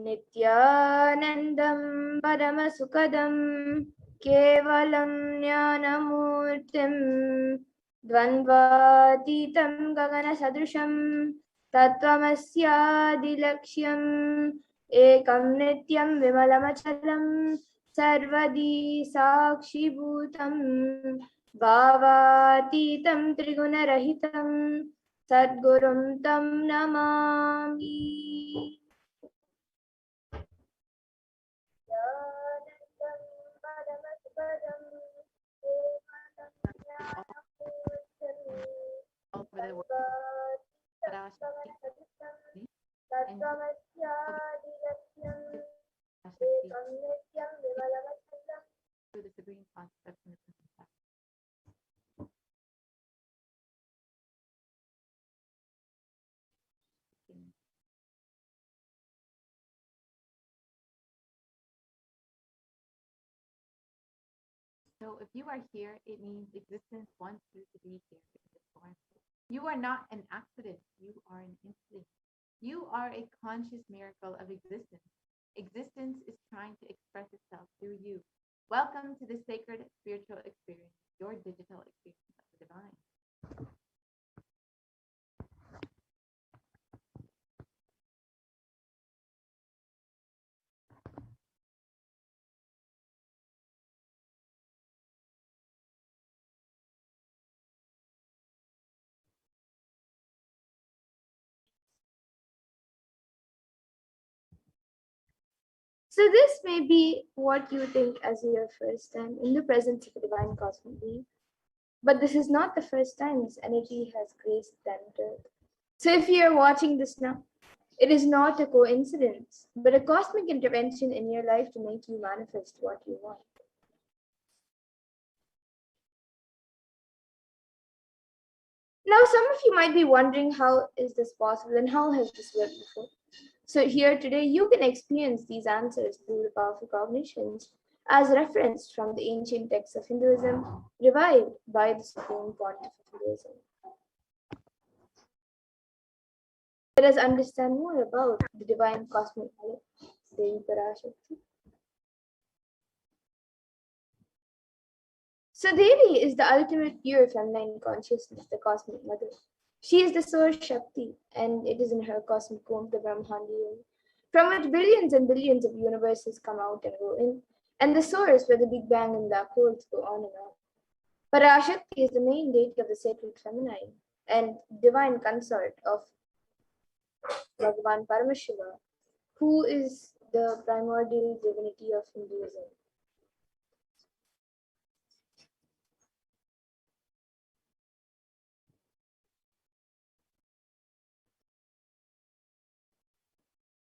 Nithyanandam Paramasukadam Kevalam Jnanamurtim Dvandvatitam Gagana Sadrusham Tattvamasyaadilaksham Ekam Nityam Vimalamachalam Sarvadi Sakshibhutam Bhavatitam Trigunarahitam Sadgurum Tam Namami. To the supreme concept in the present time. So if you are here, it means existence wants you to be here in this form. You are not an accident. You are an incident. You are a conscious miracle of existence. Existence is trying to express itself through you. Welcome to the sacred spiritual experience, your digital experience of the divine. So this may be what you think as your first time in the presence of a divine cosmic being. But this is not the first time this energy has graced planet Earth. So if you are watching this now, it is not a coincidence, but a cosmic intervention in your life to make you manifest what you want. Now, some of you might be wondering, how is this possible and how has this worked before? So here today, you can experience these answers through the powerful cognitions as referenced from the ancient texts of Hinduism, revived by the Supreme Pontiff of Hinduism. Let us understand more about the divine cosmic mother, Devi Parashakti. So Devi is the ultimate pure feminine consciousness, the cosmic mother. She is the source Shakti, and it is in her cosmic womb, the Brahmandi, from which billions and billions of universes come out and go in, and the source where the Big Bang and black holes go on and on. Parashakti is the main deity of the sacred feminine and divine consort of Bhagavan Paramashiva, who is the primordial divinity of Hinduism.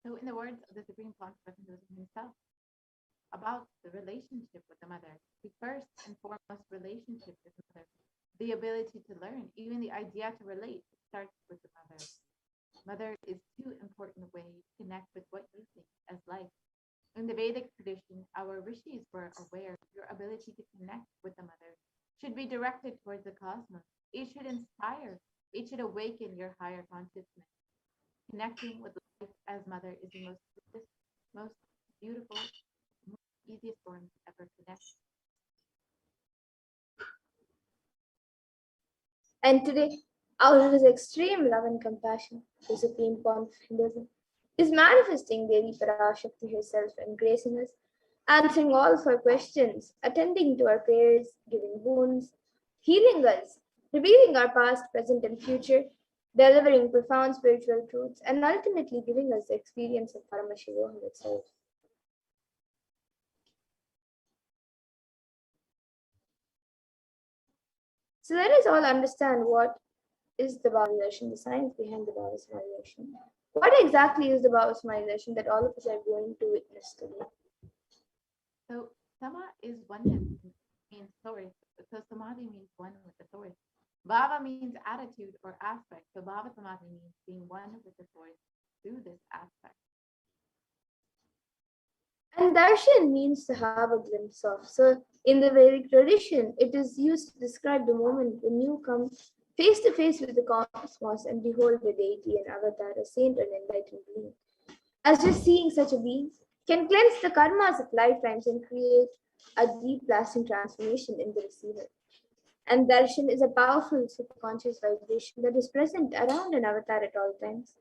So in the words of the Supreme Pontiff of Hinduism himself, about the relationship with the mother, the first and foremost relationship with the mother, the ability to learn, even the idea to relate, starts with the mother. Mother is too important way to connect with what you think as life. In the Vedic tradition, our rishis were aware your ability to connect with the mother should be directed towards the cosmos. It should inspire, it should awaken your higher consciousness. Connecting with life as mother is the most beautiful, easiest form to ever connect. And today, out of his extreme love and compassion, the Supreme Pontiff of Hinduism is manifesting Devi Parashakti herself and gracing us, answering all of our questions, attending to our prayers, giving boons, healing us, revealing our past, present, and future, delivering profound spiritual truths, and ultimately giving us the experience of Paramashivoham itself. So let us all understand what is the Bhava-Darshan, the science behind the Bhava-Darshan. What exactly is the Bhava-Darshan that all of us are going to witness today? So Sama is oneness, means source. So Samadhi means one with the source. Bhava means attitude or aspect. So Bhava Samadhi means being one with the source through this aspect. And darshan means to have a glimpse of. So in the Vedic tradition, it is used to describe the moment when you come face to face with the cosmos and behold the deity and avatar, a saint or an enlightened being. as just seeing such a being can cleanse the karmas of lifetimes and create a deep lasting transformation in the receiver. And darshan is a powerful superconscious vibration that is present around an avatar at all times.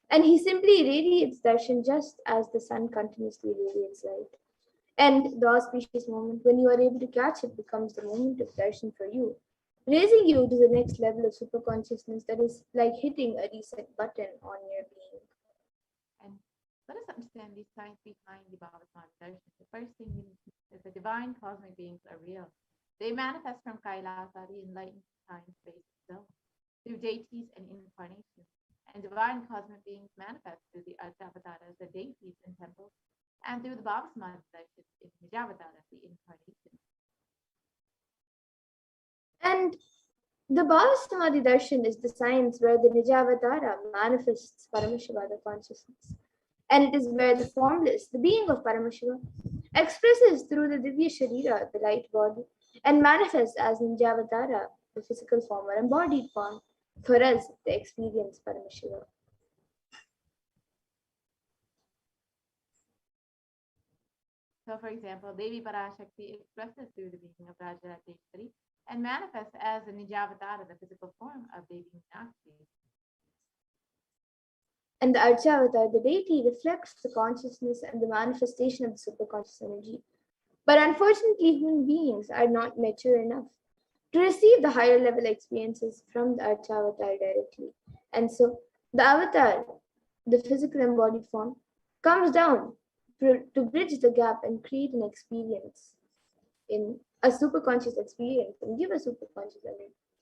And he simply radiates darshan just as the sun continuously radiates light. And the auspicious moment when you are able to catch it becomes the moment of darshan for you, raising you to the next level of superconsciousness that is like hitting a reset button on your being. And let us understand the science behind the Bhavasman Darshan. The first thing we need to know is the divine cosmic beings are real. They manifest from Kailasa, the enlightened time space itself, through deities and incarnations. And divine cosmic beings manifest through the Archavataras, the deities in temples, and through the Bhavasman Darshan in Nijavatara, the incarnation. And the Bhavasamadhi Darshan is the science where the Nijavatara manifests Paramashiva, the consciousness. And it is where the formless, the being of Paramashiva, expresses through the Divya Sharira, the light body, and manifests as Nijavatara, the physical form or embodied form, for us, the experience Paramashiva. So, for example, Devi Parashakti expresses through the being of Rajarateshwari and manifests as the Nijavatara, the physical form of Devi Meenakshi. And the Archavatar, the deity, reflects the consciousness and the manifestation of the superconscious energy. But unfortunately, human beings are not mature enough to receive the higher level experiences from the Archavatar directly. And so the avatar, the physical embodied form, comes down to bridge the gap and create an experience in a superconscious experience and give a superconscious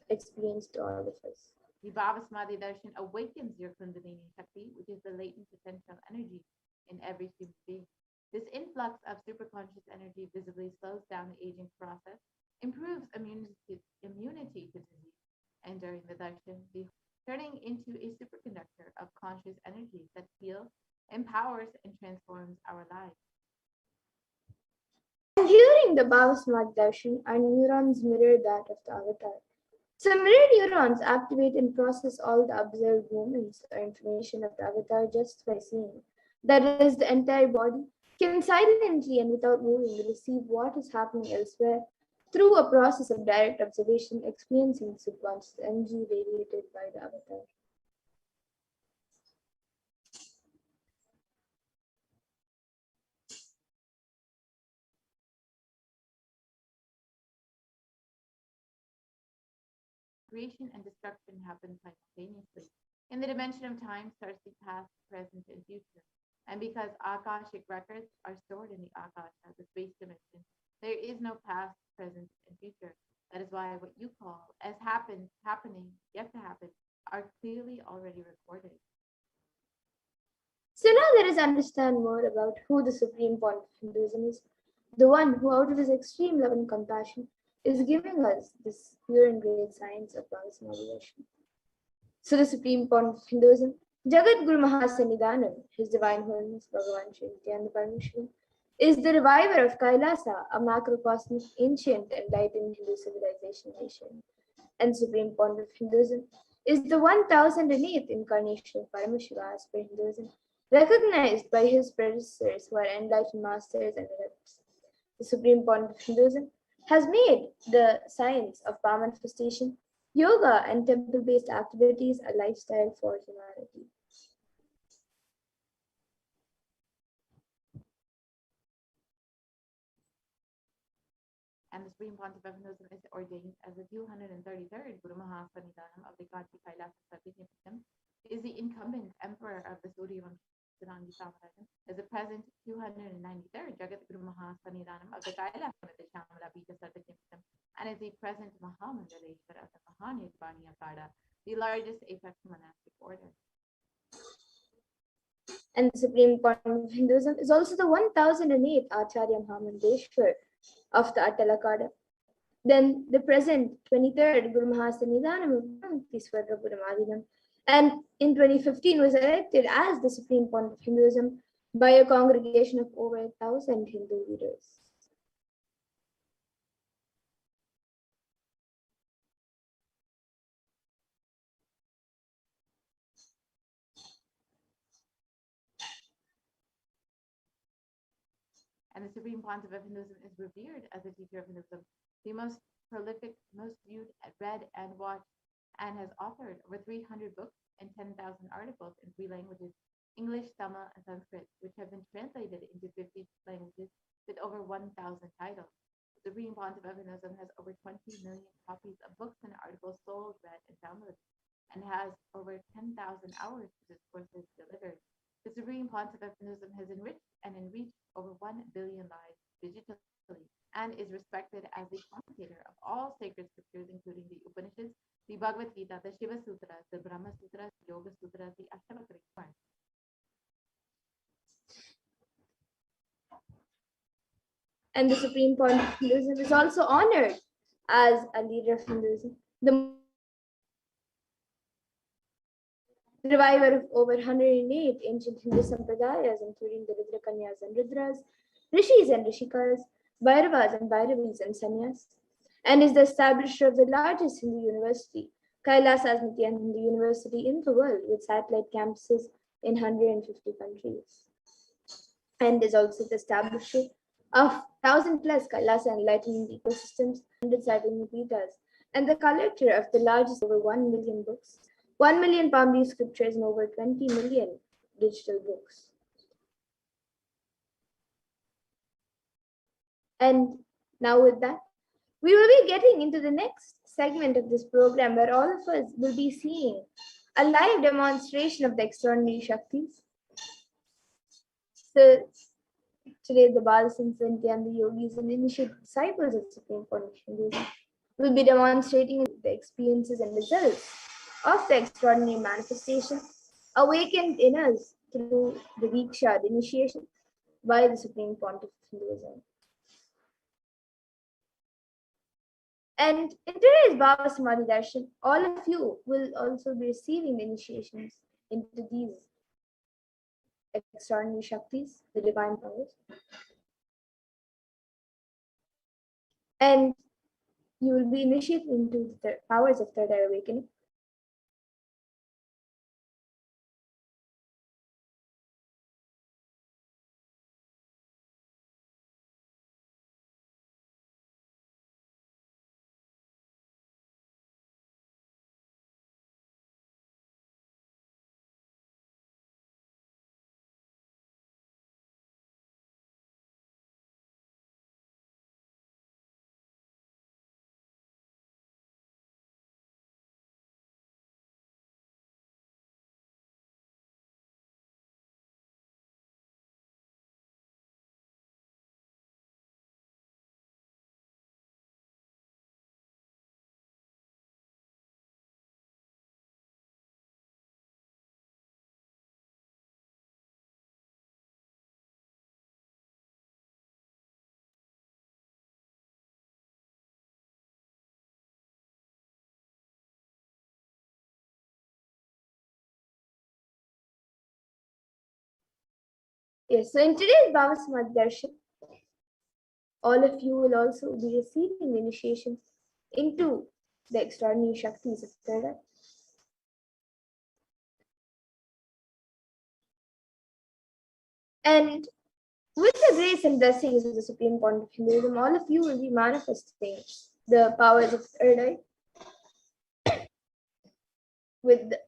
experience to all of us. The Bhavasmadhi Darshan awakens your Kundalini Shakti, which is the latent potential energy in every human being. This influx of superconscious energy visibly slows down the aging process, improves immunity to disease, and during the darshan, the turning into a superconductor of conscious energy that heals, empowers, and transforms our lives. And during the Bhavasmadhi Darshan, our neurons mirror that of the avatar. So mirror neurons activate and process all the observed movements or information of the avatar just by seeing. That is, the entire body can silently and without moving receive what is happening elsewhere through a process of direct observation, experiencing subconscious energy radiated by the avatar. Creation and destruction happen simultaneously. In the dimension of time starts the past, present, and future. And because Akashic records are stored in the Akasha, the space dimension, there is no past, present, and future. That is why what you call as happened, happening, yet to happen, are clearly already recorded. So now let us understand more about who the supreme point of Hinduism is, the one who, out of his extreme love and compassion, is giving us this pure and great science of Bhagavat. So the supreme point of Hinduism, Jagat Guru Mahasannidhanam, His Divine Holiness Bhagavan Sri Nithyananda Paramashivam, is the reviver of Kailasa, a macrocosmic, ancient, enlightened Hindu civilization nation. And supreme point of Hinduism is the 1008th incarnation of Paramashiva as per Hinduism, recognized by his predecessors who are enlightened masters and adepts. The supreme point of Hinduism has made the science of power manifestation, yoga, and temple based activities a lifestyle for humanity. And the Supreme Pontiff of Hinduism is ordained as the 233rd Guru Mahasannidhanam of the Kanchi Kailasa Sarvijnapatam, is the incumbent emperor of the Suryavanshi Samarajam, is the present 293rd Jagat Guru Mahasannidhanam of the Kailasa Shamala Pita Sarvijnapatam, and is the present Mahamandaleshwar of the Mahanirvani Akada, the largest apex monastic order. And the supreme point of Hinduism is also the 1008th Acharya Mahamandeshwar of the Atalakada. Then the present 23rd Guru Mahasannidhanam of Bhaktiswara Puramadinam, and in 2015 was elected as the supreme point of Hinduism by a congregation of over 1,000 Hindu leaders. And the Supreme Pontiff of Hinduism is revered as a teacher of Hinduism, the most prolific, most viewed, read, and watched, and has authored over 300 books and 10,000 articles in three languages, English, Tamil, and Sanskrit, which have been translated into 50 languages with over 1,000 titles. The Supreme Pontiff of Hinduism has over 20 million copies of books and articles sold, read, and downloaded, and has over 10,000 hours of discourses delivered. The Supreme Pontiff of Hinduism has enriched and enriched over 1 billion lives digitally and is respected as the commentator of all sacred scriptures, including the Upanishads, the Bhagavad Gita, the Shiva Sutras, the Brahma Sutras, the Yoga Sutras, the Ashtavakra. And the Supreme Pontiff of Hinduism is also honored as a leader of Hinduism, the reviver of over 108 ancient Hindu sampradayas, including the Rudrakanyas and Rudras, Rishis and Rishikas, Bhairavas and Bhairavis and Sannyas, and is the establisher of the largest Hindu university, HDH Nithyananda University in the world, with satellite campuses in 150 countries, and is also the establisher of 1,000 plus Kailasa enlightenment ecosystems, 100 Saitanya and the collector of the largest over 1 million books, 1 million Pali scriptures, and over 20 million digital books. And now with that, we will be getting into the next segment of this program where all of us will be seeing a live demonstration of the extraordinary Shaktis. So today the Balasansanti and the yogis and initiate disciples of Supreme Pontiff Hinduism will be demonstrating the experiences and results of the extraordinary manifestation awakened in us through the Diksha, the initiation by the Supreme Pontiff of Hinduism. And in today's Baba Samadhi Darshan, all of you will also be receiving the initiations into these extraordinary Shaktis, the divine powers. And you will be initiated into the powers of third eye awakening. Yes, so in today's Baba Samadhi Darshan, all of you will also be receiving the initiations into the extraordinary Shaktis of third eye. And with the grace and blessings of the Supreme Pontiff of Hinduism, all of you will be manifesting the powers of third eye with the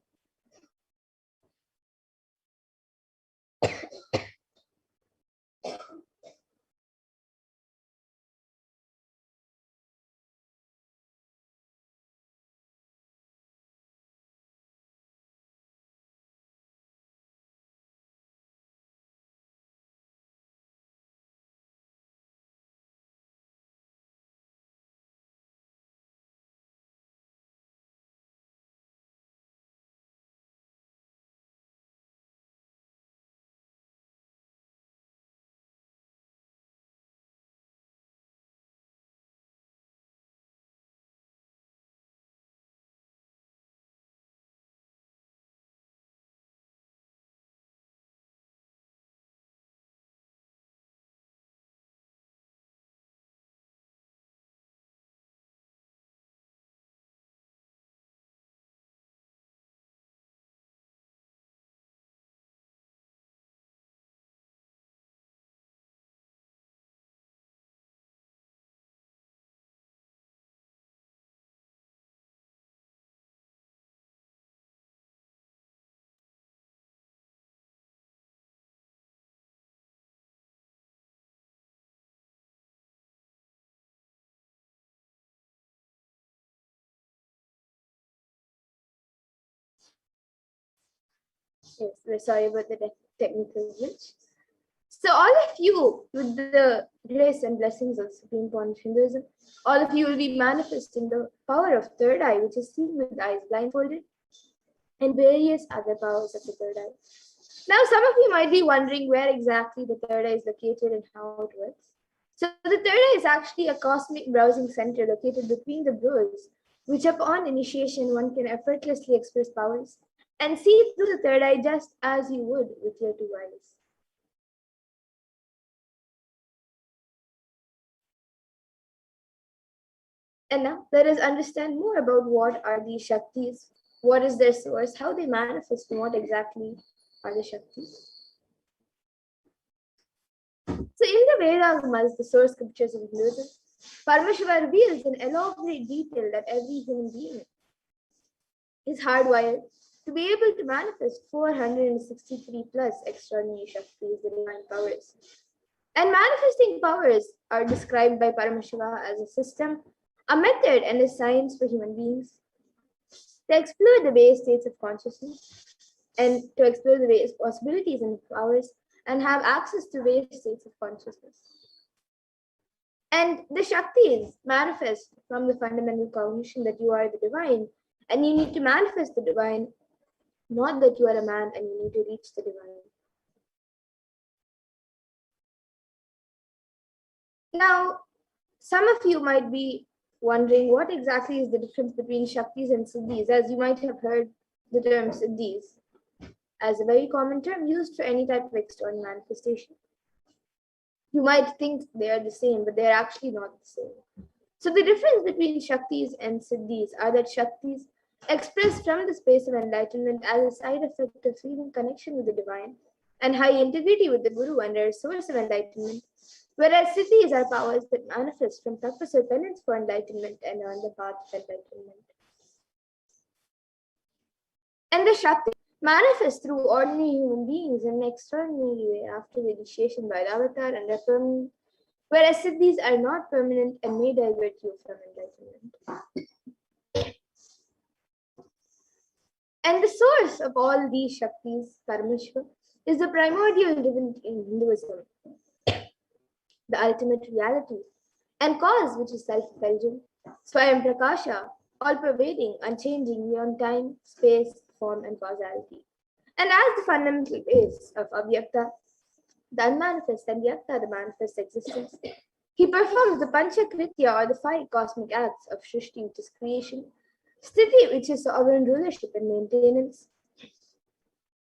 Yes, we're sorry about the technical glitch. So, all of you, with the grace and blessings of the Supreme Point of Hinduism, all of you will be manifesting the power of third eye, which is seen with eyes blindfolded, and various other powers of the third eye. Now, some of you might be wondering where exactly the third eye is located and how it works. So, the third eye is actually a cosmic browsing center located between the brows, which upon initiation one can effortlessly express powers and see through the third eye just as you would with your two eyes. And now let us understand more about what are these Shaktis, what is their source, how they manifest, and what exactly are the Shaktis. So in the Vedas, the source scriptures of Hinduism, Paramashiva reveals in elaborate detail that every human being is hardwired to be able to manifest 463 plus extraordinary Shaktis, the divine powers. And manifesting powers are described by Paramashiva as a system, a method, and a science for human beings to explore the various states of consciousness and to explore the various possibilities and powers and have access to various states of consciousness. And the Shaktis manifest from the fundamental cognition that you are the divine, and you need to manifest the divine, not that you are a man and you need to reach the divine. Now, some of you might be wondering what exactly is the difference between Shaktis and Siddhis, as you might have heard the term Siddhis as a very common term used for any type of external manifestation. You might think they are the same, but they're actually not the same. So the difference between Shaktis and Siddhis are that Shaktis express from the space of enlightenment as a side effect of feeling connection with the divine and high integrity with the Guru and are a source of enlightenment, whereas Siddhis are powers that manifest from purpose or penance for enlightenment and are on the path of enlightenment. And the Shakti manifest through ordinary human beings in an extraordinary way after the initiation by the avatar and are permanent, whereas Siddhis are not permanent and may divert you from enlightenment. And the source of all these Shaktis, Paramashiva, is the primordial divinity in Hinduism, the ultimate reality, and cause which is self-effulgent, Swayam Prakasha, all-pervading, unchanging beyond time, space, form, and causality. And as the fundamental base of Avyakta, the unmanifest, and Vyakta, the manifest existence, he performs the Panchakritya or the five cosmic acts of Shrishti, which is creation, Sthiti, which is sovereign rulership and maintenance,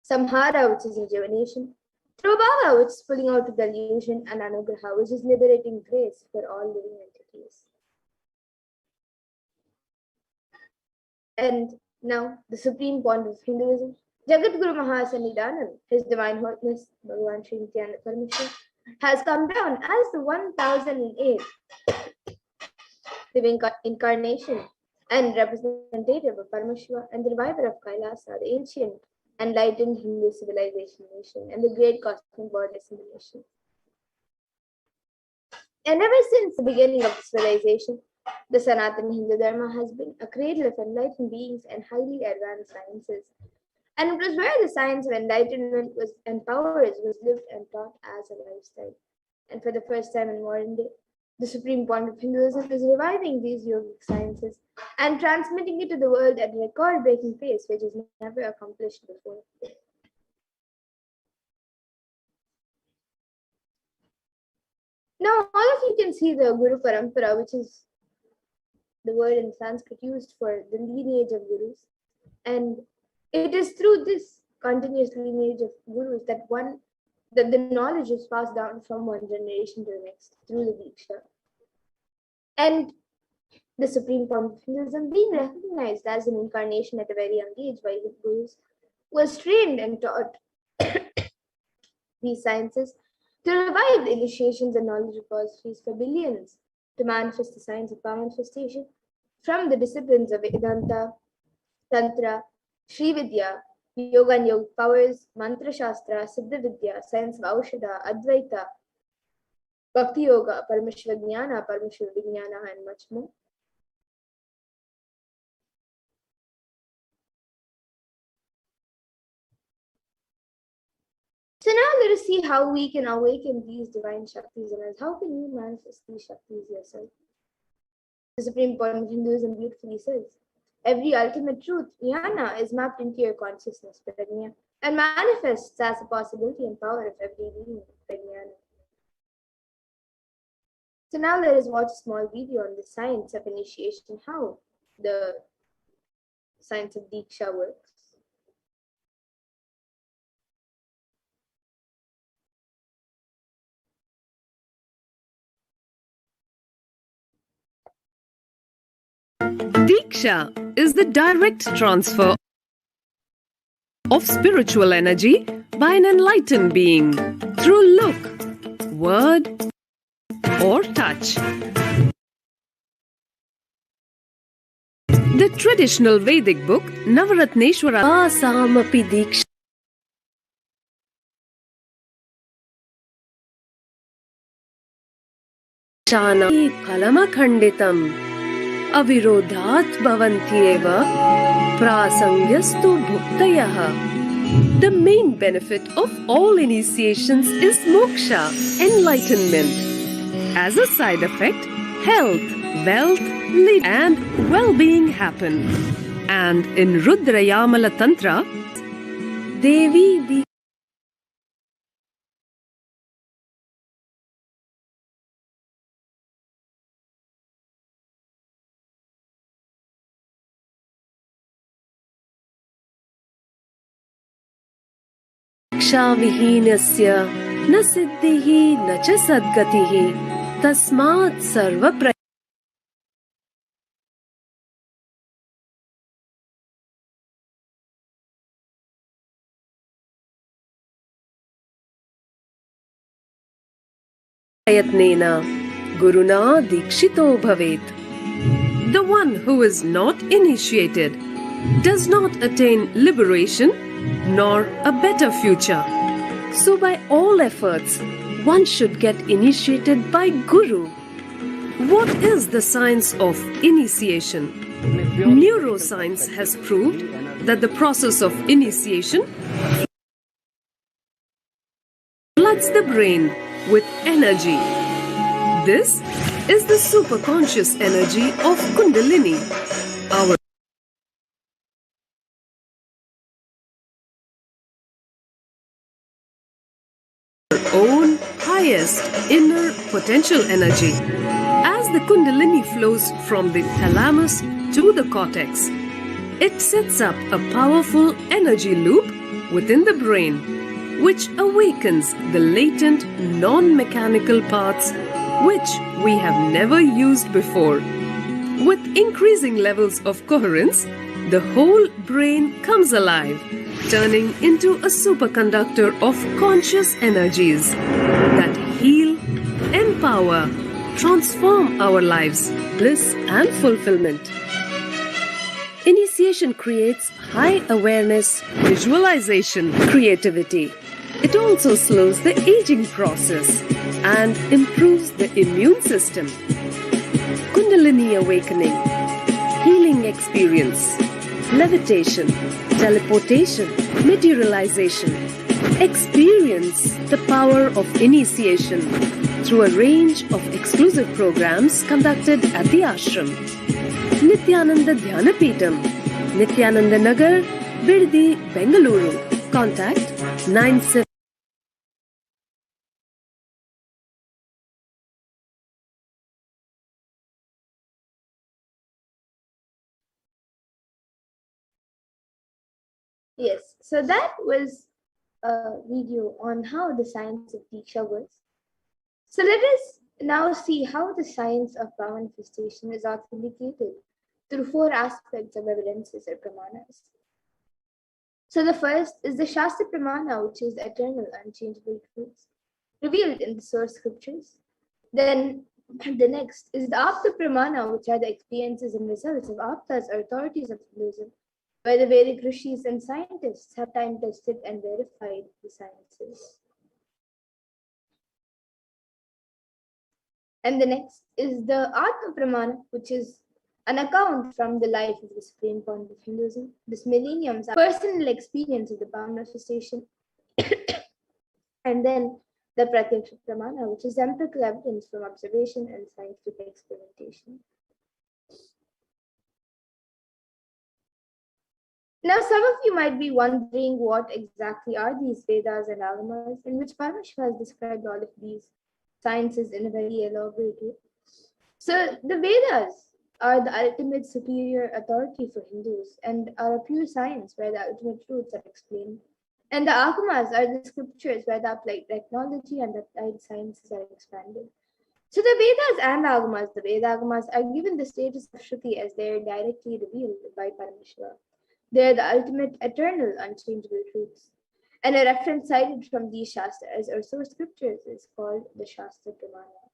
Samhara, which is rejuvenation, Prabhava, which is pulling out of the illusion, and Anugraha, which is liberating grace for all living entities. And now, the supreme point of Hinduism, Jagadguru Mahasannidhanam, His Divine Holiness, Bhagavan Sri Nithyananda Paramashivam, has come down as the 1008th living incarnation and representative of Paramashiva and the reviver of Kailasa, the ancient enlightened Hindu civilization nation and the great cosmic goddess in the nation. And ever since the beginning of the civilization, the Sanatana Hindu Dharma has been a cradle of enlightened beings and highly advanced sciences. And it was where the science of enlightenment was and powers was lived and taught as a lifestyle. And for the first time in modern day, the supreme point of Hinduism is reviving these yogic sciences and transmitting it to the world at a record-breaking pace, which is never accomplished before. Now, all of you can see the Guru Parampara, which is the word in Sanskrit used for the lineage of gurus. And it is through this continuous lineage of gurus that the knowledge is passed down from one generation to the next through the Diksha. And the supreme point of Hinduism, being recognized as an incarnation at a very young age by the gurus, was trained and taught these sciences to revive the initiations and knowledge repositories for billions to manifest the science of power manifestation from the disciplines of Vedanta, Tantra, Sri Vidya, Yoga and Yogic powers, Mantra Shastra, Siddha Vidya, science of Aushadha, Advaita, Bhakti Yoga, Paramashiva Jnana, Paramashiva Vijnana, and much more. So now let us see how we can awaken these divine Shaktis in us. How can you manifest these Shaktis yourself? The Supreme Point of Hinduism beautifully says, every ultimate truth, jnana, is mapped into your consciousness, prajna, and manifests as a possibility and power of every being, prajnana. So now let us watch a small video on the science of initiation, how the science of Diksha works. Diksha is the direct transfer of spiritual energy by an enlightened being through look, word, or touch. The traditional Vedic book Navaratneshwara Samapi Diksha Phalamakhanditam Avirodhat Bhavantyeva Prasangyastu Bhuktayah. The main benefit of all initiations is moksha, enlightenment. As a side effect, health, wealth, and well-being happen. And in Rudrayamala Tantra, Devi Diksha-vihinasya na siddhihi na cha sadgatihi tasmat sarva prayatnena guruna dikshito bhavet. The one who is not initiated does not attain liberation nor a better future. So by all efforts, one should get initiated by Guru. What is the science of initiation? Neuroscience has proved that the process of initiation floods the brain with energy. This is the superconscious energy of Kundalini, our own highest inner potential energy. As the Kundalini flows from the thalamus to the cortex, it sets up a powerful energy loop within the brain, which awakens the latent non-mechanical parts which we have never used before. With increasing levels of coherence, the whole brain comes alive, turning into a superconductor of conscious energies that heal, empower, transform our lives, bliss and fulfillment. Initiation creates high awareness, visualization, creativity. It also slows the aging process and improves the immune system. Kundalini awakening, healing experience, levitation, teleportation, materialization. Experience the power of initiation through a range of exclusive programs conducted at the ashram. Nithyananda Dhyanapitham, Nithyananda Nagar, Birdi, Bengaluru. Contact 97. Yes, so that was a video on how the science of Diksha works. So let us now see how the science of manifestation is authenticated through four aspects of evidences or pramanas. So the first is the Shastra Pramana, which is eternal, unchangeable truths, revealed in the source scriptures. Then the next is the Apta Pramana, which are the experiences and results of Aptas or authorities of Hinduism, where the Vedic rishis and scientists have time tested and verified the sciences. And the next is the Atma Pramana, which is an account from the life of the Supreme Point of Hinduism, this millennium's personal experience of the power manifestation And then the Pratyaksha Pramana, which is empirical evidence from observation and scientific experimentation. Now, some of you might be wondering what exactly are these Vedas and Agamas, in which Paramashiva has described all of these sciences in a very elaborate way. So, the Vedas are the ultimate superior authority for Hindus and are a pure science where the ultimate truths are explained. And the Agamas are the scriptures where the applied technology and the applied sciences are expanded. So the Vedas and Agamas, the Veda Agamas are given the status of Shruti as they are directly revealed by Paramashiva. They are the ultimate, eternal, unchangeable truths. And a reference cited from these Shastras or source scriptures is called the Shastra Pramana.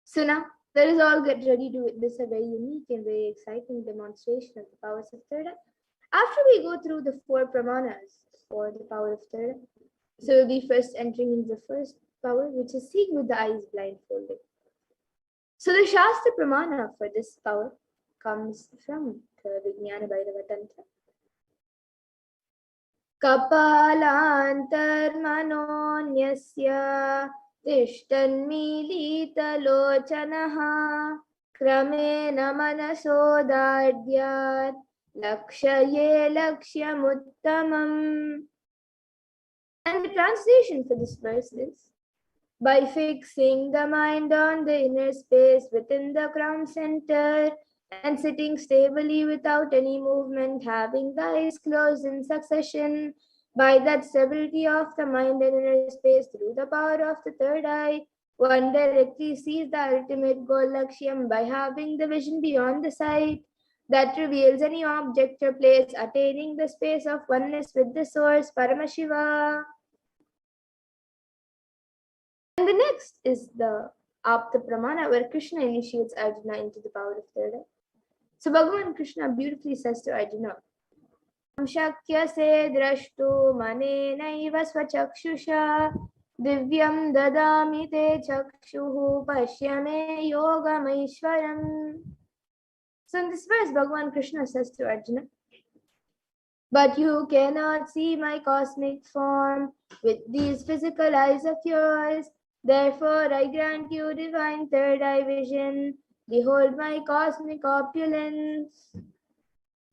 So now, let us all get ready to witness a very unique and very exciting demonstration of the powers of third eye. After we go through the 4 Pramanas for the power of third eye, so we'll be first entering into the first power, which is seeing with the eyes blindfolded. So the Shastra Pramana for this power comes from the Vijnana Bhairava Tantra. Kapalantarmanonyasya tishtanmilitalochanaha kramena manasodadyat lakshaye lakshyamuttamam. And the translation for this verse is, by fixing the mind on the inner space within the crown center and sitting stably without any movement, having the eyes closed in succession, by that stability of the mind and inner space through the power of the third eye, one directly sees the ultimate goal Lakshyam by having the vision beyond the sight that reveals any object or place, attaining the space of oneness with the source, Paramashiva. And the next is the Apta Pramana, where Krishna initiates Arjuna into the power of third eye. So Bhagavan Krishna beautifully says to Arjuna, Shakyase drashtu manenaiva swachakshusha divyam dadami te chakshuhu pashyame yogamaishwaram. So in this verse, Bhagavan Krishna says to Arjuna, but you cannot see my cosmic form with these physical eyes of yours. Therefore, I grant you divine third eye vision. Behold my cosmic opulence.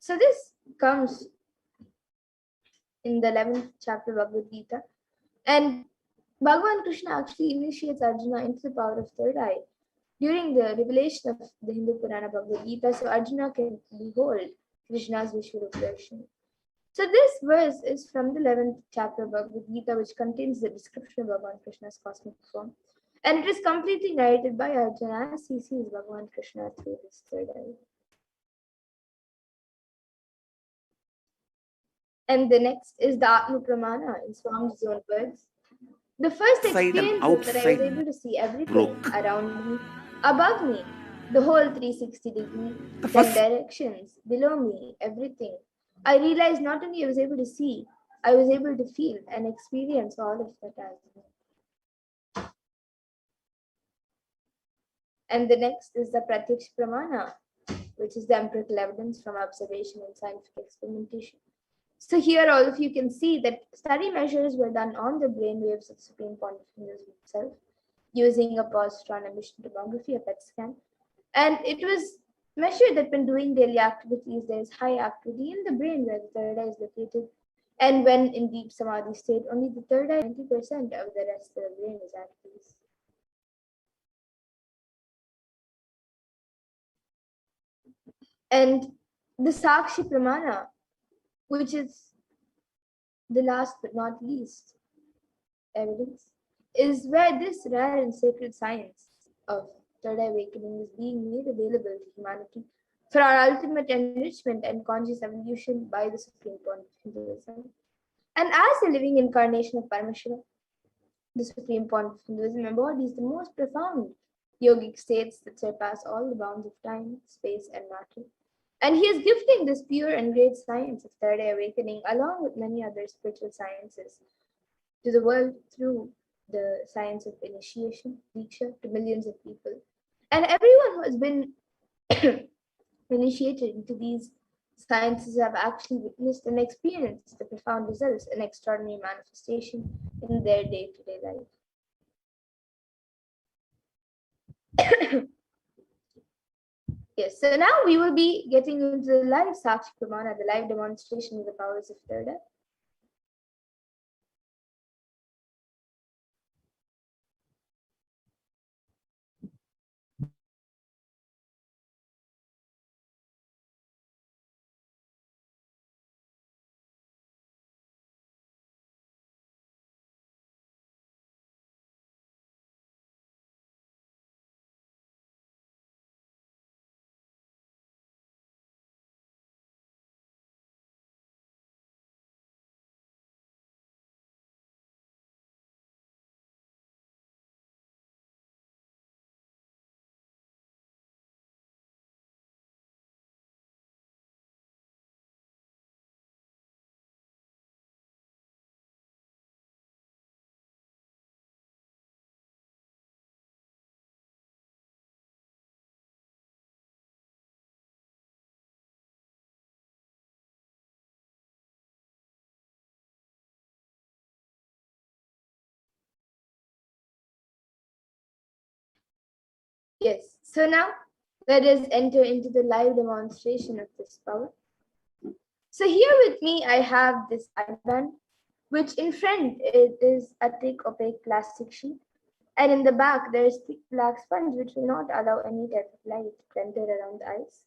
So this comes in the 11th chapter of Bhagavad Gita. And Bhagavan Krishna actually initiates Arjuna into the power of third eye during the revelation of the Hindu Purana Bhagavad Gita, so Arjuna can behold Krishna's Vishwarup Darshan. So this verse is from the 11th chapter of Bhagavad Gita, which contains the description of Bhagavan Krishna's cosmic form. And it is completely narrated by Arjuna as he sees Bhagavan Krishna through his third eye. And the next is the Atma Pramana in Swami's own words. The first experience is that I was able to see everything around me, above me, the whole 360 degree, 10 directions, below me, everything. I realized not only I was able to see, I was able to feel and experience all of that as well. And the next is the Pratyaksha Pramana, which is the empirical evidence from observation and scientific experimentation. So here all of you can see that study measures were done on the brain waves of Supreme Pontiff himself using a positron emission tomography, a PET scan. And it was measured that when doing daily activities, there is high activity in the brain where the third eye is located. And when in deep Samadhi state, only the third eye, 90% of the rest of the brain is at peace. And the Sakshi Pramana, which is the last but not least evidence, is where this rare and sacred science of third eye awakening is being made available to humanity for our ultimate enrichment and conscious evolution by the Supreme Pontiff Hinduism. And as a living incarnation of Paramashiva, the Supreme Pontiff Hinduism embodies the most profound yogic states that surpass all the bounds of time, space, and matter. And he is gifting this pure and great science of third eye awakening, along with many other spiritual sciences, to the world through the science of initiation, Diksha, to millions of people. And everyone who has been initiated into these Scientists have actually witnessed and experienced the profound results and extraordinary manifestation in their day-to-day life. Yes, so now we will be getting into the live Sakshi Pramana, the live demonstration of the powers of third eye. Yes, so now let us enter into the live demonstration of this power. So here with me, I have this eyeband, which in front it is a thick opaque plastic sheet. And in the back, there is thick black sponge, which will not allow any type of light to enter around the eyes.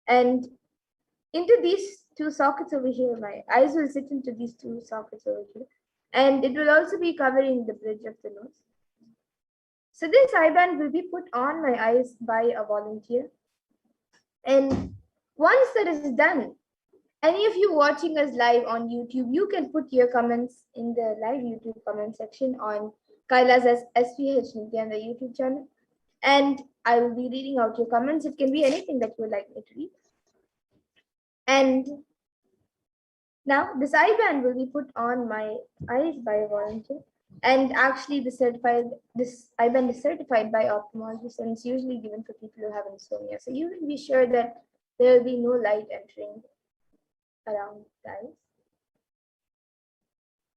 And into these two sockets over here, my eyes will sit into these two sockets over here. And it will also be covering the bridge of the nose. So this eyeband will be put on my eyes by a volunteer. And once that is done, any of you watching us live on YouTube, you can put your comments in the live YouTube comment section on Kaila's HDH Nithyananda YouTube channel. And I will be reading out your comments. It can be anything that you would like me to read. And now this eyeband will be put on my eyes by a volunteer. And actually this eyeband is certified by ophthalmologists, and it's usually given for people who have insomnia. So you will be sure that there will be no light entering around the eyes.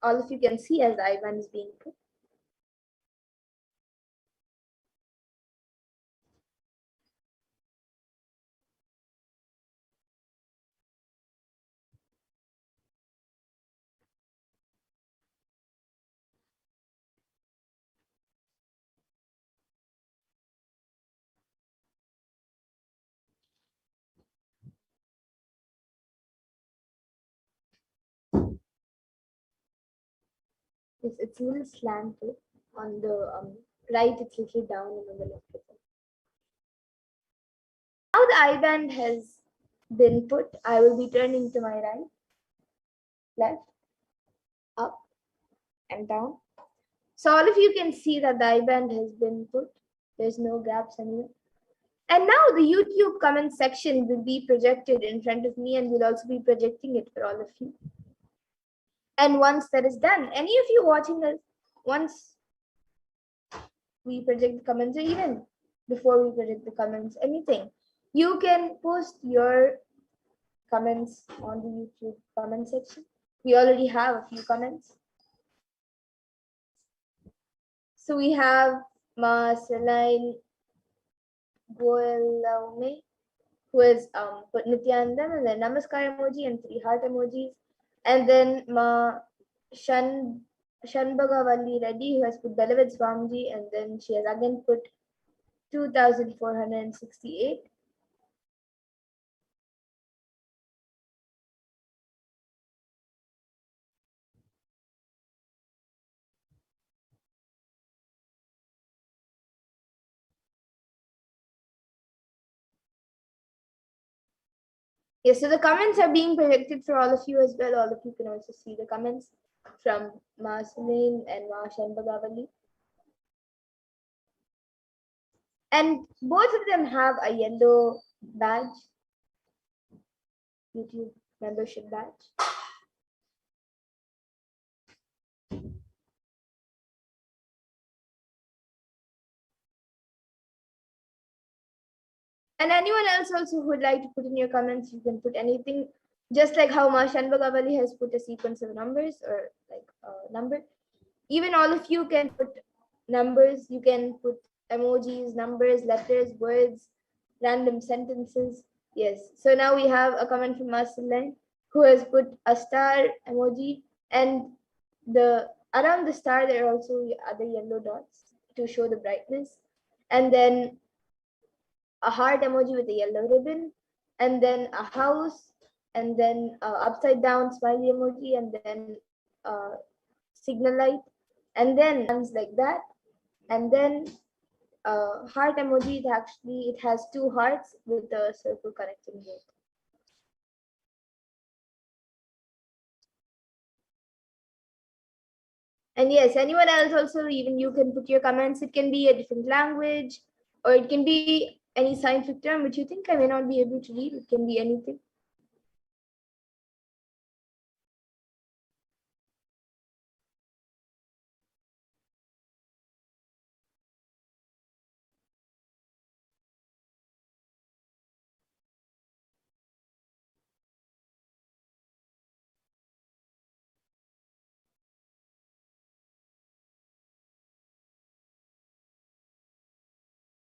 All of you can see as the eyeband is being put. Yes, it's a little slanted on the right, it's a little down, and on the left it's up. Now the eyeband has been put, I will be turning to my right, left, up, and down. So all of you can see that the eyeband has been put. There's no gaps anywhere. And now the YouTube comment section will be projected in front of me, and we'll also be projecting it for all of you. And once that is done, any of you watching us, once we project the comments, or even before we project the comments, anything, you can post your comments on the YouTube comment section. We already have a few comments. So we have Ma Celine Goelaume, who is put Nityanandam, and then Namaskar emoji and 3 heart emojis. And then Ma Shanbagavalli Reddy, who has put Beloved Swamiji, and then she has again put 2468. Yes, so the comments are being projected for all of you as well. All of you can also see the comments from Ma Celine and Ma Shanbagavalli. And both of them have a yellow badge, YouTube membership badge. And anyone else also who would like to put in your comments, you can put anything, just like how Ma Shanbagavali has put a sequence of numbers or like a number. Even all of you can put numbers, you can put emojis, numbers, letters, words, random sentences. Yes. So now we have a comment from Marceline who has put a star emoji, and the around the star there are also other yellow dots to show the brightness, and then a heart emoji with a yellow ribbon, and then a house, and then upside down smiley emoji, and then signal light, and then ones like that, and then heart emoji. It has two hearts with the circle connecting both. And yes, anyone else also, even you can put your comments. It can be a different language, or it can be any scientific term which you think I may not be able to read. It can be anything.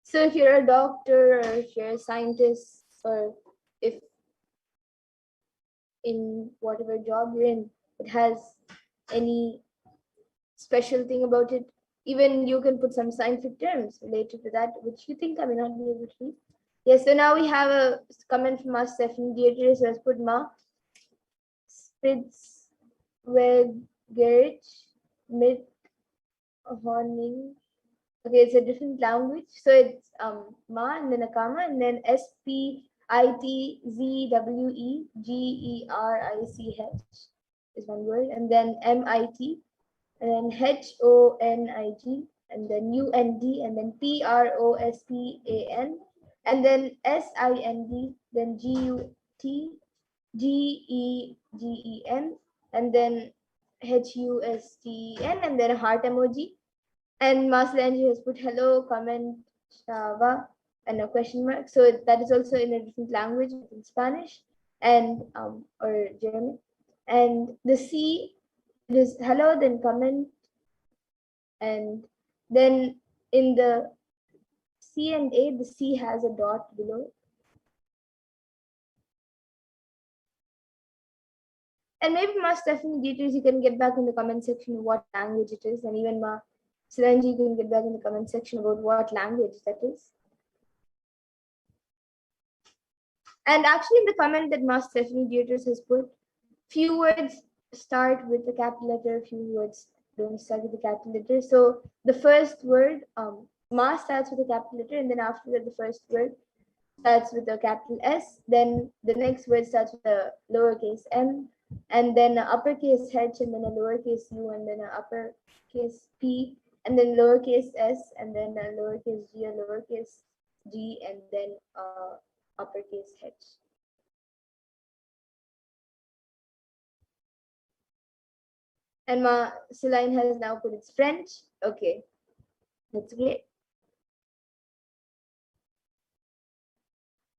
So if you're a doctor, or if you're a scientist, or if in whatever job you're in, it has any special thing about it, even you can put some scientific terms related to that, which you think I may not be able to read. Yes, so now we have a comment from us, Stephanie Dietrich, who has put Ma Spitzwegerich mit Horning. Okay, it's a different language. So it's Ma and then a comma and then Spitzwegerich is one word, and then MIT, and then HONIG, and then UND, and then PROSPAN, and then SIND, then GUTGEGEN, and then HUSTEN, and then a heart emoji. And Maslanji has put hello, comment, Shava, and a question mark. So that is also in a different language, in Spanish and or German. And the C, it is hello, then comment, and then in the C and A, the C has a dot below. And maybe Ma Stephanie details, you can get back in the comment section what language it is, and even Ma Siranji, you can get back in the comment section about what language that is. And actually, in the comment that Ma Stephanie Dietrich has put, few words start with the capital letter, few words don't start with the capital letter. So the first word, Ma starts with a capital letter, and then after that, the first word starts with a capital S. Then the next word starts with a lowercase m, and then an uppercase H, and then a lowercase u, and then an uppercase p, and then lowercase s, and then a lowercase g, a lowercase g, and then uppercase H. And Ma Celine has now put its French. Okay, that's great.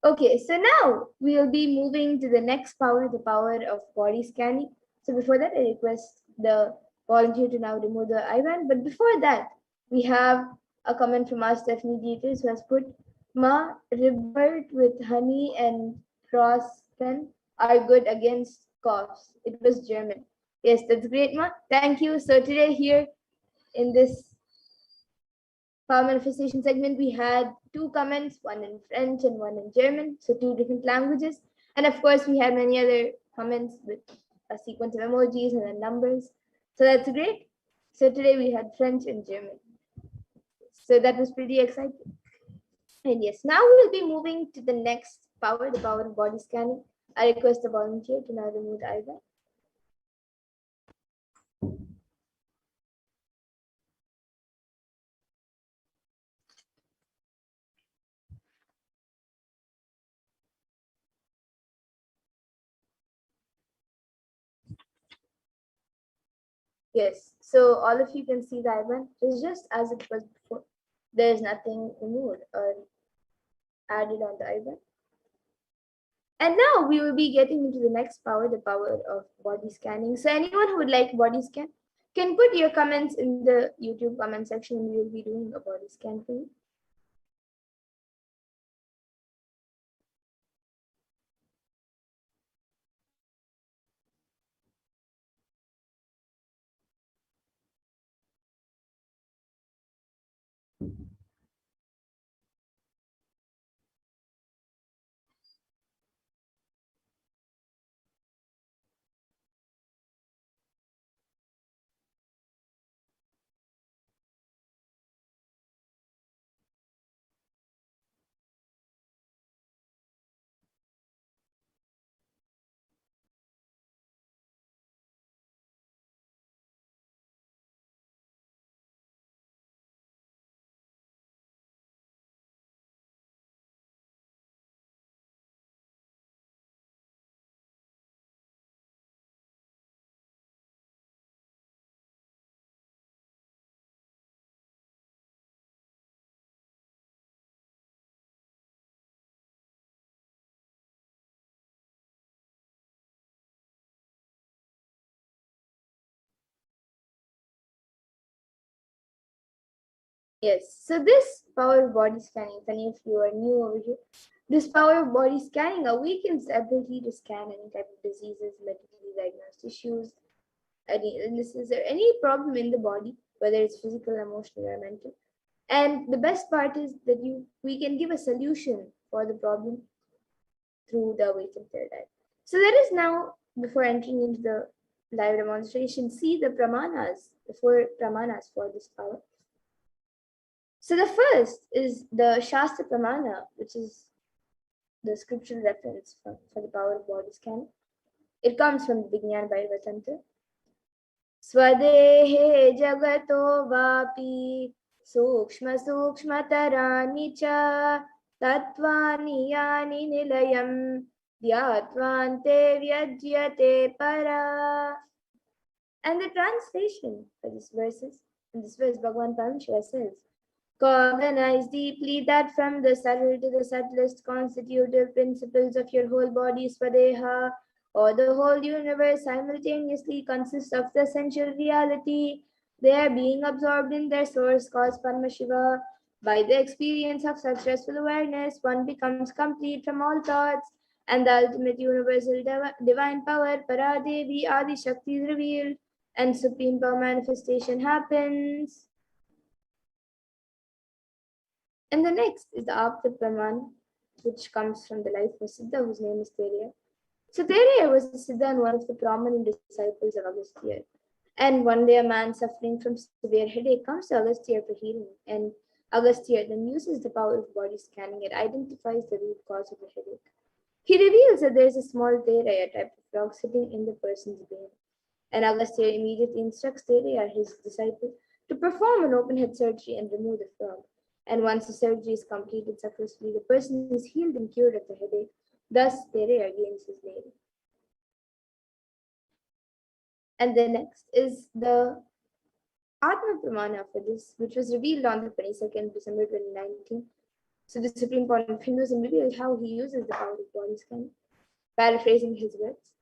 Okay, so now we'll be moving to the next power, the power of body scanning. So before that, I request the volunteer to now remove the IBAN. But before that, we have a comment from our Stephanie Dietrich, who has put, Ma Ribert with honey and prospen are good against coughs. It was German. Yes, that's great, Ma. Thank you. So today here in this power manifestation segment, we had two comments, one in French and one in German, so two different languages. And of course, we had many other comments with a sequence of emojis and then numbers. So that's great. So today we had French and German. So that was pretty exciting. And yes, now we'll be moving to the next power, the power of body scanning. I request the volunteer to now remove the IBAN. Yes, so all of you can see the IBAN. It's just as it was before. There's nothing removed or added on the eyebrow. And now we will be getting into the next power, the power of body scanning. So anyone who would like body scan can put your comments in the YouTube comment section and we will be doing a body scan for you. Yes, so this power of body scanning, if any of you are new over here, this power of body scanning awakens the ability to scan any type of diseases, medically diagnosed issues, any illnesses, or any problem in the body, whether it's physical, emotional, or mental. And the best part is that we can give a solution for the problem through the awakened paradigm. So let us now, before entering into the live demonstration, see the pramanas, the four pramanas for this power. So the first is the Shastra Pramana, which is the scriptural reference for the power of body scan. It comes from the Vijnana Bhairava Tantra. Swadehe jagato vapi sukshma sukshmatarani cha tattvani yani nilayam dhyatvante vyajyate para. And the translation for these verses, in this verse, Bhagavan Paramashiva says, cognize deeply that from the subtle to the subtlest constitutive principles of your whole body, Swadeha, or the whole universe simultaneously consists of the essential reality. They are being absorbed in their source cause Paramashiva. By the experience of such restful awareness, one becomes complete from all thoughts, and the ultimate universal divine power, Paradevi Adi Shakti, is revealed, and supreme power manifestation happens. And the next is the Apta Praman, which comes from the life of Siddha, whose name is Theria. So Theria was a Siddha and one of the prominent disciples of Agastya. And one day a man suffering from severe headache comes to Agastya for healing. And Agastya then uses the power of body scanning and identifies the root cause of the headache. He reveals that there is a small Theria, a type of frog, sitting in the person's brain. And Agastya immediately instructs Theria, his disciple, to perform an open head surgery and remove the frog. And once the surgery is completed successfully, the person is healed and cured of the headache. Thus, Thereya gains his name. And the next is the Atma Pramana for this, which was revealed on the 22nd December 2019. So the Supreme Court of Hinduism revealed how he uses the power of body scan. Paraphrasing his words,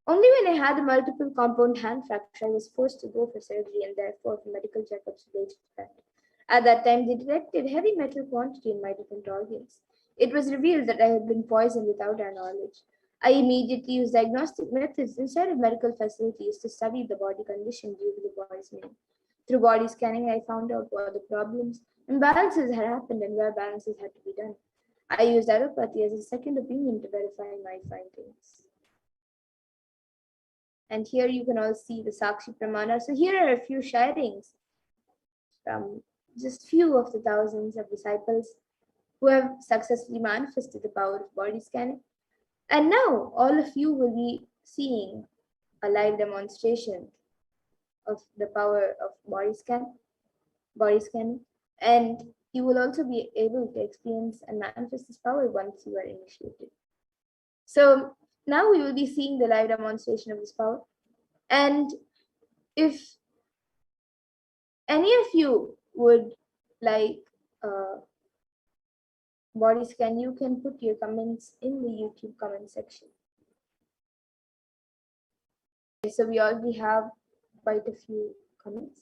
only when I had a multiple compound hand fracture, I was forced to go for surgery and therefore for medical checkups to age effect. At that time, they detected heavy metal quantity in my different organs. It was revealed that I had been poisoned without our knowledge. I immediately used diagnostic methods instead of medical facilities to study the body condition due to the poisoning. Through body scanning, I found out what the problems, imbalances had happened and where balances had to be done. I used allopathy as a second opinion to verify my findings. And here you can all see the Sakshi Pramana. So here are a few sharings from just few of the thousands of disciples who have successfully manifested the power of body scanning. And now all of you will be seeing a live demonstration of the power of body scanning. And you will also be able to experience and manifest this power once you are initiated. So now we will be seeing the live demonstration of this power. And if any of you would like body scan, you can put your comments in the YouTube comment section. So we already have quite a few comments.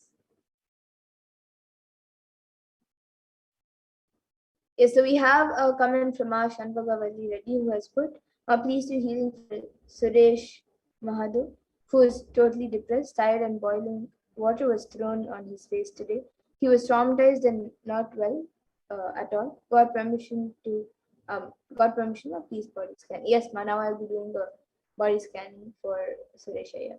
Yes, so we have a comment from our Shanbhagavali Reddy who has put, please do healing for Suresh Mahado, who is totally depressed, tired, and boiling water was thrown on his face today. He was traumatized and not well at all. Got permission, please body scan. Yes, ma, now I'll be doing the body scanning for Suresh Iyer.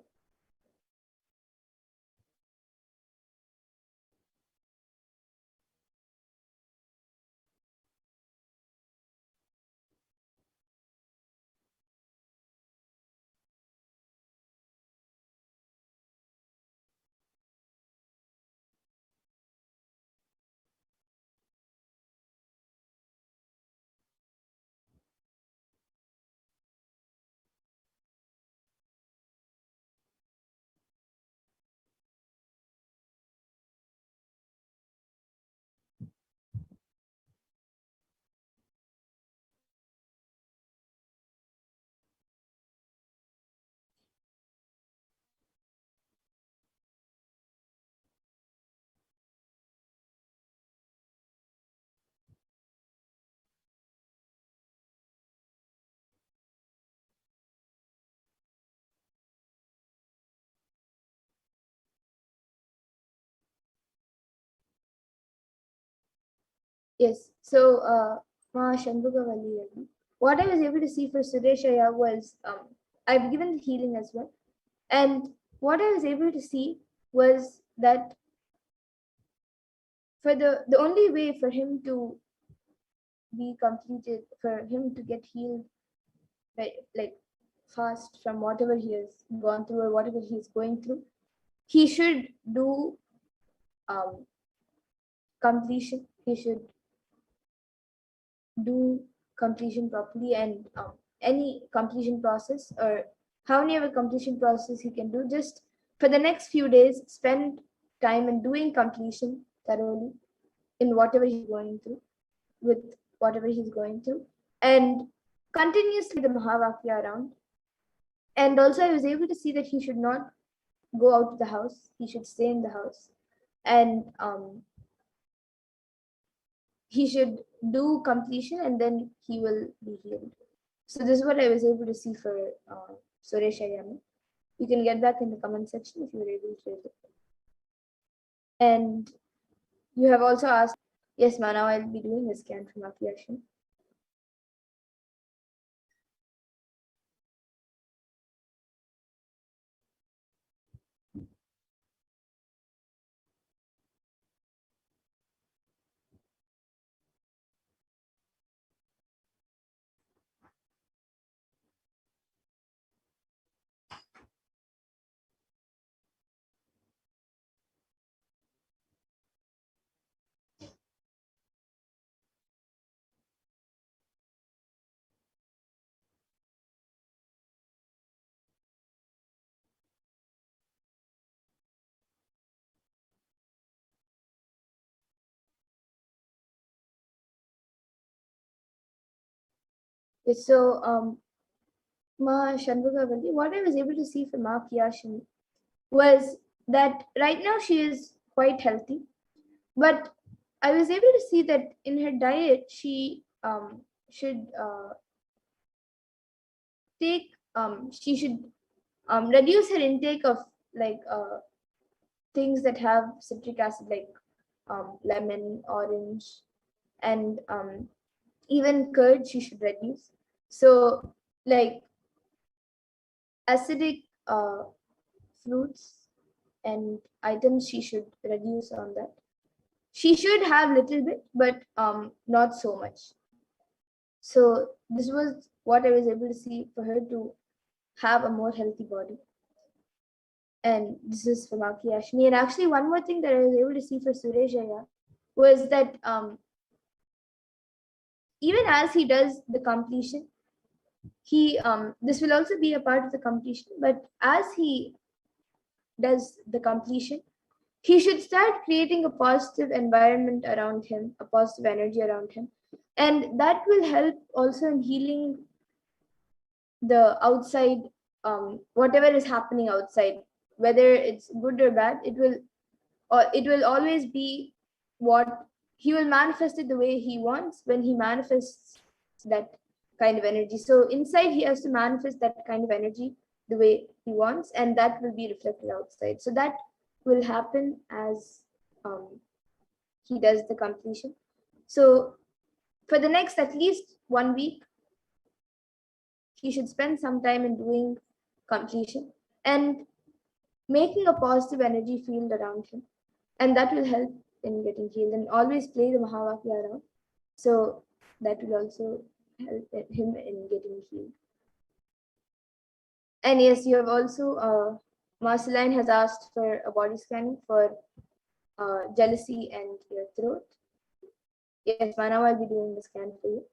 Yes, so Ma Shanbhagavali Reddy, what I was able to see for Suresh Iyer was I've given the healing as well. And what I was able to see was that for the only way for him to be completed, for him to get healed, like fast from whatever he has gone through or whatever he's going through, he should do completion. He should do completion properly, and any completion process or however completion process he can do, just for the next few days, spend time in doing completion thoroughly in whatever he's going through, with whatever he's going through, and continuously the Mahavakya around. And also, I was able to see that he should not go out of the house, he should stay in the house, and he should do completion and then he will be healed. So, this is what I was able to see for Suresh Iyer. You can get back in the comment section if you were able to read it. And you have also asked, yes, ma, now I'll be doing a scan from Akiyashin. So, Ma Shanbhagavali, what I was able to see from Ma Kiyashin was that right now she is quite healthy, but I was able to see that in her diet she should she should reduce her intake of like things that have citric acid, like lemon, orange, and even curd she should reduce. So like acidic fruits and items she should reduce on that. She should have little bit, but not so much. So this was what I was able to see for her to have a more healthy body. And this is for Maki Ashmi. And actually, one more thing that I was able to see for Suresh Iyer was that even as he does the completion, he this will also be a part of the completion. But as he does the completion, he should start creating a positive environment around him, a positive energy around him, And that will help also in healing the outside, whatever is happening outside, whether it's good or bad. It will always be what he will manifest it the way he wants when he manifests that kind of energy. So inside he has to manifest that kind of energy the way he wants, and that will be reflected outside. So that will happen as he does the completion. So for the next at least 1 week, he should spend some time in doing completion and making a positive energy field around him, and that will help in getting healed. And always play the Mahavakya around, so that will also help him in getting healed. And yes, you have also Marceline has asked for a body scanning for jealousy and your throat. Yes, Manav, I'll be doing the scan for you.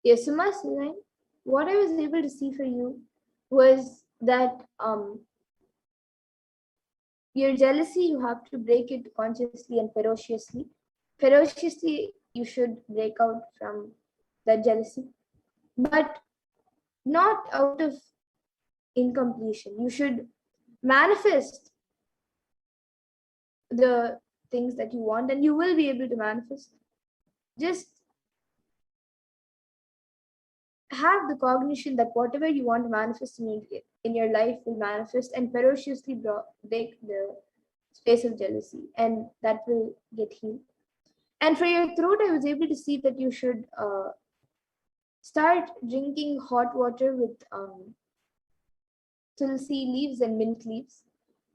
Yes, so Marceline, what I was able to see for you was that your jealousy, you have to break it consciously and ferociously. Ferociously, you should break out from that jealousy, but not out of incompletion. You should manifest the things that you want, and you will be able to manifest. Just have the cognition that whatever you want to manifest in your life will manifest, and ferociously break the space of jealousy, and that will get healed. And for your throat, I was able to see that you should start drinking hot water with tulsi leaves and mint leaves.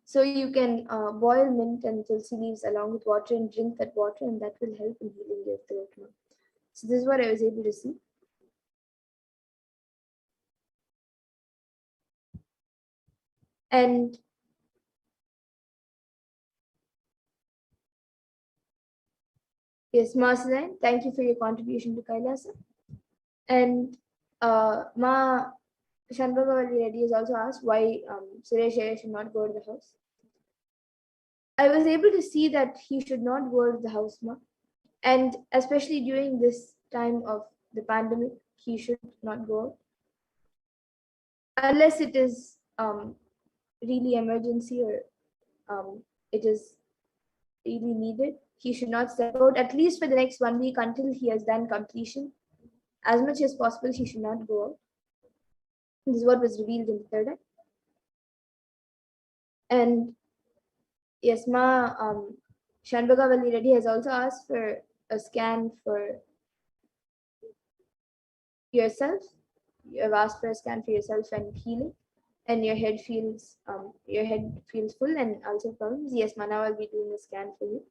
So you can boil mint and tulsi leaves along with water and drink that water, and that will help in healing your throat now. So this is what I was able to see. And yes, Marceline, thank you for your contribution to Kailasa. And Ma Shanbhagavalli Reddy has also asked why Suresh Iyer should not go to the house. I was able to see that he should not go to the house, Ma. And especially during this time of the pandemic, he should not go out. Unless it is really emergency or it is really needed, he should not step out, at least for the next 1 week until he has done completion. As much as possible, he should not go out. This is what was revealed in the third eye. And yes, Ma Shanbhagavalli Reddy has also asked for a scan for yourself. You have asked for a scan for yourself and healing, and your head feels full and also problems. Yes, Ma, now I'll be doing a scan for you,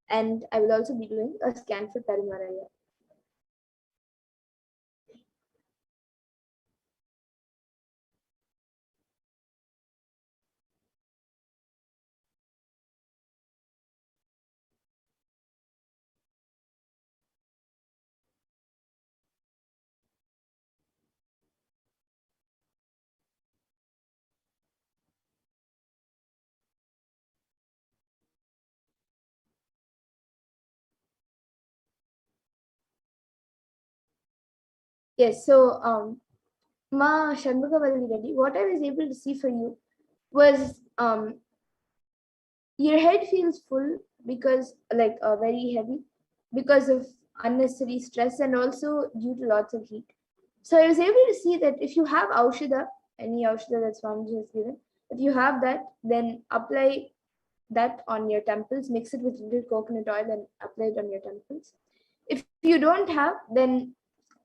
and I will also be doing a scan for Tarimaraya. Yes, so Ma Shanbhagavalli Reddy, what I was able to see for you was your head feels full because like very heavy because of unnecessary stress and also due to lots of heat. So I was able to see that if you have Aushadha, any Aushadha that Swamiji has given, if you have that, then apply that on your temples, mix it with little coconut oil and apply it on your temples. If you don't have, then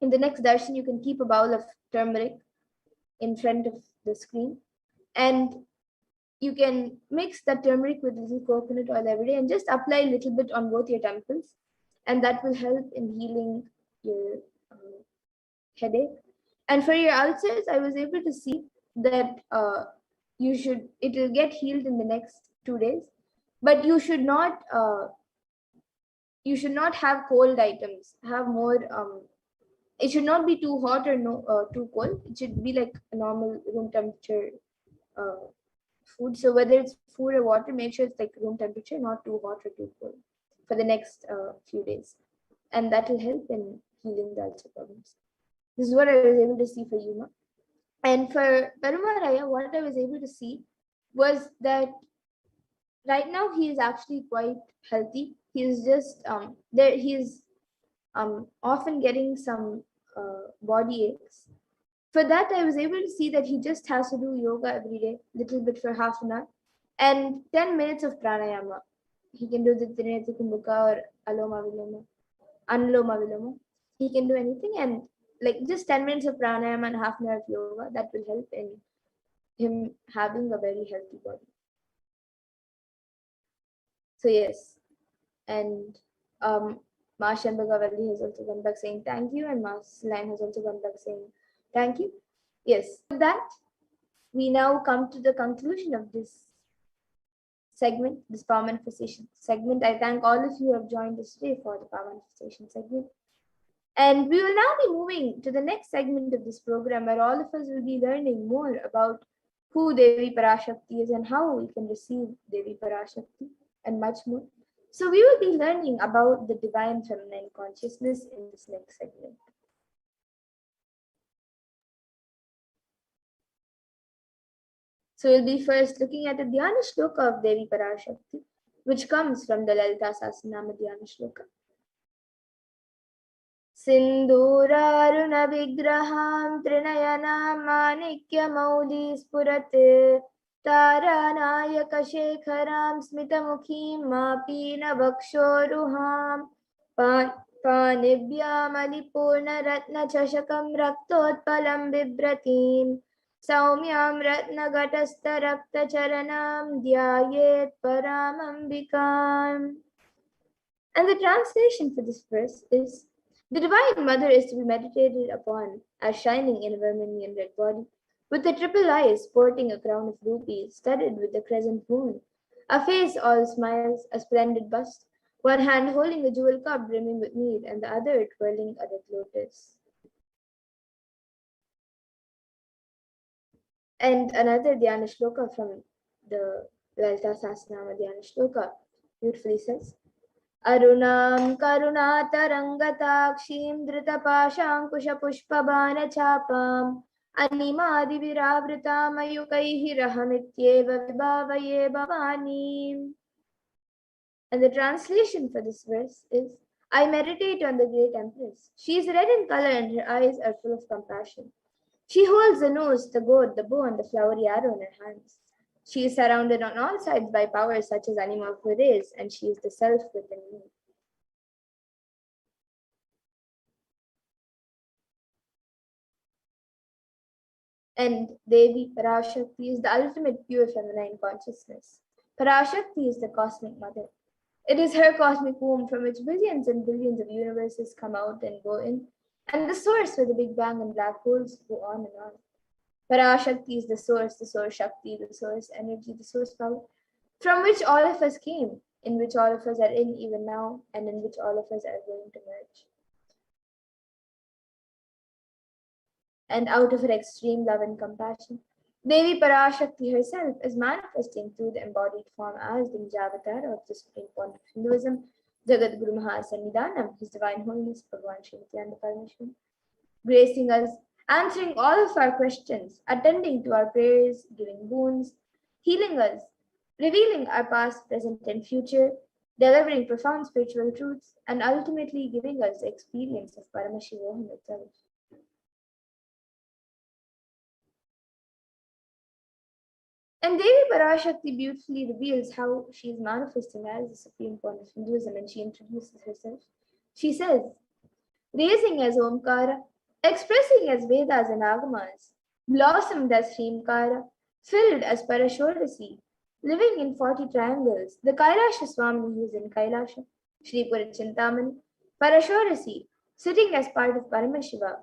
in the next darshan, you can keep a bowl of turmeric in front of the screen, and you can mix the turmeric with little coconut oil every day and just apply a little bit on both your temples, and that will help in healing your headache. And for your ulcers, I was able to see that it will get healed in the next 2 days, but you should not have cold items. Have more. It should not be too hot or too cold. It should be like a normal room temperature uh, food. So whether it's food or water, make sure it's like room temperature, not too hot or too cold for the next few days, and that will help in healing the ulcer problems. This is what I was able to see for Yuma. And for Parumaraya, what I was able to see was that right now he is actually quite healthy. He's just there. He's often getting some body aches. For that, I was able to see that he just has to do yoga every day, little bit for half an hour, and 10 minutes of pranayama. He can do the Trinity Kumbuka or Aloma Viloma, Anuloma Viloma. He can do anything, and like just 10 minutes of pranayama and half an hour of yoga, that will help in him having a very healthy body. So yes, and Ma Shambhagavalli has also come back saying thank you, and Ma Line has also come back saying thank you. Yes, with that, we now come to the conclusion of this segment, this power manifestation segment. I thank all of you who have joined us today for the power manifestation segment. And we will now be moving to the next segment of this program, where all of us will be learning more about who Devi Parashakti is and how we can receive Devi Parashakti and much more. So we will be learning about the divine feminine consciousness in this next segment. So we'll be first looking at the Dhyana Shloka of Devi Parashakti, which comes from the Lalita Sahasranama Dhyana Shloka. Sindhuraruna vigraham trinayana manikya mauli spurate taranayaka shekharam smitamukhim mapina vakshoruham panibhyam alipurna ratna chashakam raktotpalam bibratim saumyam ratna gatastha rakta charanam dhyayet paramambikam. And the translation for this verse is: the Divine Mother is to be meditated upon as shining in a vermilion red body, with the triple eyes sporting a crown of rupees studded with the crescent moon, a face all smiles, a splendid bust, one hand holding a jewel cup brimming with mead, and the other twirling a red lotus. And another Dhyana Shloka from the Lalita Sahasranama Dhyana Shloka beautifully says: Arunam karunatarangatakshiim dhritapashankushpushpabanachapam animadiviravritam ayukaihi rahamityeva vibhavaye bhavani. And the translation for this verse is: I meditate on the great empress. She is red in color and her eyes are full of compassion. She holds the nose, the gourd, the bow, and the flowery arrow in her hands. She is surrounded on all sides by powers such as Anima Hures, and she is the self within me. And Devi Parashakti is the ultimate pure feminine consciousness. Parashakti is the cosmic mother. It is her cosmic womb from which billions and billions of universes come out and go in, and the source where the Big Bang and black holes go on and on. Parashakti is the source Shakti, the source energy, the source power, from which all of us came, in which all of us are in even now, and in which all of us are going to merge. And out of her extreme love and compassion, Devi Parashakti herself is manifesting through the embodied form as the Nijavatar of the Supreme Point of Hinduism, Jagat Guru Mahasannidhanam, His Divine Holiness Bhagavan Shri Nithyananda Paramashivam, gracing us, answering all of our questions, attending to our prayers, giving boons, healing us, revealing our past, present, and future, delivering profound spiritual truths, and ultimately giving us the experience of Paramashivoham itself. And Devi Parashakti beautifully reveals how she is manifesting as the supreme point of Hinduism, and she introduces herself. She says, raising as Omkara, expressing as Vedas and Agamas, blossomed as Srimkara, filled as Parashorasi, living in 40 triangles, the Kailasha Swami who is in Kailasha, Sri Purachintamani, Parashorasi, sitting as part of Paramashiva,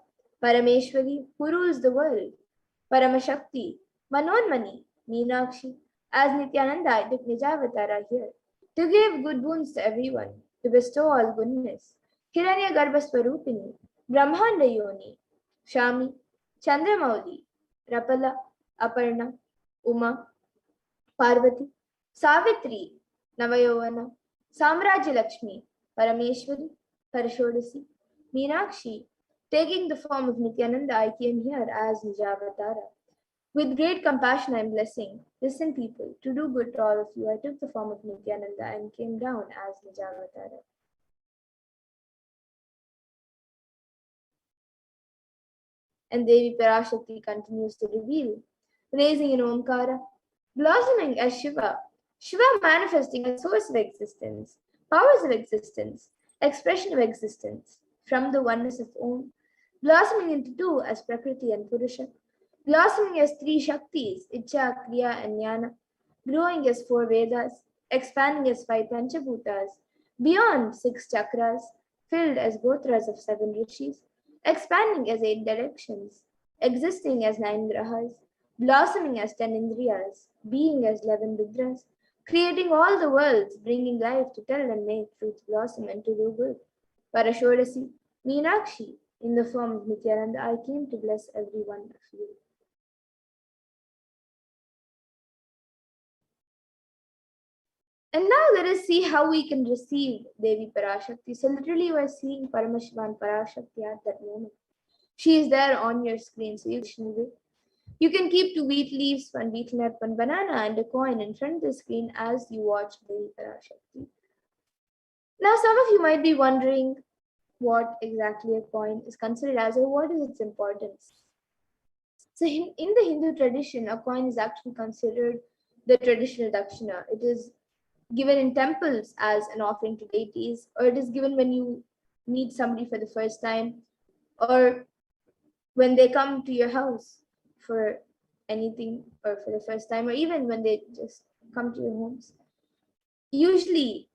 Parameshwari, who rules the world, Paramashakti, Manonmani, Meenakshi, as Nithyananda, I took Nijavatara here, to give good boons to everyone, to bestow all goodness. Hiranya Garbhaswarupini, Brahmanda Yoni, Shami, Chandramauli, Rapala, Aparna, Uma, Parvati, Savitri, Navayovana, Samrajya Lakshmi, Parameshwari, Parashodasi, Meenakshi, taking the form of Nityananda, I came here as Nijavatara. With great compassion I am blessing. Listen, people, to do good to all of you, I took the form of Nityananda and came down as Nijavatara. And Devi Parashakti continues to reveal, raising in Omkara, blossoming as Shiva, Shiva manifesting as source of existence, powers of existence, expression of existence, from the oneness of Om, blossoming into two as Prakriti and Purusha, blossoming as three Shaktis, Icha, Kriya, and Jnana, growing as four Vedas, expanding as five Panchabhutas, beyond six chakras, filled as gotras of seven rishis, expanding as eight directions, existing as nine grahas, blossoming as 10 indriyas, being as 11 rudras, creating all the worlds, bringing life to tell and make truth blossom and to do good. Parashodasi, Meenakshi, in the form of Nityananda, I came to bless every one of you. And now let us see how we can receive Devi Parashakti. So literally we're seeing Paramashiva and Parashakti at that moment. She is there on your screen. So you can keep 2 wheat leaves, 1 betel nut, 1 banana, and a coin in front of the screen as you watch Devi Parashakti. Now some of you might be wondering what exactly a coin is considered as or what is its importance. So in the Hindu tradition, a coin is actually considered the traditional dakshina. It is given in temples as an offering to deities, or it is given when you meet somebody for the first time, or when they come to your house for anything or for the first time, or even when they just come to your homes. Usually,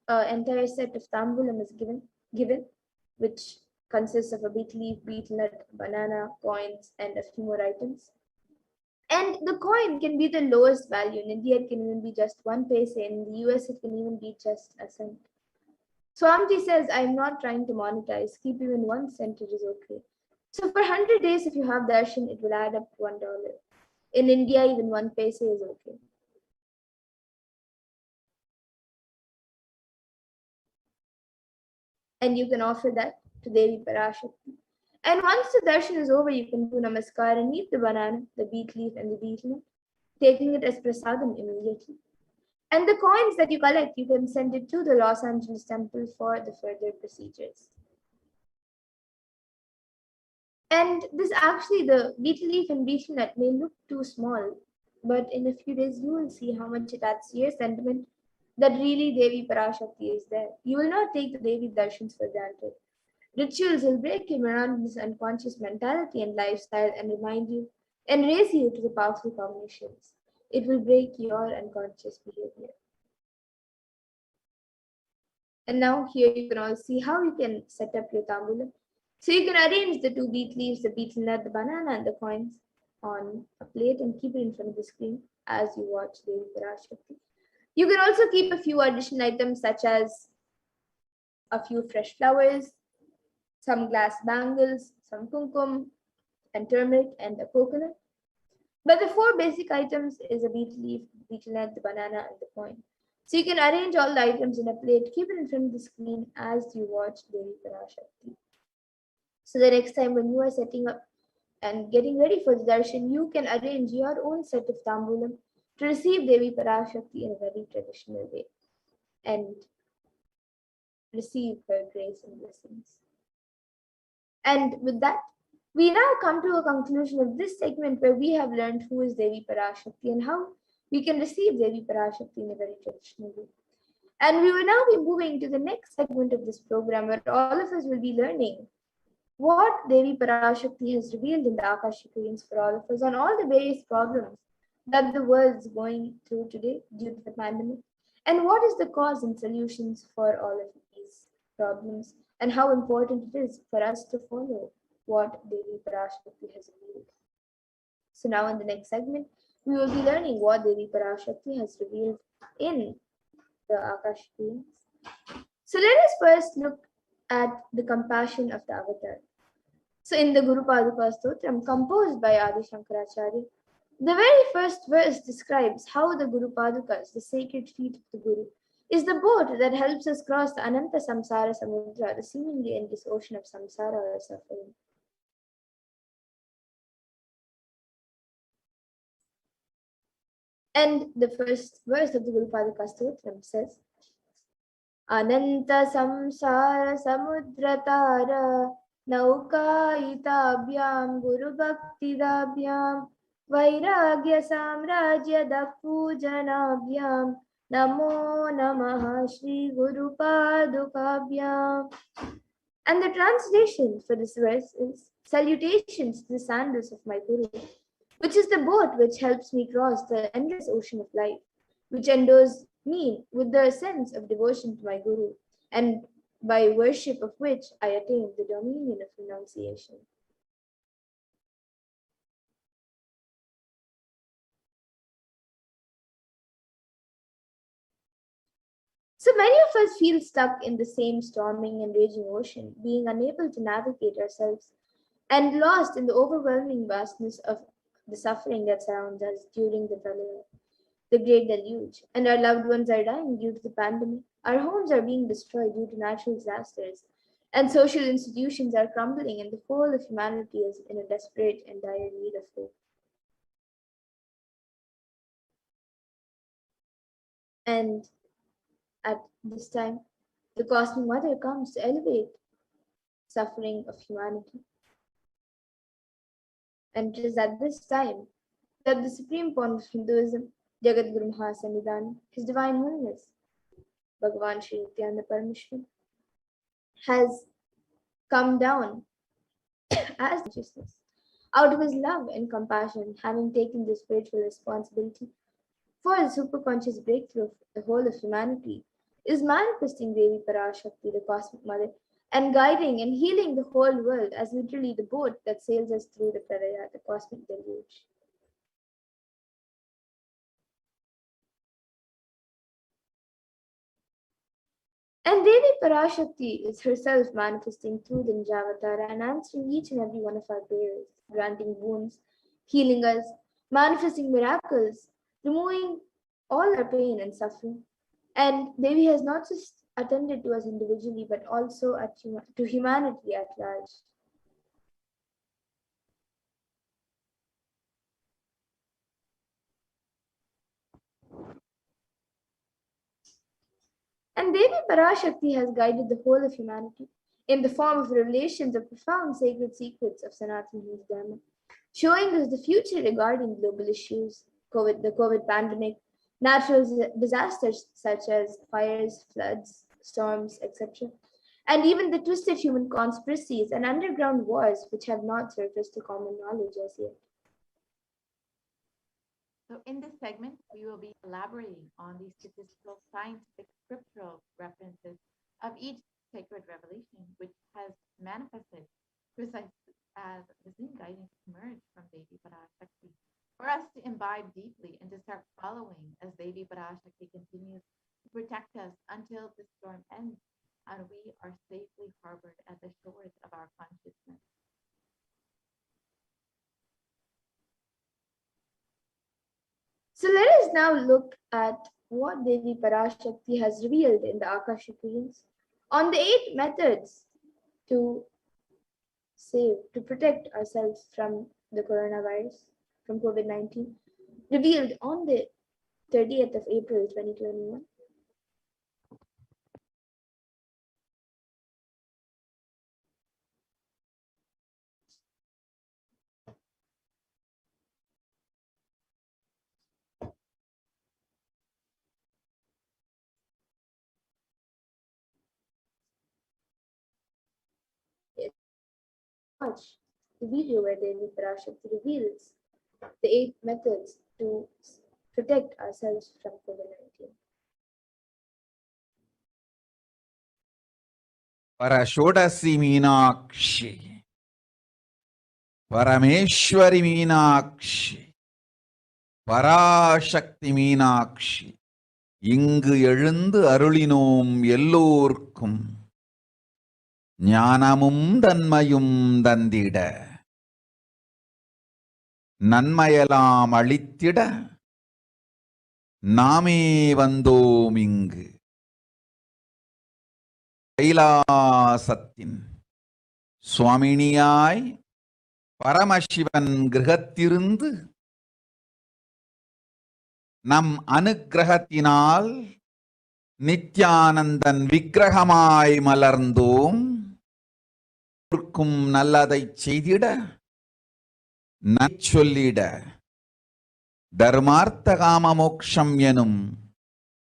an entire set of tambulam is given, which consists of a betel leaf, betel nut, banana, coins, and a few more items. And the coin can be the lowest value. In India, it can even be just 1 paise. In the US, it can even be just a cent. Swamiji says, I'm not trying to monetize. Keep even 1 cent, it is okay. So for 100 days, if you have darshan, it will add up to $1. In India, even 1 paise is okay. And you can offer that to Devi Parashakti. And once the darshan is over, you can do namaskar and eat the banana, the beet leaf, and the betel nut, taking it as prasadam immediately. And the coins that you collect, you can send it to the Los Angeles temple for the further procedures. And this actually, the betel leaf and betel nut may look too small, but in a few days you will see how much it adds to your sentiment that really Devi Parashakti is there. You will not take the Devi darshans for granted. Rituals will break your monotonous unconscious mentality and lifestyle and remind you and raise you to the powerful cognitions. It will break your unconscious behavior. And now here you can all see how you can set up your tambulam. So you can arrange the 2 beet leaves, the betel nut, the banana, and the coins on a plate and keep it in front of the screen as you watch Devi Parashakti. You can also keep a few additional items such as a few fresh flowers, some glass bangles, some kumkum, and turmeric, and a coconut. But the 4 basic items is a betel leaf, betel nut, the banana, and the coin. So you can arrange all the items in a plate, keep it in front of the screen as you watch Devi Parashakti. So the next time when you are setting up and getting ready for the darshan, you can arrange your own set of tambulam to receive Devi Parashakti in a very traditional way and receive her grace and blessings. And with that, we now come to a conclusion of this segment where we have learned who is Devi Parashakti and how we can receive Devi Parashakti in a very traditional way. And we will now be moving to the next segment of this program where all of us will be learning what Devi Parashakti has revealed in the Akashic readings for all of us on all the various problems that the world is going through today due to the pandemic, and what is the cause and solutions for all of these problems, and how important it is for us to follow what Devi Parashakti has revealed. So now in the next segment, we will be learning what Devi Parashakti has revealed in the Akashic readings. So let us first look at the compassion of the avatar. So in the Guru Paduka Stotram, composed by Adi Shankaracharya, the very first verse describes how the Guru Padukas, the sacred feet of the Guru, is the boat that helps us cross the Ananta Samsara Samudra, the seemingly endless ocean of samsara or suffering. And the first verse of the Guru Paduka Stotram says, Ananta Samsara Samudratara Naukayitabhyam Guru Bhaktidabhyam Vairagya Samrajya Dapujanabhyam Namo Namaha Shri Guru Padukabhyam. And the translation for this verse is Salutations to the sandals of my Guru, which is the boat which helps me cross the endless ocean of life, which endows me with the sense of devotion to my Guru, and by worship of which I attain the dominion of renunciation. So many of us feel stuck in the same storming and raging ocean, being unable to navigate ourselves and lost in the overwhelming vastness of the suffering that surrounds us during the Pralaya, the great deluge, and our loved ones are dying due to the pandemic. Our homes are being destroyed due to natural disasters, and social institutions are crumbling, and the whole of humanity is in a desperate and dire need of hope. And at this time, the Cosmic Mother comes to elevate suffering of humanity. And it is at this time that the supreme point of Hinduism, Jagat Guru Mahasannidhan, His Divine Holiness, Bhagavan Sri Nithyananda Paramashivam, has come down as consciousness. Out of his love and compassion, having taken the spiritual responsibility for the superconscious breakthrough of the whole of humanity, is manifesting Devi Parashakti, the Cosmic Mother, and guiding and healing the whole world as literally the boat that sails us through the Pralaya, the cosmic deluge. And Devi Parashakti is herself manifesting through the Nijavatara and answering each and every one of our prayers, granting boons, healing us, manifesting miracles, removing all our pain and suffering. And Devi has not just attended to us individually, but also to humanity at large. And Devi Parashakti has guided the whole of humanity in the form of revelations of profound sacred secrets of Sanatana Hindu Dharma, showing us the future regarding global issues, the COVID pandemic, natural disasters such as fires, floods, storms, etc., and even the twisted human conspiracies and underground wars which have not surfaced to common knowledge as yet. So in this segment, we will be elaborating on the statistical, scientific, scriptural references of each sacred revelation, which has manifested precisely as the same guidance emerged from Devi Parashakti, for us to imbibe deeply and to start following as Devi Parashakti continues to protect us until the storm ends and we are safely harbored at the shores of our consciousness. So let us now look at what Devi Parashakti has revealed in the Akashic readings on the 8 methods to protect ourselves from the coronavirus, from COVID-19, revealed on the 30th of April 2021. watch the video where Devi Parashakti reveals the 8 methods to protect ourselves from COVID-19. Parashodasi Meenakshi, Parameshwari Meenakshi, Parashakti Meenakshi, இங்கு எழுந்து அருளினோம் எல்லோர்க்கும் ஞானமும் தன்மையும் தந்திட நன்மையெல்லாம் அளித்திட நாமே வந்தோம் இங்கு கைலாசத்தின் சுவாமினியாய் பரமசிவன் கிரகத்திருந்து நம் அனுக்கிரகத்தினால் நித்யானந்தன் விக்கிரகமாய் மலர்ந்தோம். நல்லதை செய்திட சொல்லிட தர்மார்த்த காம மோக்ஷம் எனும்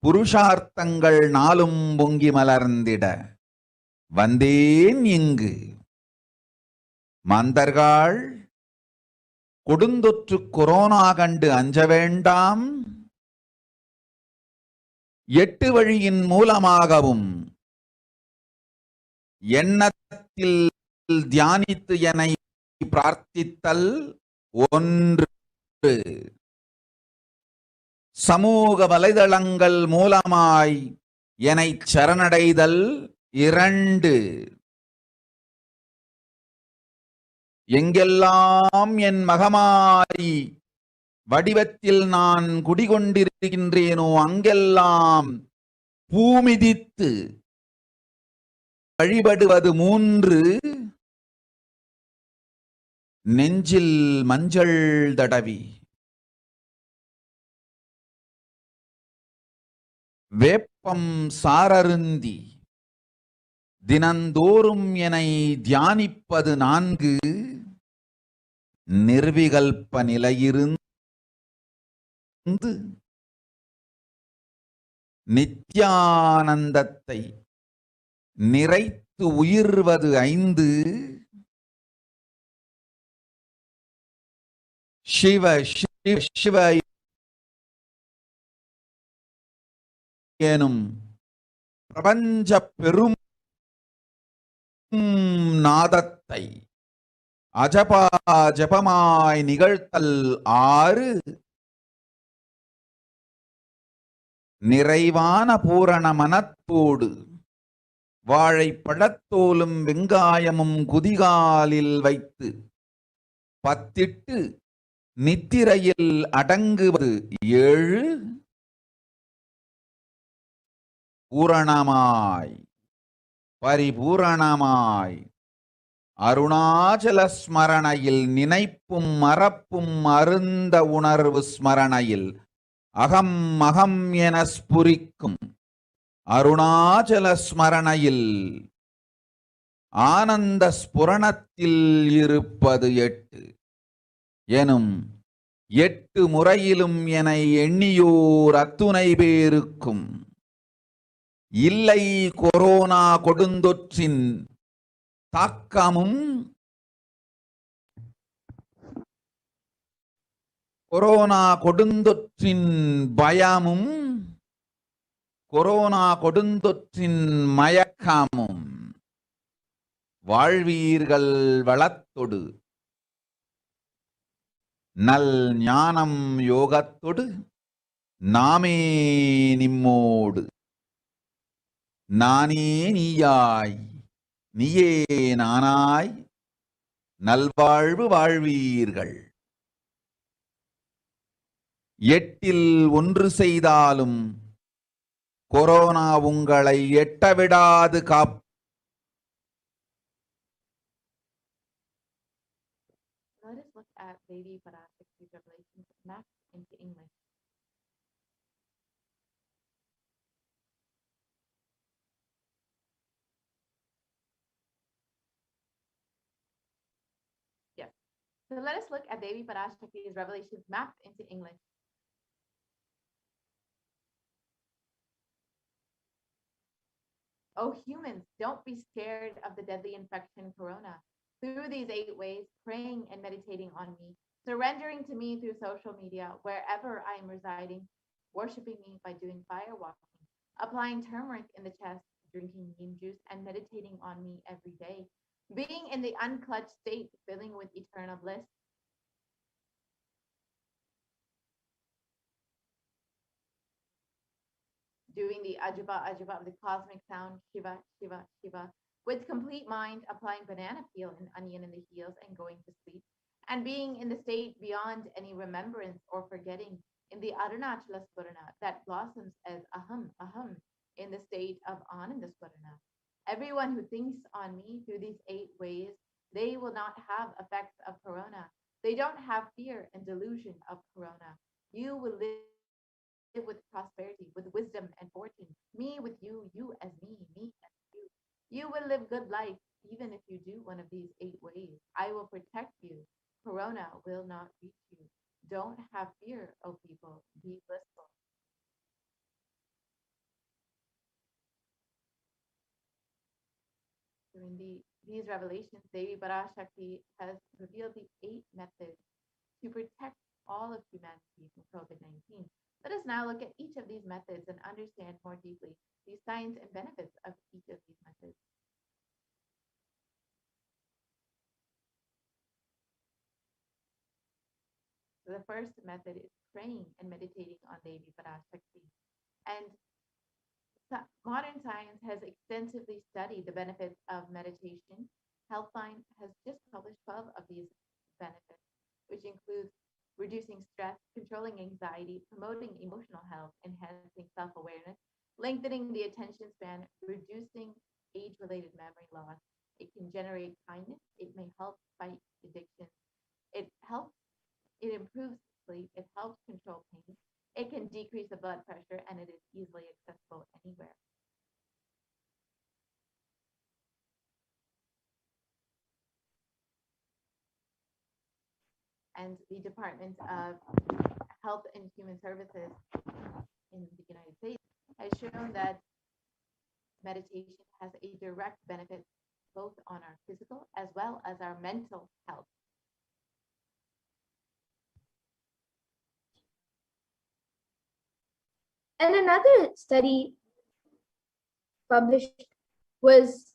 புருஷார்த்தங்கள் நாளும் பொங்கி மலர்ந்திட வந்தேன் இங்கு. மாந்தர்கள் கொடுந்தொற்று கொரோனா கண்டு அஞ்ச வேண்டாம். 8 வழியின் மூலமாகவும் எண்ணத்தில் தியானித்து என்னை பிரார்த்தித்தல் 1, சமூக வலைதளங்கள் மூலமாய் என்னை சரணடைதல் 2, எங்கெல்லாம் என் மகமாய் வடிவத்தில் நான் குடிகொண்டிருக்கின்றேனோ அங்கெல்லாம் பூமிதித்து வழிபடுவது 3, நெஞ்சில் மஞ்சள் தடவி வேப்பம் சாரருந்தி தினந்தோறும் என்னை தியானிப்பது 4, நிர்விகல்ப நிலையிருந்து நித்யானந்தத்தை நிறைத்து உயிர்வது 5, சிவ சிவ சிவ எனும் பிரபஞ்ச பெரும் நாதத்தை அஜபா ஜபமாய் நிகழ்த்தல் 6, நிறைவான பூரண மனத்தோடு வாழைப்பழத்தோலும் வெங்காயமும் குதிகாலில் வைத்து பத்திட்டு நித்திரையில் அடங்குவது 7, பூரணமாய் பரிபூரணமாய் அருணாச்சல ஸ்மரணையில் நினைப்பும் மறப்பும் அருந்த உணர்வு ஸ்மரணையில் அகம் அகம் என ஸ்புரிக்கும் அருணாச்சல ஸ்மரணையில் ஆனந்த ஸ்புரணத்தில் இருப்பது 8 எனும் 8 முறையிலும் என எண்ணியோர் அத்துணை பேருக்கும் இல்லை கொரோனா கொடுந்தொற்றின் தாக்கமும் கொரோனா கொடுந்தொற்றின் பயமும் கொரோனா கொடுந்தொற்றின் மயக்கமும் வாழ்வீர்கள் வளத்தொடு நல் ஞானம் யோகத்தொடு நாமே நிம்மோடு நானே நீயாய் நீயே நானாய் நல்வாழ்வு வாழ்வீர்கள். 8இல் 1 செய்தாலும் கொரோனா உங்களை எட்டவிடாது காப். Let us look at Devi Parashakti's revelations mapped into English. Yes. So let us look at Devi Parashakti's revelations mapped into English. Oh, humans, don't be scared of the deadly infection corona. through these 8 ways, praying and meditating on me, surrendering to me through social media, wherever I am residing, worshiping me by doing fire walking, applying turmeric in the chest, drinking neem juice, and meditating on me every day, being in the unclutched state, filling with eternal bliss, doing the Ajaba Ajaba of the cosmic sound, Shiva, Shiva, Shiva, with complete mind, applying banana peel and onion in the heels and going to sleep, and being in the state beyond any remembrance or forgetting in the Arunachala Swarana that blossoms as Aham, Aham in the state of Ananda Swarana. Everyone who thinks on me through these 8 ways, they will not have effects of corona. They don't have fear and delusion of corona. You will live with prosperity, with wisdom and fortune. Me with you, you as me as you. You will live good life even if you do one of these 8 ways. I will protect you. Corona will not reach you. Don't have fear, O people. Be blissful. During these revelations, Devi Parashakti has revealed the 8 methods to protect all of humanity from COVID-19. Let us now look at each of these methods and understand more deeply the science and benefits of each of these methods. So the first method is praying and meditating on Devi Parashakti. And modern science has extensively studied the benefits of meditation. Healthline has just published 12 of these benefits, which includes reducing stress, controlling anxiety, promoting emotional health, enhancing self-awareness, lengthening the attention span, reducing age-related memory loss. It can generate kindness. It may help fight addiction. It improves sleep. It helps control pain. It can decrease the blood pressure, and it is easily accessible anywhere. And the Department of Health and Human Services in the United States has shown that meditation has a direct benefit both on our physical as well as our mental health. And another study published was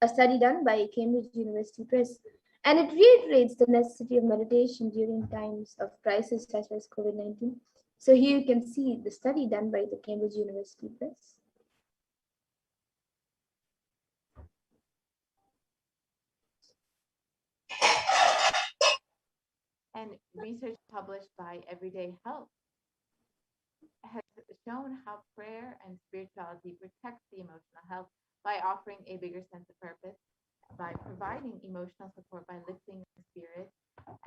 a study done by Cambridge University Press, and it reiterates the necessity of meditation during times of crisis such as COVID-19. So here you can see the study done by the Cambridge University Press. And research published by Everyday Health has shown how prayer and spirituality protects the emotional health by offering a bigger sense of purpose, by providing emotional support, by lifting the spirit,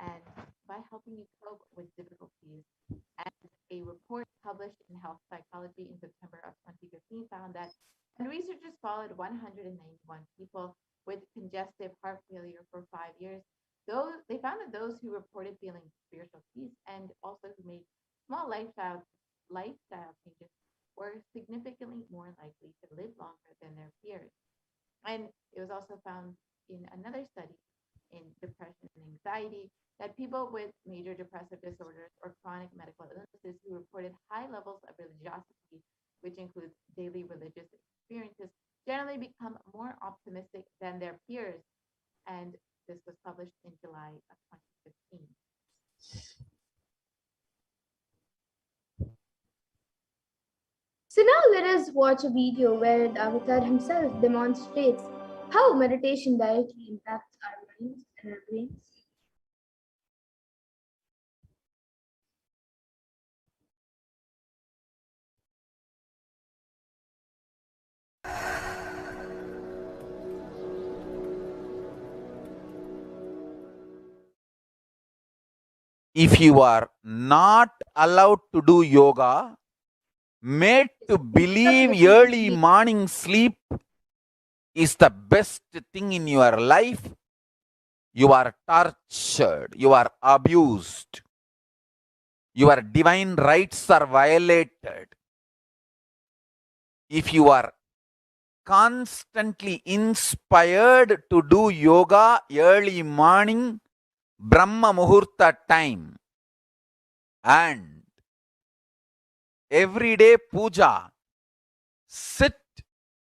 and by helping you cope with difficulties. And a report published in Health Psychology in September of 2015 found that when researchers followed 191 people with congestive heart failure for 5 years, they found that those who reported feeling spiritual peace and also who made small lifestyle changes were significantly more likely to live longer than their peers. And it was also found in another study in depression and anxiety that people with major depressive disorders or chronic medical illnesses who reported high levels of religiosity, which includes daily religious experiences, generally become more optimistic than their peers. And this was published in July of 2015. So now let us watch a video where the avatar himself demonstrates how meditation directly impacts our minds and our brains. If you are not allowed to do yoga, made to believe early morning sleep is the best thing in your life, you are tortured, you are abused, your divine rights are violated. If you are constantly inspired to do yoga early morning, Brahma Muhurta time, and everyday puja. Sit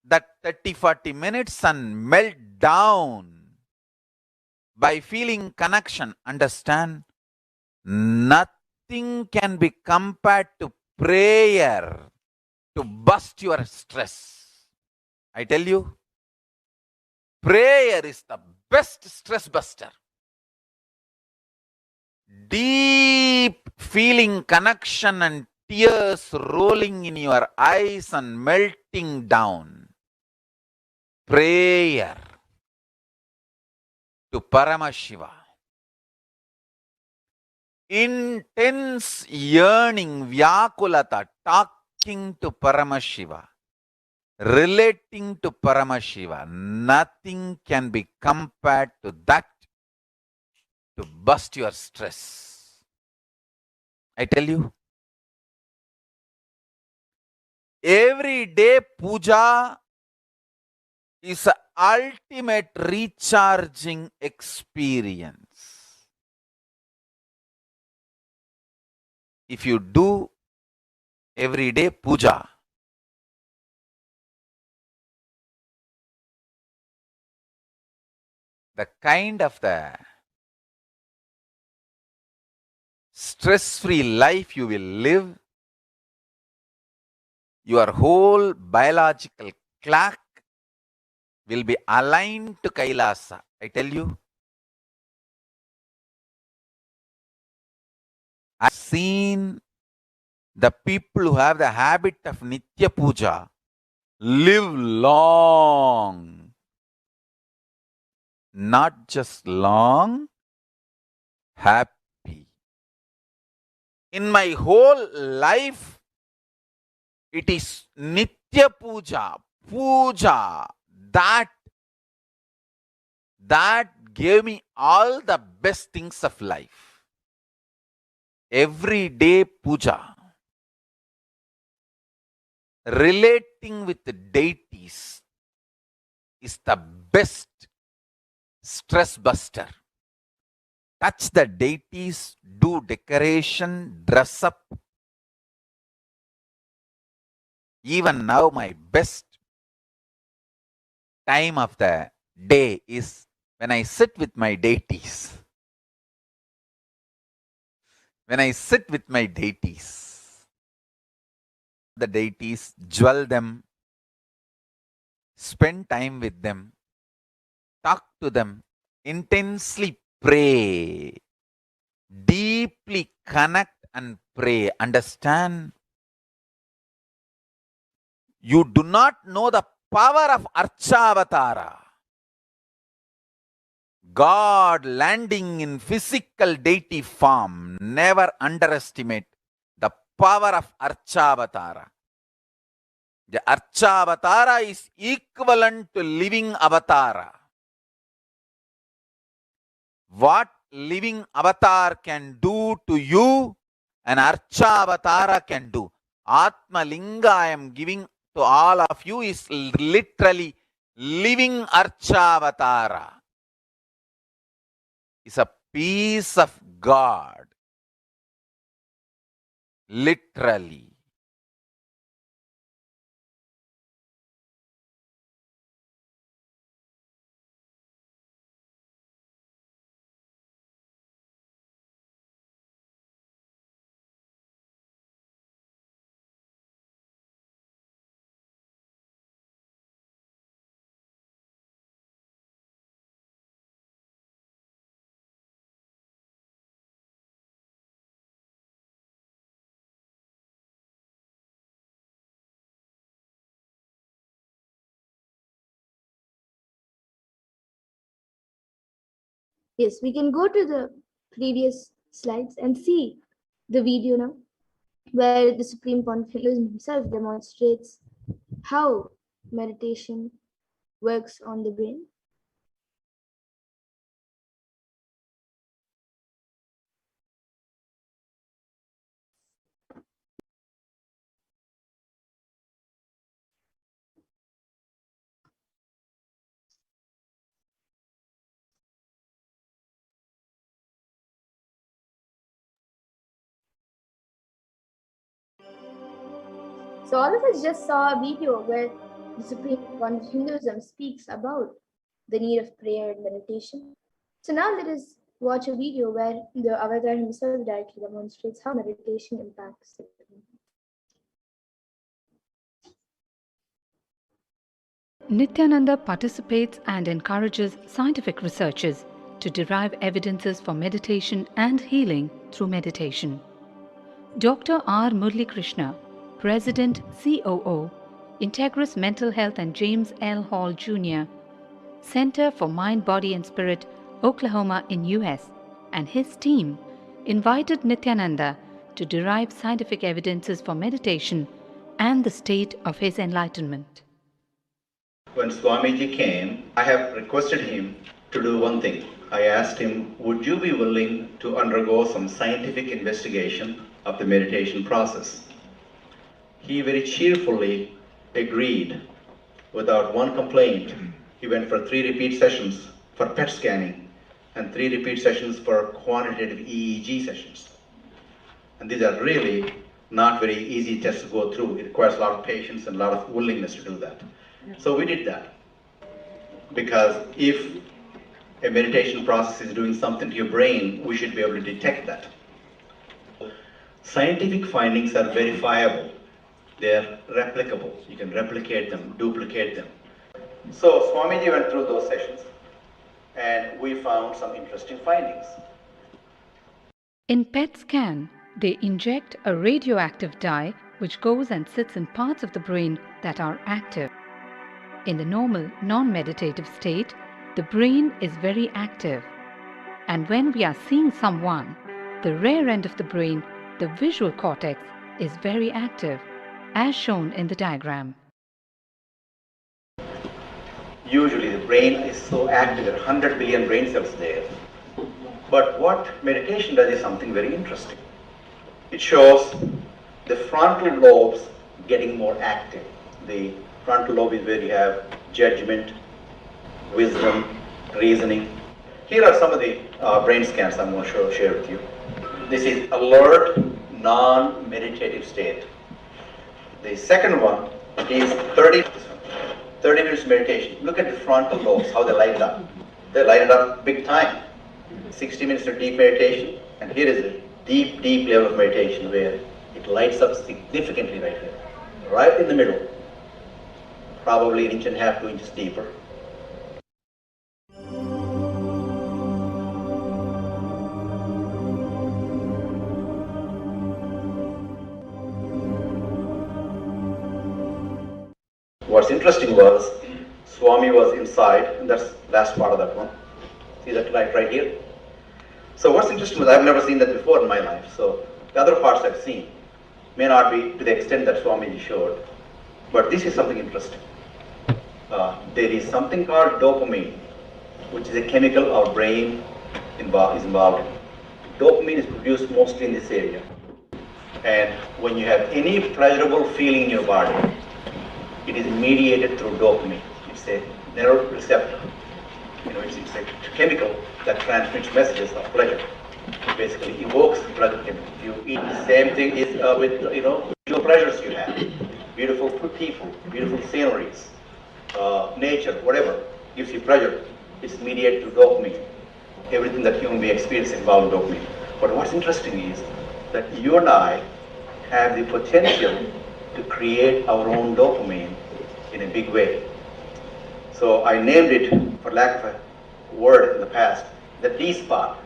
that 30-40 minutes and melt down by feeling connection. Understand? Nothing can be compared to prayer to bust your stress. I tell you, prayer is the best stress buster. Deep feeling connection and tears rolling in your eyes and melting down. Prayer to Paramashiva. Intense yearning, Vyakulata, talking to Paramashiva, relating to Paramashiva. Nothing can be compared to that to bust your stress. I tell you, everyday puja is an ultimate recharging experience. If you do everyday puja, the kind of the stress-free life you will live, your whole biological clock will be aligned to Kailasa. I tell you, I've seen the people who have the habit of Nitya Puja live long. Not just long, happy. In my whole life, it is Nitya Puja, Puja, that gave me all the best things of life. Everyday puja, relating with the deities is the best stress buster. Touch the deities, do decoration, dress up. Even now, my best time of the day is when I sit with my deities. When I sit with my deities, the deities, jewel them, spend time with them, talk to them, intensely pray, deeply connect and pray. Understand? You do not know the power of Archavatara. God landing in physical deity form. Never underestimate the power of Archavatara. The Archavatara is equivalent to living avatara. What living avatar can do to you, an Archavatara can do. Atma Linga I am giving to all of you is literally living Archavatara. It's a piece of God. Literally. Yes, we can go to the previous slides and see the video now, where the Supreme Pontiff himself demonstrates how meditation works on the brain. So all of us just saw a video where the Supreme One of Hinduism speaks about the need of prayer and meditation. So now let us watch a video where the avatar himself directly demonstrates how meditation impacts the brain. Nithyananda participates and encourages scientific researchers to derive evidences for meditation and healing through meditation. Dr. R. Murli Krishna, President COO, Integris Mental Health and James L. Hall Jr., Center for Mind, Body and Spirit, Oklahoma in US, and his team invited Nithyananda to derive scientific evidences for meditation and the state of his enlightenment. When Swamiji came, I have requested him to do one thing. I asked him, would you be willing to undergo some scientific investigation of the meditation process? He very cheerfully agreed without one complaint. He went for 3 repeat sessions for PET scanning and 3 repeat sessions for quantitative EEG sessions. And these are really not very easy tests to go through. It requires a lot of patience and a lot of willingness to do that. So we did that. Because if a meditation process is doing something to your brain, we should be able to detect that. Scientific findings are verifiable. They're replicable. You can replicate them, duplicate them. So Swamiji went through those sessions and we found some interesting findings. In PET scan, they inject a radioactive dye which goes and sits in parts of the brain that are active. In the normal, non-meditative state, the brain is very active. And when we are seeing someone, the rear end of the brain, the visual cortex, is very active, as shown in the diagram. Usually the brain is so active, there are 100 billion brain cells there. But what meditation does is something very interesting. It shows the frontal lobes getting more active. The frontal lobe is where you have judgment, wisdom, reasoning. Here are some of the brain scans I'm going to share with you. This is alert, non-meditative state. The second one is 30 minutes meditation. Look at the frontal lobes, how they light it up. They light it up big time. 60 minutes of deep meditation, and here is a deep, deep level of meditation where it lights up significantly right here, right in the middle, probably 1.5 inches, 2 inches deeper. What's interesting was, Swami was inside, and that's the last part of that one. See that light right here? So what's interesting was, I've never seen that before in my life. So the other parts I've seen may not be to the extent that Swamiji showed, but this is something interesting. There is something called dopamine, which is a chemical our brain is involved in. Dopamine is produced mostly in this area. And when you have any pleasurable feeling in your body, it is mediated through dopamine. It's a neuroreceptor. It's a chemical that transmits messages of pleasure. It basically evokes pleasure chemical. If you eat, the same thing is with visual pleasures you have. Beautiful people, beautiful sceneries, nature, whatever gives you pleasure. It's mediated through dopamine. Everything that human being experiences involves dopamine. But what's interesting is that you and I have the potential to create our own dopamine in a big way. So I named it, for lack of a word in the past, the D spot,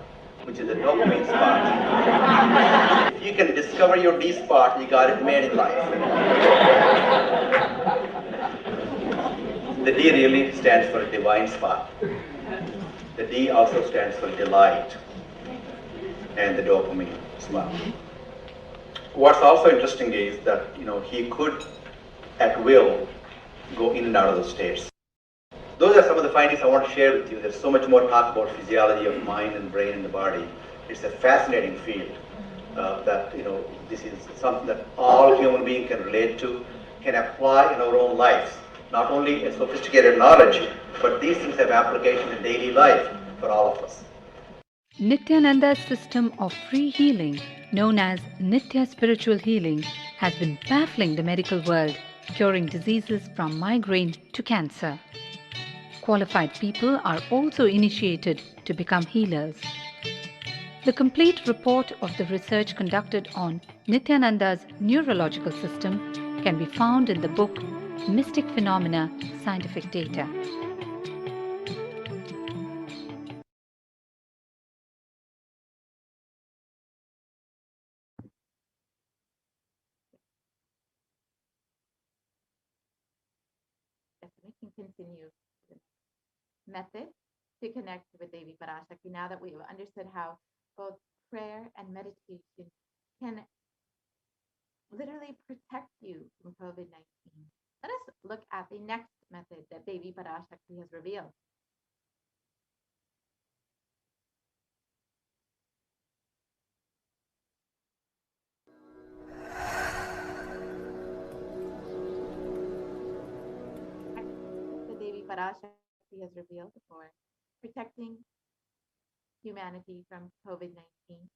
which is the dopamine spot. If you can discover your D spot, you got it made in life. The D really stands for divine spot. The D also stands for delight, and the dopamine spot. What's also interesting is that he could, at will, go in and out of those states. Those are some of the findings I want to share with you. There's so much more talk about physiology of mind and brain and the body. It's a fascinating field that this is something that all human beings can relate to, can apply in our own lives. Not only a sophisticated knowledge, but these things have application in daily life for all of us. Nithyananda's system of free healing, known as Nithya Spiritual Healing, has been baffling the medical world, curing diseases from migraine to cancer. Qualified people are also initiated to become healers. The complete report of the research conducted on Nithyananda's neurological system can be found in the book Mystic Phenomena, Scientific Data. Yes, we can continue the method to connect with Devi Parashakti now that we've understood how both prayer and meditation can literally protect you from COVID-19. Let us look at the next method that Devi Parashakti has revealed. The Devi Parashakti has revealed for protecting humanity from COVID-19.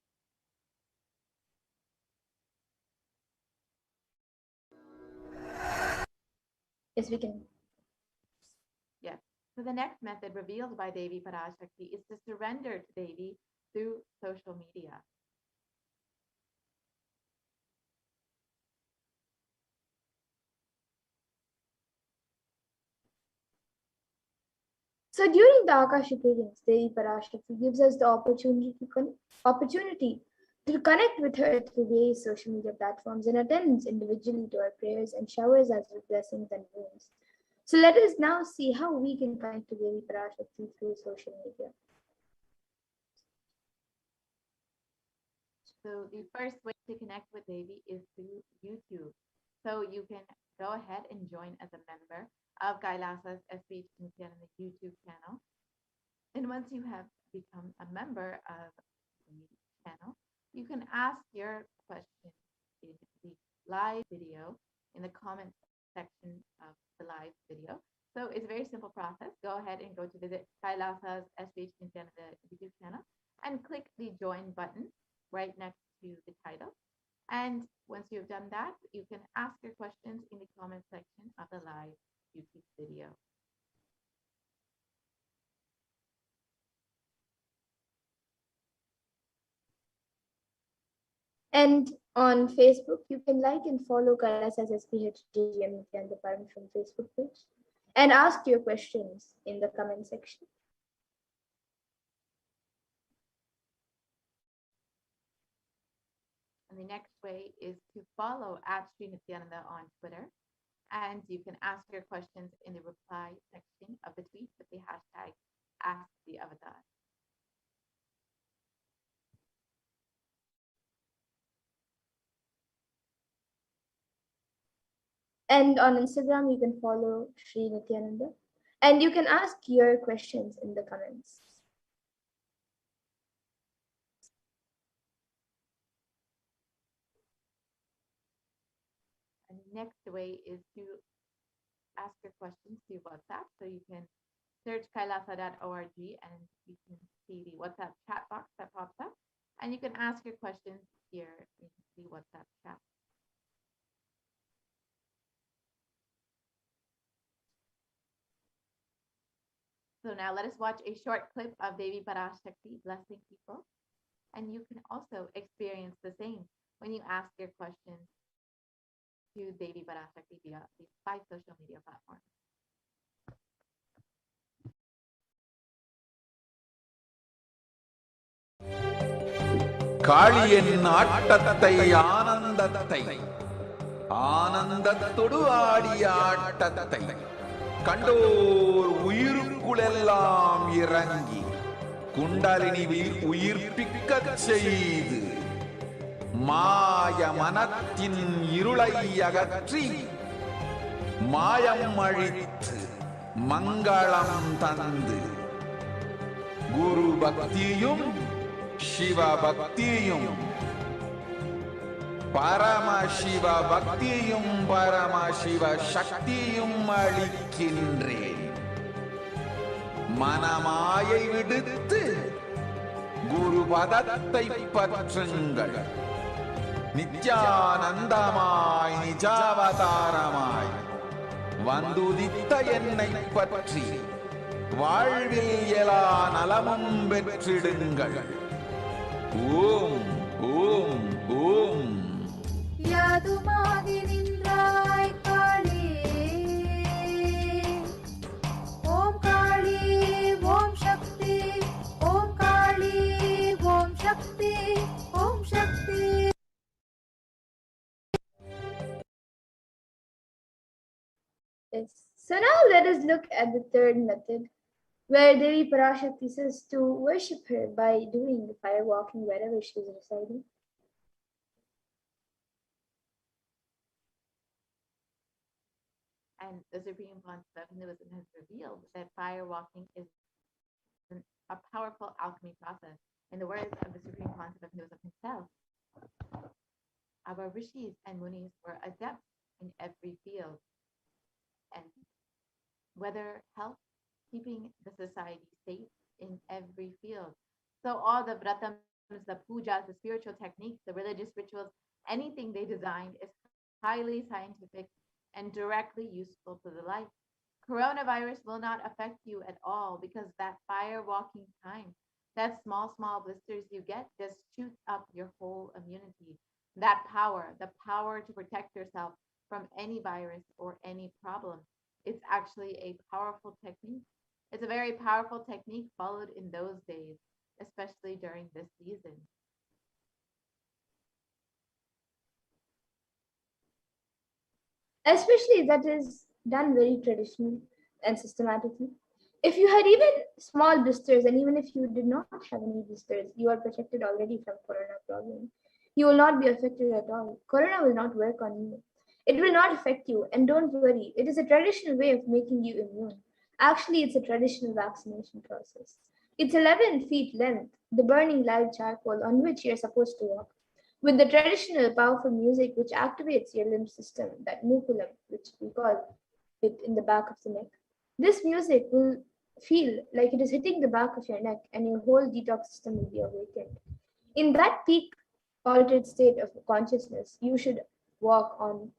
Yes, we can. Yes. So the next method revealed by Devi Parashakti is to surrender to Devi through social media. So during the Akashic readings, Devi Parashakti gives us the opportunity to connect with her through various social media platforms and attends individually to our prayers and showers us with blessings and boons. So let us now see how we can connect to Devi Parashakti through social media. So the first way to connect with Devi is through YouTube. So you can go ahead and join as a member of Kailasa's HDH Nithyananda YouTube channel. And once you have become a member of the channel, you can ask your question in the live video in the comment section of the live video. So it's a very simple process. Go ahead and go to visit Kailasa's HDH Nithyananda YouTube channel and click the join button right next to the title. And once you've done that, you can ask your questions in the comment section of the live YouTube video. And on Facebook, you can like and follow Kailasa's HDH Nithyananda Paramashivam Facebook page and ask your questions in the comment section. And the next way is to follow @Sri Nithyananda on Twitter. And you can ask your questions in the reply section of the tweet with the hashtag #AskTheAvatar. And on Instagram, you can follow Sri Nithyananda and you can ask your questions in the comments. And the next way is to ask your questions through WhatsApp. So you can search kailasa.org and you can see the WhatsApp chat box that pops up. And you can ask your questions here in the WhatsApp chat. So now let us watch a short clip of Devi Parashakti blessing people. And you can also experience the same when you ask your questions to Devi Parashakti via these 5 social media platforms. காளியின் ஆட்டத்தை ஆனந்தத்தை ஆனந்தத்தொடு ஆடிய ஆட்டத்தை கண்டோர் உயிருக்குளெல்லாம் இறங்கி குண்டலினி உயிர்ப்பிக்கச் செய்து மாய மனத்தின் இருளை அகற்றி மாயம் அழித்து மங்களம் தந்து குரு பக்தியும் சிவ பக்தியும் பரமசிவ பக்தியும் பரமசிவ சக்தியும் அளிக்கின்றேன். மனமாயை விடுத்து குரு பதத்தை பற்றுங்கள். நித்யானந்தமாய் நிஜாவதாரமாய் வந்துதித்த என்னை பற்றி வாழ்வில் எல்லா நலமும் பெற்றிடுங்கள். ஓம் ஓம் ஓம். யாதுமாகி நின்றாய் காளி, ஓம் காளி ஓம் சக்தி, ஓம் காளி ஓம் சக்தி, ஓம் சக்தி. Yes. So now let us look at the third method, where Devi Parashakti says to worship her by doing the fire walking wherever she is residing. And the Supreme Concept of Hinduism has revealed that fire walking is a powerful alchemy process. In the words of the Supreme Concept of Hinduism himself, our rishis and munis were adepts in every field, and whether health, keeping the society safe in every field. So all the vratams, the pujas, the spiritual techniques, the religious rituals, anything they designed is highly scientific and directly useful to the life. Coronavirus will not affect you at all because that fire walking time, that small blisters you get just shoots up your whole immunity. That power, the power to protect yourself from any virus or any problem. It's actually a powerful technique. It's a very powerful technique followed in those days, especially during this season. Especially that is done very traditionally and systematically. If you had even small blisters, and even if you did not have any blisters, you are protected already from corona problem. You will not be affected at all. Corona will not work on you. It will not affect you, and don't worry, it is a traditional way of making you immune. Actually, it's a traditional vaccination process. It's 11 feet length, the burning live charcoal on which you're supposed to walk, with the traditional powerful music which activates your limb system, that nukulam, which we call it in the back of the neck. This music will feel like it is hitting the back of your neck, and your whole detox system will be awakened. In that peak altered state of consciousness, you should walk on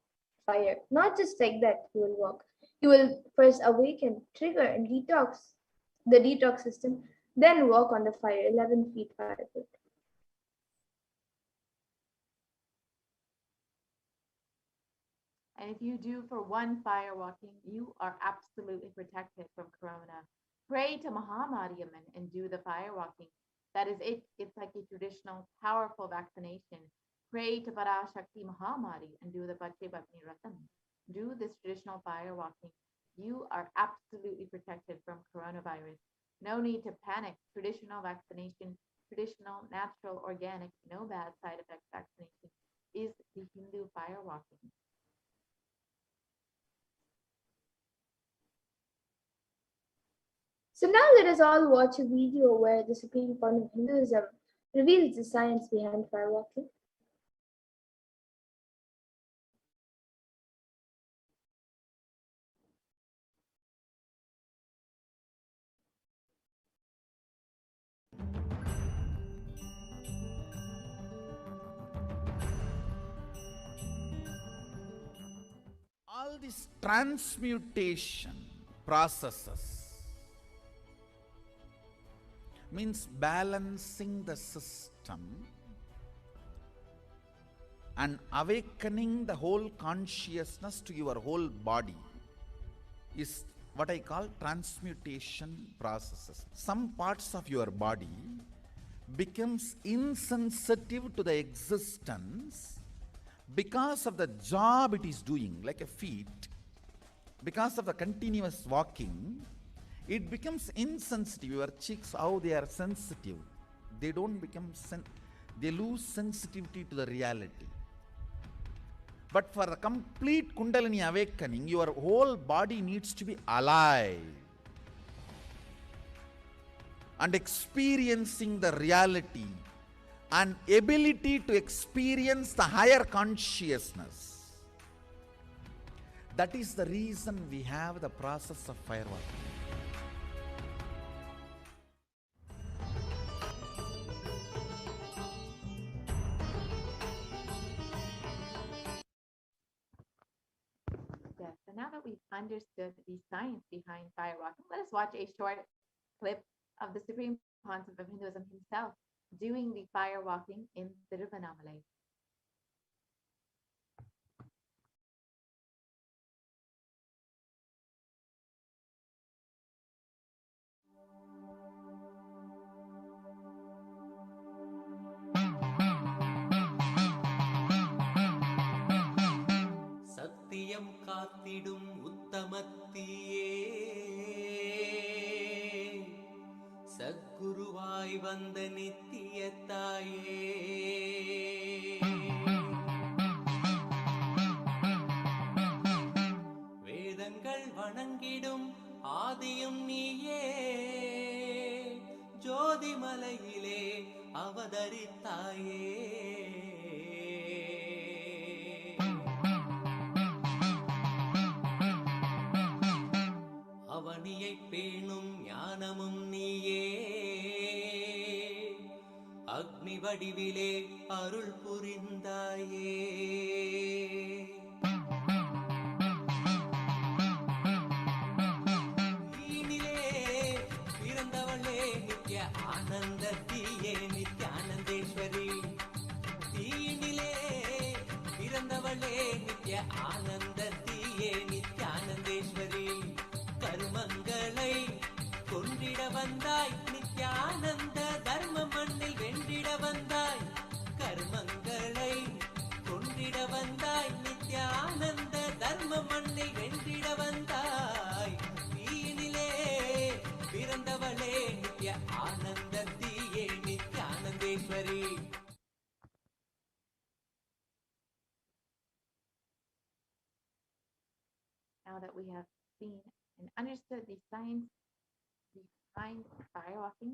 fire. Not just like that, you will walk. You will first awaken, trigger, and detox the detox system, then walk on the fire, 11 feet parapet. And if you do for one fire walking, you are absolutely protected from corona. Pray to Mahamariamman and do the fire walking. That is it. It's like a traditional, powerful vaccination. Pray to Parashakti Mahamari and do the Pache Bhatni Ratam. Do this traditional fire walking. You are absolutely protected from coronavirus. No need to panic. Traditional vaccination, traditional, natural, organic, no bad side effects vaccination is the Hindu fire walking. So now let us all watch a video where the Supreme Court of Hinduism reveals the science behind fire walking. All these transmutation processes means balancing the system and awakening the whole consciousness to your whole body is what I call transmutation processes. Some parts of your body becomes insensitive to the existence because of the job it is doing, like a feet, because of the continuous walking, it becomes insensitive. Your cheeks, how they are sensitive, they don't become, they lose sensitivity to the reality. But for the complete Kundalini awakening, your whole body needs to be alive and experiencing the reality and ability to experience the higher consciousness. That is the reason we have the process of fire walking. understood the science behind fire walking, let us watch a short clip of the Supreme Pontiff of Hinduism himself doing the fire walking in Tiruvannamalai. சத்தியம் காத்திடும் உத்தமத்தியே சத்குருவாய் வந்த நித்திய தாயே வேதங்கள் வணங்கிடும் ஆதியும் நீயே ஜோதிமலையிலே அவதரித்தாயே அவனியை பேணும் ஞானமும் நீயே அக்னி வடிவிலே அருள் புரிந்தாயே ஈனிலே பிறந்தவளே நித்ய ஆனந்தத்தியே நித்யானந்தேஸ்வரி தீனிலே பிறந்தவளே நித்ய ஆனந்தத்தியே நித்யானந்தேஸ்வரி கர்மங்களை கொன்றிட வந்தாய் நித்யானந்த தர்ம மண்ணில் வென்றிட வந்தாய் கர்மங்களை கொன்றிட வந்தாய் நித்யானந்த தர்ம மண்ணில் வென்றிட வந்தாய் தீயினிலே பிறந்தவளே நித்ய ஆனந்தத்தியே நித்யானந்தேஸ்வரி. Now that we have seen and understood the science behind firewalking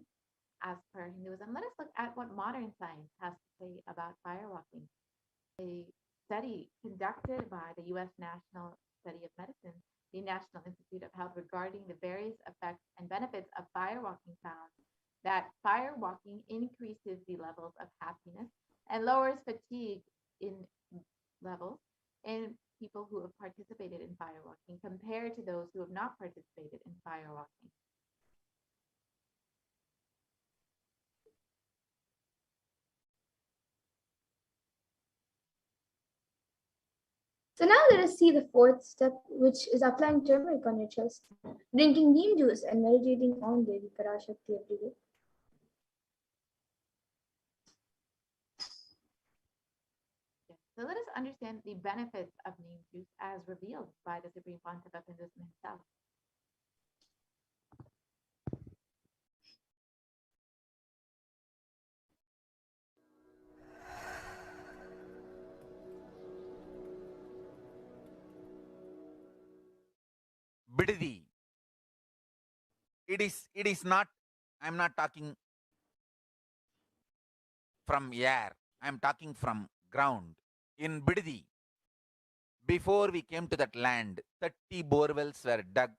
as per Hinduism, let us look at what modern science has to say about firewalking. A study conducted by the U.S. National Study of Medicine, the National Institute of Health, regarding the various effects and benefits of firewalking found that firewalking increases the levels of happiness and lowers fatigue in levels in people who have participated in firewalking compared to those who have not participated in firewalking. So now let us see the fourth step, which is applying turmeric on your chest, drinking neem juice, and meditating on Devi Parashakti every day. Yes. So let us understand the benefits of neem juice as revealed by the Supreme Pontiff of Hinduism himself. Bididi. It is not, I'm not talking from air, I'm talking from ground. In Bididi, before we came to that land, 30 borewells were dug,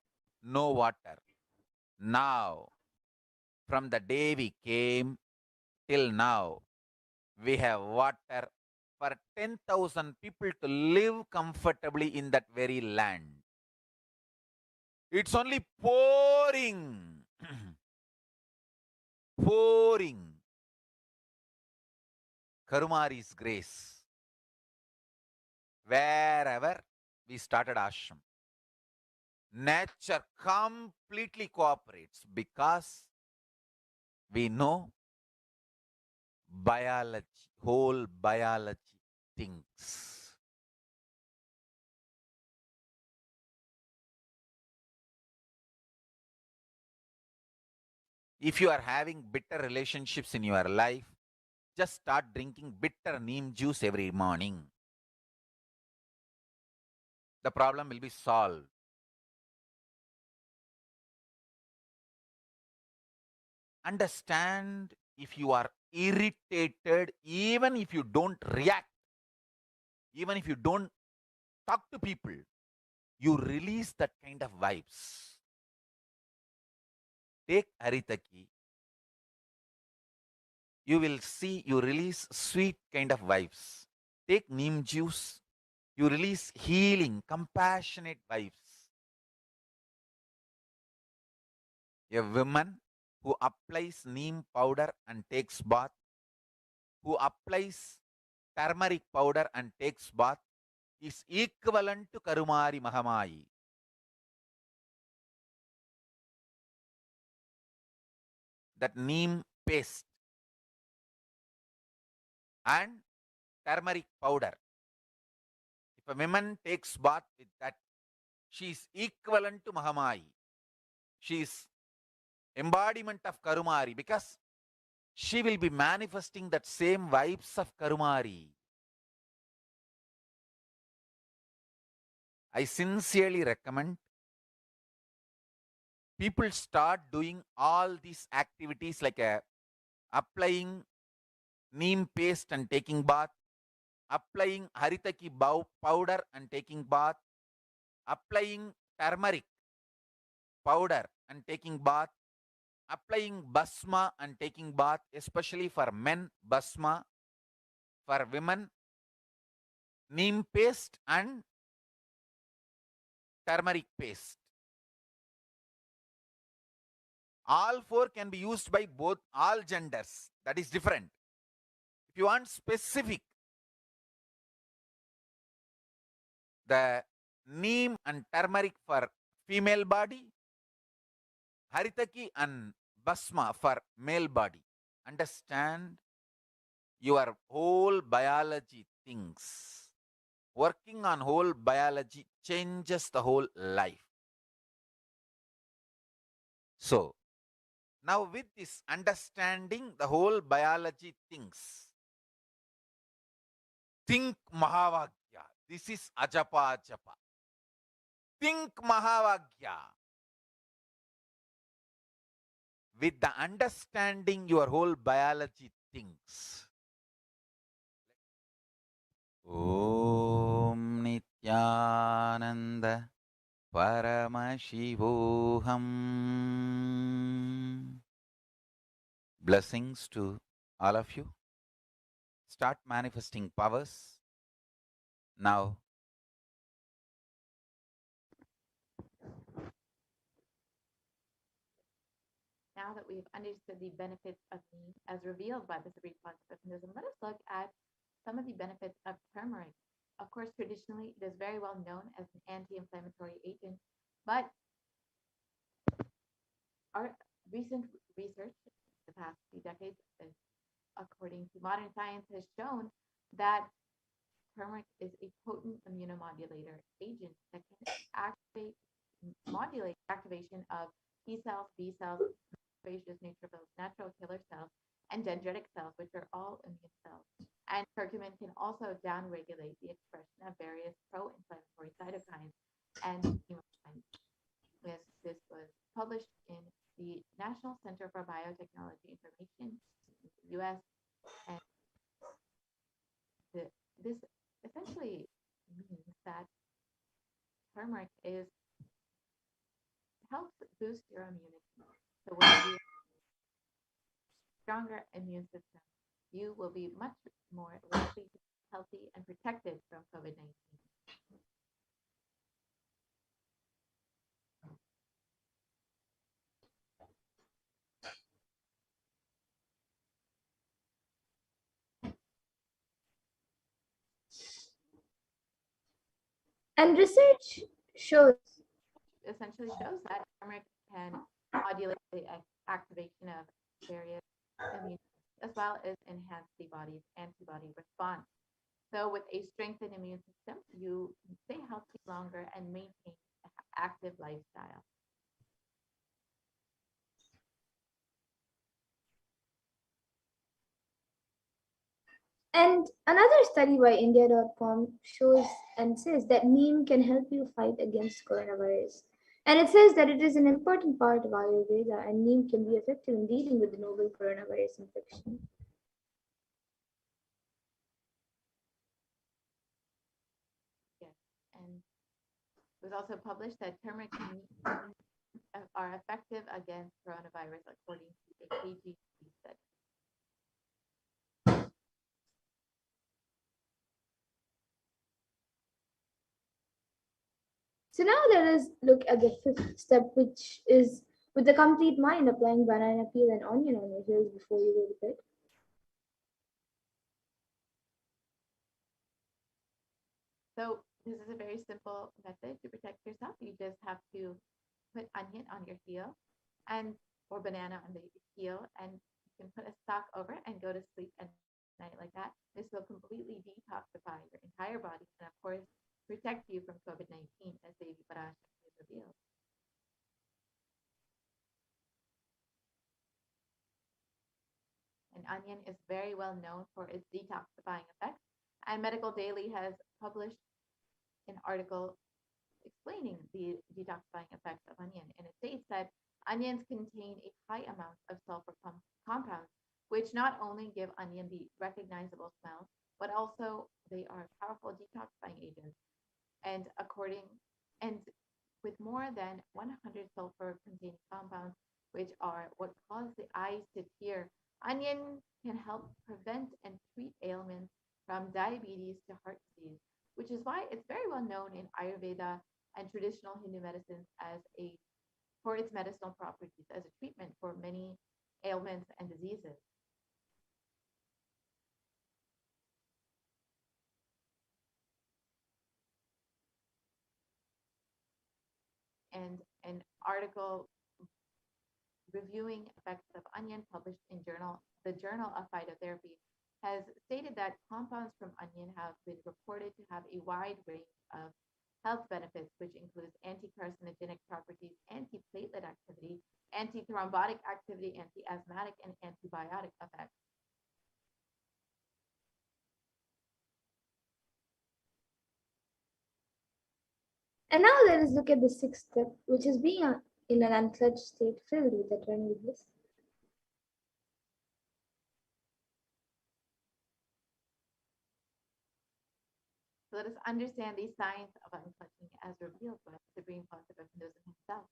no water. Now, from the day we came till now, we have water for 10,000 people to live comfortably in that very land. It's only pouring, pouring. Karumari's grace. Wherever we started ashram, nature completely cooperates because we know biology, whole biology thinks. If you are having bitter relationships in your life, just start drinking bitter neem juice every morning. The problem will be solved. Understand, if you are irritated, even if you don't react, even if you don't talk to people, you release that kind of vibes. Take Haritaki. You will see you release sweet kind of vibes. Take neem juice. You release healing, compassionate vibes. A woman who applies neem powder and takes bath, who applies turmeric powder and takes bath, is equivalent to Karumari Mahamayi. That neem paste and turmeric powder. If a woman takes bath with that, she is equivalent to Mahamayi. She is embodiment of Karumari because she will be manifesting that same vibes of Karumari. I sincerely recommend people start doing all these activities like applying neem paste and taking bath, applying haritaki powder and taking bath, applying turmeric powder and taking bath, applying basma and taking bath, especially for men, basma, for women, neem paste and turmeric paste. All four can be used by both all genders. That is different. If you want specific, the neem and turmeric for female body, haritaki and basma for male body. Understand your whole biology things. Working on whole biology changes the whole life. So, now with this understanding the whole biology things, think Mahavagya. This is Ajapa Japa. Think Mahavagya. With the understanding your whole biology thinks. Om Nithyananda Paramashivoham. Blessings to all of you. Start manifesting powers. Now, Now that we've understood the benefits of neem as revealed by the Supreme Concept of Hinduism, let us look at some of the benefits of turmeric. Of course, traditionally, it is very well known as an anti-inflammatory agent, but our recent research, the past few decades, according to modern science, has shown that turmeric is a potent immunomodulator agent that can modulate activation of T cells, B cells, macrophages, neutrophils, natural killer cells, and dendritic cells, which are all immune cells. And curcumin can also downregulate the expression of various pro-inflammatory cytokines and chemokines. This was published in the National Center for Biotechnology Information in the US, and this essentially means that turmeric helps boost your immunity. So when you have a stronger immune system, you will be much more likely to be healthy and protected from COVID-19. And research shows Essentially shows that turmeric can modulate the activation of various immune as well as enhance the body's antibody response. So with a strengthened immune system, you can stay healthy longer and maintain an active lifestyle. And another study by India.com shows and says that neem can help you fight against coronavirus. And it says that it is an important part of Ayurveda and neem can be effective in dealing with the novel coronavirus infection. Yes, and it was also published that turmeric are effective against coronavirus according to a KGB study. So now let us look at the fifth step, which is With a complete mind, applying banana peel and onion on your heels before you go to bed. So this is a very simple method to protect yourself. You just have to put onion on your heel and or banana on the heel, and you can put a sock over it and go to sleep at night like that. This will completely detoxify your entire body and of course protect you from COVID-19 as Devi Parashakti has revealed. And onion is very well known for its detoxifying effects. And Medical Daily has published an article explaining the detoxifying effects of onion. And it states that onions contain a high amount of sulfur compounds, which not only give onion the recognizable smell, but also they are powerful detoxifying agents. And according and with more than 100 sulfur containing compounds, which are what cause the eyes to tear, onion can help prevent and treat ailments from diabetes to heart disease, which is why it's very well known in Ayurveda and traditional Hindu medicines as a for its medicinal properties as a treatment for many ailments and diseases. And an article reviewing effects of onion published in the Journal of Phytotherapy has stated that compounds from onion have been reported to have a wide range of health benefits, which includes anti-carcinogenic properties, anti-platelet activity, anti-thrombotic activity, anti-asthmatic, and antibiotic effects. And now let us look at the sixth step, which is being in an unclutched state filled with eternal bliss. So let us understand these signs of unclutching as revealed by the Supreme Concept of Hinduism himself.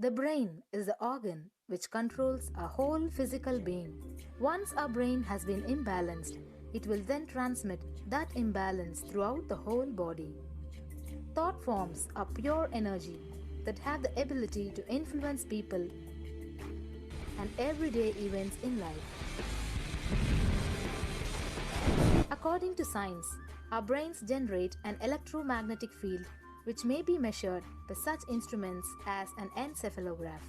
The brain is the organ which controls our whole physical being. Once our brain has been imbalanced, it will then transmit that imbalance throughout the whole body. Thought forms are pure energy that have the ability to influence people and everyday events in life. According to science, our brains generate an electromagnetic field which may be measured by such instruments as an encephalograph.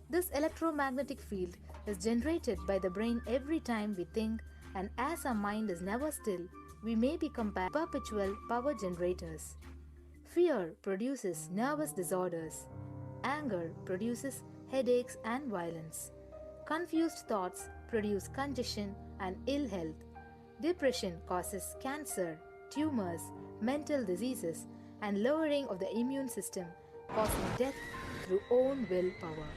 This electromagnetic field is generated by the brain every time we think, and as our mind is never still, we may be compared to perpetual power generators. Fear produces nervous disorders. Anger produces headaches and violence. Confused thoughts produce congestion and ill health. Depression causes cancer, tumors, mental diseases, and lowering of the immune system, causing death through own willpower.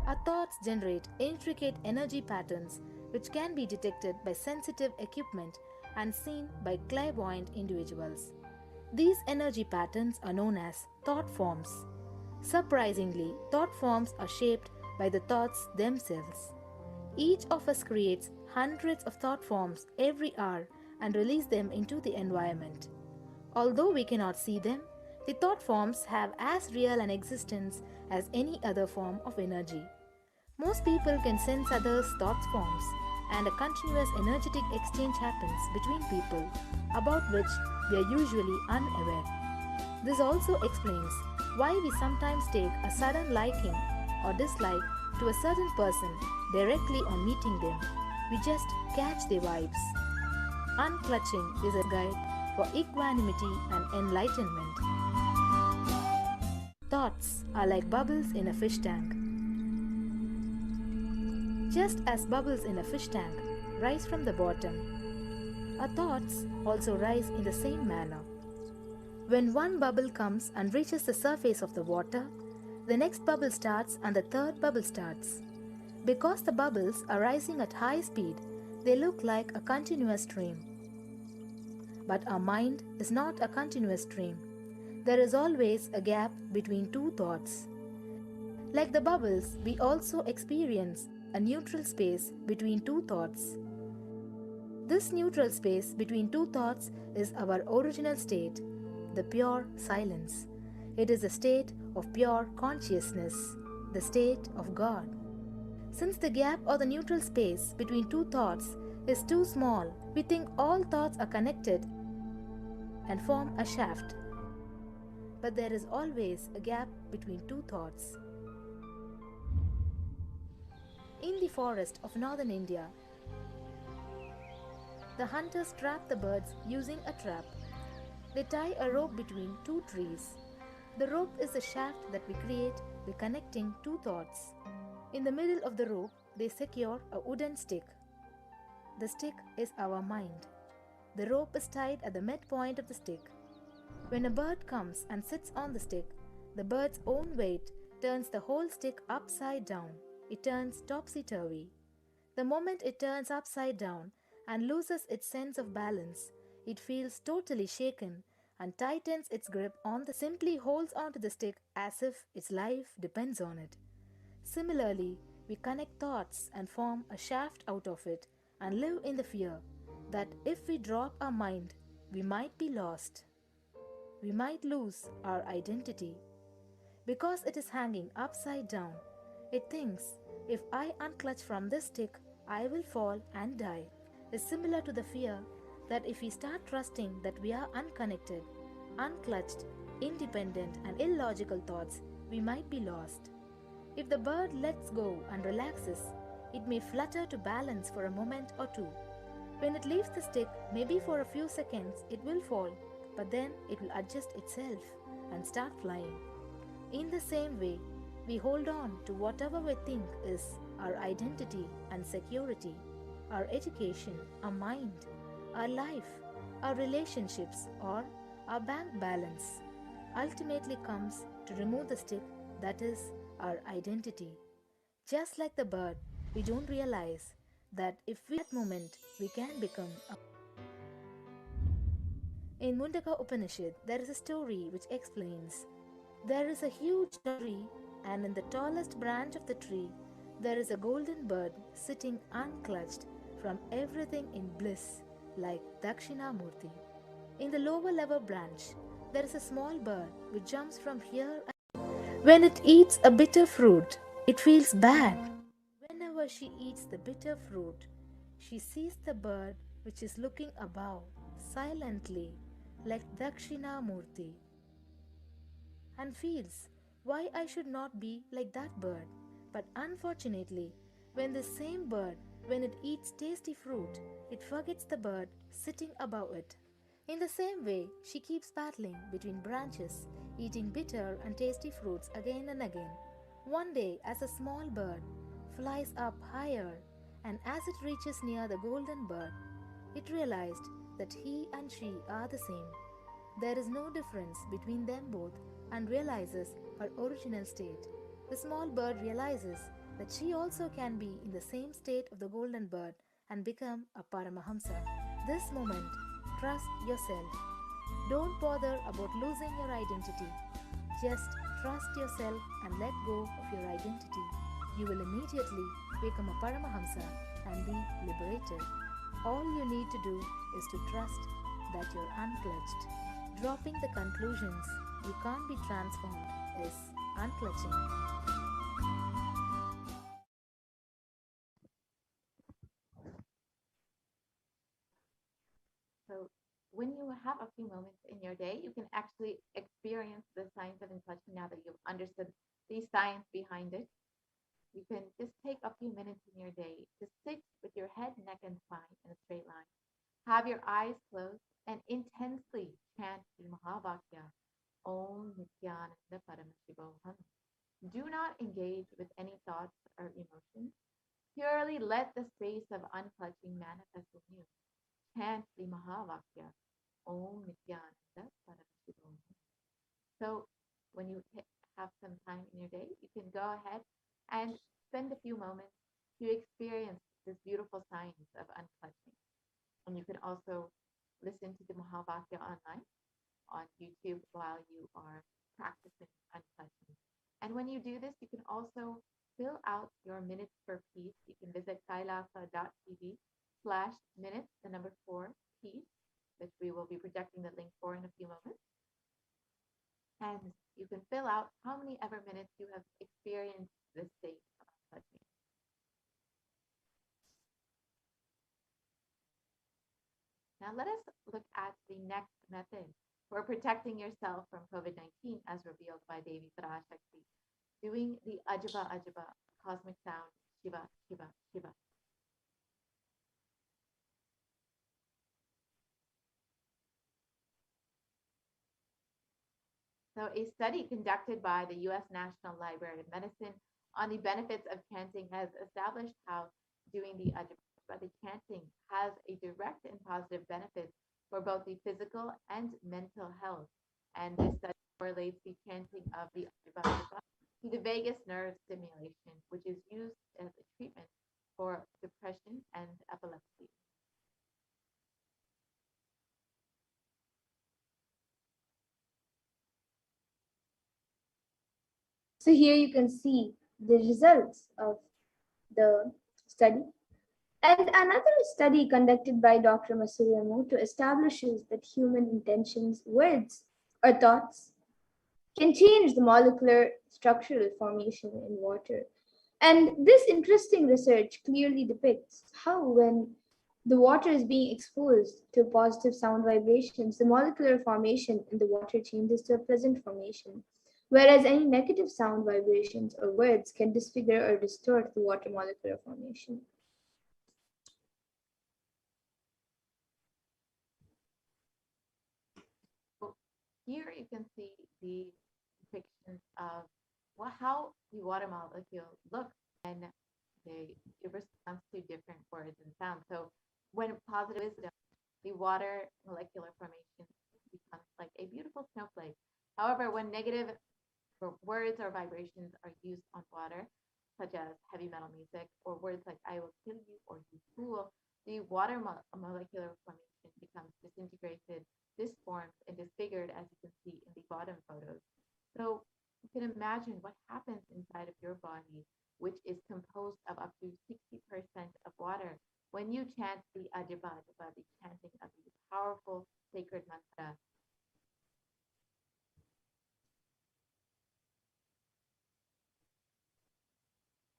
Our thoughts generate intricate energy patterns which can be detected by sensitive equipment and seen by clairvoyant individuals. These energy patterns are known as thought forms. Surprisingly, thought forms are shaped by the thoughts themselves. Each of us creates hundreds of thought forms every hour and release them into the environment. Although we cannot see them, the thought forms have as real an existence as any other form of energy. Most people can sense others' thought forms, and a continuous energetic exchange happens between people about which we are usually unaware. This also explains why we sometimes take a sudden liking or dislike to a certain person directly on meeting them. We just catch their vibes. Unclutching is a guide for equanimity and enlightenment. Thoughts are like bubbles in a fish tank. Just as bubbles in a fish tank rise from the bottom, our thoughts also rise in the same manner. When one bubble comes and reaches the surface of the water, the next bubble starts and the third bubble starts. Because the bubbles are rising at high speed, They look like a continuous stream. But our mind is not a continuous stream. There is always a gap between two thoughts. Like the bubbles, we also experience a neutral space between two thoughts. This neutral space between two thoughts is our original state, the pure silence. It is a state of pure consciousness, the state of God. Since the gap or the neutral space between two thoughts is too small, we think all thoughts are connected and form a shaft. But there is always a gap between two thoughts. In the forest of northern India, the hunters trap the birds using a trap. They tie a rope between two trees. The rope is the shaft that we create by connecting two thoughts. In the middle of the rope, they secure a wooden stick. The stick is our mind. The rope is tied at the midpoint of the stick. When a bird comes and sits on the stick, the bird's own weight turns the whole stick upside down. It turns topsy-turvy. The moment it turns upside down and loses its sense of balance, it feels totally shaken and tightens its grip on the simply holds onto the stick as if its life depends on it. Similarly, we connect thoughts and form a shaft out of it and live in the fear that if we drop our mind, we might be lost. We might lose our identity. Because it is hanging upside down, it thinks, if I unclutch from this stick, I will fall and die. Is similar to the fear that if we start trusting that we are unconnected, unclutched, independent and illogical thoughts, we might be lost. If the bird lets go and relaxes, it may flutter to balance for a moment or two. When it leaves the stick, maybe for a few seconds, it will fall, but then it will adjust itself and start flying. In the same way, we hold on to whatever we think is our identity and security, our education, our mind, our life, our relationships, or our bank balance. Ultimately comes to remove the stick that is our identity. Just like the bird, we don't realize that if we at that moment we can become a. In Mundaka Upanishad, there is a story which explains there is a huge tree, and in the tallest branch of the tree, there is a golden bird sitting unclutched from everything in bliss, like Dakshinamurti. In the lower level branch, there is a small bird which jumps from here and when it eats a bitter fruit, it feels bad. Whenever she eats the bitter fruit, she sees the bird which is looking above, silently, like Dakshinamurti, and feels why I should not be like that bird. But unfortunately, when the same bird, when it eats tasty fruit, it forgets the bird sitting above it. In the same way, she keeps battling between branches, eating bitter and tasty fruits again and again. One day, as a small bird flies up higher, and as it reaches near the golden bird, it realized that he and she are the same. There is no difference between them both and realizes her original state. The small bird realizes that she also can be in the same state of the golden bird and become a Paramahamsa. This moment, trust yourself. Don't bother about losing your identity. Just trust yourself and let go of your identity. You will immediately become a Paramahamsa and be liberated. All you need to do is to trust that you're unclutched. Dropping the conclusions you can't be transformed is unclutching. So when you have a few moments in your day, you can actually experience the science of unclutching now that you've understood the science behind it. You can just take a few minutes in your day to sit with your head, neck, and spine in a straight line. Have your eyes closed and intensely chant the Mahavakya, Om Nithyananda Paramashivoham. Do not engage with any thoughts or emotions. Purely let the space of unclutching manifest in you. Chant the Mahavakya, Om Nithyananda Paramashivam. So when you have some time in your day, you can go ahead and spend a few moments to experience this beautiful science of unclutching. And you can also listen to the Mahavakya online on YouTube while you are practicing unclutching. And when you do this, you can also fill out your minutes for peace. You can visit kailasa.tv/minutes, the number 4, peace, which we will be projecting the link for in a few moments. And you can fill out how many ever minutes you have experienced this state of unclutching. Now let us look at the next method for protecting yourself from COVID-19 as revealed by Devi Parashakti, doing the Ajaba Ajaba cosmic sound, Shiva, Shiva, Shiva. So a study conducted by the U.S. National Library of Medicine on the benefits of chanting has established how doing the Ajaba, the chanting, has a direct and positive benefit for both the physical and mental health. And this study correlates the chanting of the Ajaba to the vagus nerve stimulation, which is used as a treatment for depression and epilepsy. So here you can see the results of the study. And another study conducted by Dr. Masaru Emoto establishes that human intentions, words, or thoughts can change the molecular structural formation in water. And this interesting research clearly depicts how, when the water is being exposed to positive sound vibrations, the molecular formation in the water changes to a pleasant formation, whereas any negative sound vibrations or words can disfigure or distort the water molecular formation. Here you can see the depiction of how the water molecule looks when it responds to different words and sounds. So when positive is done, the water molecular formation becomes like a beautiful snowflake. However, when negative words or vibrations are used on water, such as heavy metal music or words like I will kill you or you fool, the water molecular formation becomes disintegrated, disformed, and disfigured, as you can see in the bottom photos. So you can imagine what happens inside of your body, which is composed of up to 60% of water, when you chant the Ajaba Ajaba, the chanting of the powerful sacred mantra.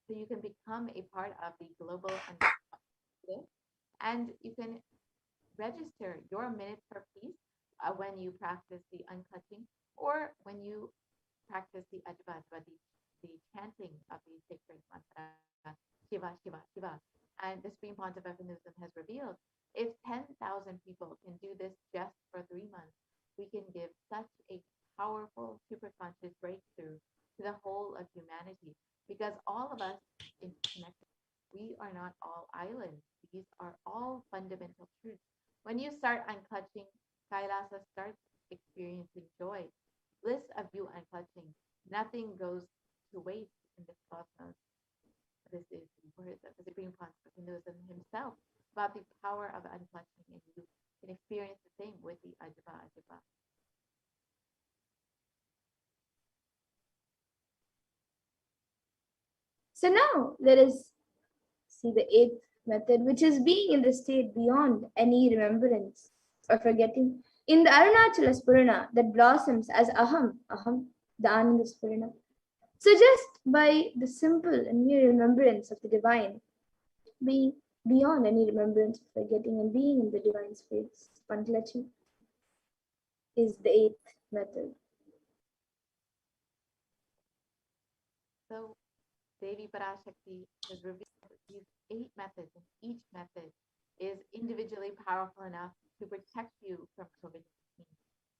So you can become a part of the global and you can register your minutes for peace when you practice the unclutching or when you practice the Ajba Ajba, the chanting of the sacred mantra, Shiva, Shiva, Shiva. And the Supreme Pontiff of Hinduism has revealed if 10,000 people can do this just for 3 months, we can give such a powerful superconscious breakthrough to the whole of humanity because all of us interconnected. We are not all islands. These are all fundamental truths. When you start unclutching, Kailasa starts experiencing joy, bliss of you unclutching. Nothing goes to waste in this cosmos. This is the words of the Supreme Pontiff of Hinduism himself about the power of unclutching, and you can experience the same with the Ajaba Ajaba. So now let us see the eighth method, which is being in the state beyond any remembrance or forgetting. In the Arunachala Spurana that blossoms as Aham, Aham, the Ananda Spurana. So just by the simple and mere remembrance of the divine, being beyond any remembrance of forgetting and being in the divine space, Pankalachi, is the eighth method. So Devi Parashakti has revealed these 8 methods, and each method is individually powerful enough to protect you from COVID-19.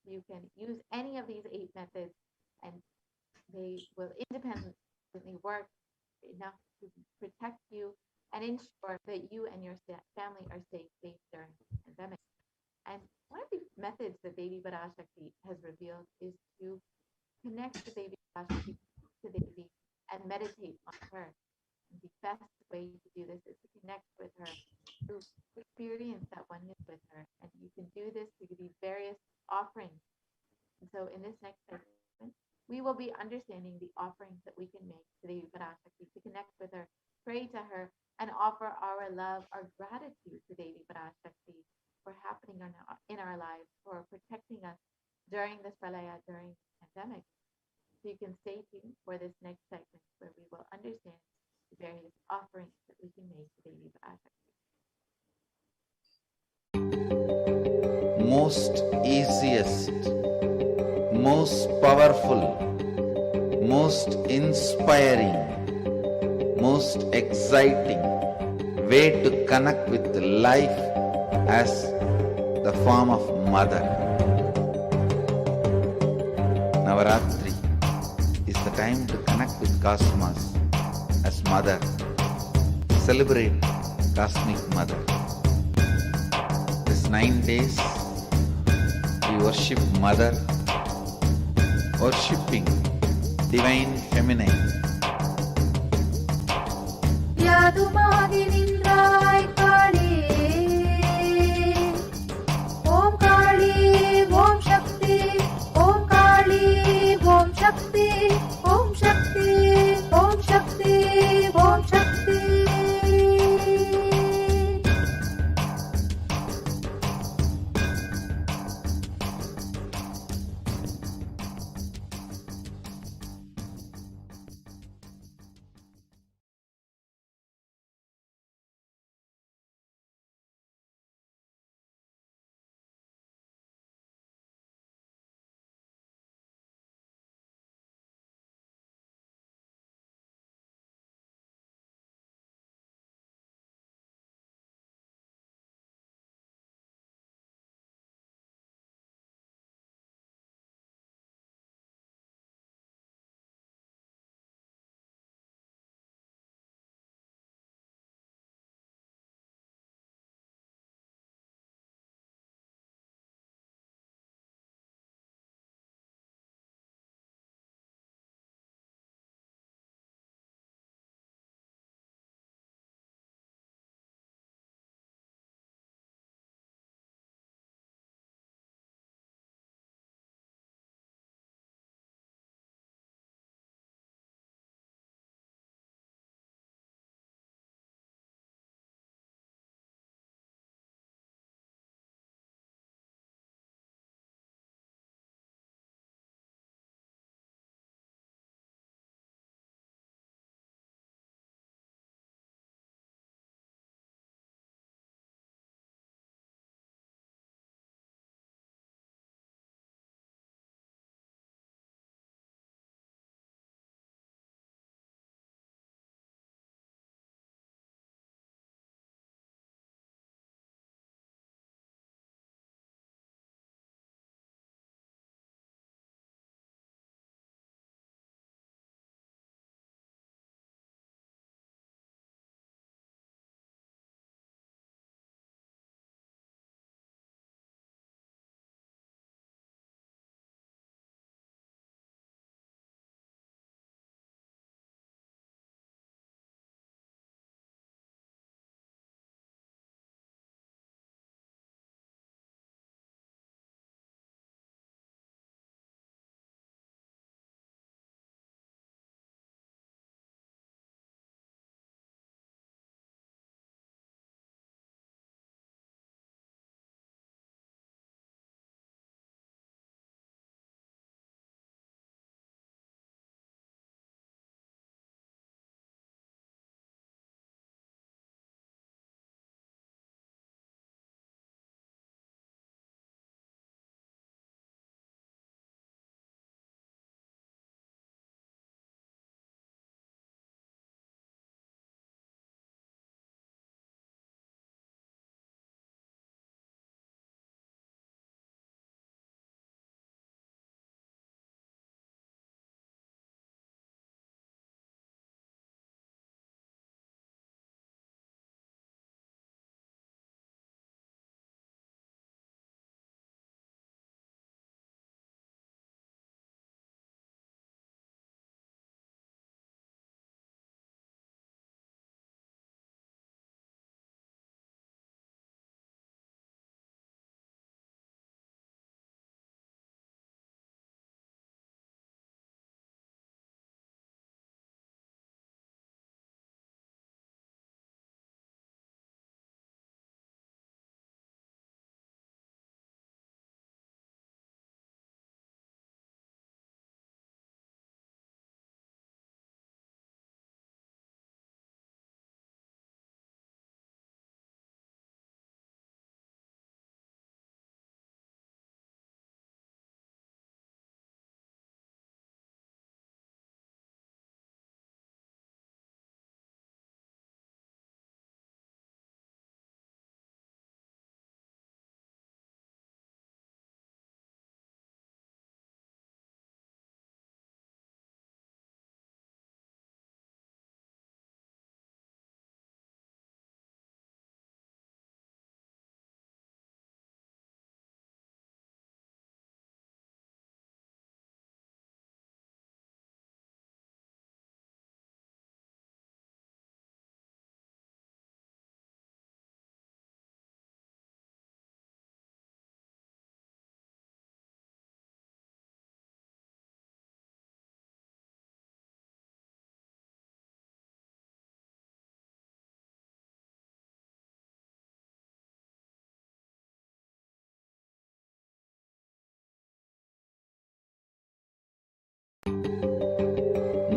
You can use any of these 8 methods, and they will independently work enough to protect you and ensure that you and your family are safe during the pandemic. And one of the methods that Devi Parashakti has revealed is to connect the Devi Parashakti to Devi and meditate on her. the best way to do this is to connect with her, to experience that oneness with her. And you can do this through these various offerings. And so in this next segment, we will be understanding the offerings that we can make to Devi Parashakti, to connect with her, pray to her, and offer our love, our gratitude to Devi Parashakti for happening in our lives, for protecting us during this pralaya, during the pandemic. So you can stay tuned for this next segment where we will understand the various offerings that we can make to Devi Parashakti. Most easiest, most powerful, most inspiring, most exciting way to connect with life as the form of mother. Navaratri is the time to connect with Cosmos as mother. Celebrate Cosmic Mother. This 9 days we worship Mother, worshipping Divine Feminine. யாதுமாகி நின்றாய் காளி ஓம் காளி ஓம் சக்தி ஓம் காளி ஓம் சக்தி ஓம் சக்தி ஓம் சக்தி ஓம் சக்தி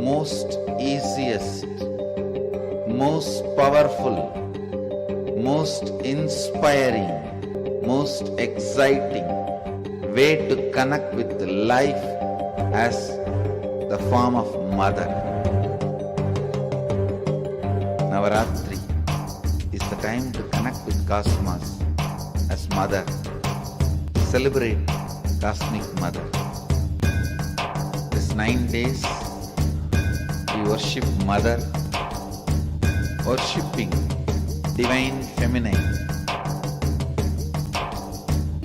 most easiest, most powerful, most inspiring, most exciting way to connect with life as the form of mother. Navaratri is the time to connect with Cosmos as mother. Celebrate Cosmic Mother. This 9 days we worship Mother, worshipping Divine Feminine.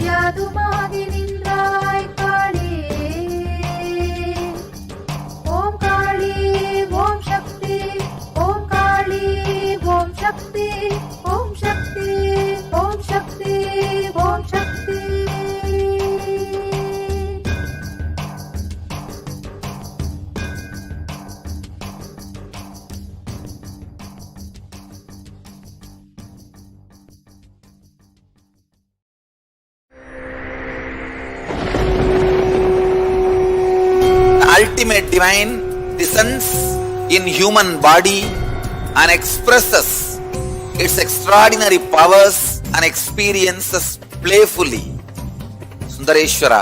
யாதுமாகி நின்றாய் காளி, ஓம் காளி ஓம் சக்தி, ஓம் காளி ஓம் சக்தி, ஓம் சக்தி ஓம் சக்தி ஓம் சக்தி. Ultimate divine descends in human body and expresses its extraordinary powers and experiences playfully. Sundareshwara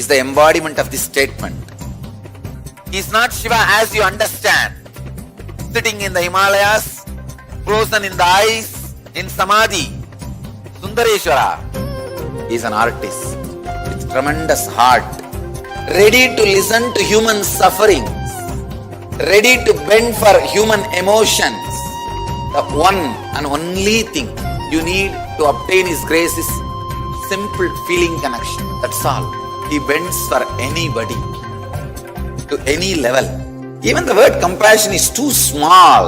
is the embodiment of this statement. He is not Shiva as you understand, sitting in the Himalayas, frozen in the ice, in Samadhi. Sundareshwara is an artist with tremendous heart, ready to listen to human sufferings, ready to bend for human emotions. The one and only thing you need to obtain His grace is simple feeling connection. That's all. He bends for anybody, to any level. Even the word compassion is too small.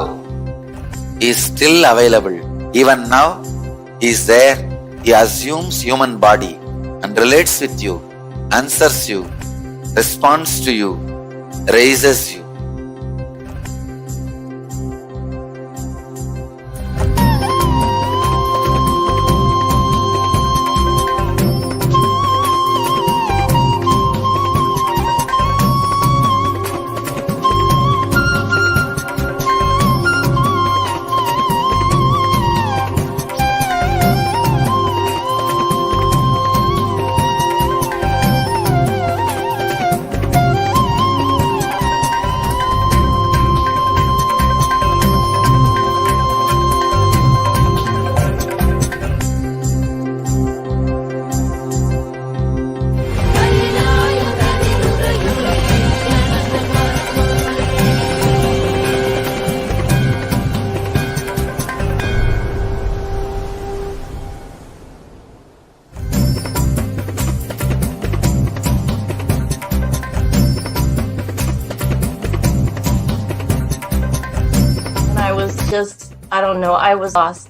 He is still available. Even now, He is there. He assumes human body and relates with you, answers you, responds to you, raises you. I was lost.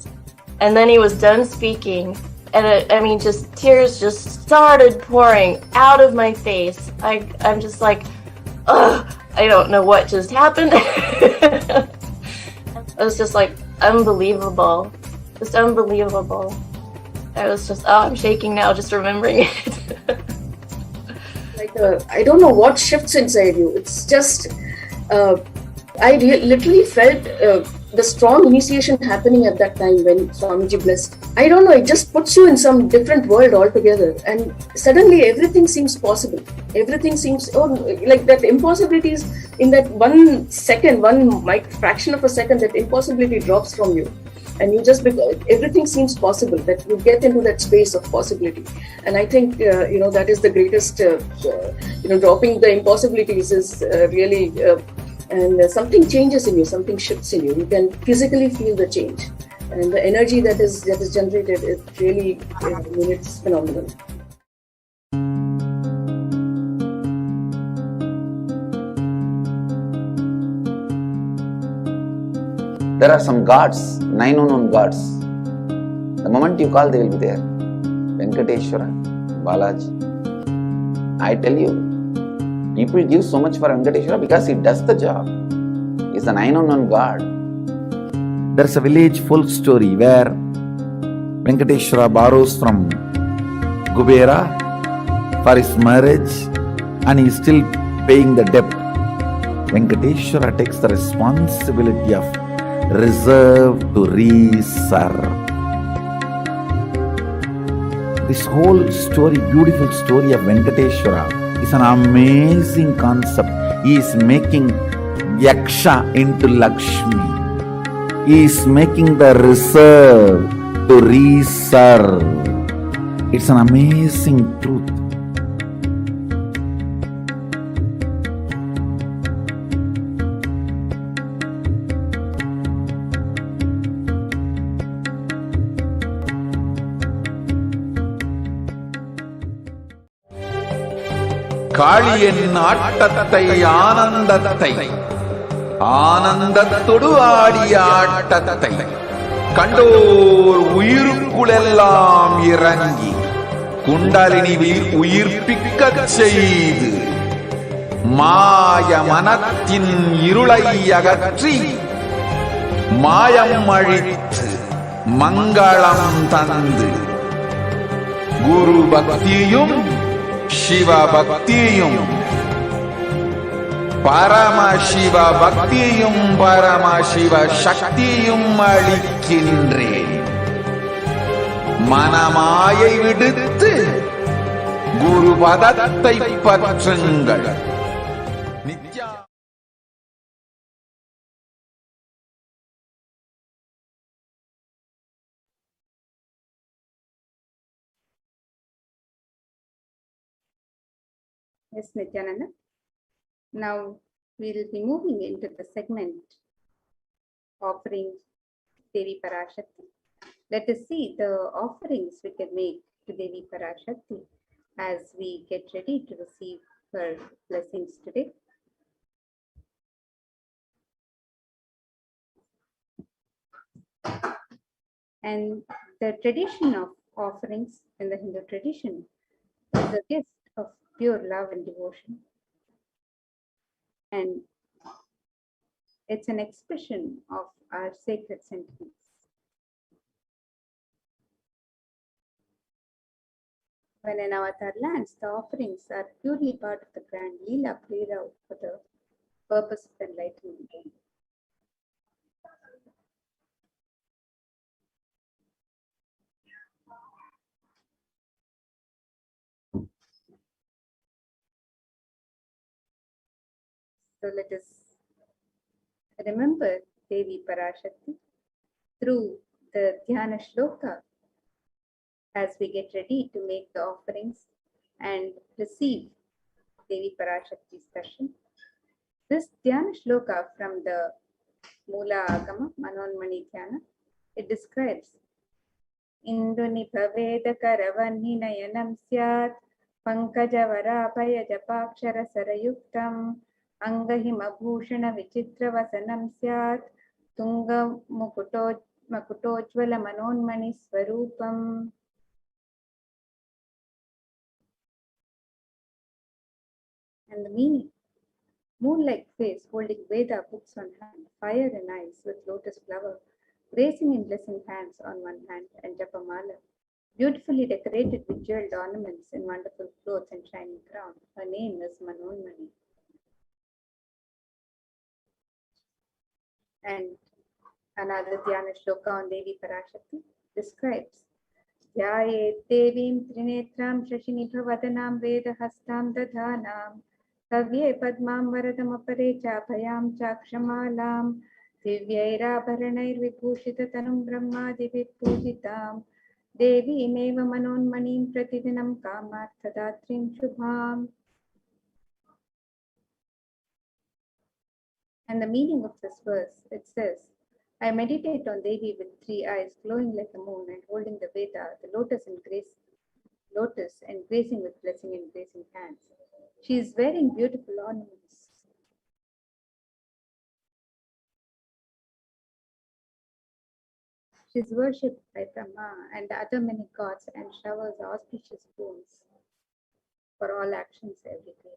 And then he was done speaking, and just tears just started pouring out of my face. I'm just like, ugh, I don't know what just happened. It was just like unbelievable, just unbelievable. I was just, I'm shaking now just remembering it. I don't know what shifts inside you. It's just, I literally felt the strong initiation happening at that time when Swamiji blessed. I don't know, it just puts you in some different world altogether, and suddenly everything seems possible. Everything seems, like that impossibilities in that 1 second, fraction of a second, that impossibility drops from you. And you just, everything seems possible, that you get into that space of possibility. And I think, that is the greatest, dropping the impossibilities is really, and something changes in you, something shifts in you. You can physically feel the change. And the energy that is generated, it really, it's phenomenal. There are some gods, 9 unknown gods. The moment you call, they will be there. Venkateshwara, Balaji. I tell you, people give so much for Venkateshwara because he does the job. He's the 9 unknown god. There's a village folk story where Venkateshwara borrows from Kubera for his marriage and he's still paying the debt. Venkateshwara takes the responsibility of reserve to reserve. This whole story, beautiful story of Venkateshwara is an amazing concept. He is making Yaksha into Lakshmi. He is making the reserve to reserve. It's an amazing truth. காளியின் ஆட்டத்தை ஆனந்தத்தை ஆனந்தத்தொடு ஆடிய ஆட்டத்தை கண்டோர் உயிருக்குளெல்லாம் இறங்கி குண்டலினி உயிர்ப்பிக்கச் செய்து மாய மனத்தின் இருளை அகற்றி மாயம் அழித்து மங்களம் தந்து குரு பக்தியும் சிவ பக்தியும் பரமசிவ பக்தியும் பரமசிவ சக்தியும் அளிக்கின்றேன். மனமாயை விடுத்து குரு பதத்தை பற்றுங்கள். Nithya Yes, Nithyananda. Now we will be moving into the segment offering Devi Parashakti. Let us see the offerings we can make to Devi Parashakti as we get ready to receive her blessings today. And the tradition of offerings in the Hindu tradition is a gift of pure love and devotion. And it's an expression of our sacred sentiments. When in Avatar lands, the offerings are purely part of the grand Leela played out for the purpose of enlightenment. So let us remember Devi Parashakti through the Dhyana Shloka as we get ready to make the offerings and receive Devi Parashakti's darshan. This Dhyana Shloka from the Mula Agama, Manonmani Dhyana, it describes Induni Bhaveda Karavanni Nayanam Syat Pankajavara Payajapakshara Sarayuktam Angahima Bhushana Vichitra Vasanam Syat Tunga Makutojvala Manonmani Swarupam. And the meaning, moon-like face holding Veda books on hand, fire in eyes with lotus flower, gracing in blessing hands on one hand and japamala, beautifully decorated with jeweled ornaments in wonderful clothes and shining crown. Her name is Manonmani. And another Dhyana Shloka on Devi Parashakti describes Dhyayet Devim Trinetram Shashinibhavadanam Vedahastam Dadhanam Kavye Padmam Varadam Apare Chapayam Chakshamalam Divyairabharanair Vibhushitatanum Brahmadi Vibhujitam Devi Meva Manonmanim Pratidinam Kamarthadatrim Shubham. And the meaning of this verse, it says, I meditate on Devi with 3 eyes glowing like a moon and holding the Veda, the lotus and gracing with blessing and gracing hands. She is wearing beautiful ornaments. She is worshipped by Brahma and other many gods and showers auspicious boons for all actions every day.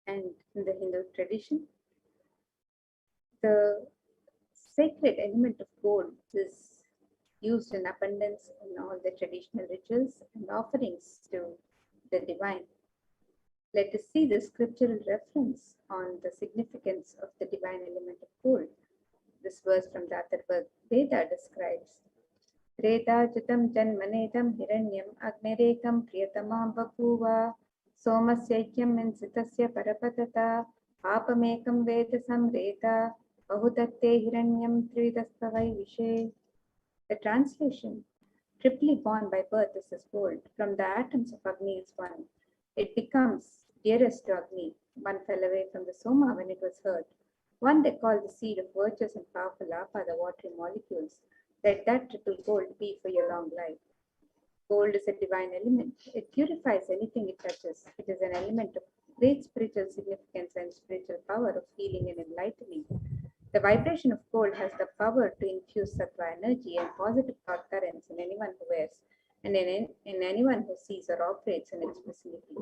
And in the Hindu tradition, the sacred element of gold is used in abundance in all the traditional rituals and offerings to the divine. Let us see the scriptural reference on the significance of the divine element of gold. This verse from the Atharva Veda describes Tretajutam Janmanedam Hiranyam Agnerekam Priyatamam Bakuva Somasyaikyam Insitasya Parapatata Papamekam Veda Samreta Bahudatte Hiranyam Trividastavai Vishe. The translation: triply born by birth is this gold. From the atoms of Agni is one. It becomes dearest to Agni. One fell away from the Soma when it was hurt. One they call the seed of virtuous and powerful Apa, the watery molecules. Let that triple gold be for your long life. Gold is a divine element. It purifies anything it touches. It is an element of great spiritual significance and spiritual power of healing and enlightening. The vibration of gold has the power to infuse sattva energy and positive thought currents in anyone who wears and in anyone who sees or operates in its vicinity.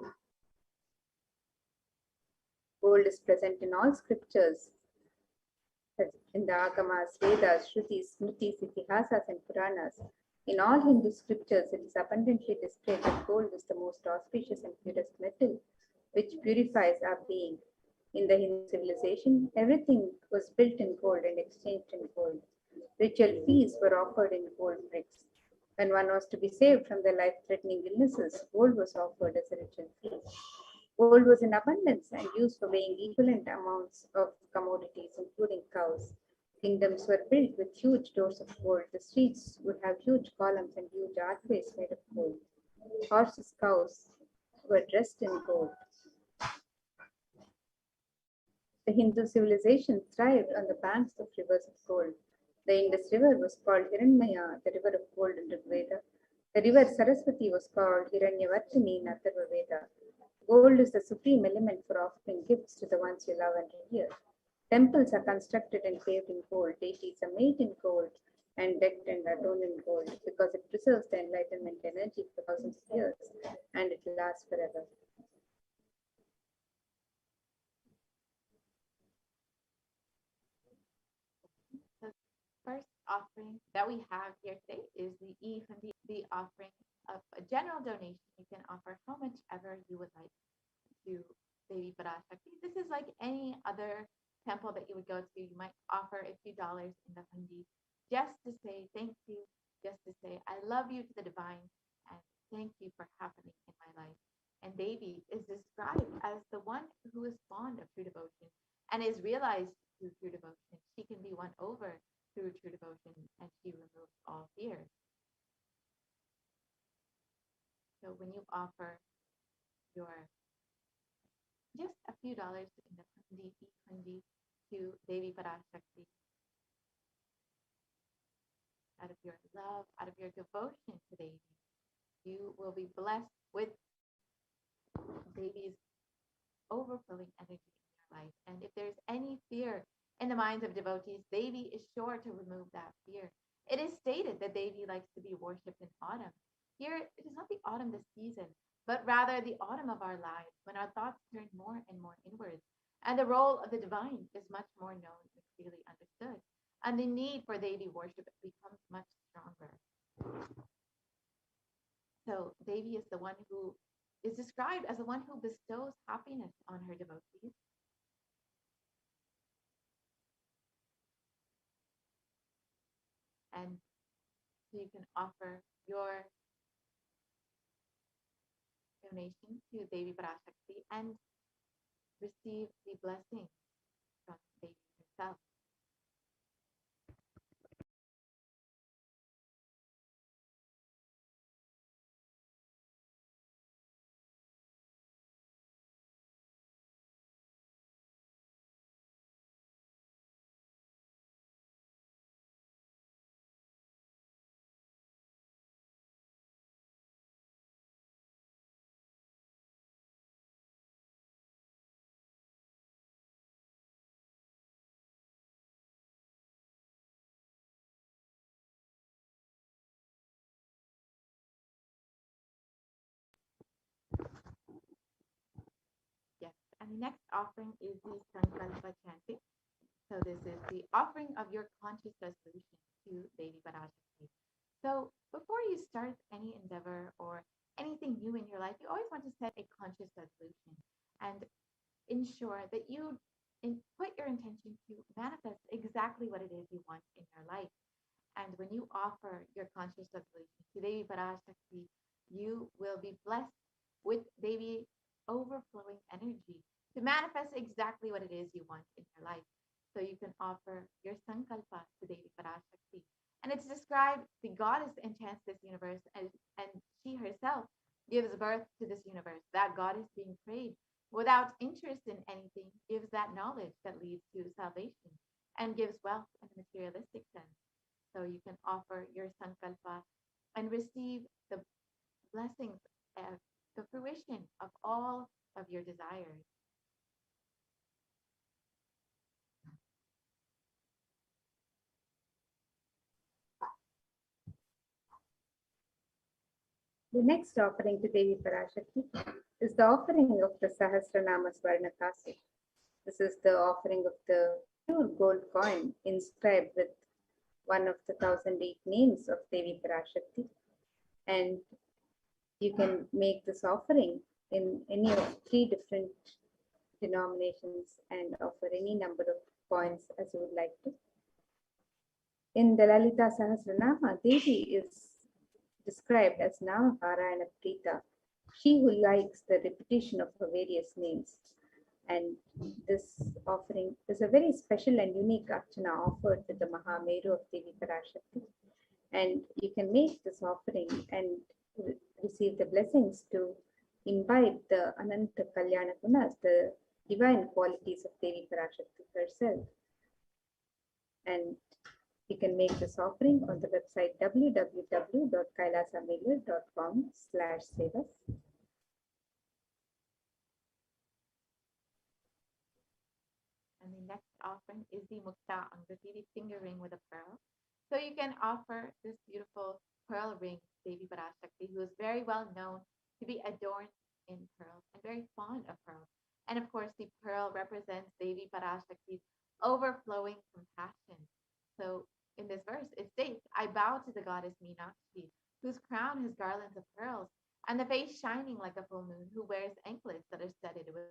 Gold is present in all scriptures, in the Agamas, Vedas, Shrutis, Smritis, Itihasas, and Puranas. In all Hindu scriptures, it is abundantly displayed that gold is the most auspicious and purest metal, which purifies our being. In the Hindu civilization, everything was built in gold and exchanged in gold. Ritual feasts were offered in gold bricks. When one was to be saved from their life-threatening illnesses, gold was offered as a ritual fee. Gold was in abundance and used for weighing equivalent amounts of commodities, including cows. Kingdoms were built with huge doors of gold. The streets would have huge columns and huge archways made of gold. Horses, cows were dressed in gold. The Hindu civilization thrived on the banks of rivers of gold. The Indus River was called Hiranmaya, the river of gold in Rigveda. The river Saraswati was called Hiranyavartini in Atharva Veda. Gold is the supreme element for offering gifts to the ones you love and revere. Temples are constructed and paved in gold. Deities are made in gold and decked and adorned in gold because it preserves the enlightenment energy for thousands of years and it lasts forever. The first offering that we have here today is the offering of a general donation. You can offer how much ever you would like to Devi Parashakti. This is like any other temple that you would go to. You might offer a few dollars in the hundi just to say thank you, just to say I love you to the divine and thank you for happening in my life. And Devi is described as the one who is fond of true devotion and is realized through true devotion. She can be won over through true devotion and she removes all fears. So when you offer your just a few dollars in the hundi to Devi Parashakti, out of your love, out of your devotion to Devi, you will be blessed with Devi's overflowing energy in your life. And if there's any fear in the minds of devotees, Devi is sure to remove that fear. It is stated that Devi likes to be worshipped in autumn. Here, it is not the autumn, the season, but rather the autumn of our lives, when our thoughts turn more and more inwards, and the role of the divine is much more known and clearly understood, and the need for Devi worship becomes much stronger. So Devi is the one who is described as the one who bestows happiness on her devotees. And so you can offer your donation to Devi Parashakti and receive the blessing from Devi herself. Yes, and the next offering is the Sankalpa chanting. So this is the offering of your conscious resolution to Devi Parashakti. So before you start any endeavor or anything new in your life, you always want to set a conscious resolution and ensure that you put your intention to manifest exactly what it is you want in your life. And when you offer your conscious resolution to Devi Parashakti, you will be blessed with Devi overflowing energy to manifest exactly what it is you want in your life. So you can offer your Sankalpa to Devi Parashakti. And it's described the goddess enchants this universe, and she herself gives birth to this universe. That goddess being prayed without interest in anything gives that knowledge that leads to salvation and gives wealth in a materialistic sense. So you can offer your sankalpa and receive the blessings of the fruition of all of your desires. The next offering to Devi Parashakti is the offering of the Sahasranama Swarnakasu. This is the offering of the pure gold coin inscribed with one of the 1008 names of Devi Parashakti. And you can make this offering in any of 3 different denominations and offer any number of coins as you would like to. In the Lalita Sahasranama, Devi is described as Nama Parayana Prita, she who likes the repetition of her various names. And this offering is a very special and unique archana offered with the Mahameru of Devi Parashakti. And you can make this offering and receive the blessings to imbibe the Ananta Kalyana Gunas, the divine qualities of Devi Parashakti herself. And you can make this offering on the website www.kailasamailer.com/sevas. And the next offering is the Mukta Angrati, the finger ring with a pearl. So you can offer this beautiful pearl ring to Devi Parashakti, who is very well known to be adorned in pearls and very fond of pearls. And of course, the pearl represents Devi Parashakti's overflowing compassion. So in this verse, it states, I bow to the goddess Meenakshi, whose crown has garlands of pearls, and the face shining like a full moon, who wears anklets that are studded with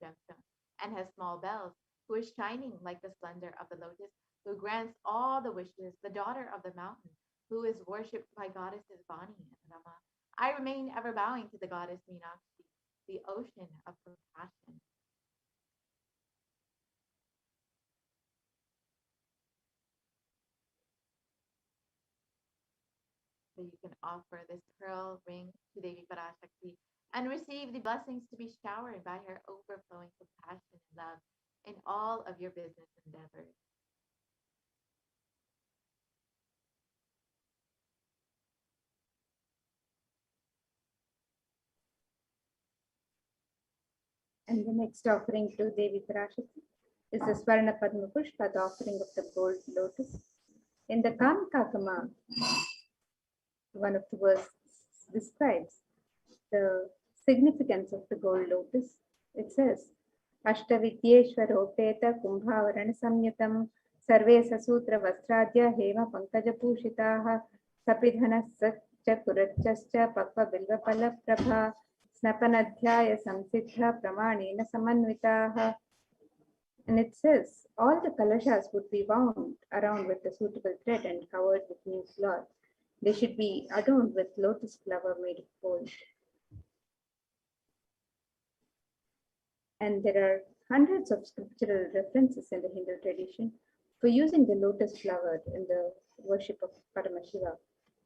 gemstones and has small bells, who is shining like the splendor of the lotus, who grants all the wishes, the daughter of the mountain, who is worshipped by goddesses Vani and Rama. I remain ever bowing to the goddess Meenakshi, the ocean of compassion. So you can offer this pearl ring to Devi Parashakti and receive the blessings to be showered by her overflowing compassion and love in all of your business endeavors. And the next offering to Devi Parashakti is the Swarna Padma Pushpa, the offering of the gold lotus. In the Kamkakama, one of the verses describes the significance of the gold lotus. It says, Ashtavidyeshwaropeta Kumbhavarana Samyatam Sarve Sasutra Vastradya Hema Pankaja Pushitaha Sapidhana Satcha Kurachascha Pakva Bilva Pala Prabha Snapanadhyaya Samsiddha Pramanena Samanvitaha. And it says, all the kalashas would be wound around with a suitable thread and covered with new cloth. They should be adorned with lotus flower made of gold. And there are hundreds of scriptural references in the Hindu tradition for using the lotus flower in the worship of Paramashiva.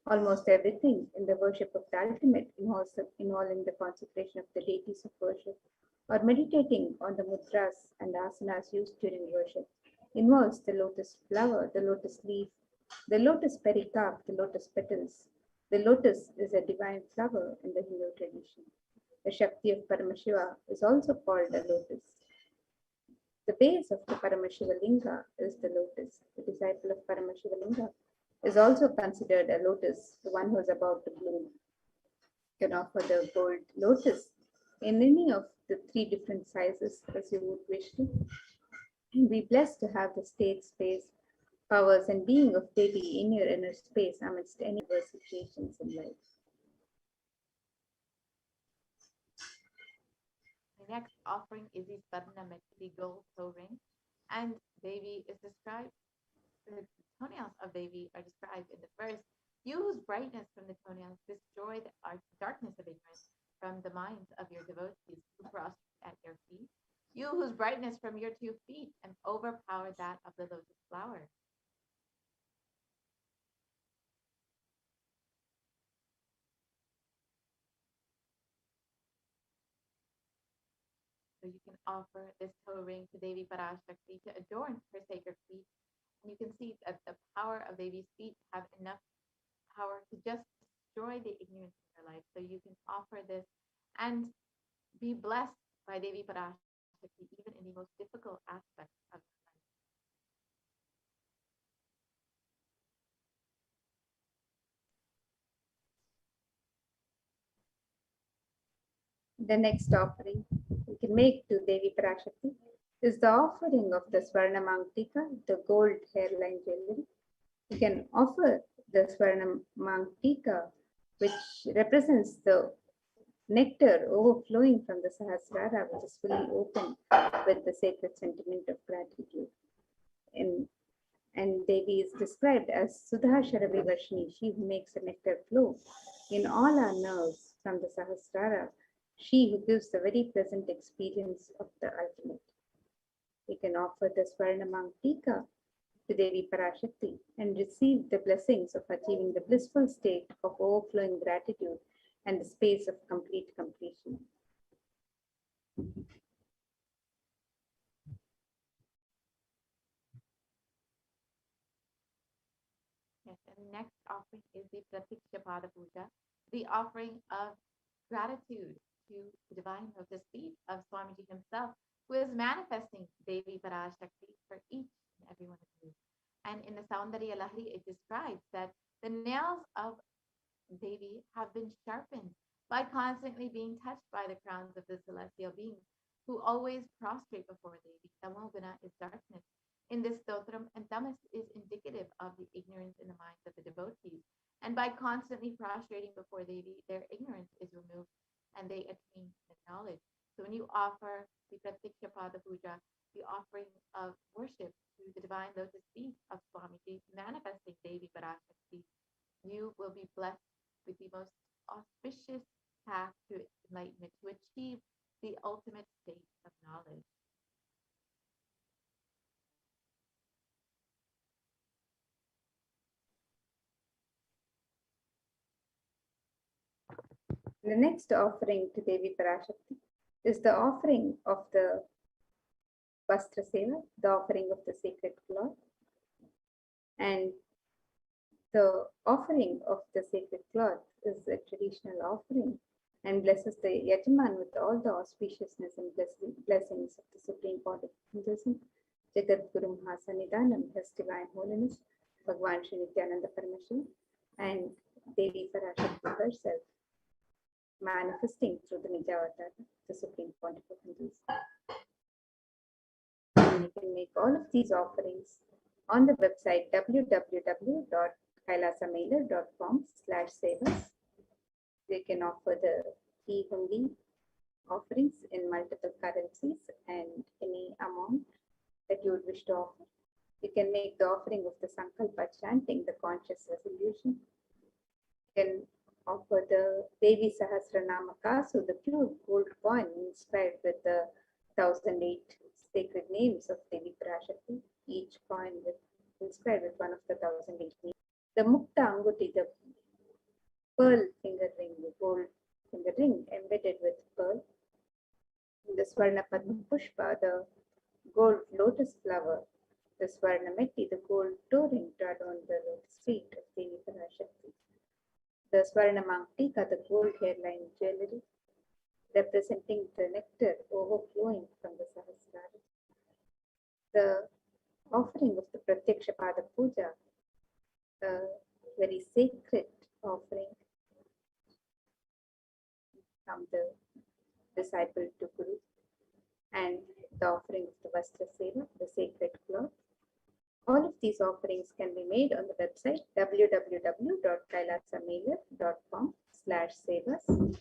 Almost everything in the worship of the ultimate involving the consecration of the deities of worship or meditating on the mudras and asanas used during worship involves the lotus flower, the lotus leaf, the lotus pericarp, the lotus petals. The lotus is a divine flower in the Hindu tradition. The Shakti of Paramashiva is also called a lotus. The base of the Paramashiva Linga is the lotus. The disciple of Paramashiva Linga is also considered a lotus, the one who is about to bloom. You can offer the gold lotus in any of the 3 different sizes as you would wish to. And be blessed to have the state space powers and being of Devi in your inner space amidst any adverse situations in life. The next offering is the Swarnamati gold toe ring, and Devi is described. The toenails of Devi are described in the verse. You whose brightness from the toenails destroy the darkness of ignorance from the minds of your devotees who prostrate at your feet. You whose brightness from your 2 feet and overpower that of the lotus flower. So you can offer this toe ring to Devi Parashakti to adorn her sacred feet. And you can see that the power of Devi's feet have enough power to just destroy the ignorance in your life. So you can offer this and be blessed by Devi Parashakti even in the most difficult aspects of your life. The next offering we can make to Devi Parashakti is the offering of the Swarnamangtika, the gold hairline jewelry. You can offer the Swarnamangtika, which represents the nectar overflowing from the Sahasrara, which is fully open with the sacred sentiment of gratitude. And Devi is described as Sudha Sharavi Varshini, she who makes the nectar flow in all our nerves from the Sahasrara, she who gives the very pleasant experience of the ultimate. We can offer the Swarnamangtika to Devi Parashakti and receive the blessings of achieving the blissful state of overflowing gratitude and the space of complete completion. Yes, and the next offering is the Pratiksha Pada Puja, the offering of gratitude to the divine lotus feet of Swamiji himself, who is manifesting Devi Parashakti for each and every one of you. And in the Saundarya Lahari, it describes that the nails of Devi have been sharpened by constantly being touched by the crowns of the celestial beings who always prostrate before Devi. Tamoguna is darkness in this stotram, and tamas is indicative of the ignorance in the minds of the devotees. And by constantly prostrating before Devi, their ignorance is removed and they attain the knowledge. So when you offer the Pratiksha Pada Puja, the offering of worship to the divine lotus feet of Swamiji, manifesting Devi Parashakti, you will be blessed with the most auspicious path to enlightenment, to achieve the ultimate state of knowledge. The next offering to Devi Parashakti is the offering of the Vastra Seva, the offering of the sacred cloth. And the offering of the sacred cloth is a traditional offering and blesses the Yajman with all the auspiciousness and blessings of the Supreme Lord of Hinduism, Jagat Guru Mahasanidanam, His Divine Holiness, Bhagwan Sri Nithyananda Paramashivam, and Devi Parashakti herself, manifesting through the Nijavatar, the Supreme Pontiff of Hinduism. And you can make all of these offerings on the website www.kailasamailer.com/sevas. You can offer the e-hundi offerings in multiple currencies and any amount that you would wish to offer. You can make the offering of the Sankalpa chanting the conscious resolution. You can offer the Devi Sahasranama Kasu, the pure gold coin inscribed with the 1008 sacred names of Devi Parashakti, each coin inscribed with one of the 1008 names. The Mukta Anguti, the pearl finger ring, the gold finger ring embedded with pearl. The Swarna Padma Pushpa, the gold lotus flower. The Swarna Metti, the gold toe ring to adorn the lotus feet of Devi Parashakti. The Swarna Mangtika, the gold hairline jewelry, representing the nectar overflowing from the Sahasrara. The offering of the Pratyaksha Pada Puja, a very sacred offering from the disciple to Guru, and the offering of the Vastra Seva, the sacred cloth, All of these offerings can be made on the website www.kailasamailer.com/sevas.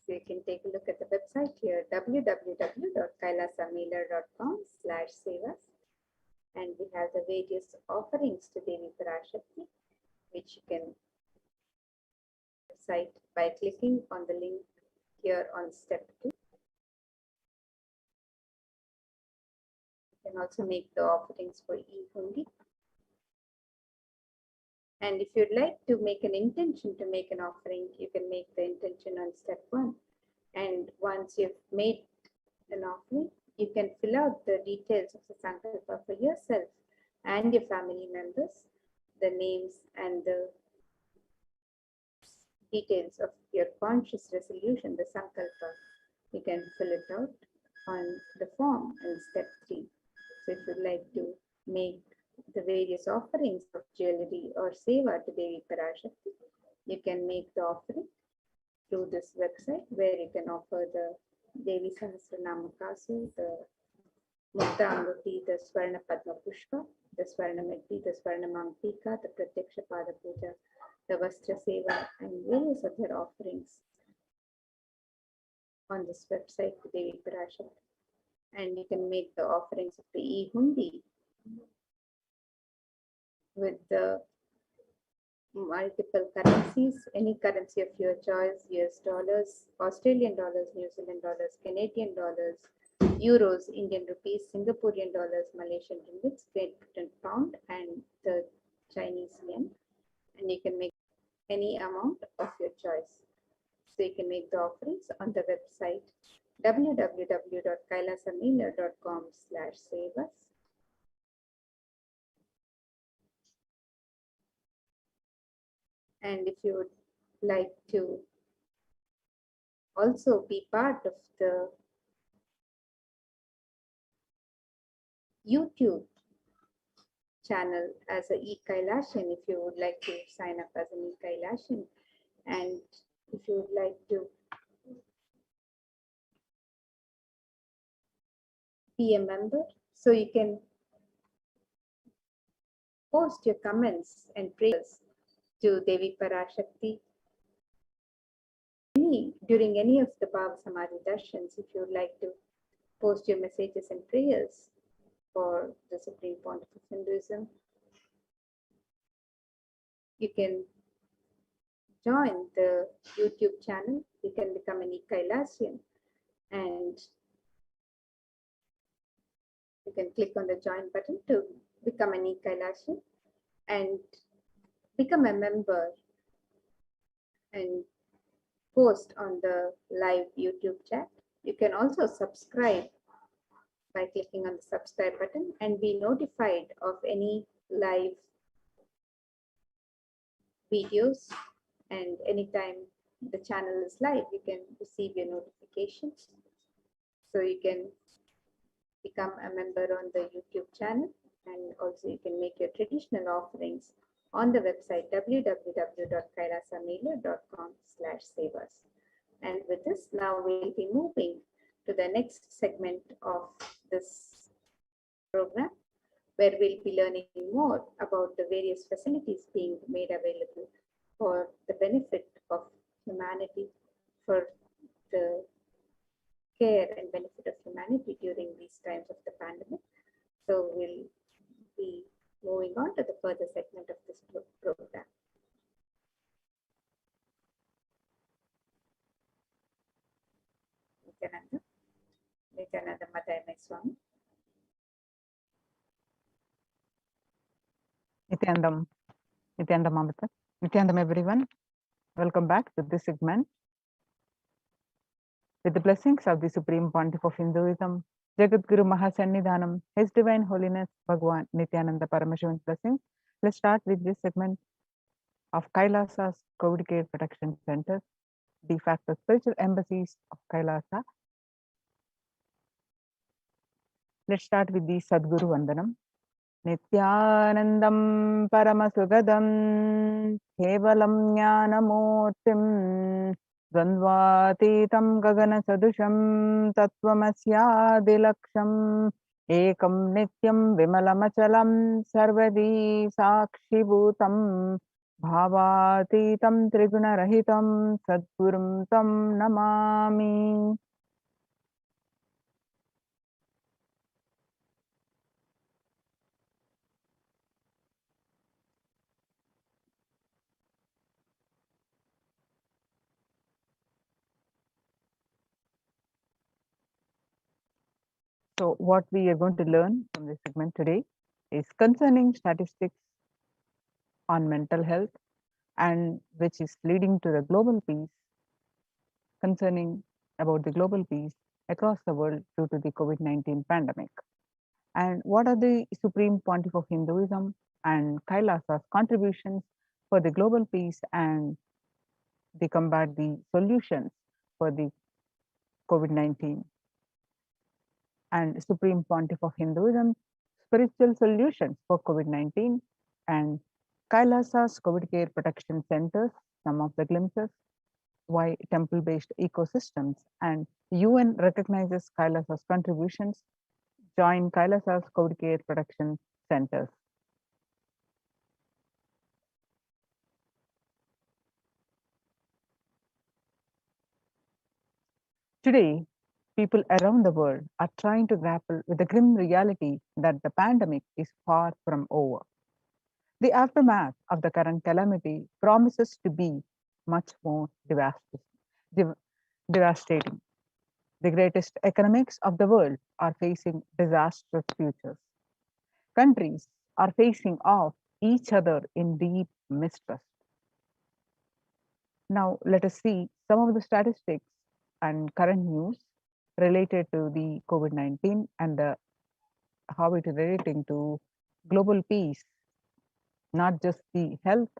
So you can take a look at the website here, www.kailasamailer.com/sevas. And we have the various offerings to Devi Parashakti, which you can site by clicking on the link here on step 2. You can also make the offerings for e-hundi. And if you'd like to make an intention to make an offering, you can make the intention on step 1. And once you've made an offering, you can fill out the details of the sankalpa for yourself and your family members, the names and the details of your conscious resolution, the sankalpa. You can fill it out on the form in step 3. So if you'd like to make the various offerings of jewelry or seva to Devi Parashakti, you can make the offering through this website, where you can offer the Devi Sahasranama Kasu, the Mukta Anguti, the Swarna Padma Pushpa, the Swarna Meddi, the Swarna Mamtika, the Pratyaksha Pada Puja, the Vastra Seva, and various other offerings on this website to Devi Parashakti. And you can make the offerings of the e-hundi with the multiple currencies, any currency of your choice, US dollars, Australian dollars, New Zealand dollars, Canadian dollars, euros, Indian rupees, Singaporean dollars, Malaysian ringgits, Great Britain pound, and the Chinese yen. And you can make any amount of your choice. So you can make the offerings on the website www.kailasamailer.com/sevas. And if you would like to also be part of the YouTube channel as a e-Kailashan, if you would like to sign up as an e-Kailashan, and if you would like to be a member, so you can post your comments and prayers to Devi Parashakti during any of the Bhava Samadhi Darshans. If you would like to post your messages and prayers for the Supreme Pontiff of Hinduism, you can join the YouTube channel. You can become an e-Kailasyan, and you can click on the join button to become an e-Kailasyan and become a member and post on the live YouTube chat. You can also subscribe by clicking on the subscribe button and be notified of any live videos, and anytime the channel is live, you can receive your notifications. So you can become a member on the YouTube channel, and also you can make your traditional offerings on the website www.kailasamailer.com/sevas. And with this, now we'll be moving to the next segment of this program, where we'll be learning more about the various facilities being made available for the benefit of humanity, for the care and benefit of humanity during these times of the pandemic. So we'll be moving on to the further segment of this program. Nithyananda Madhyamaya Swami. Nithyanandam Amrita. Nithyanandam, everyone. Welcome back to this segment. With the blessings of the Supreme Pontiff of Hinduism, Jagat Guru Mahasannidhanam, His Divine Holiness Bhagwan Nithyananda Paramashivan's blessings, let's start with this segment of Kailasa's COVID Care Protection Centers, de facto spiritual embassies of Kailasa. Let's start with the Sadguru Vandanam. नित्यानन्दं परमसुगदं केवलं ज्ञानमूर्तिं द्वन्द्वातीतं गगनसदृशं तत्त्वमस्यादिलक्ष्यम् एकं नित्यं विमलमचलं सर्वदी साक्षिभूतं भावातीतं त्रिगुणरहितं सद्गुरुं तं Namami. So what we are going to learn from this segment today is concerning statistics on mental health and which is leading to the global peace, concerning about the global peace across the world due to the COVID-19 pandemic. And what are the Supreme Pontiff of Hinduism and Kailasa's contributions for the global peace and the combat the solutions for the COVID-19. And Supreme Pontiff of Hinduism, spiritual solutions for COVID-19 and Kailasa's COVID care protection centers, some of the glimpses, why temple-based ecosystems, and UN recognizes Kailasa's contributions, join Kailasa's COVID care protection centers. Today, people around the world are trying to grapple with the grim reality that the pandemic is far from over. The aftermath of the current calamity promises to be much more devastating. The greatest economics of the world are facing disastrous futures. Countries are facing off each other in deep mistrust. Now, let us see some of the statistics and current news related to the COVID-19 and how it is relating to global peace, not just the health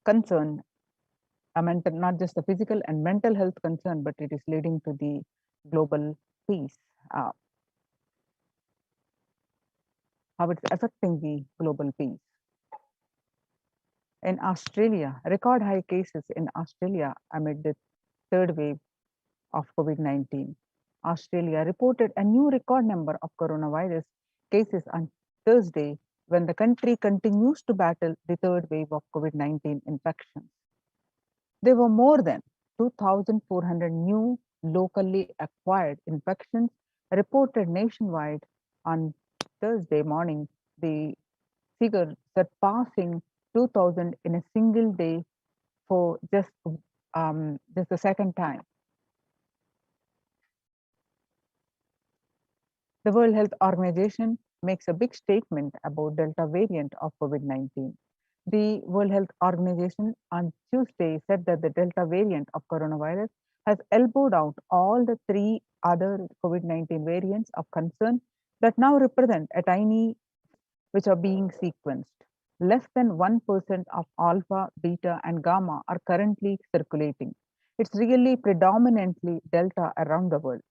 concern, not just the physical and mental health concern, but it is leading to the global peace, how it's affecting the global peace. In Australia, record high cases in Australia amid the third wave of COVID-19. Australia reported a new record number of coronavirus cases on Thursday when the country continues to battle the third wave of COVID-19 infections. There were more than 2,400 new locally acquired infections reported nationwide on Thursday morning, the figure surpassing 2,000 in a single day for just the second time. The World Health Organization makes a big statement about Delta variant of COVID-19. The World Health Organization on Tuesday said that the Delta variant of coronavirus has elbowed out all the three other COVID-19 variants of concern that now represent a tiny which are being sequenced. Less than 1% of alpha, beta, and gamma are currently circulating. It's really predominantly Delta around the world,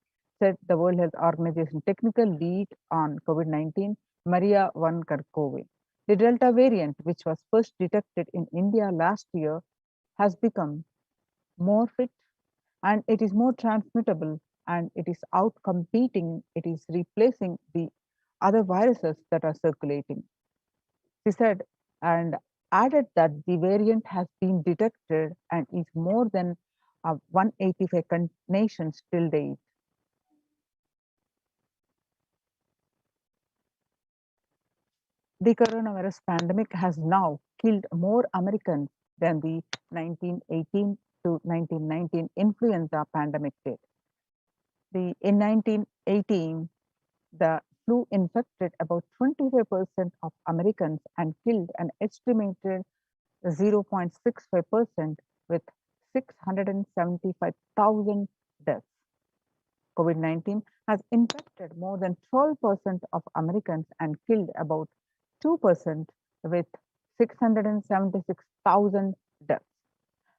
said the World Health Organization technical lead on COVID-19, Maria Van Kerkhove. The Delta variant, which was first detected in India last year, has become more fit and it is more transmittable and it is outcompeting, it is replacing the other viruses that are circulating. She said and added that the variant has been detected and is more than 185 nations till date. The coronavirus pandemic has now killed more Americans than the 1918 to 1919 influenza pandemic did. In 1918, the flu infected about 25% of Americans and killed an estimated 0.65% with 675,000 deaths. COVID-19 has infected more than 12% of Americans and killed about 2% with 676,000 deaths.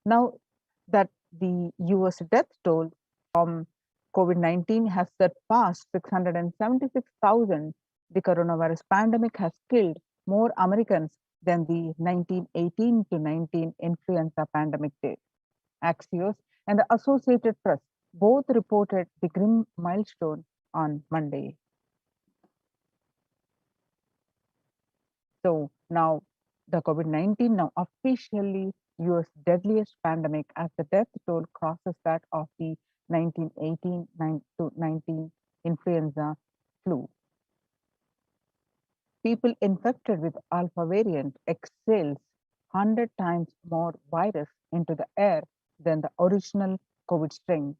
Now that the US death toll from COVID-19 has surpassed 676,000, The coronavirus pandemic has killed more Americans than the 1918 to 19 influenza pandemic did. Axios and the Associated Press both reported the grim milestone on Monday. So now the COVID-19 now officially US deadliest pandemic as the death toll crosses that of the 1918 to 19 influenza flu. People infected with alpha variant exhales 100 times more virus into the air than the original COVID strain.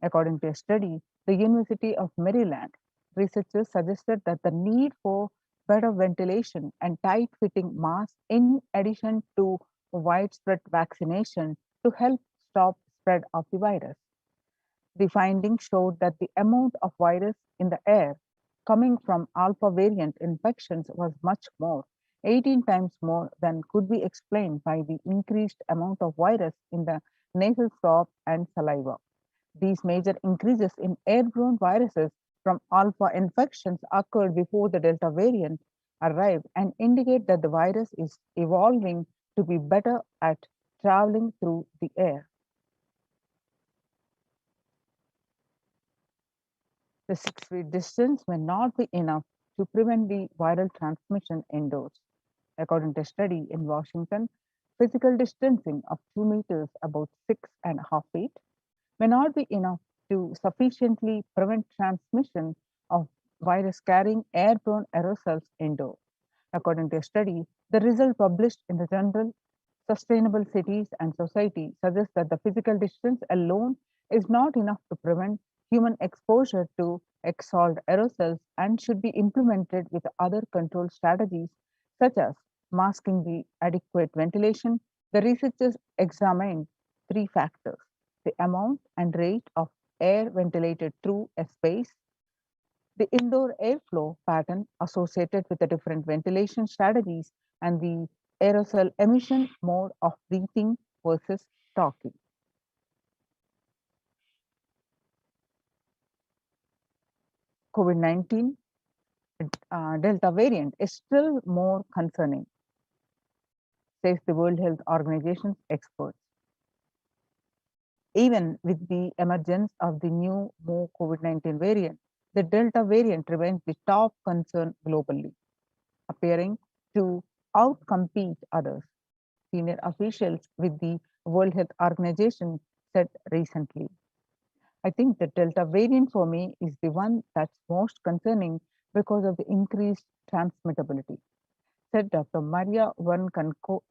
According to a study, the University of Maryland researchers suggested that the need for better ventilation and tight-fitting masks in addition to widespread vaccination to help stop spread of the virus. The findings showed that the amount of virus in the air coming from alpha variant infections was much more, 18 times more than could be explained by the increased amount of virus in the nasal swab and saliva. These major increases in airborne viruses from alpha infections occurred before the Delta variant arrived and indicate that the virus is evolving to be better at traveling through the air. The 6 feet distance may not be enough to prevent the viral transmission indoors. According to a study in Washington, physical distancing of 2 meters, about 6.5 feet, may not be enough to sufficiently prevent transmission of virus carrying airborne aerosols indoors. According to a study, the result published in the journal Sustainable Cities and Society suggests that the physical distance alone is not enough to prevent human exposure to exhaled aerosols and should be implemented with other control strategies such as masking the adequate ventilation. The researchers examined 3 factors: the amount and rate of air ventilated through a space, the indoor airflow pattern associated with the different ventilation strategies, and the aerosol emission mode of breathing versus talking. COVID-19 Delta variant is still more concerning, says the World Health Organization's experts. Even with the emergence of the new, more COVID-19 variant, the Delta variant remains the top concern globally, appearing to outcompete others, senior officials with the World Health Organization said recently. I think the Delta variant for me is the one that's most concerning because of the increased transmittability, said Dr. Maria Van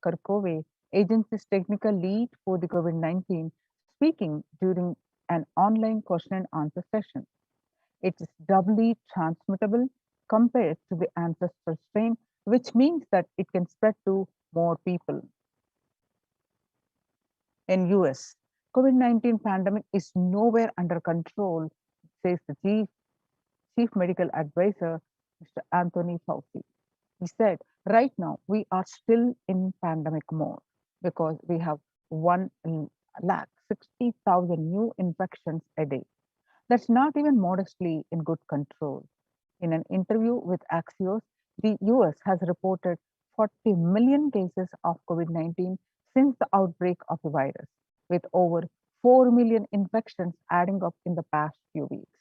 Kerkhove, agency's technical lead for the COVID-19, speaking during an online question and answer session. It is doubly transmittable compared to the ancestral strain, which means that it can spread to more people. In US, COVID-19 pandemic is nowhere under control, says the chief medical advisor, Mr. Anthony Fauci. He said, right now we are still in pandemic mode because we have 1,60,000 new infections a day. That's not even modestly in good control. In an interview with Axios, the US has reported 40 million cases of COVID-19 since the outbreak of the virus, with over 4 million infections adding up in the past few weeks.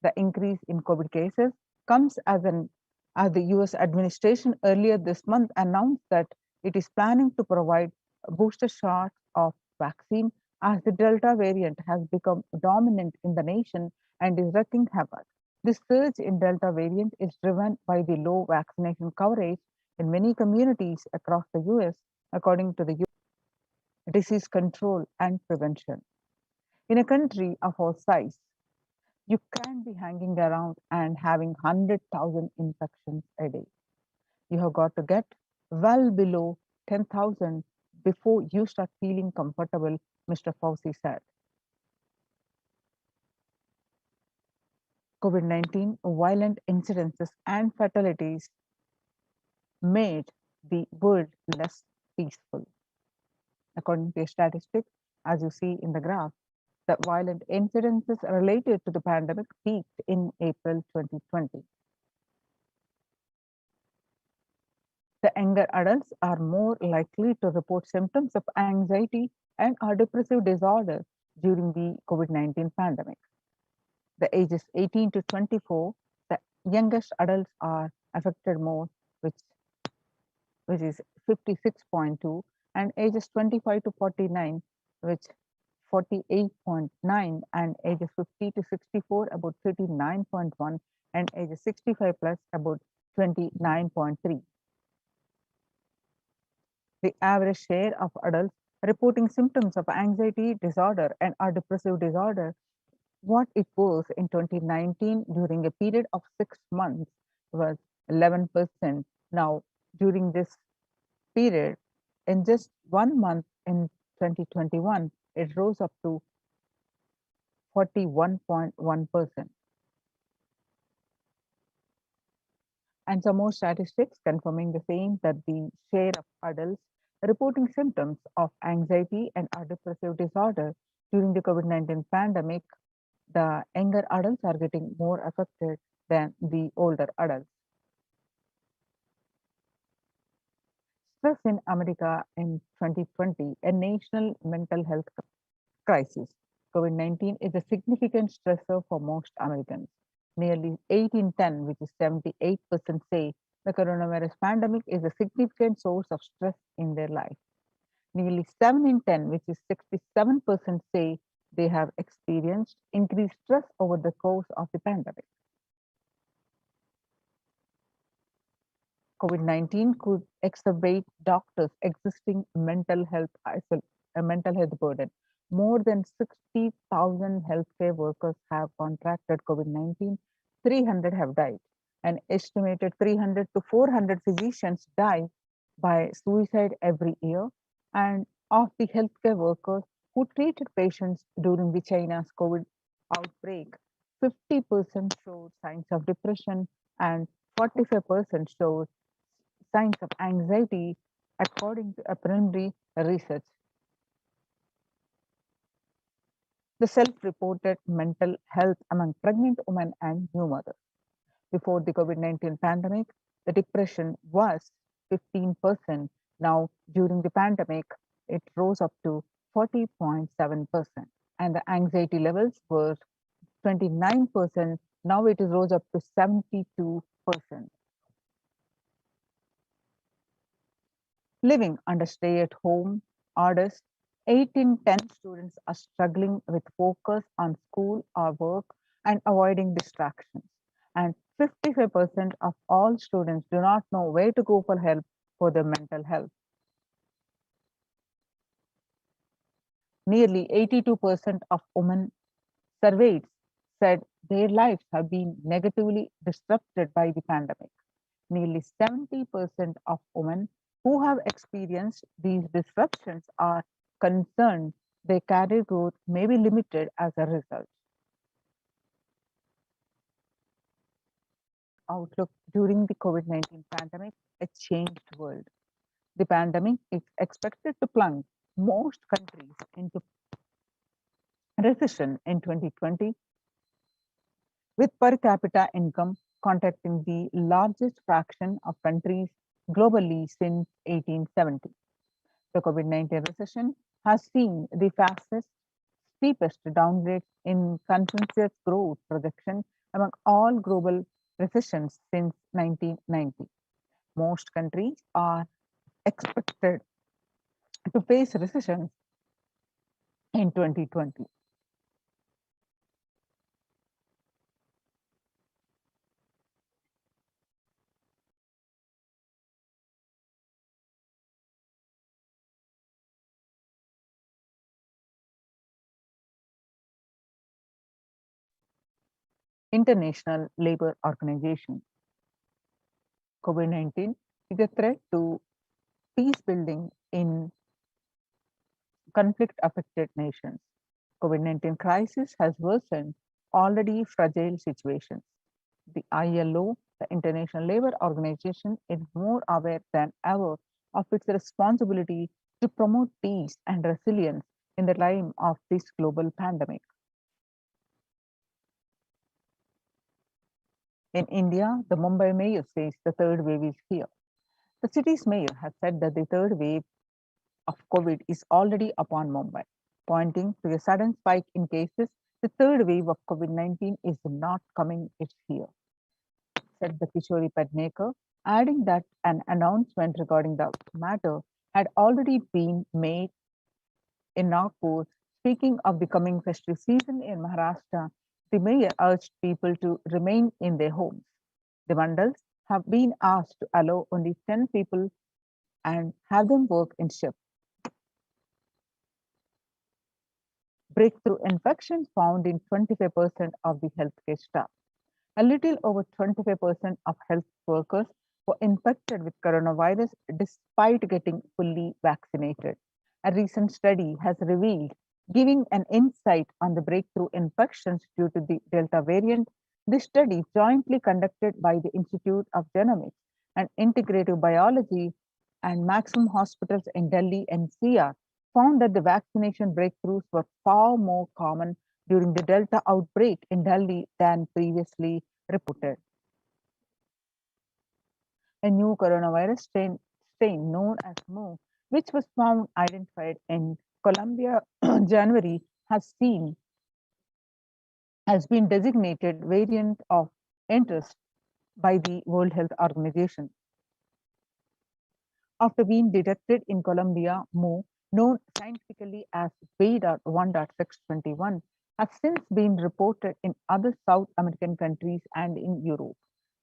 The increase in COVID cases comes as the US administration earlier this month announced that it is planning to provide booster shots of vaccine as the Delta variant has become dominant in the nation and is wreaking havoc. This surge in Delta variant is driven by the low vaccination coverage in many communities across the US, according to the Disease Control and Prevention. In a country of our size, you can't be hanging around and having 100,000 infections a day. You have got to get well below 10,000 before you start feeling comfortable, Mr. Fauci said. COVID-19 violent incidences and fatalities made the world less peaceful. According to a statistic, as you see in the graph, the violent incidences related to the pandemic peaked in April 2020. The younger adults are more likely to report symptoms of anxiety and or depressive disorder during the COVID-19 pandemic. The ages 18 to 24, the youngest adults are affected more, which is 56.2, and ages 25 to 49, which 48.9, and ages 50 to 64 about 39.1, and ages 65 plus about 29.3. The average share of adults reporting symptoms of anxiety disorder and or depressive disorder, what it was in 2019 during a period of 6 months, was 11%. Now, during this period, in just 1 month in 2021, it rose up to 41.1%. And some more statistics confirming the same, that the share of adults reporting symptoms of anxiety and or depressive disorder during the COVID-19 pandemic, the younger adults are getting more affected than the older adults. Stress in America in 2020, a national mental health crisis. COVID-19 is a significant stressor for most Americans. Nearly 8 in 10, which is 78%, say the coronavirus pandemic is a significant source of stress in their life. Nearly 7 in 10, which is 67%, say they have experienced increased stress over the course of the pandemic. COVID-19 could exacerbate doctors' existing mental health burden. More than 60,000 healthcare workers have contracted COVID-19. 300 have died. An estimated 300 to 400 physicians die by suicide every year. And of the healthcare workers who treated patients during the China's COVID outbreak, 50% showed signs of depression and 45% showed signs of anxiety, according to a preliminary research. The self-reported mental health among pregnant women and new mothers. Before the COVID-19 pandemic, the depression was 15%. Now, during the pandemic, it rose up to 40.7%. And the anxiety levels were 29%. Now it is rose up to 72%. Living under stay-at-home orders, 8 in 10 students are struggling with focus on school or work and avoiding distractions. And 55% of all students do not know where to go for help for their mental health. Nearly 82% of women surveyed said their lives have been negatively disrupted by the pandemic. Nearly 70% of women who have experienced these disruptions are concerned their career growth may be limited as a result. Outlook during the COVID-19 pandemic, a changed world. The pandemic is expected to plunge most countries into recession in 2020, with per capita income contacting the largest fraction of countries globally since 1870. The COVID-19 recession has seen the fastest, steepest downgrade in consensus growth projection among all global recessions since 1990. Most countries are expected to face recessions in 2020. International Labour Organization. COVID-19 is a threat to peace building in conflict-affected nations. COVID-19 crisis has worsened already fragile situations. The ILO, the International Labour Organization, is more aware than ever of its responsibility to promote peace and resilience in the time of this global pandemic. In India, the Mumbai mayor says the third wave is here. The city's mayor has said that the third wave of COVID is already upon Mumbai, pointing to a sudden spike in cases. The third wave of COVID-19 is not coming, it's here, said the Kishori Pednekar, adding that an announcement regarding the matter had already been made in Nagpur. Speaking of the coming festive season in Maharashtra, the mayor urged people to remain in their homes. The mandals have been asked to allow only 10 people and have them work in shifts. Breakthrough infections found in 25% of the healthcare staff. A little over 25% of health workers were infected with coronavirus despite getting fully vaccinated. A recent study has revealed, giving an insight on the breakthrough infections due to the Delta variant. This study, jointly conducted by the Institute of Genomics and Integrative Biology and Maximum Hospitals in Delhi NCR, found that the vaccination breakthroughs were far more common during the Delta outbreak in Delhi than previously reported. A new coronavirus strain known as Mu, which was found identified in Colombia January, has been designated variant of interest by the World Health Organization. After being detected in Colombia, Mu, known scientifically as B.1.621, has since been reported in other South American countries and in Europe.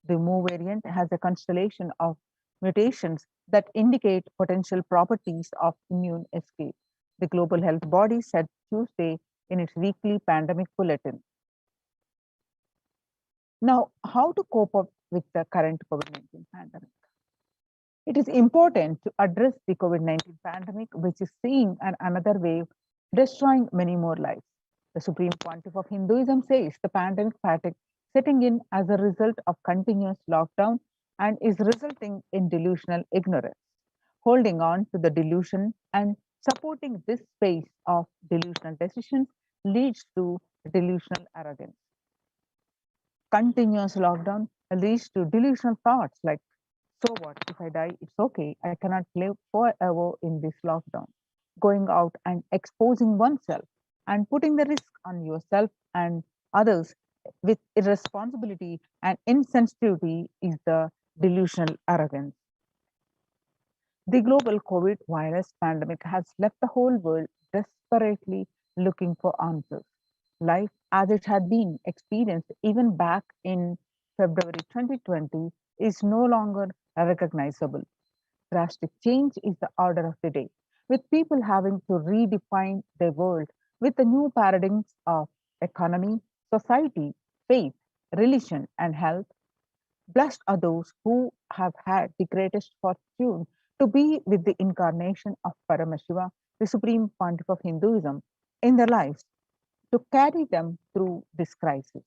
The Mu variant has a constellation of mutations that indicate potential properties of immune escape, the Global Health Body said Tuesday in its weekly pandemic bulletin. Now, how to cope up with the current COVID-19 pandemic? It is important to address the COVID-19 pandemic, which is seeing another wave destroying many more lives. The Supreme Pontiff of Hinduism says the pandemic fatigue setting in as a result of continuous lockdown and is resulting in delusional ignorance. Holding on to the delusion and supporting this space of delusional decisions leads to delusional arrogance. Continuous lockdown leads to delusional thoughts like, so what, if I die, it's okay. I cannot live forever in this lockdown. Going out and exposing oneself and putting the risk on yourself and others with irresponsibility and insensitivity is the delusional arrogance. The global COVID virus pandemic has left the whole world desperately looking for answers. Life as it had been experienced even back in February 2020 is no longer recognizable. Drastic change is the order of the day, with people having to redefine their world with the new paradigms of economy, society, faith, religion, and health. Blessed are those who have had the greatest fortune to be with the incarnation of Paramashiva, the Supreme Pontiff of Hinduism, in their lives to carry them through this crisis.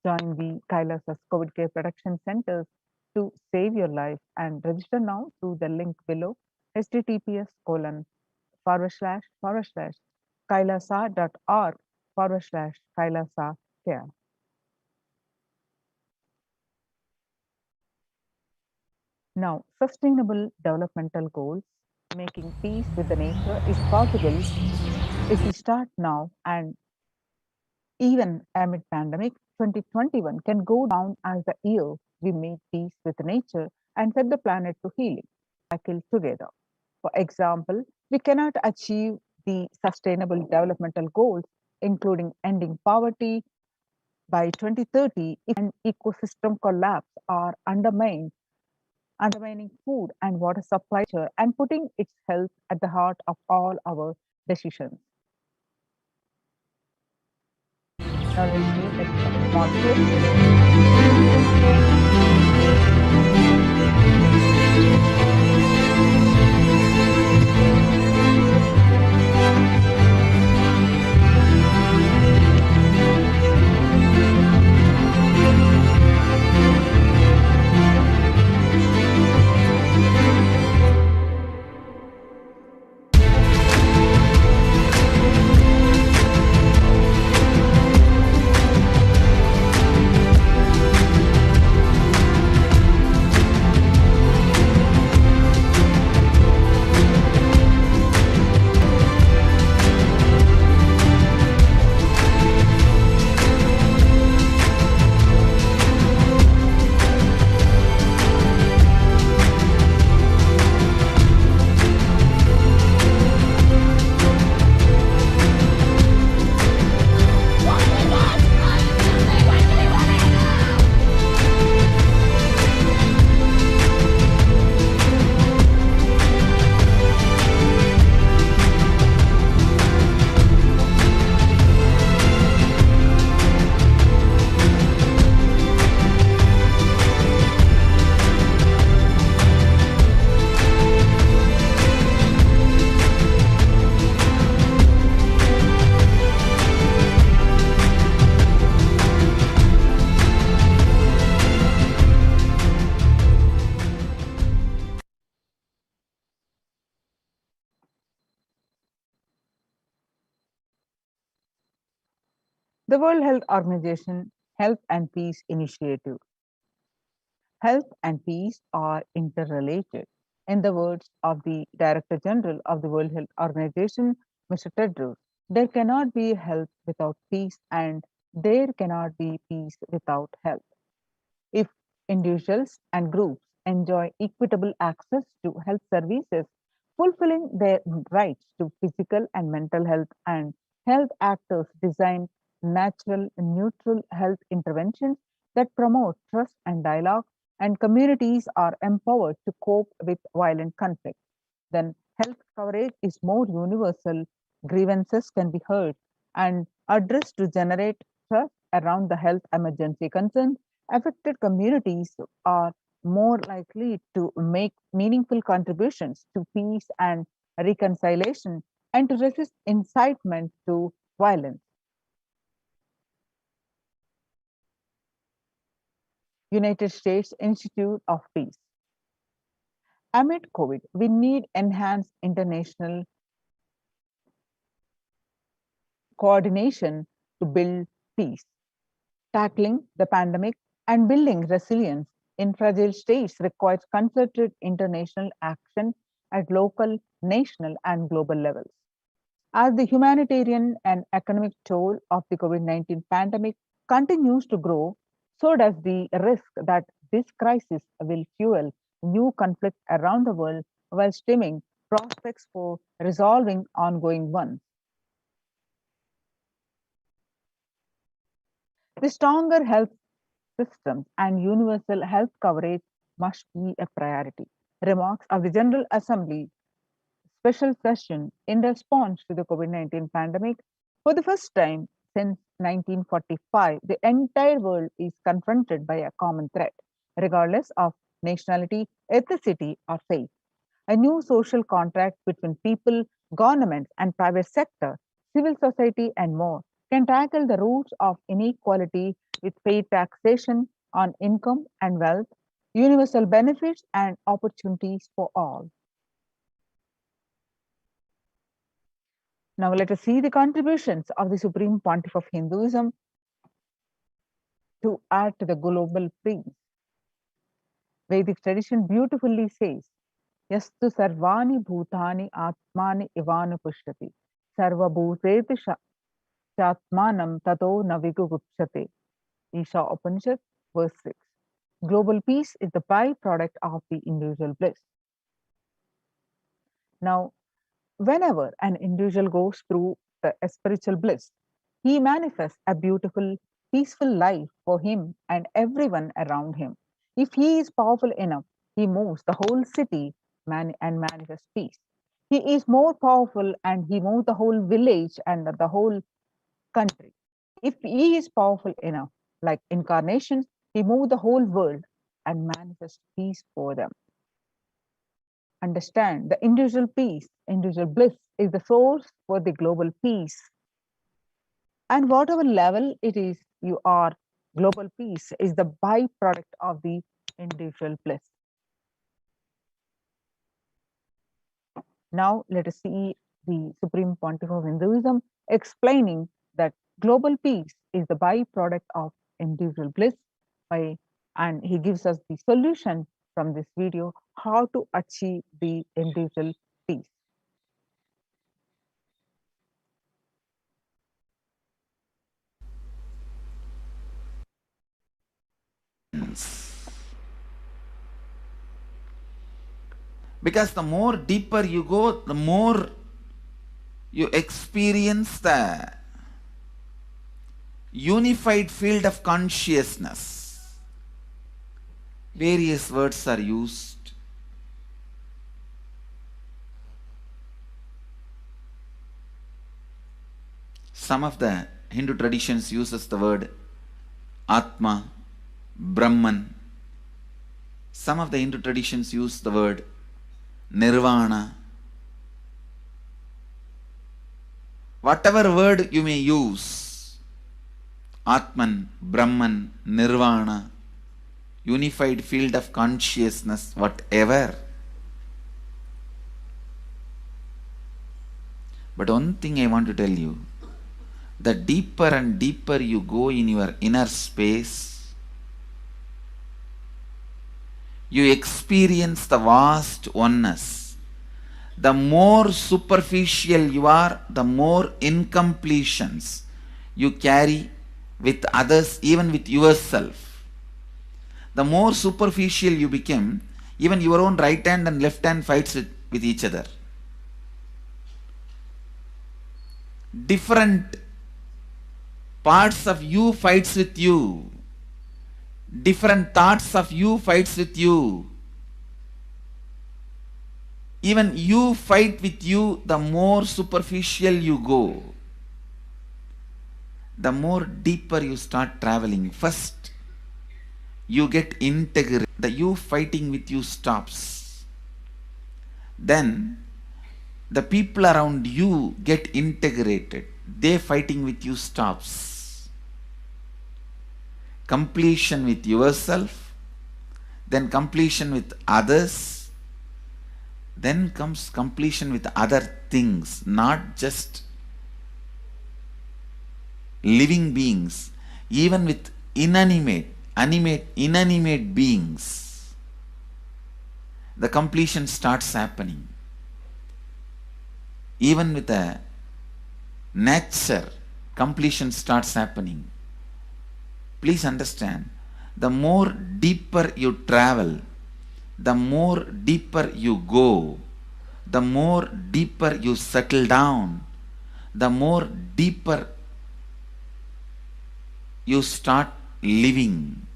Join the Kailasas COVID Care Production Centers to save your life and register now through the link below https://kailasa.org/kailasa care. Now, sustainable developmental goals, making peace with the nature is possible if we start now, and even amid pandemic, 2021 can go down as the year we made peace with nature and set the planet to healing cycle together. For example, we cannot achieve the sustainable developmental goals, including ending poverty by 2030, if an ecosystem collapse or undermining food and water supply and putting its health at the heart of all our decisions. Now let's do a small The World Health Organization Health and Peace Initiative. Health and peace are interrelated. In the words of the Director General of the World Health Organization, Mr. Tedros, there cannot be health without peace, and there cannot be peace without health. If individuals and groups enjoy equitable access to health services, fulfilling their rights to physical and mental health, and health actors design natural, neutral health interventions that promote trust and dialogue, and communities are empowered to cope with violent conflict, then health coverage is more universal, grievances can be heard and addressed to generate trust around the health emergency concerns. Affected communities are more likely to make meaningful contributions to peace and reconciliation and to resist incitement to violence. United States Institute of Peace. Amid COVID, we need enhanced international coordination to build peace. Tackling the pandemic and building resilience in fragile states requires concerted international action at local, national, and global levels. As the humanitarian and economic toll of the COVID-19 pandemic continues to grow, so does the risk that this crisis will fuel new conflict around the world while stemming prospects for resolving ongoing ones. The stronger health systems and universal health coverage must be a priority. Remarks of the General Assembly special session in response to the COVID-19 pandemic. For the first time since 1945, the entire world is confronted by a common threat, regardless of nationality, ethnicity, or faith. A new social contract between people, governments, and private sector, civil society, and more can tackle the roots of inequality with fair taxation on income and wealth, universal benefits, and opportunities for all. Now let us see the contributions of the Supreme Pontiff of Hinduism to add to the global peace. Vedic tradition beautifully says, Yastu sarvani bhutani atmani ivana pushyati, sarva bhuteti chatmanam tato navigugupsate. Isha Upanishad, verse 6. Global peace is the byproduct of the individual bliss. Now, whenever an individual goes through a spiritual bliss, he manifests a beautiful, peaceful life for him and everyone around him. If he is powerful enough, he moves the whole city and manifests peace. He is more powerful and he moves the whole village and the whole country. If he is powerful enough, like incarnations, he moves the whole world and manifests peace for them. Understand the individual peace, individual bliss is the source for the global peace. And whatever level it is you are, global peace is the byproduct of the individual bliss. Now let us see the Supreme Pontiff of Hinduism explaining that global peace is the byproduct of individual bliss and he gives us the solution from this video how to achieve the individual peace. Because the more deeper you go, the more you experience the unified field of consciousness. Various words are used. Some of the Hindu traditions uses the word Atma, Brahman. Some of the Hindu traditions use the word Nirvana. Whatever word you may use, Atman, Brahman, Nirvana, unified field of consciousness, whatever. But one thing I want to tell you, the deeper and deeper you go in your inner space, you experience the vast oneness. The more superficial you are, the more incompletions you carry with others, even with yourself. The more superficial you become, even your own right hand and left hand fights with each other. Different parts of you fights with you. Different thoughts of you fights with you. Even you fight with you. The more superficial you go, the more deeper you start traveling. First, you get integrated. The you fighting with you stops. Then, the people around you get integrated. They fighting with you stops. Completion with yourself, then completion with others, then comes completion with other things, not just living beings, even with inanimate beings. The completion starts happening. Even with a nature, completion starts happening. Please understand, the more deeper you travel, the more deeper you go, the more deeper you settle down, the more deeper you start living.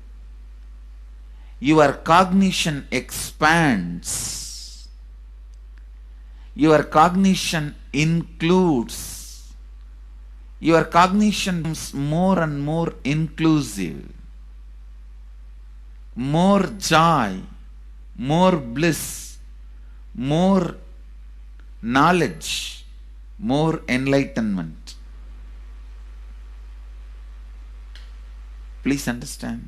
Your cognition expands. Your cognition includes. Your cognition becomes more and more inclusive. More joy, more bliss, more knowledge, more enlightenment. Please understand.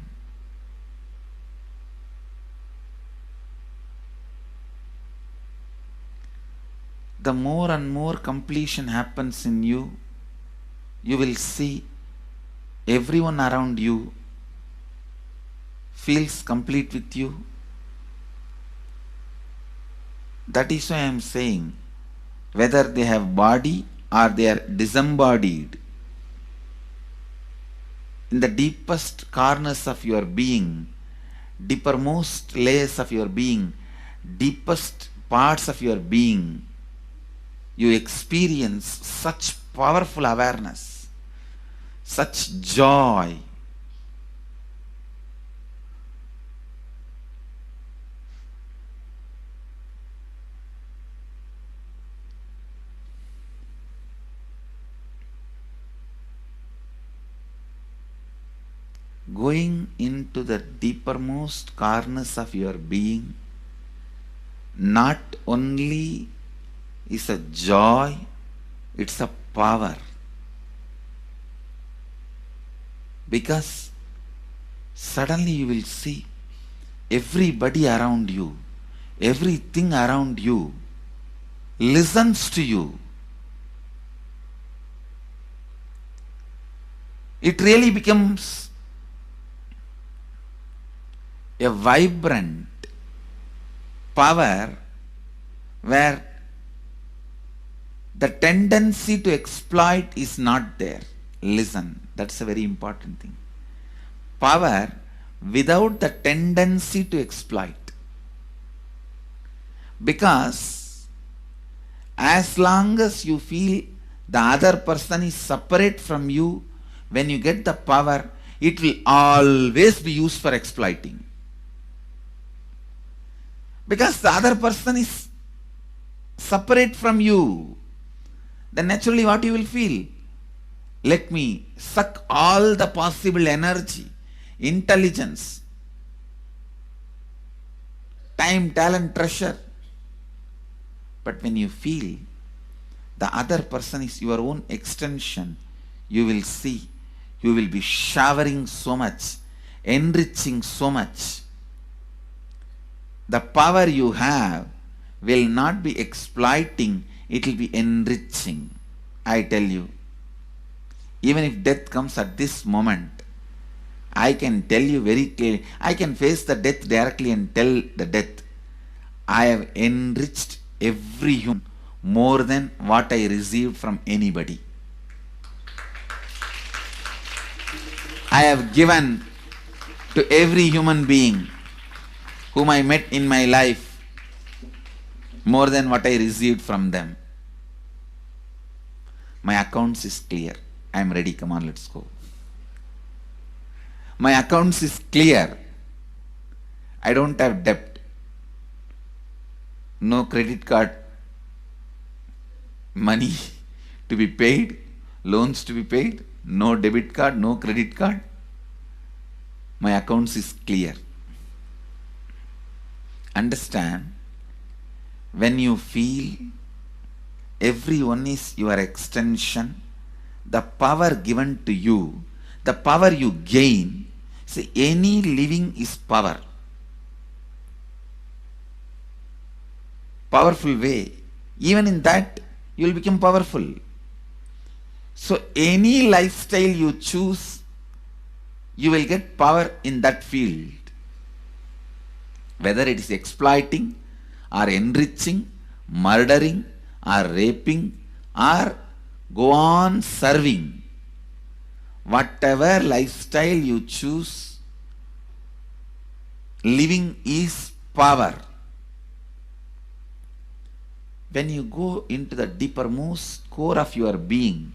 The more and more completion happens in you, you will see everyone around you feels complete with you. That is why I am saying, whether they have body or they are disembodied, in the deepest corners of your being, deepermost layers of your being, deepest parts of your being, you experience such powerful awareness, such joy. Going into the deepermost corners of your being not only is a joy, it's a power. Because suddenly you will see everybody around you, everything around you listens to you. It really becomes a vibrant power where the tendency to exploit is not there. Listen, that's a very important thing. Power without the tendency to exploit. Because as long as you feel the other person is separate from you, when you get the power, it will always be used for exploiting. Because the other person is separate from you, then naturally what you will feel? Let me suck all the possible energy, intelligence, time, talent, treasure. But when you feel the other person is your own extension, you will see, you will be showering so much, enriching so much. The power you have will not be exploiting, it will be enriching. I tell you, Even if death comes at this moment, I can tell you very clearly, I can face the death directly and tell the death, I have enriched every human more than what I received from anybody. I have given to every human being whom I met in my life more than what I received from them. My accounts is clear. I am ready. Come on, let's go. My accounts is clear. I don't have debt. No credit card money to be paid, loans to be paid, no debit card, no credit card. My accounts is clear. Understand, when you feel everyone is your extension, the power given to you, the power you gain, see, any living is power. Powerful way. Even in that, you will become powerful. So any lifestyle you choose, you will get power in that field. Whether it is exploiting or enriching, murdering or raping or go on serving. Whatever lifestyle you choose, living is power. When you go into the deepermost core of your being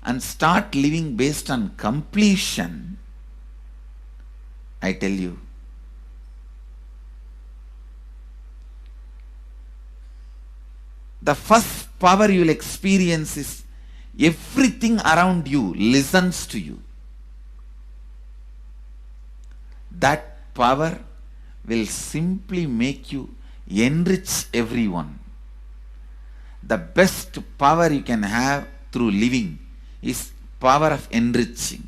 and start living based on completion, I tell you, the first power you will experience is everything around you listens to you. That power will simply make you enrich everyone. The best power you can have through living is power of enriching.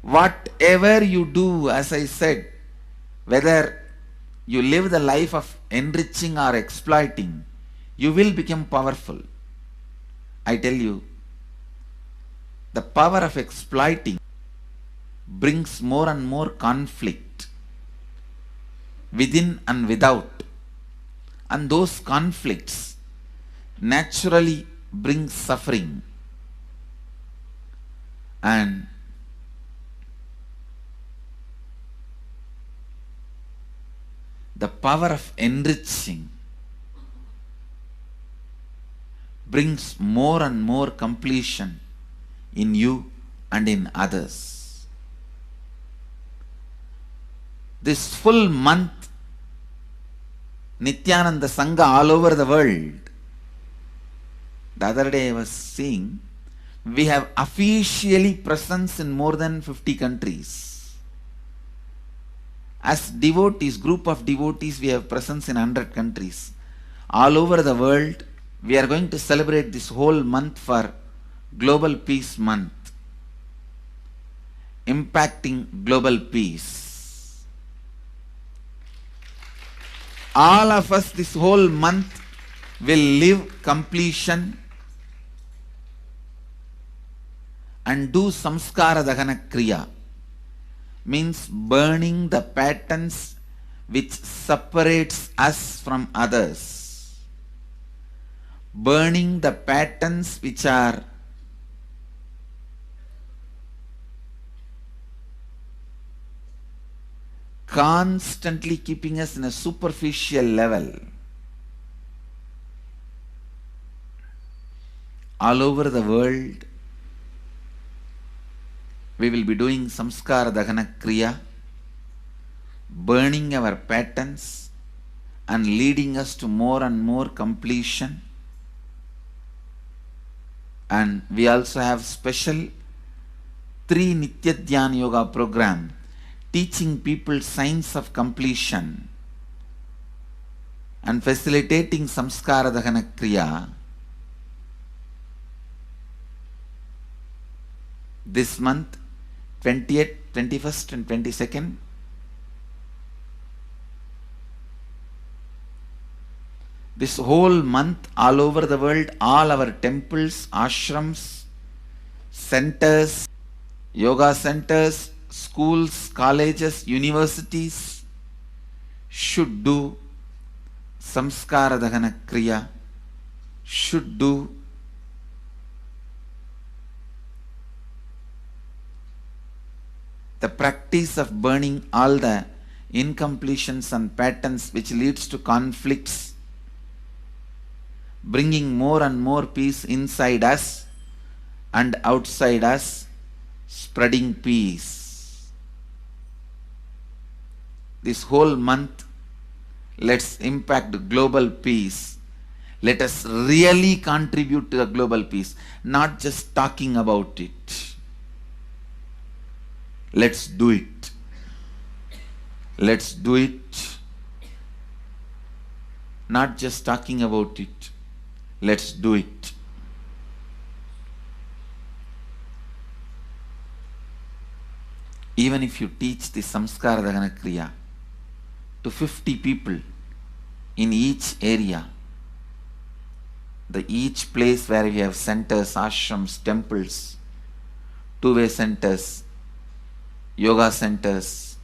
Whatever you do, as I said, whether you live the life of enriching or exploiting, you will become powerful. I tell you, the power of exploiting brings more and more conflict within and without. And those conflicts naturally bring suffering. And the power of enriching brings more and more completion in you and in others. This full month, Nithyananda Sangha all over the world. The other day I was seeing, we have officially presence in more than 50 countries. As devotees, group of devotees, we have presence in 100 countries. All over the world, we are going to celebrate this whole month for Global Peace Month, impacting global peace. All of us this whole month will live completion and do samskara dahana kriya, means burning the patterns which separates us from others, burning the patterns which are constantly keeping us in a superficial level. All over the world, we will be doing samskara dahana kriya, burning our patterns and leading us to more and more completion. And we also have special 3 Nitya Dhyana Yoga program teaching people science of completion and facilitating samskara dahana kriya. This month, 20th, 21st and 22nd, This whole month, all over the world, all our temples, ashrams, centers, yoga centers, schools, colleges, universities should do samskara dahana kriya, should do the practice of burning all the incompletions and patterns which leads to conflicts, bringing more and more peace inside us and outside us, spreading peace. This whole month, let's impact global peace. Let us really contribute to the global peace, not just talking about it. Let's do it. Let's do it. Not just talking about it. Let's do it. Even if you teach the samskara dahana kriya to 50 people in each area, each place where we have centers, ashrams, temples, two-way centers, yoga centers,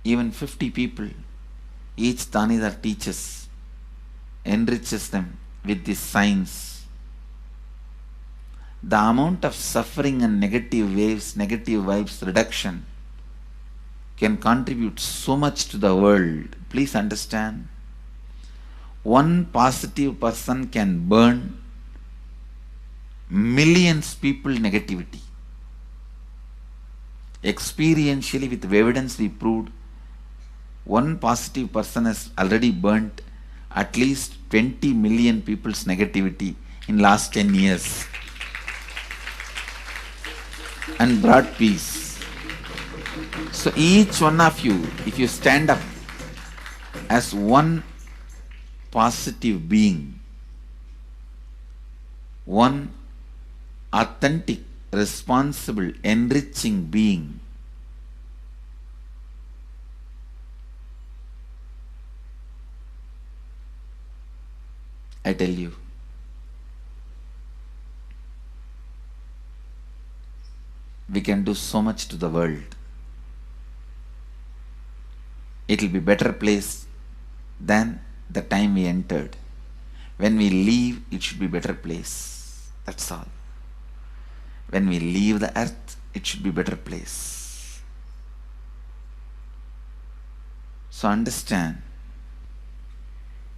even 50 people, each Tanidar teaches, enriches them with this science. The amount of suffering and negative waves, negative vibes reduction can contribute so much to the world. Please understand. One positive person can burn millions people negativity. Experientially, with evidence we proved, one positive person has already burnt at least 20 million people's negativity in last 10 years and brought peace. So each one of you, if you stand up as one positive being, one authentic, responsible, enriching being, I tell you, we can do so much to the world. It will be better place than the time we entered. When we leave, it should be better place. That's all. When we leave the earth, it should be better place. So understand,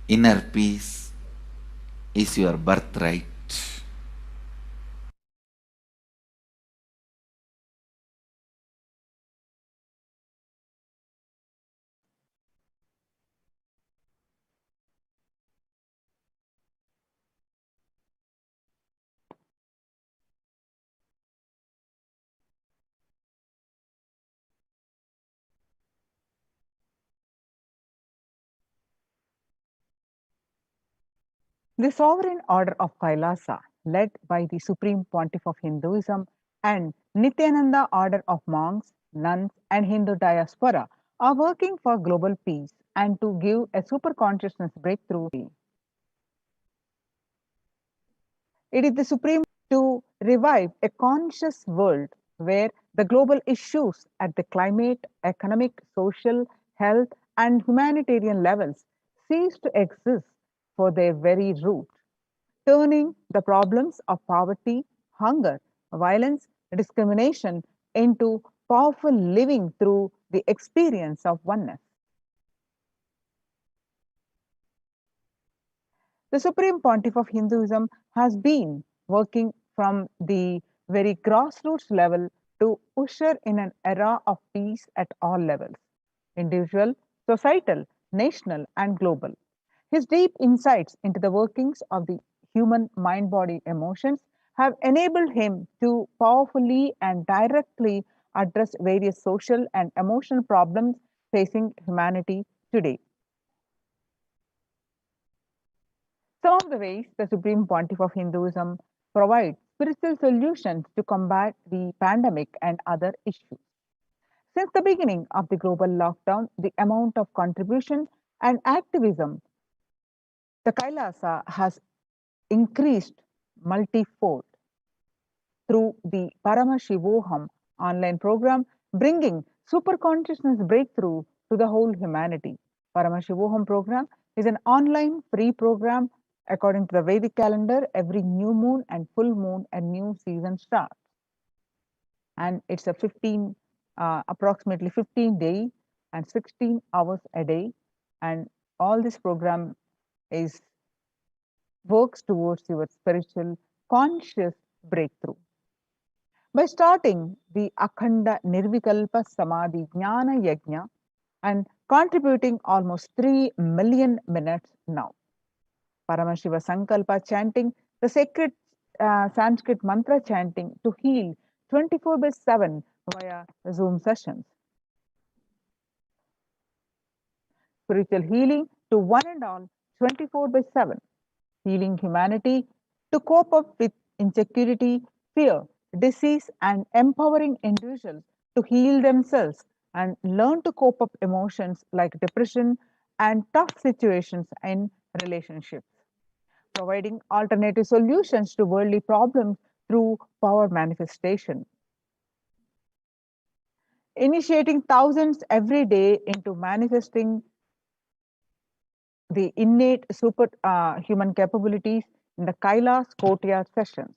inner peace is your birthright. The sovereign order of Kailasa, led by the Supreme Pontiff of Hinduism and Nithyananda order of monks, nuns, and Hindu diaspora, are working for global peace and to give a super consciousness breakthrough. It is the supreme to revive a conscious world where the global issues at the climate, economic, social, health, and humanitarian levels cease to exist for their very root, turning the problems of poverty, hunger, violence, discrimination into powerful living through the experience of oneness. The Supreme Pontiff of Hinduism has been working from the very grassroots level to usher in an era of peace at all levels, individual, societal, national, and global. His deep insights into the workings of the human mind body emotions have enabled him to powerfully and directly address various social and emotional problems facing humanity today. Some of the ways the Supreme Pontiff of Hinduism provides spiritual solutions to combat the pandemic and other issues. Since the beginning of the global lockdown, the amount of contribution and activism the Kailasa has increased multifold through the Paramashivoham online program, bringing super consciousness breakthrough to the whole humanity. Paramashivoham program is an online free program according to the Vedic calendar. Every new moon and full moon, a new season starts. And it's a approximately 15 days and 16 hours a day. And all this program works towards your spiritual conscious breakthrough. By starting the Akhanda Nirvikalpa Samadhi Jnana Yajna and contributing almost 3 million minutes now. Paramashiva Sankalpa chanting, the sacred Sanskrit mantra chanting to heal 24/7 via Zoom sessions. Spiritual healing to one and all 24/7. Healing humanity to cope up with insecurity, fear, disease, and empowering individuals to heal themselves and learn to cope up emotions like depression and tough situations in relationships. Providing alternative solutions to worldly problems through power manifestation. Initiating thousands every day into manifesting the innate human capabilities in the Kailas courtyard sessions,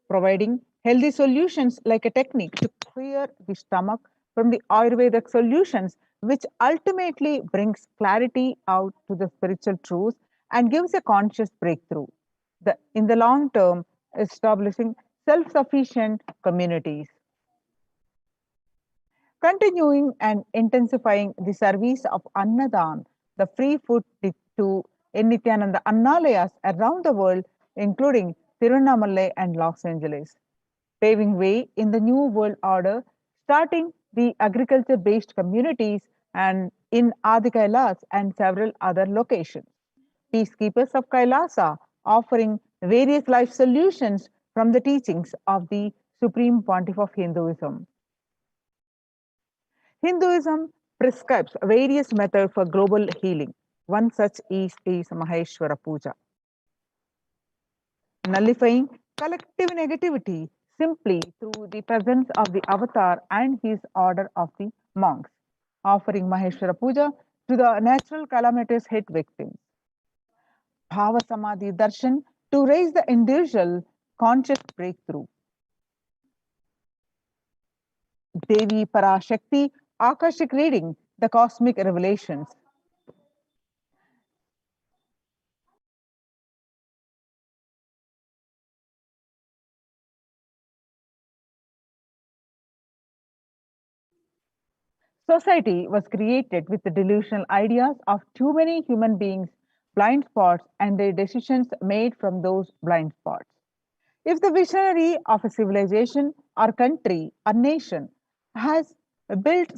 providing healthy solutions like a technique to clear the stomach from the Ayurvedic solutions, which ultimately brings clarity out to the spiritual truths and gives a conscious breakthrough. In the long term, establishing self-sufficient communities. Continuing and intensifying the service of Annadan, the free food to Nithyananda Annalayas around the world, including Tirunamalai and Los Angeles, paving way in the new world order, starting the agriculture-based communities and in Adi Kailas and several other locations. Peacekeepers of Kailasa offering various life solutions from the teachings of the Supreme Pontiff of Hinduism. Hinduism prescribes various methods for global healing. One such is Maheshwara Puja, nullifying collective negativity simply through the presence of the avatar and his order of the monks, offering Maheshwara Puja to the natural calamitous hit victims. Bhava Samadhi Darshan to raise the individual conscious breakthrough. Devi Parashakti Akashik reading, the cosmic revelations. Society was created with the delusional ideas of too many human beings, blind spots, and their decisions made from those blind spots. If the visionary of a civilization or country or nation has built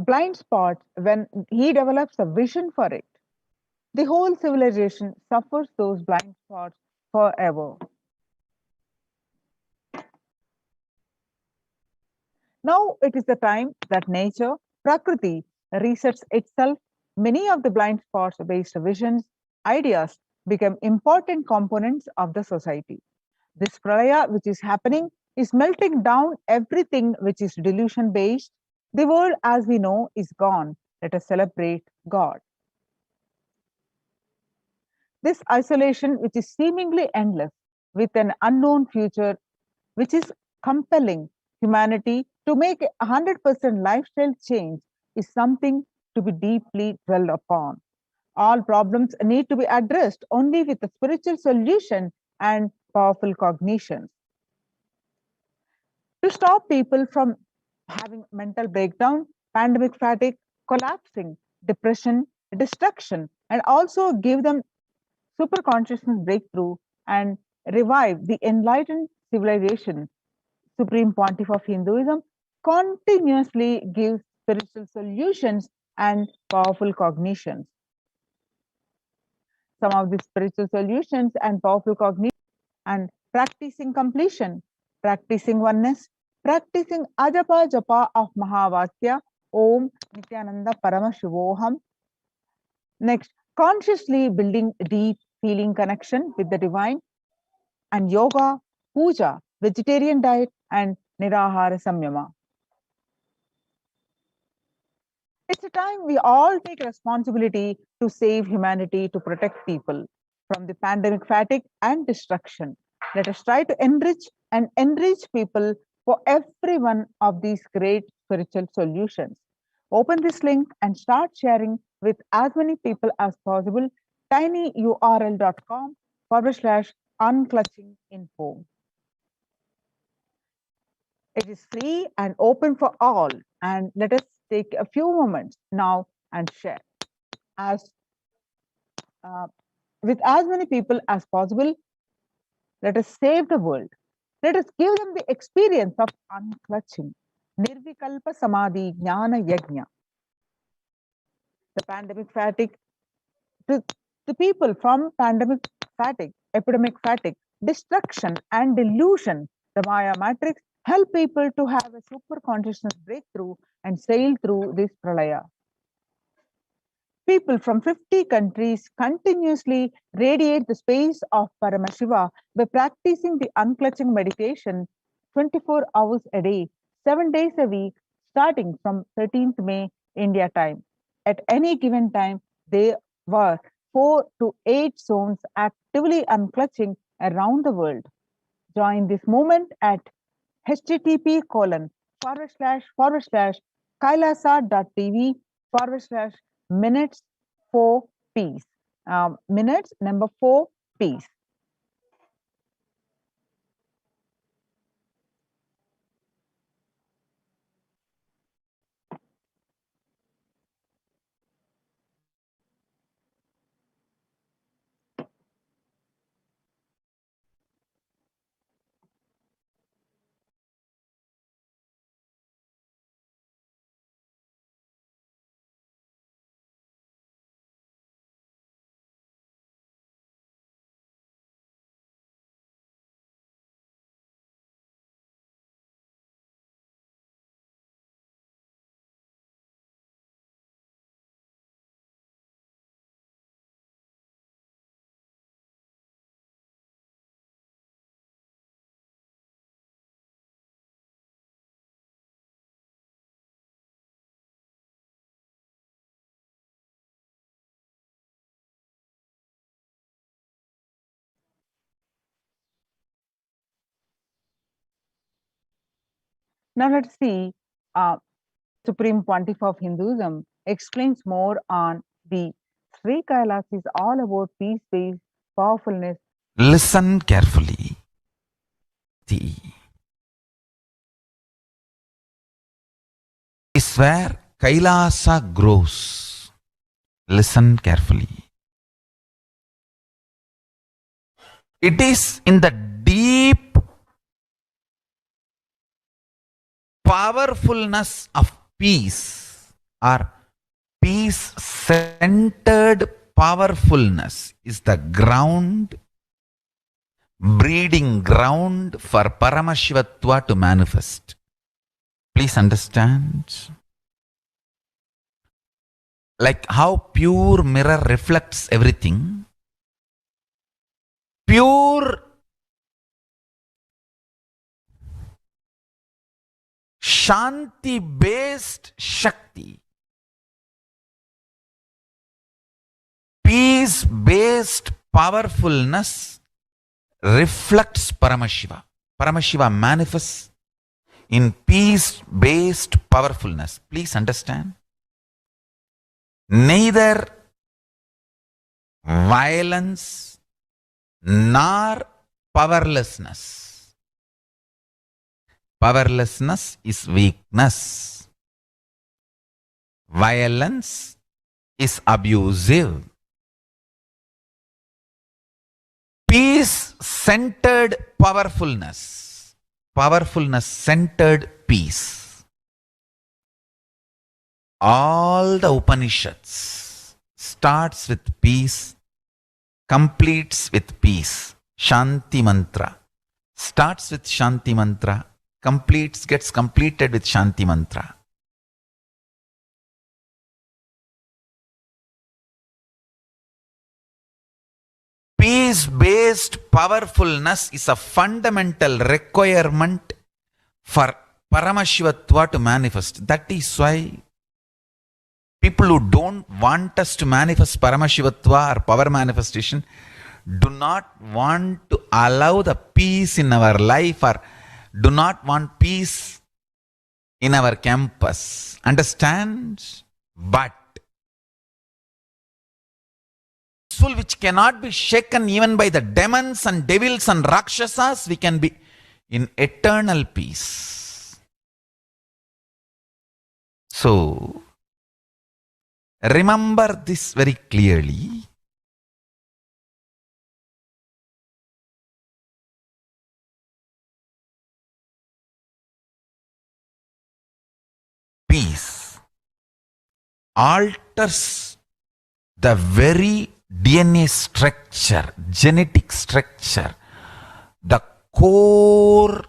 blind spots when he develops a vision for it, the whole civilization suffers those blind spots forever. Now it is the time that nature, Prakriti, resets itself. Many of the blind spots based visions, ideas become important components of the society. This pralaya which is happening is melting down everything which is delusion based. The world as we know is gone. Let us celebrate God. This isolation which is seemingly endless with an unknown future which is compelling humanity to make a 100% lifestyle change is something to be deeply dwelled upon. All problems need to be addressed only with a spiritual solution and powerful cognitions. To stop people from having mental breakdown, pandemic fatigue, collapsing, depression, destruction, and also give them super consciousness breakthrough and revive the enlightened civilization, Supreme Pontiff of Hinduism continuously gives spiritual solutions and powerful cognitions. Some of the spiritual solutions and powerful cognition and practicing completion, practicing oneness, practicing ajapa japa of Mahavakya, Om Nithyananda Paramashivoham. Next, consciously building deep feeling connection with the divine, and yoga, puja, vegetarian diet, and nirahara samyama. It's a time we all take responsibility to save humanity, to protect people from the pandemic fatigue and destruction. Let us try to enrich people for every one of these great spiritual solutions. Open this link and start sharing with as many people as possible. tinyurl.com/unclutchinginfo. It is free and open for all. And let us take a few moments now and share with as many people as possible. Let us save the world. Let us give them the experience of unclutching. Nirvikalpa Samadhi Jnana Yajna. The pandemic fatigue, the people from pandemic fatigue, epidemic fatigue, destruction and delusion, the Maya matrix, help people to have a super consciousness breakthrough and sail through this pralaya. People from 50 countries continuously radiate the space of Paramashiva by practicing the unclutching meditation 24 hours a day, 7 days a week, starting from 13th May India time. At any given time, there were 4 to 8 zones actively unclutching around the world. Join this movement at http://kailasa.tv/minutes for peace. Minutes number 4 peace. Now let's see, Supreme Pontiff of Hinduism explains more on the Sri Kailas is all about peace-based powerfulness. Listen carefully. The is where Kailasa grows. Listen carefully. It is in the deep powerfulness of peace, or peace-centered powerfulness is the ground, breeding ground for Paramashivatva to manifest. Please understand. Like how pure mirror reflects everything, pure Shanti-based Shakti, peace-based powerfulness reflects Paramashiva. Paramashiva manifests in peace-based powerfulness. Please understand. Neither violence nor powerlessness. Powerlessness is weakness. Violence is abusive. Peace-centered powerfulness. Powerfulness-centered peace. All the Upanishads starts with peace, completes with peace. Shanti mantra. Starts with Shanti mantra, gets completed with Shanti mantra. peace-based powerfulness is a fundamental requirement for Paramashivatva to manifest. That is why people who don't want us to manifest Paramashivatva or power manifestation do not want to allow the peace in our life or do not want peace in our campus. Understand? But soul which cannot be shaken even by the demons and devils and rakshasas, we can be in eternal peace. So, remember this very clearly. Peace alters the very DNA structure, genetic structure, the core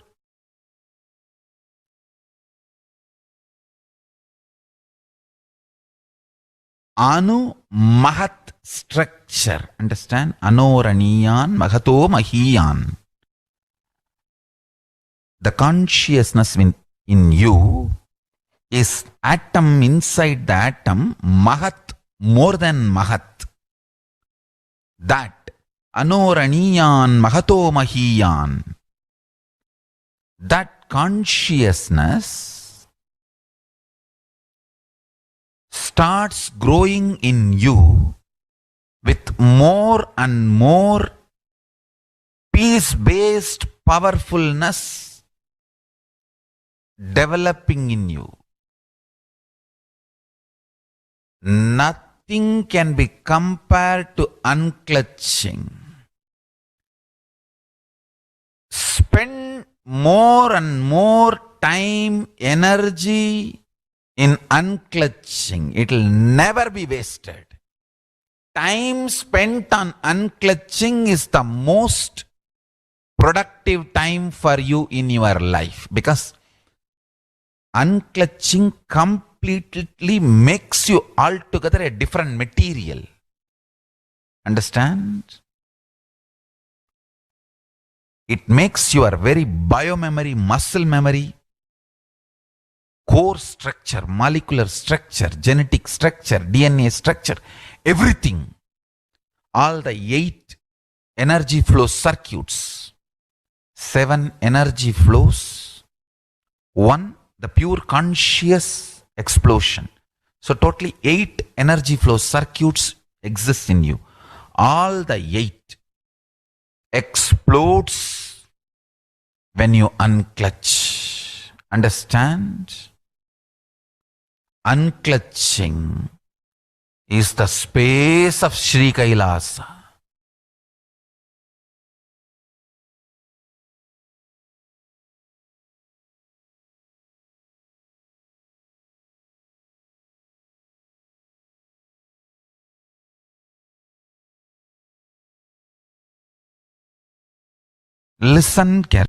Anu Mahat structure. Understand? Anoraniyan Mahato Mahiyan. The consciousness in you is atom inside the atom, Mahat, more than Mahat. That Anoraniyan Mahato Mahiyan. That consciousness starts growing in you with more and more peace-based powerfulness developing in you. Nothing can be compared to unclutching. Spend more and more time, energy in unclutching. It will never be wasted. Time spent on unclutching is the most productive time for you in your life, because unclutching completely makes you altogether a different material. Understand? It makes your very biomemory, muscle memory, core structure, molecular structure, genetic structure, DNA structure, everything. All the 8 energy flow circuits, 7 energy flows, 1 the pure conscious explosion. So totally 8 energy flow circuits exist in you. All the 8 explodes when you unclutch. Understand? Unclutching is the space of Sri Kailasa. Listen carefully.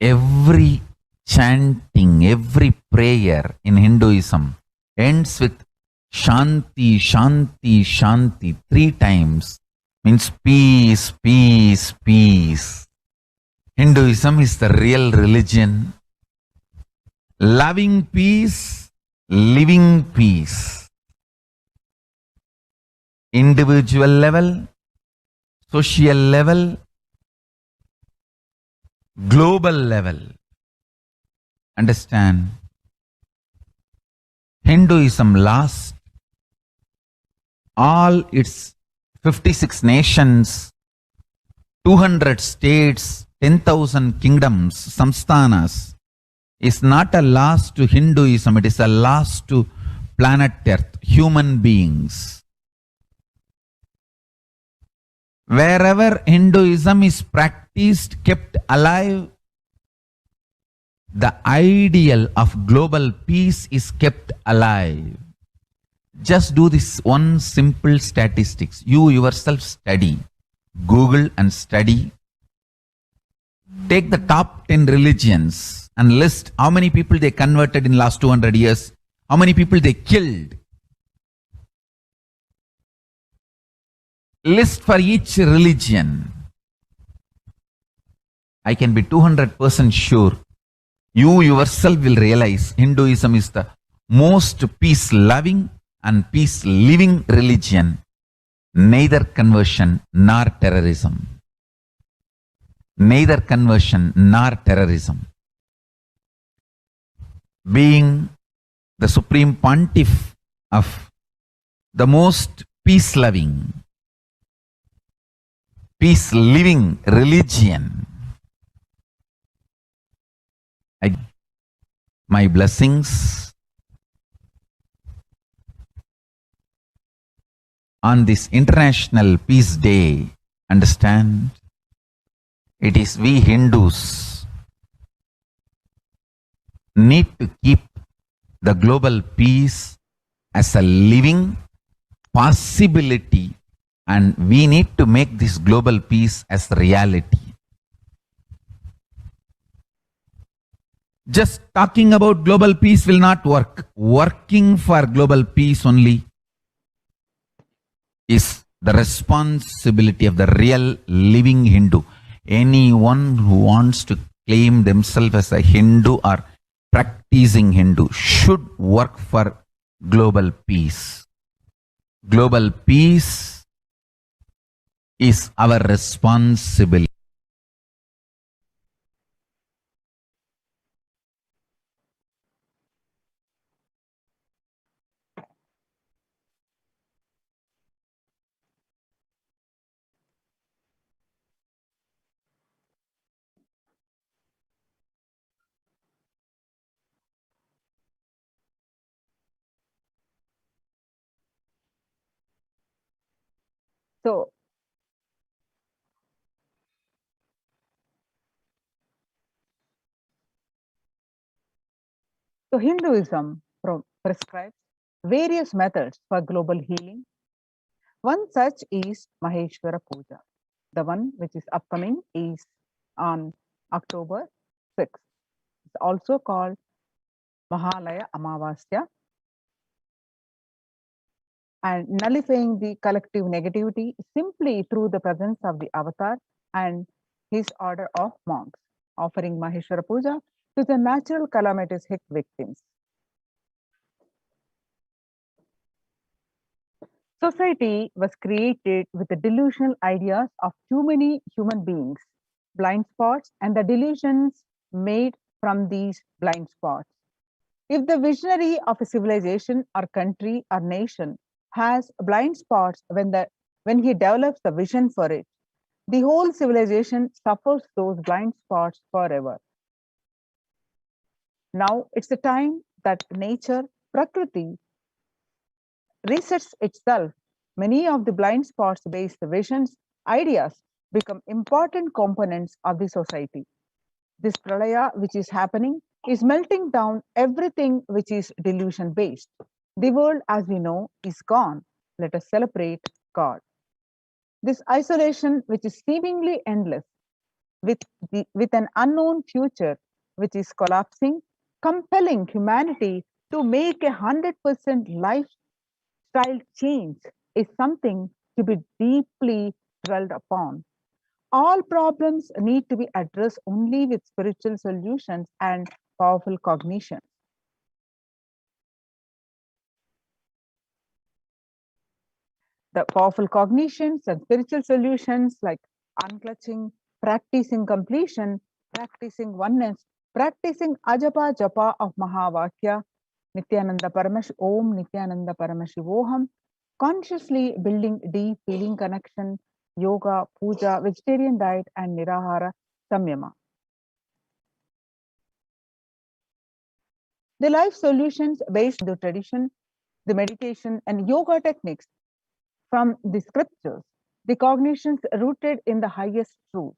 Every chanting, every prayer in Hinduism ends with Shanti, Shanti, Shanti 3 times. Means peace, peace, peace. Hinduism is the real religion. Loving peace, living peace. Individual level, social level, global level. Understand? Hinduism lost all its 56 nations, 200 states, 10,000 kingdoms, samsthanas. Is not a loss to Hinduism, it is a loss to planet Earth, human beings. Wherever Hinduism is practiced, kept alive, the ideal of global peace is kept alive. Just do this one simple statistics. You yourself study. Google and study. Take the top 10 religions and list how many people they converted in last 200 years how many people they killed. List for each religion. I can be 200% sure. You yourself will realize Hinduism is the most peace-loving and peace-living religion. Neither conversion nor terrorism. Neither conversion nor terrorism. Being the supreme pontiff of the most peace-loving, peace-living religion, my blessings on this International Peace Day. Understand? It is we Hindus need to keep the global peace as a living possibility, and we need to make this global peace as reality. Just talking about global peace will not work. Working for global peace only is the responsibility of the real living Hindu. Anyone who wants to claim themselves as a Hindu or practicing Hindu should work for global peace. Global peace is our responsibility. So, Hinduism prescribes various methods for global healing. One such is Maheshwara Puja. The one which is upcoming is on October 6th. It's also called Mahalaya Amavasya, and nullifying the collective negativity simply through the presence of the avatar and his order of monks, offering Maheshwara Puja to the natural calamities hit victims. Society was created with the delusional ideas of too many human beings, blind spots, and the delusions made from these blind spots. If the visionary of a civilization or country or nation has blind spots when he develops the vision for it, the whole civilization suffers those blind spots forever. Now it's the time that nature, Prakriti, resets itself. Many of the blind spots based visions, ideas become important components of the society. This pralaya which is happening is melting down everything which is delusion based. The world as we know is gone. Let us celebrate God. This isolation which is seemingly endless with an unknown future which is collapsing, compelling humanity to make 100% lifestyle change is something to be deeply dwelled upon. All problems need to be addressed only with spiritual solutions and powerful cognition. The powerful cognitions and spiritual solutions like unclutching, practicing completion, practicing oneness, practicing ajapa japa of Mahavakya, Nithyananda Om Nithyananda Paramashivoham, consciously building deep feeling connection, yoga, puja, vegetarian diet, and nirahara samyama. The life solutions based on the tradition, the meditation, and yoga techniques from the scriptures, the cognitions rooted in the highest truth,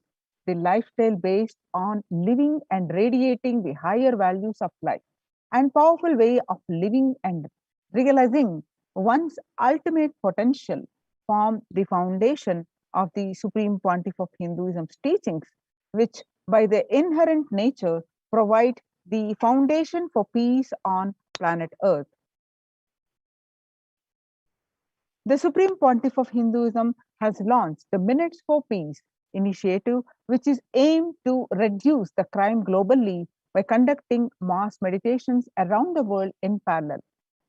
the lifestyle based on living and radiating the higher values of life, and powerful way of living and realizing one's ultimate potential form the foundation of the Supreme Pontiff of Hinduism's teachings, which by their inherent nature provide the foundation for peace on planet Earth. The Supreme Pontiff of Hinduism has launched the Minutes for Peace initiative, which is aimed to reduce the crime globally by conducting mass meditations around the world in parallel.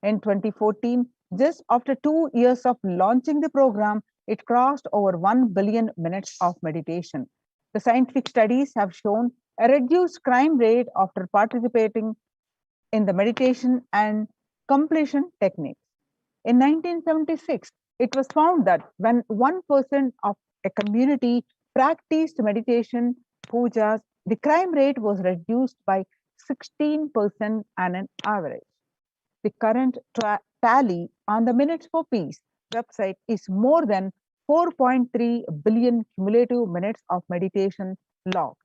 In 2014, just after 2 years of launching the program, it crossed over 1 billion minutes of meditation. The scientific studies have shown a reduced crime rate after participating in the meditation and completion techniques. In 1976, it was found that when 1% of a community practiced meditation pujas, the crime rate was reduced by 16% on an average. The current tally on the Minutes for Peace website is more than 4.3 billion cumulative minutes of meditation logged,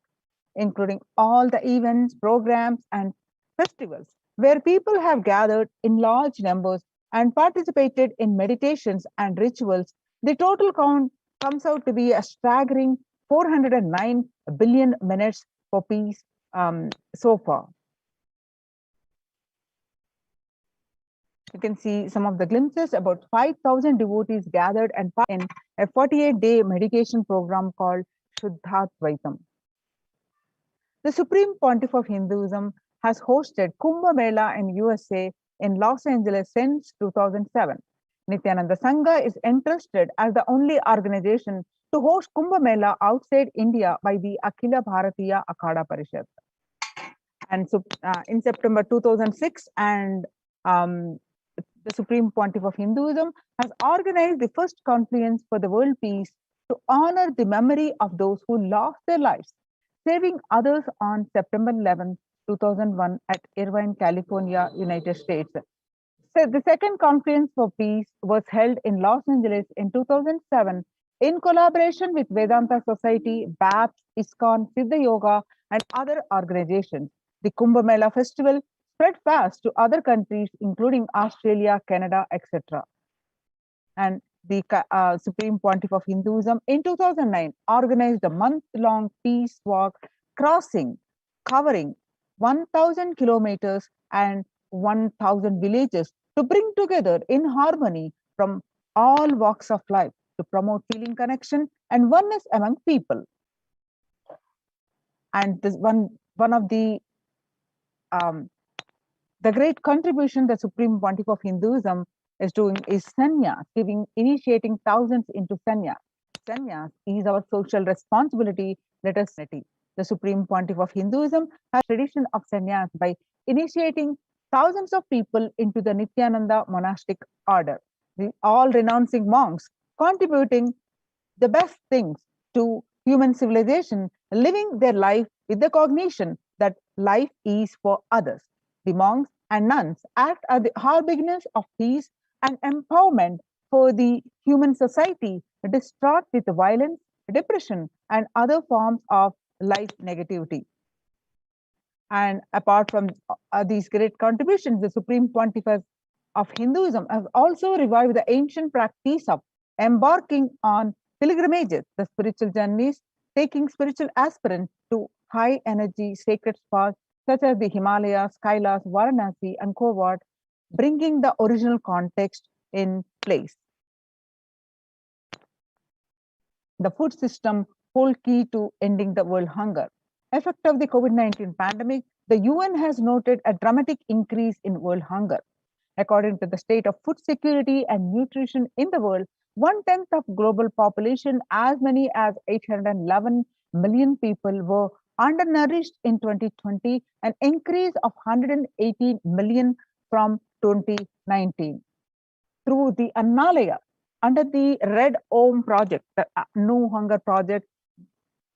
including all the events, programs, and festivals where people have gathered in large numbers and participated in meditations and rituals. The total count comes out to be a staggering 409 billion minutes for peace so far. You can see some of the glimpses. About 5,000 devotees gathered and in a 48-day meditation program called Shuddhatvaitam. The Supreme Pontiff of Hinduism has hosted Kumbh Mela in USA in Los Angeles since 2007. Nithyananda Sangha is entrusted as the only organization to host Kumbh Mela outside India by the Akhila Bharatiya Akhada Parishad. And so in September 2006, and the Supreme Pontiff of Hinduism has organized the first conference for the world peace to honor the memory of those who lost their lives, saving others on September 11, 2001 at Irvine, California, United States. So the second conference for peace was held in Los Angeles in 2007 in collaboration with Vedanta Society, BAPS, ISKCON, Siddha Yoga, and other organizations. The Kumbh Mela festival spread fast to other countries, including Australia, Canada, etc. And the Supreme Pontiff of Hinduism in 2009 organized a month-long peace walk covering 1,000 kilometers and 1,000 villages to bring together in harmony from all walks of life to promote healing connection and oneness among people. And this one of the great contribution the Supreme Pontiff of Hinduism is doing is sannyas, initiating thousands into sannyas. Sannyas is our social responsibility. Let us see. The Supreme Pontiff of Hinduism has a tradition of sannyas by initiating thousands of people into the Nithyananda monastic order, all renouncing monks, contributing the best things to human civilization, living their life with the cognition that life is for others. The monks and nuns act as the harbingers of peace and empowerment for the human society distraught with violence, depression, and other forms of life negativity. And apart from these great contributions, the Supreme Pontiff of Hinduism has also revived the ancient practice of embarking on pilgrimages, the spiritual journeys, taking spiritual aspirants to high energy sacred spots such as the Himalayas, Kailas, Varanasi, and Kovat, bringing the original context in place. The food system, whole key to ending the world hunger. Effect of the COVID-19 pandemic, the UN has noted a dramatic increase in world hunger. According to the state of food security and nutrition in the world, 1/10 of global population, as many as 811 million people, were undernourished in 2020, an increase of 118 million from 2019. Through the Annalaya, under the Red Om project, the No Hunger project,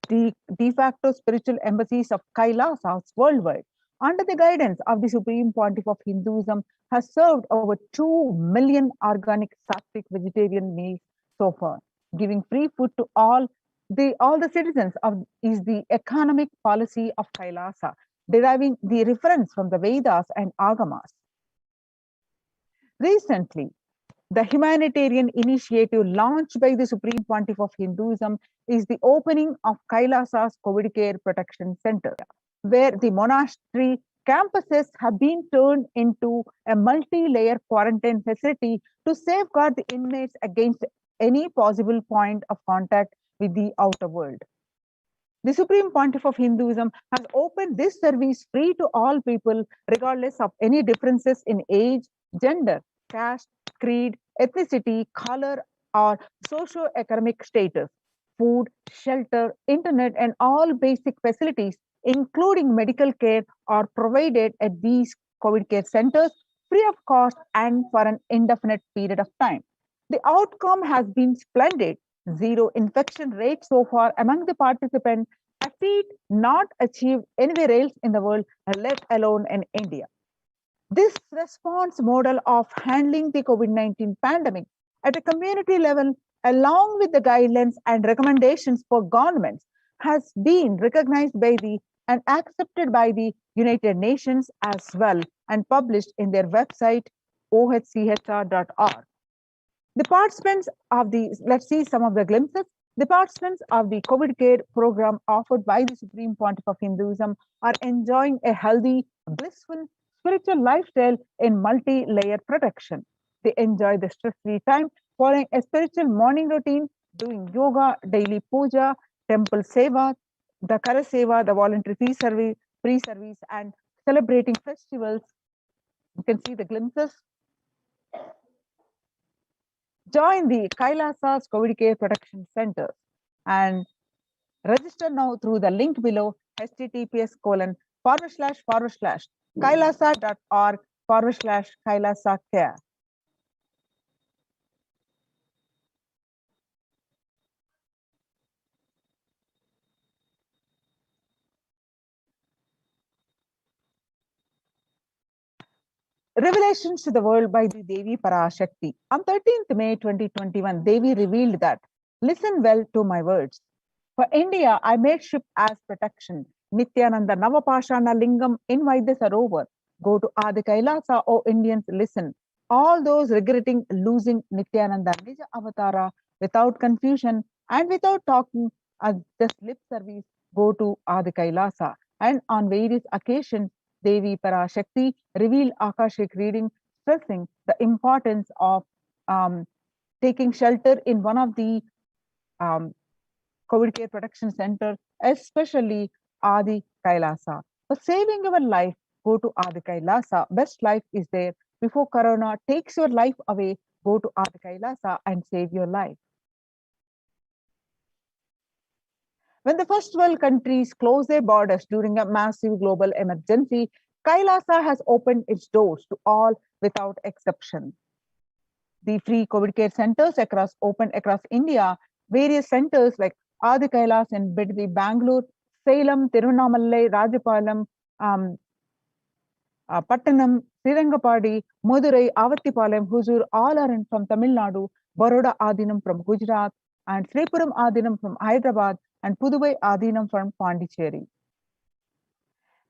the de facto spiritual embassies of Kailasas worldwide, under the guidance of the Supreme Pontiff of Hinduism, has served over 2 million organic sattvic vegetarian meals so far. Giving free food to all the citizens is the economic policy of Kailasa, deriving the reference from the Vedas and Agamas. Recently, the humanitarian initiative launched by the Supreme Pontiff of Hinduism is the opening of Kailasa's COVID Care Protection Center, where the monastery Campuses have been turned into a multi-layer quarantine facility to safeguard the inmates against any possible point of contact with the outer world. The Supreme Pontiff of Hinduism has opened this service free to all people, regardless of any differences in age, gender, caste, creed, ethnicity, color, or socio-economic status. Food, shelter, internet, and all basic facilities, including medical care, are provided at these COVID care centers free of cost and for an indefinite period of time. The outcome has been splendid. Zero infection rate so far among the participants, a feat not achieved anywhere else in the world, let alone in India. This response model of handling the COVID-19 pandemic at a community level, along with the guidelines and recommendations for governments, has been recognized by the and accepted by the United Nations as well and published in their website ohchr.org. The participants of the, let's see some of the glimpses. The participants of the COVID care program offered by the Supreme Pontiff of Hinduism are enjoying a healthy, blissful, spiritual lifestyle in multi-layer protection. They enjoy the stress-free time, following a spiritual morning routine, doing yoga, daily puja, temple seva, the Kara Seva, the voluntary free service, and celebrating festivals. You can see the glimpses. Join the Kailasa's COVID Care Protection Centers and register now through the link below https://kailasa.org/Kailasa care. Revelations to the world by the Devi Parashakti. On 13th May 2021, Devi revealed that, listen well to my words. For India, I made shift as protection. Nithyananda Navapashana Lingam invite the Sarovar. Go to Adi Kailasa, O Indians, listen. All those regretting losing Nithyananda Nija Avatara without confusion and without talking as just lip service, go to Adi Kailasa. And on various occasions, Devi Parashakti revealed Akashic reading, stressing the importance of taking shelter in one of the COVID care protection center, especially Adi Kailasa. For saving your life, go to Adi Kailasa. Best life is there. Before Corona takes your life away, go to Adi Kailasa and save your life. When the first world countries closed their borders during a massive global emergency, Kailasa has opened its doors to all without exception. The free COVID care centers open across India. Various centers like Adi Kailas in Biddi, Bangalore, Salem, Tiruvannamalai, Rajapalam, Pattanam, Srirangapadi, Madurai, Avattipalayam, Huzur, all are from Tamil Nadu, Baroda Adinam from Gujarat, and Sripuram Adinam from Hyderabad, and Puduvai Adinam from Pondicherry.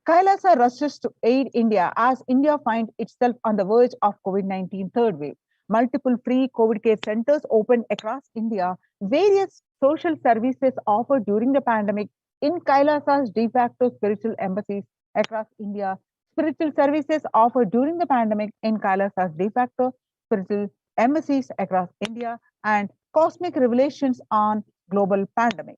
Kailasa rushes to aid India as India finds itself on the verge of COVID-19 third wave. Multiple free COVID care centers opened across India. Various social services offered during the pandemic in Kailasa's de facto spiritual embassies across India. Spiritual services offered during the pandemic in Kailasa's de facto spiritual embassies across India, and cosmic revelations on global pandemic.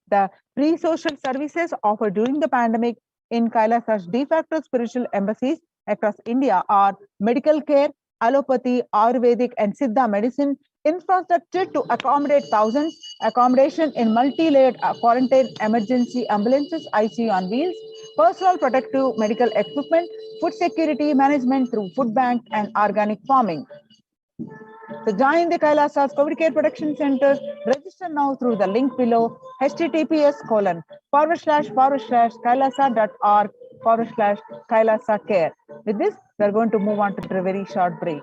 The free social services offered during the pandemic in Kailasa's de facto spiritual embassies across India are medical care, allopathy, Ayurvedic, and Siddha medicine, infrastructure to accommodate thousands, accommodation in multi-layered quarantine emergency ambulances, ICU on wheels, personal protective medical equipment, food security management through food bank and organic farming. So join the Kailasa's COVID Care Protection Centers. Register now through the link below https://kailasa.org/Kailasa care. With this, we're going to move on to a very short break.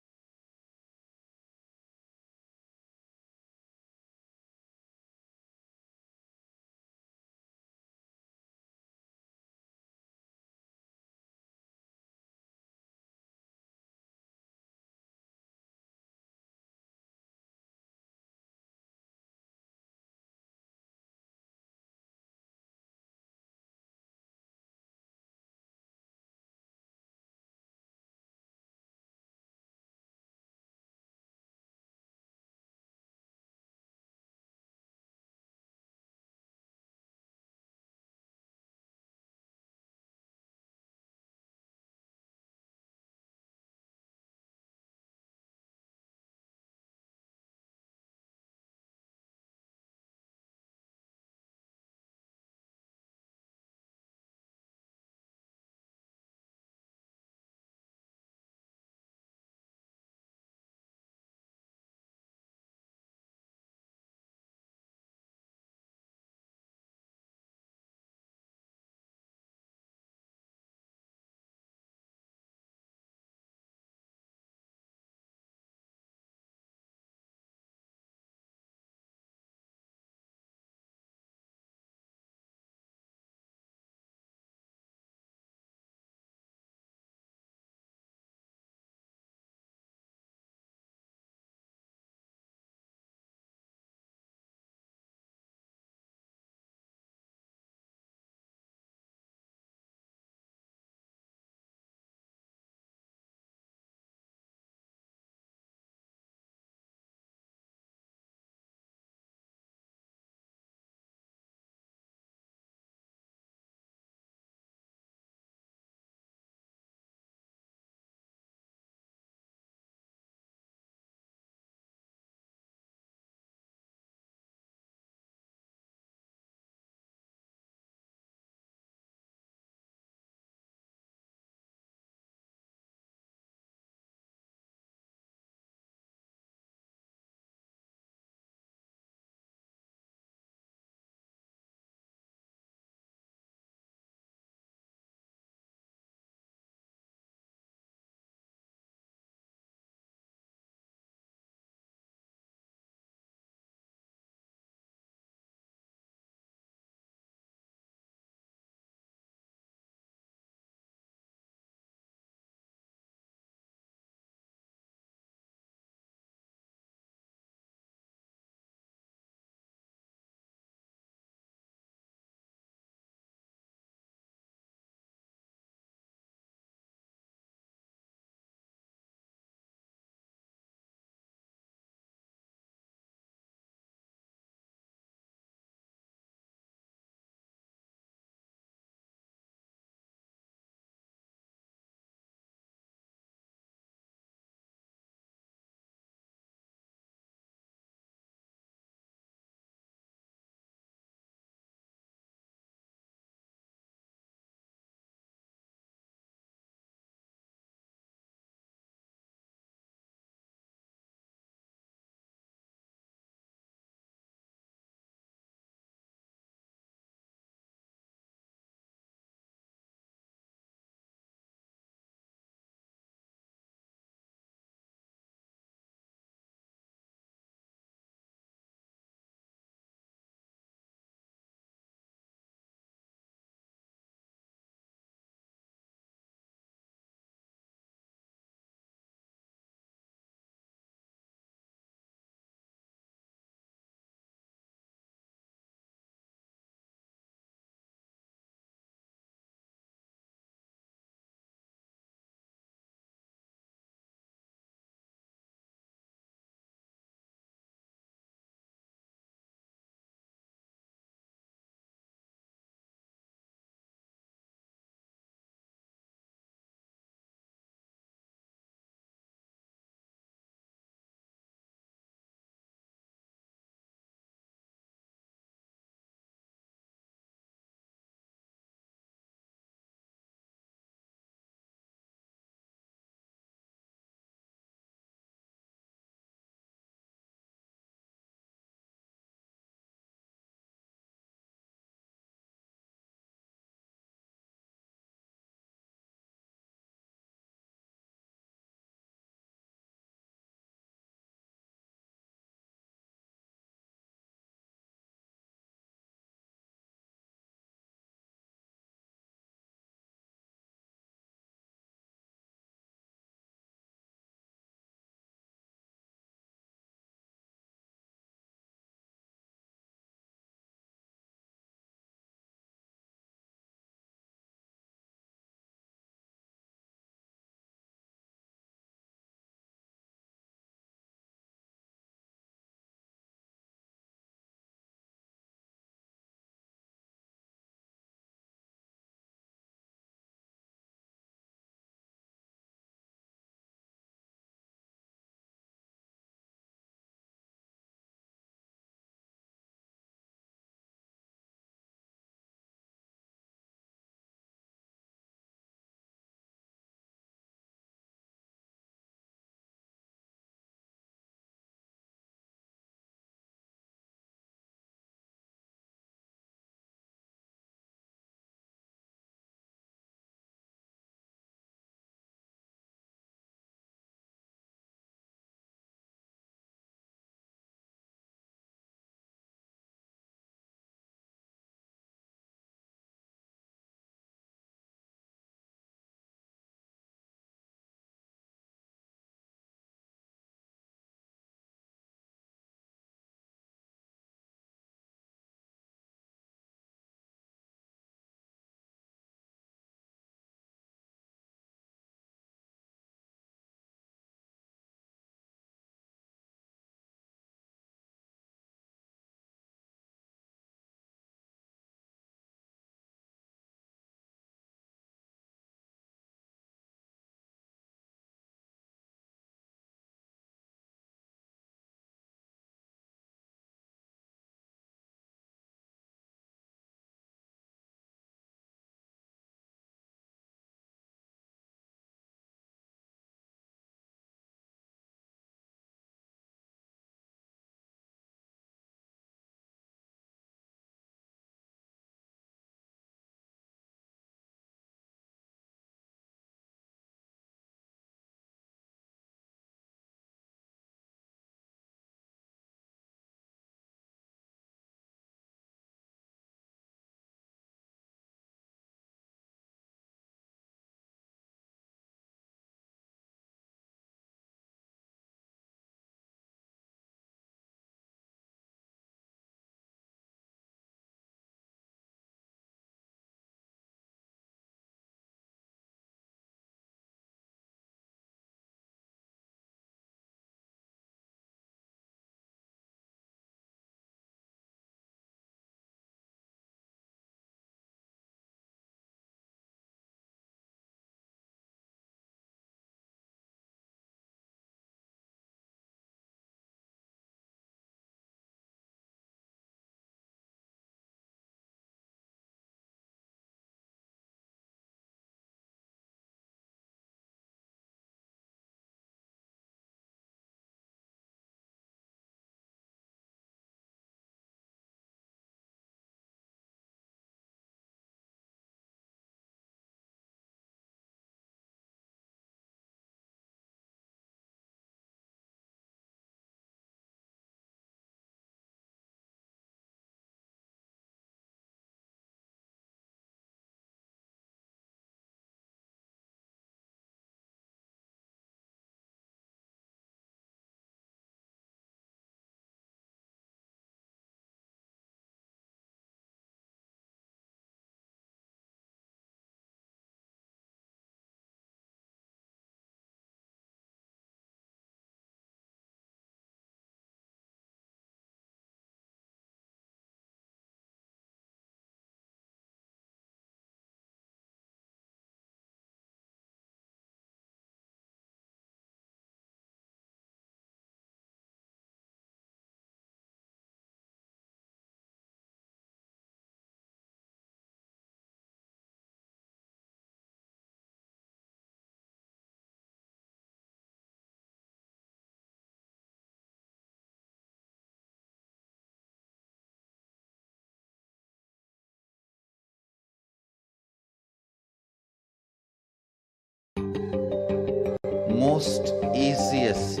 most easiest,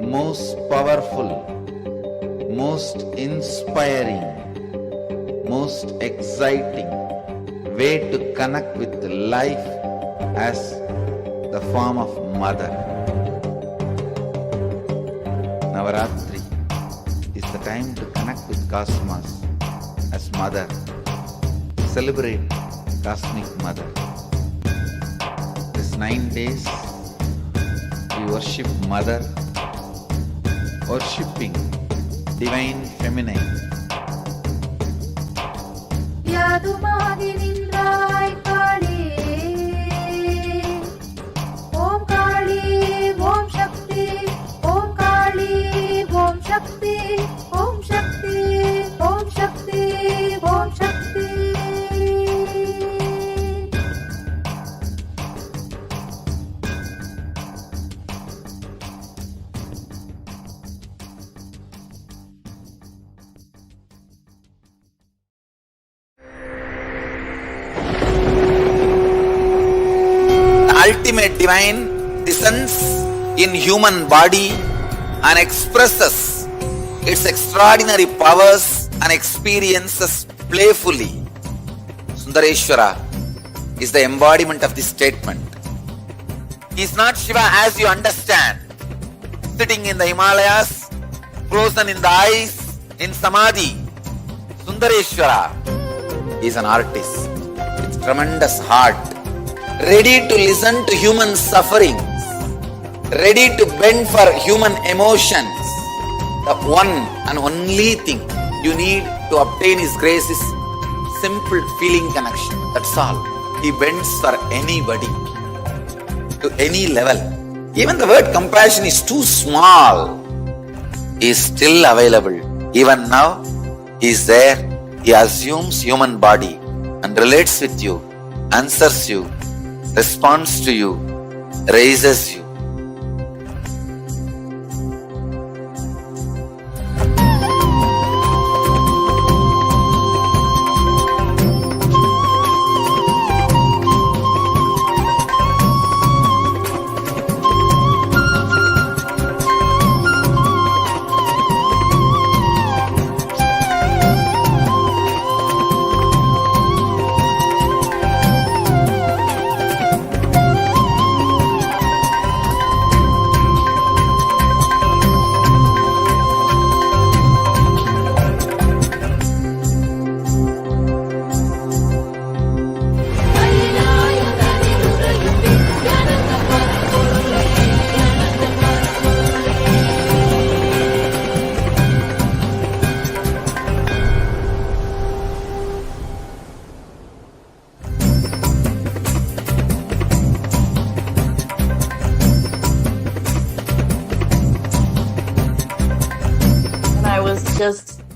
most powerful, most inspiring, most exciting way to connect with life as the form of mother. Navaratri is the time to connect with Cosmos as mother. Celebrate Cosmic Mother. This 9 days we worship Mother, worshipping Divine Feminine. யாதுமாகி நின்றாய் காளி ஓம் காளி ஓம் சக்தி ஓம் காளி ஓம் சக்தி ஓம் சக்தி ஓம் சக்தி ஓம் சக்தி. Ultimate divine descends in human body and expresses its extraordinary powers and experiences playfully. Sundareshwara is the embodiment of this statement. He is not Shiva as you understand, sitting in the Himalayas, frozen in the ice, in Samadhi. Sundareshwara is an artist with tremendous heart, ready to listen to human sufferings, ready to bend for human emotions. The one and only thing you need to obtain His grace is simple feeling connection. That's all. He bends for anybody, to any level. Even the word compassion is too small. He is still available. Even now, He is there. He assumes human body and relates with you, answers you, responds to you, raises you.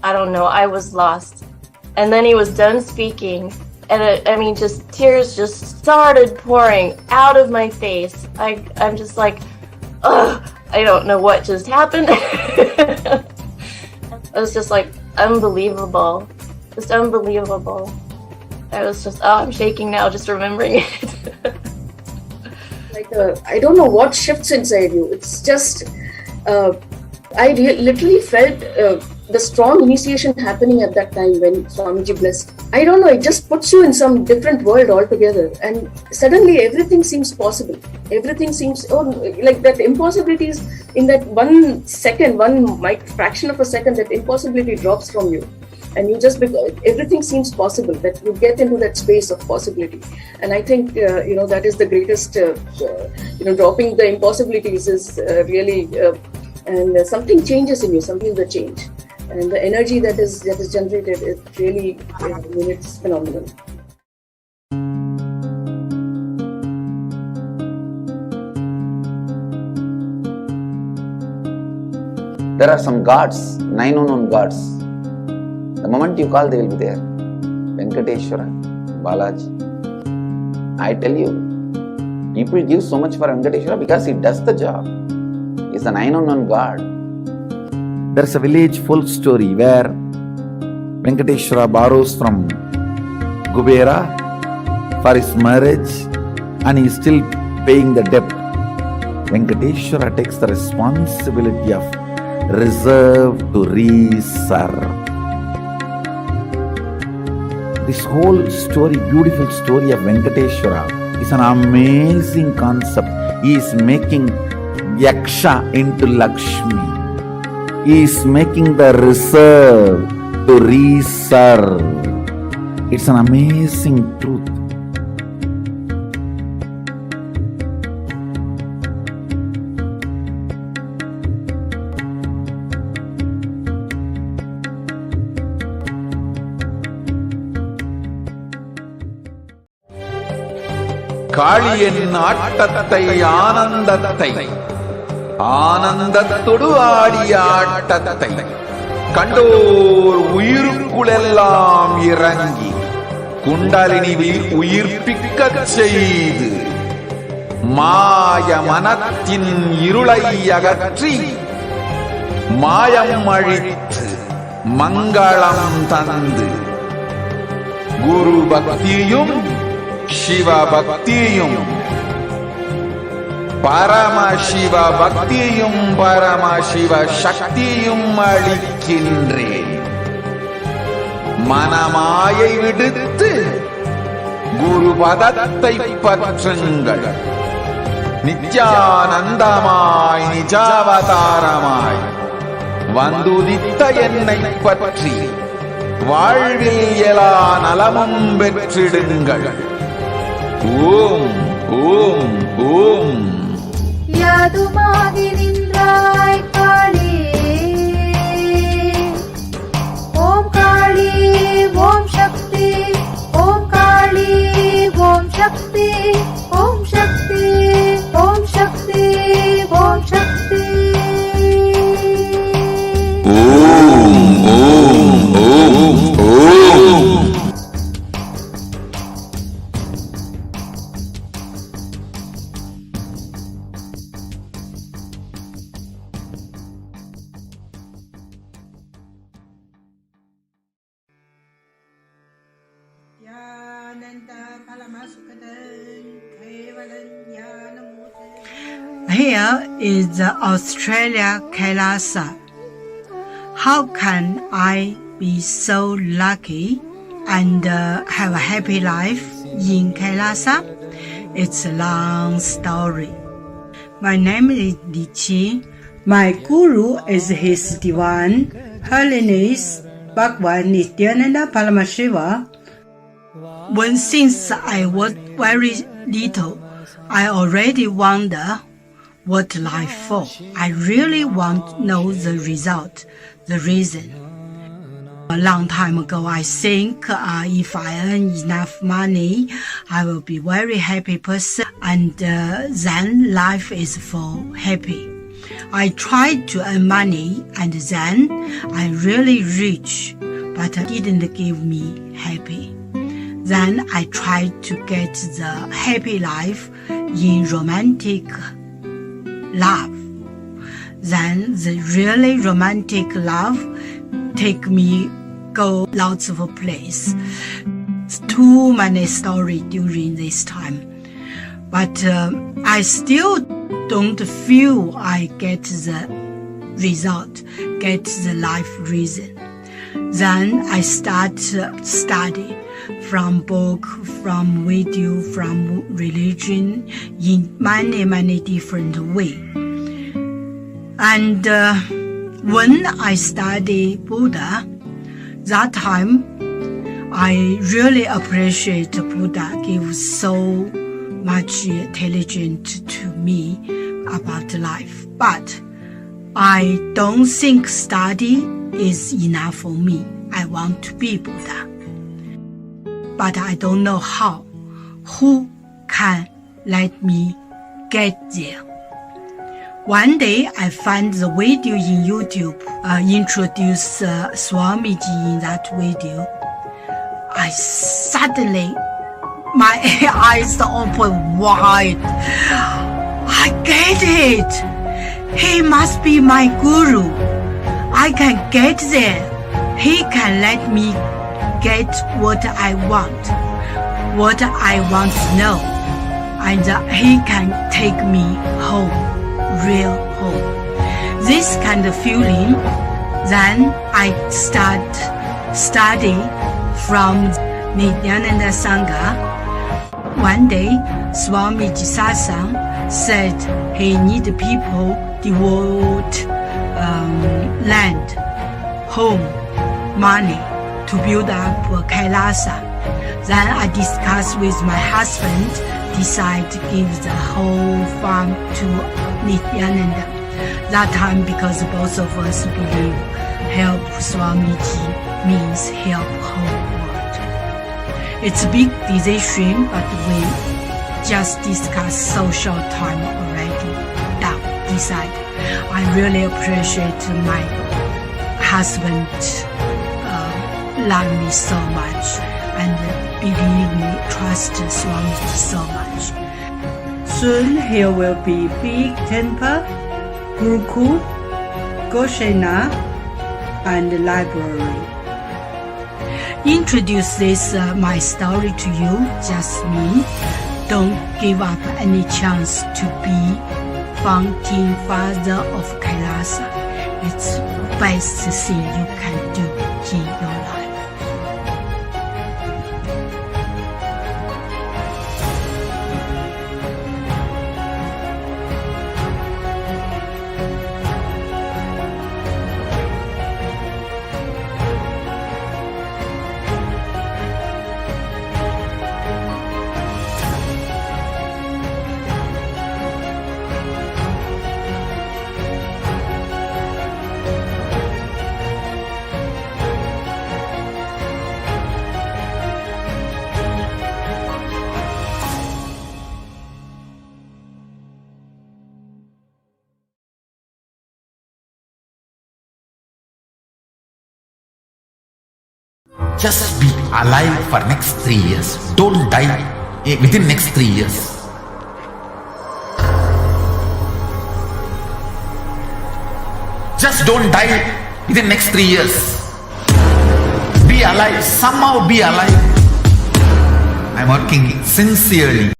I don't know, I was lost. And then he was done speaking, and just tears just started pouring out of my face. I'm just like, ugh, I don't know what just happened. It was just like unbelievable, just unbelievable. I was just, I'm shaking now just remembering it. I don't know what shifts inside you. It's just, I literally felt the strong initiation happening at that time when Swamiji blessed. I don't know, it just puts you in some different world altogether, and suddenly everything seems possible. Everything seems, like that impossibilities in that 1 second, fraction of a second, that impossibility drops from you. And you just, everything seems possible, that you get into that space of possibility. And I think, that is the greatest, dropping the impossibilities is really, and something changes in you, something will change. And the energy that is generated, it really, it's phenomenal. There are some gods, 9 unknown gods. The moment you call, they will be there. Venkateshwara, Balaji. I tell you, people give so much for Venkateshwara because he does the job. He's a 9 unknown god. There's a village folk story where Venkateshwara borrows from Kubera for his marriage and he is still paying the debt. Venkateshwara takes the responsibility of reserve to reserve. This whole story, beautiful story of Venkateshwara is an amazing concept. He is making Yaksha into Lakshmi. He is making the reserve to reserve. It's an amazing truth. காளியின் ஆட்டத்தை ஆனந்தத்தை ஆனந்தத்தொடு ஆடிய ஆட்டத்தை கண்டோர் உயிருக்குளெல்லாம் இறங்கி குண்டலினிவில் உயிர்ப்பிக்கச் செய்து மாய மனத்தின் இருளை அகற்றி மாயம் அழித்து மங்களம் தந்து குரு பக்தியும் சிவ பக்தியும் பரமசிவ பக்தியும் பரமசிவ சக்தியும் அளிக்கின்றேன். மனமாயை விடுத்து குரு பதத்தை பற்றுங்கள். நித்யானந்தமாய் நிஜாவதாரமாய் வந்துதித்த என்னை பற்றி வாழ்வில் எல்லா நலமும் பெற்றிடுங்கள். ஓம் ஓம் ஓம். யாதுமாகி நின்றாய் காளி, ஓம் காளி ஓம் சக்தி, ஓம் காளி ஓம் சக்தி, ஓம் சக்தி ஓம் சக்தி ஓம் சக்தி. ஓம் ஓம் ஓம் ஓம். Here is the Australia Kailasa. How can I be so lucky and have a happy life in Kailasa? It's a long story. My name is Li Qi. My guru is His Divine Holiness Bhagwan Nithyananda Paramashiva. Since I was very little, I already wonder what life for. I really want to know the result, the reason. A long time ago, I think if I earn enough money, I will be very happy person, and then life is for happy. I tried to earn money, and then I really rich, but it didn't give me happy. Then I tried to get the happy life in romantic love. Then the really romantic love take me go lots of place. Too many stories during this time. But I still don't feel I get the result, get the life reason. Then I start study from book, from video, from religion in many different ways. And when I study Buddha, that time I really appreciate Buddha gives so much intelligence to me about life. But I don't think study is enough for me. I want to be Buddha. But I don't know how. Who can let me get there? One day I found the video in YouTube, introduced Swamiji in that video. I suddenly, my eyes open wide. I get it. He must be my guru. I can get there. He can let me get what I want to know, and he can take me home. real home. This kind of feeling, then I start study from Nithyananda Sangha. One day, Swamiji Satsang said he need people devote land, home, money to build up Kailasa. Then I discussed with my husband, decide to give the whole farm to Nithyananda. That time, because both of us believe help Swamiji means help whole world. It's a big decision, but we just discussed so short time already. Now, decide. I really appreciate my husband love me so much and believe me, trust Swamiji so much. Soon here will be big temple, Gurukul, Goshena, and library. Introduce this my story to you, just me. Don't give up any chance to be founding father of Kailasa. It's the best thing you can do in your life. Just be alive for next 3 years. Don't die within next 3 years. Just don't die within next 3 years. Be alive. Somehow be alive. I'm working sincerely.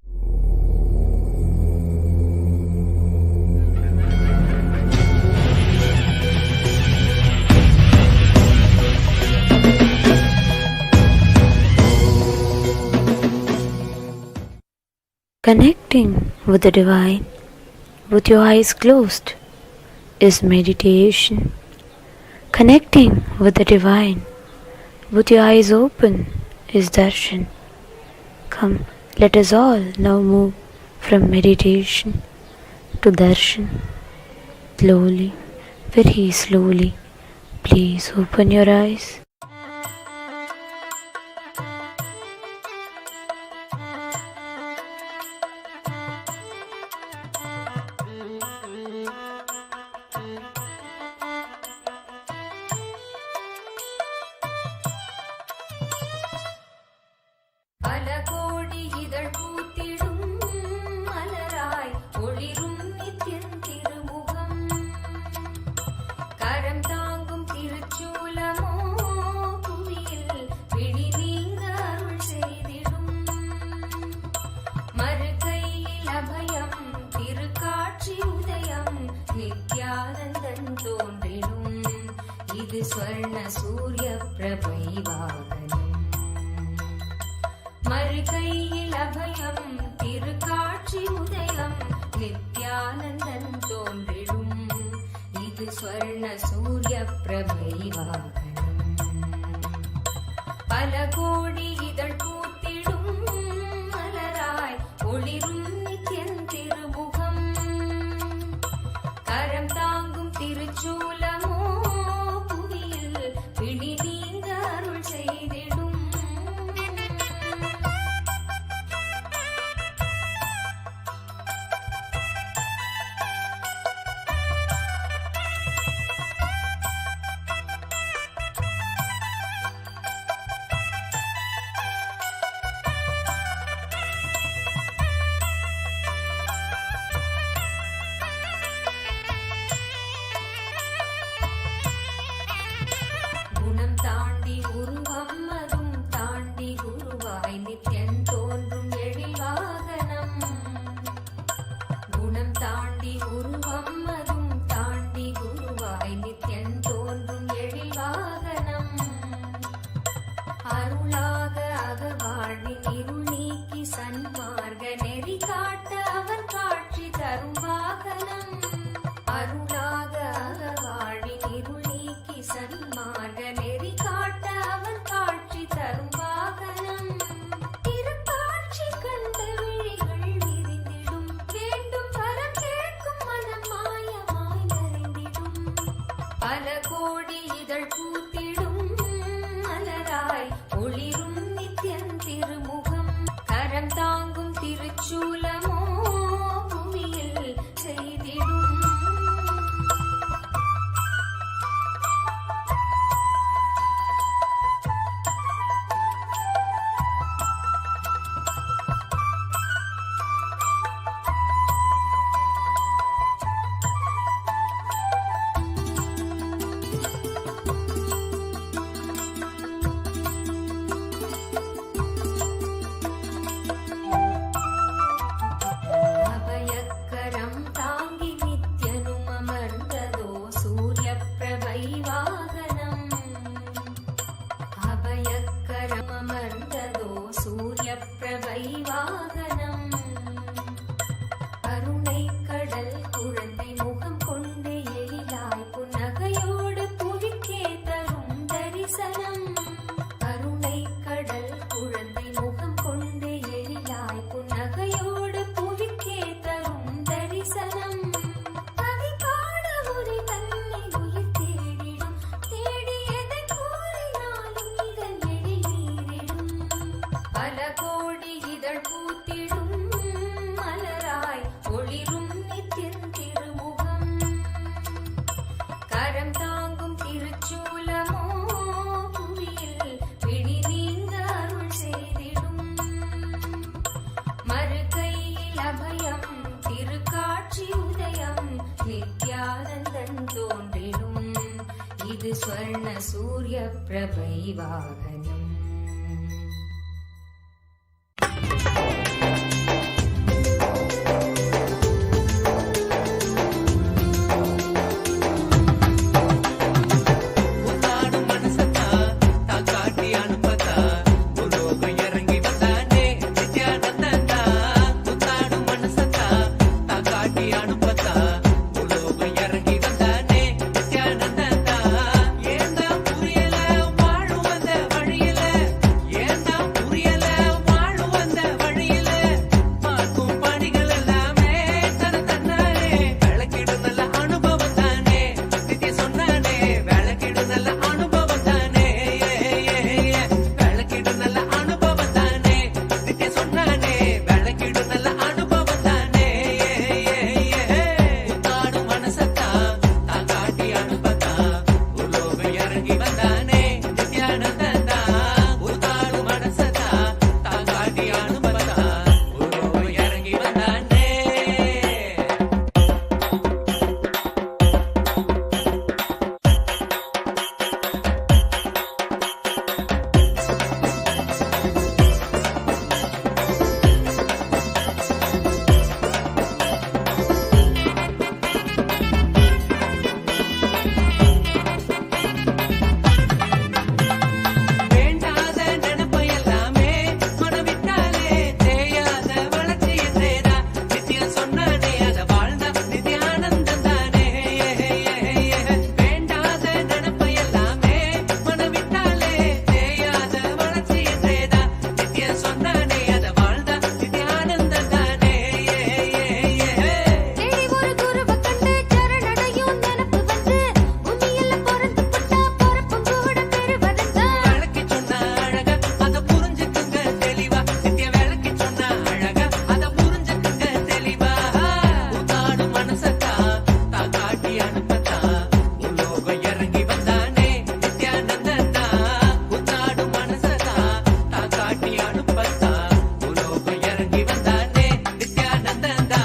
Connecting with the divine with your eyes closed is meditation. Connecting with the divine with your eyes open is darshan. Come, let us all now move from meditation to darshan. Slowly, very slowly. Please open your eyes. குணம் தாண்டி உருவம் அதும் தாண்டி குருவாய் நித்யன் தோன்றும் எழில் வாகனம் அருளாக அகவாழ்வின் இருள் நீக்கி சன்மார்க்க நெறி காட்ட அவன் காட்சி தரும் வாகனம் அருளாக அகவாழ்வின் இருள் நீக்கி சன்மார்க்க நெறி காட்ட அவன் காட்சி தரும் வாகனம் திருக்காட்சி கண்ட விழிகள் விரிந்திடும் வேண்டும் வரம் கேட்கும் மனம் மாயமாய் மறைந்திடும் பல கோடி இதழ் பூத்திடும் மலராய் ஒளிரும் நித்யன் திருமுகம் கரம் தாங்கும் திருச்சூலமோ புவியில் செய்திடும் அபயக்கரம் தாங்கி நித்யனும் அமர்ந்ததோ சூரிய பிரபை வாகனம் அபயக்கரம் அமர்ந்ததோ சூரிய பிரபை வாகனம் கருணை கடல் குழந்தை முகம் கொண்டு எழிலாய் புன்னகையோடு புவிக்கே தரும் தரிசனம் கருணை கடல் குழந்தை முகம் கொண்டு எழிலாய் புன்னகையோடு புவிக்கே தரும் தரிசனம் கவி பாட உரை தன்னை உயிர் தேடிடும் தேடியதை கூறினாலும் இதன் எழில் நீரிடும் பல கோடி இதழ் பூத்திடும் மலராய் ஒளிரும் நித்யன் திருமுகம் கரம் தாங்கும் திருச்சூலமோ புவியில் பிடி நீங்க அருள் செய்திடும் மறுகையில் அபயம் திருக்காட்சி உதயம் நித்யானந்தன் தோன்றிடும் இது ஸ்வர்ண சூரிய பிரபை வாகனம் உன்னாடும் மனசத்தா தான் காட்டி அனுப்பத்தா உலோகம் இறங்கி வந்தானே நித்யானந்தா உன்னாடும் மனசத்தா தான் காட்டி அனுப்பத்தா உலோகம் இறங்கி வந்தானே நித்யானந்தா ஏந்தா புரியல வாழும் வந்த வழியில ஏந்தா புரியல வாழும் வந்த வழியில பார்க்கும் பணிகள் எல்லாமே தன்னானே விளக்கிடும் நல்ல அனுபவம் தானே நித்ய சொன்னானே விளக்கிடும் நல்ல அனுபவம் தானே விளக்கிடும் நல்ல அனுபவம் தானே நித்ய சொன்னானே விளக்கிடும் நல்ல அனுபவம் தானே உன்னாடும் மனசத்தா தான் காட்டி அனுப்பத்தா உலோகம் இறங்கி வந்தானே நித்யானந்தா உன்னாடும் மனசத்தா தான் காட்டி அனுப்பத்தா உலோகம் இறங்கி வந்தானே வேண்டாத நினைப்பு எல்லாமே மனவிட்டாலே தேயாத வளர்ச்சி என்றேதா நித்யம் சொன்னானே அத வாழ்ந்த நித்யானந்தம் தானே வேண்டாத நினைப்பு எல்லாமே மனவிட்டாலே தேயாத வளர்ச்சி என்றேதா நித்யம் சொன்னானே அத வாழ்ந்த நித்யானந்தம் தானே தேடி ஒரு குருவை கண்டு சரணடையும் நினப்பு வந்து உன்னியல்ல பொறந்து புட்டா பொறப்பும் கூட பெருவதந்தான் விளக்கி சொன்ன அழகா அத புரிஞ்சுக்குங்க தெளிவா நித்ய விளக்கி சொன்ன அழகா அத புரிஞ்சுக்குங்க தெளிவா உன்னாடும் மனசத்தா தான் காட்டி அனுப்பத்தா உலோகம் இறங்கி வந்தானே நித்யானந்தா உன்னாடும் மனசத்தா தான் காட்டி அனுப்பத்தா உலோகம் இறங்கி வந்தானே நித்யானந்தா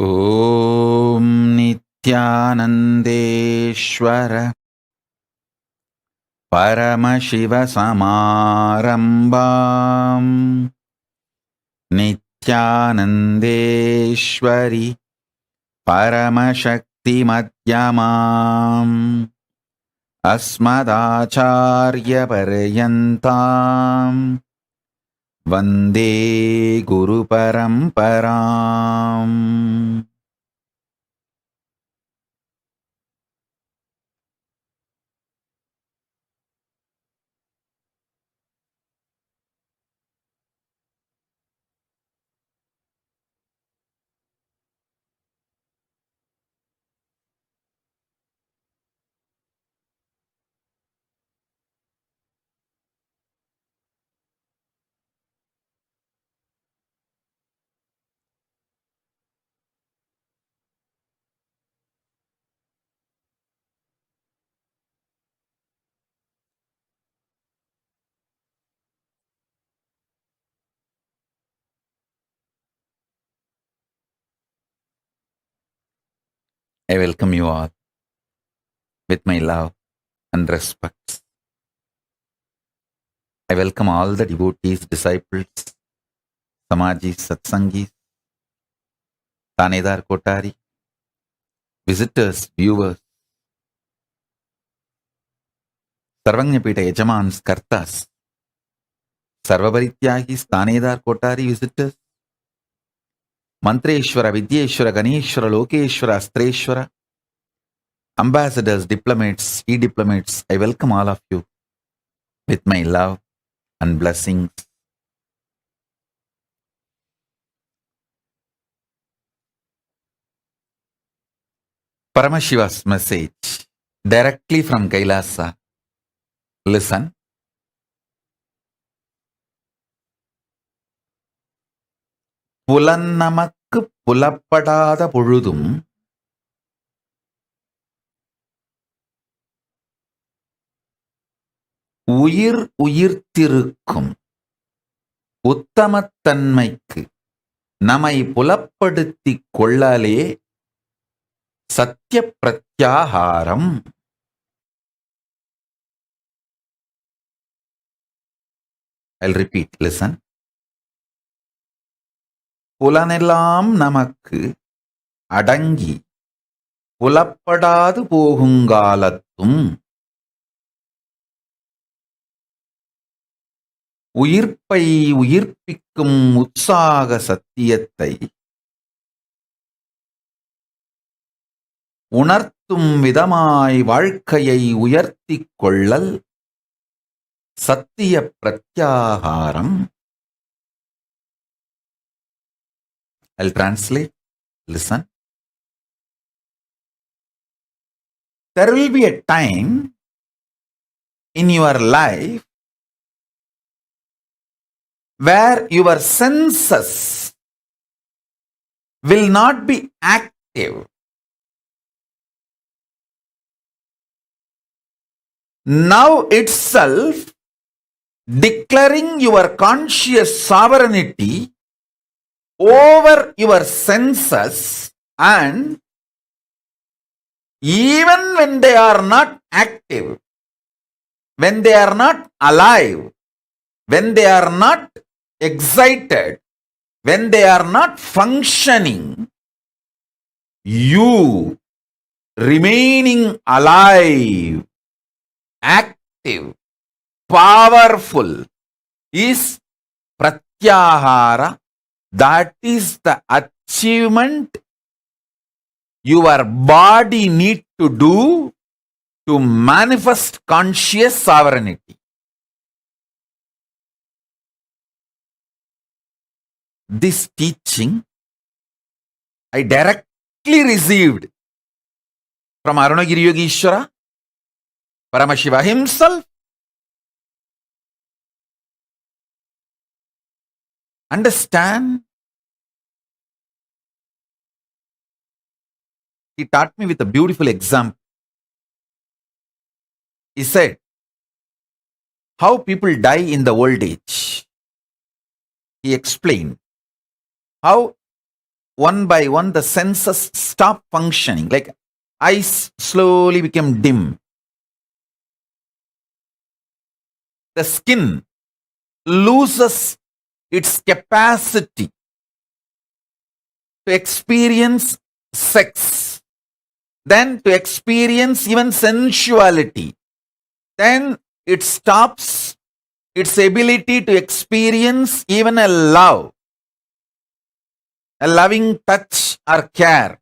ॐ नित्यानन्देश्वर परमशिवसमारम्भाम् नित्यानन्देश्वरि परमशक्तिमध्यमाम् अस्मदाचार्यपर्यन्ताम् वन्दे गुरुपरम्पराम्. I welcome you all with my love and respect. I welcome all the devotees, disciples, Samadhis, Satsangis, Tanedar Kotari, visitors, viewers, Sarvanyapita Yajamans, Kartas, Sarvabharityagis, Tanedar Kotari, visitors, Mantreshwara, Vidyeshwara, Ganeshwara, Lokeshwara, Astreshwara, ambassadors, diplomats, e-diplomats, I welcome all of you with my love and blessings. Paramashiva's message directly from Kailasa. Listen. புலன்னமக்கு புலப்படாத பொழுதும் உயிர் உயிர்த்திருக்கும் உத்தமத்தன்மைக்கு நம்மை புலப்படுத்திக் கொள்ளலே சத்திய பிரத்யாகாரம். I'll repeat, listen. புலனெல்லாம் நமக்கு அடங்கி புலப்படாது போகுங்காலத்தும் உயிர்ப்பை உயிர்ப்பிக்கும் உற்சாக சத்தியத்தை உணர்த்தும் விதமாய் வாழ்க்கையை உயர்த்திக் கொள்ளல் சத்திய பிரத்யாகாரம். I'll translate. Listen. There will be a time in your life where your senses will not be active. Now itself, declaring your conscious sovereignty over your senses, and even when they are not active, when they are not alive, when they are not excited, when they are not functioning, you remaining alive, active, powerful is pratyahara. That is the achievement your body need to do to manifest conscious sovereignty. This teaching I directly received from Arunagiri Yogeshwara, Paramashiva himself. Understand? He taught me with a beautiful example. He said, how people die in the old age. He explained how one by one, the senses stop functioning. Like eyes slowly become dim. The skin loses its capacity to experience sex, then to experience even sensuality. Then it stops its ability to experience even a love, a loving touch or care.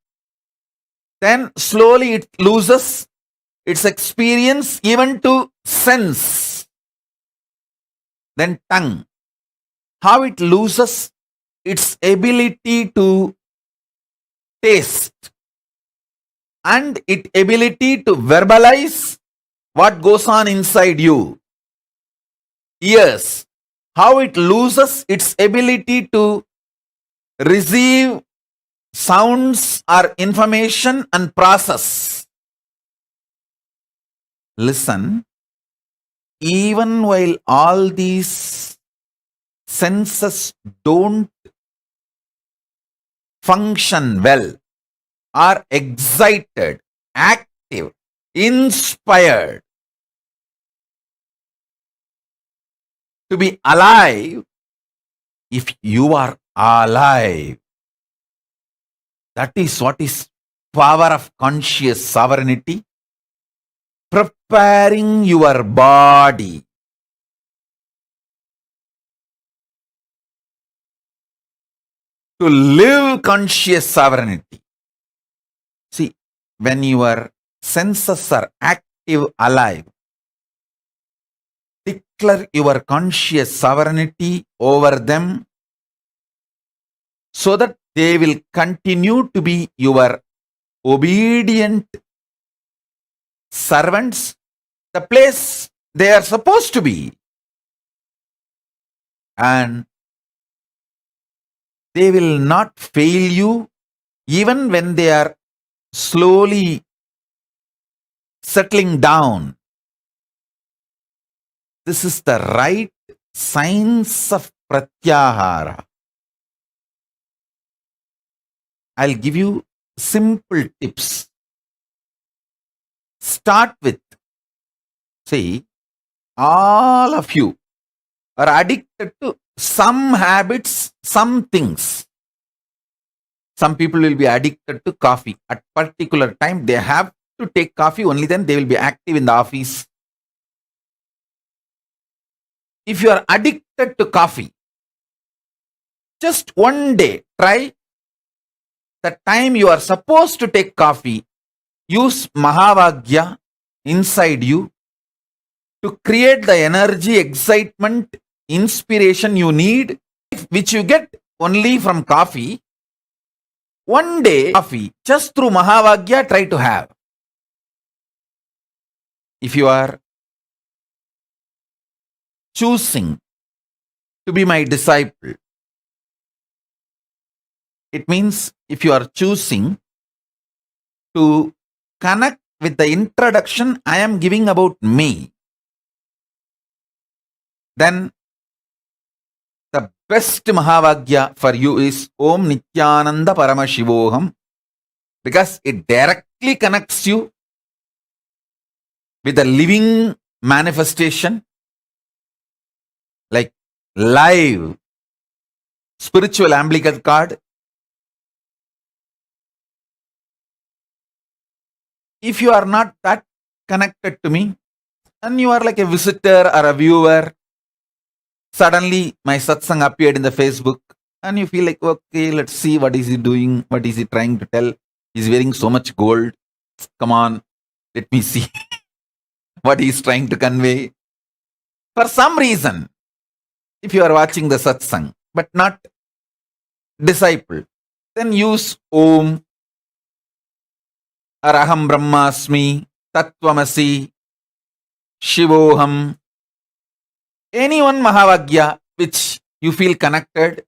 Then slowly it loses its experience even to sense. Then tongue, how it loses its ability to taste and its ability to verbalize what goes on inside you. Ears, how it loses its ability to receive sounds or information and process. Listen, even while all these senses don't function well, are excited, active, inspired to be alive, if you are alive, that is what is power of conscious sovereignty, preparing your body to live conscious sovereignty. See, when your senses are active, alive, declare your conscious sovereignty over them so that they will continue to be your obedient servants, the place they are supposed to be. And they will not fail you even when they are slowly settling down. This is the right science of pratyahara. I'll give you simple tips. Start with, see, all of you are addicted to some habits, some things. Some people will be addicted to coffee. At particular time, they have to take coffee, only then they will be active in the office. If you are addicted to coffee, just one day try the time you are supposed to take coffee, use Mahavagya inside you to create the energy, excitement, inspiration you need, which you get only from coffee. One day, coffee, just through Mahavagya, try to have. If you are choosing to be my disciple, it means if you are choosing to connect with the introduction I am giving about me, then the best Mahavagya for you is Om Nithyananda Paramashivoham, because it directly connects you with the living manifestation, like live spiritual umbilical cord. If you are not that connected to me, and you are like a visitor or a viewer, suddenly my satsang appeared in the Facebook, and you feel like, okay, let's see what is he doing, what is he trying to tell. He's wearing so much gold. Come on, let me see what he's trying to convey. For some reason, if you are watching the satsang, but not disciple, then use Om or Aham Brahmasmi, Tattvamasi, Shivoham, any one Mahavagya which you feel connected.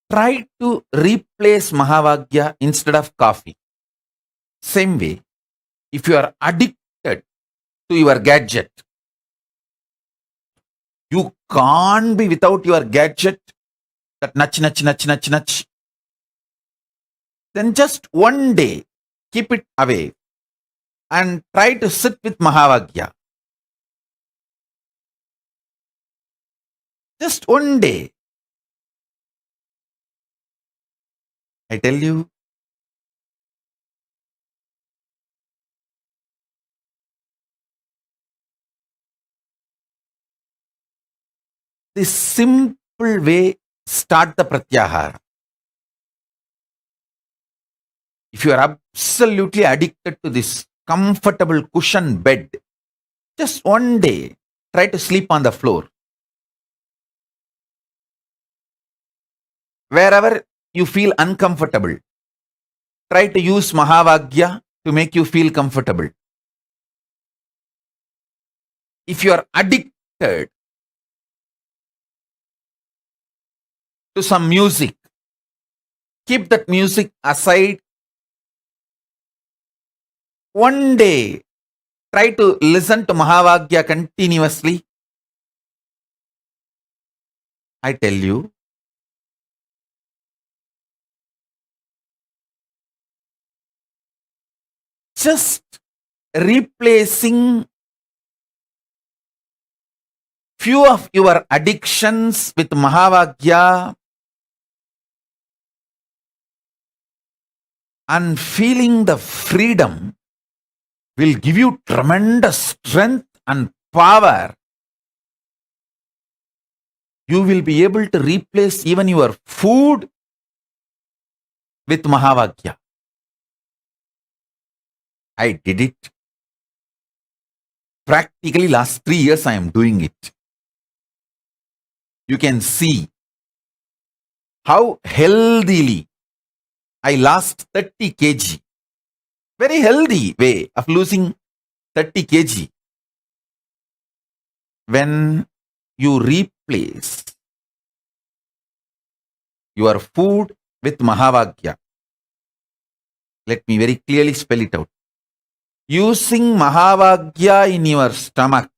Try to replace Mahavagya instead of coffee. Same way, if you are addicted to your gadget, you can't be without your gadget, that nudge, nudge, nudge, nudge, nudge, then just one day keep it away and try to sit with Mahavagya. Just one day. I tell you, this simple way, start the pratyahara. If you are absolutely addicted to this comfortable cushion bed, just one day try to sleep on the floor. Wherever you feel uncomfortable, try to use Mahavagya to make you feel comfortable. If you are addicted to some music, keep that music aside. One day, try to listen to Mahavagya continuously. I tell you, just replacing few of your addictions with Mahavagya and feeling the freedom will give you tremendous strength and power. You will be able to replace even your food with Mahavagya. I did it. Practically last 3 years I am doing it. You can see how healthily I lost 30 kg. Very healthy way of losing 30 kg. When you replace your food with Mahavagya. Let me very clearly spell it out. Using Mahavagya in your stomach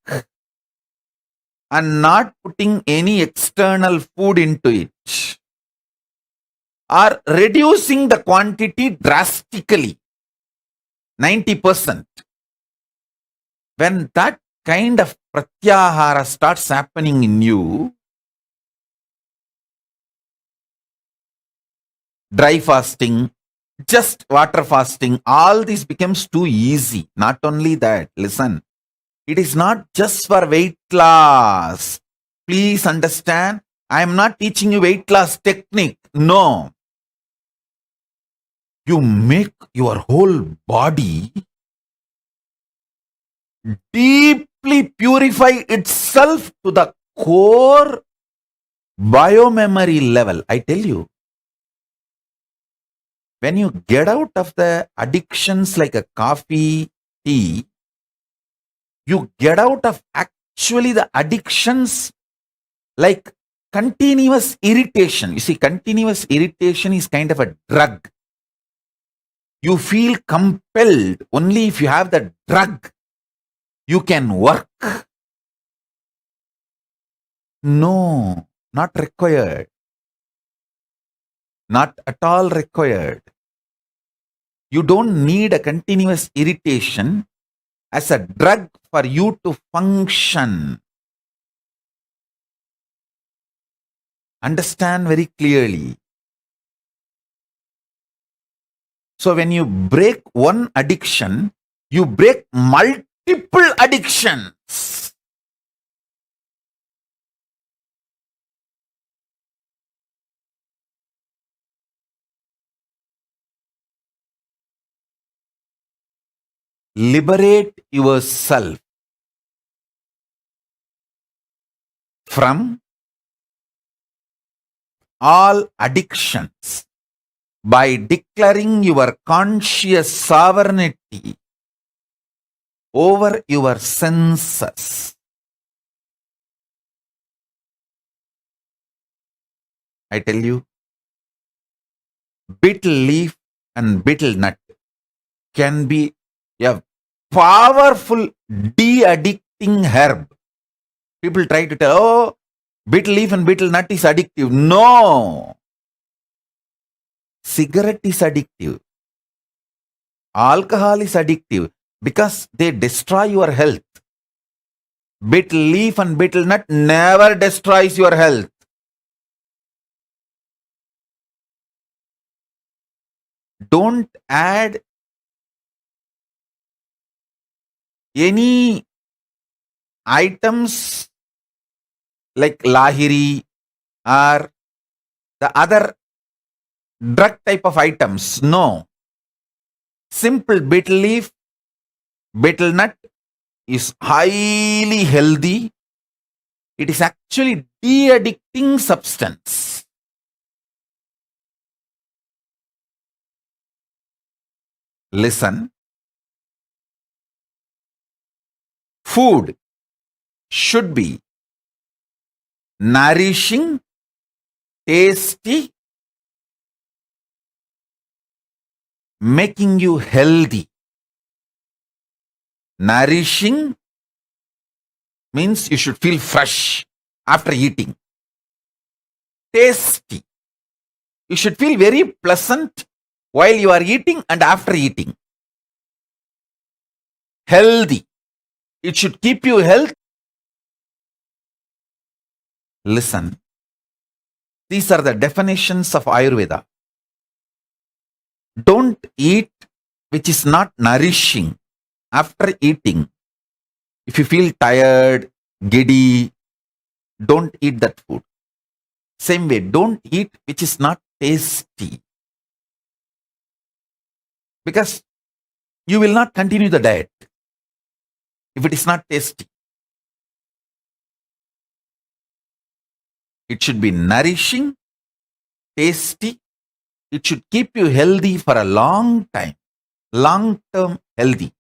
and not putting any external food into it, or reducing the quantity drastically, 90%. When that kind of pratyahara starts happening in you, dry fasting, just water fasting, all this becomes too easy. Not only that, listen, it is not just for weight loss. Please understand, I am not teaching you weight loss technique. No. You make your whole body deeply purify itself to the core biomemory level. I tell you, when you get out of the addictions like a coffee, tea, you get out of actually the addictions like continuous irritation. You see, continuous irritation is kind of a drug. You feel compelled only if you have the drug, you can work. No, not required. Not at all required. You don't need a continuous irritation as a drug for you to function. Understand very clearly. So when you break one addiction, you break multiple addictions. Liberate yourself from all addictions by declaring your conscious sovereignty over your senses. I tell you, betel leaf and betel nut can be a powerful de-addicting herb. People try to tell, oh, betel leaf and betel nut is addictive. No. cigarette is addictive. Alcohol is addictive because they destroy your health. Betel leaf and betel nut never destroys your health. Don't add any items like lahiri or the other drug type of items. No. Simple betel leaf, betel nut is highly healthy. It is actually de-addicting substance. Listen. Food should be nourishing, tasty, making you healthy. Nourishing means you should feel fresh after eating. Tasty. You should feel very pleasant while you are eating and after eating. Healthy. It should keep you healthy. Listen. These are the definitions of Ayurveda. Don't eat which is not nourishing after eating. If you feel tired, giddy, don't eat that food. Same way, don't eat which is not tasty. Because you will not continue the diet if it is not tasty. It should be nourishing, tasty. It should keep you healthy for a long time. Long-term healthy.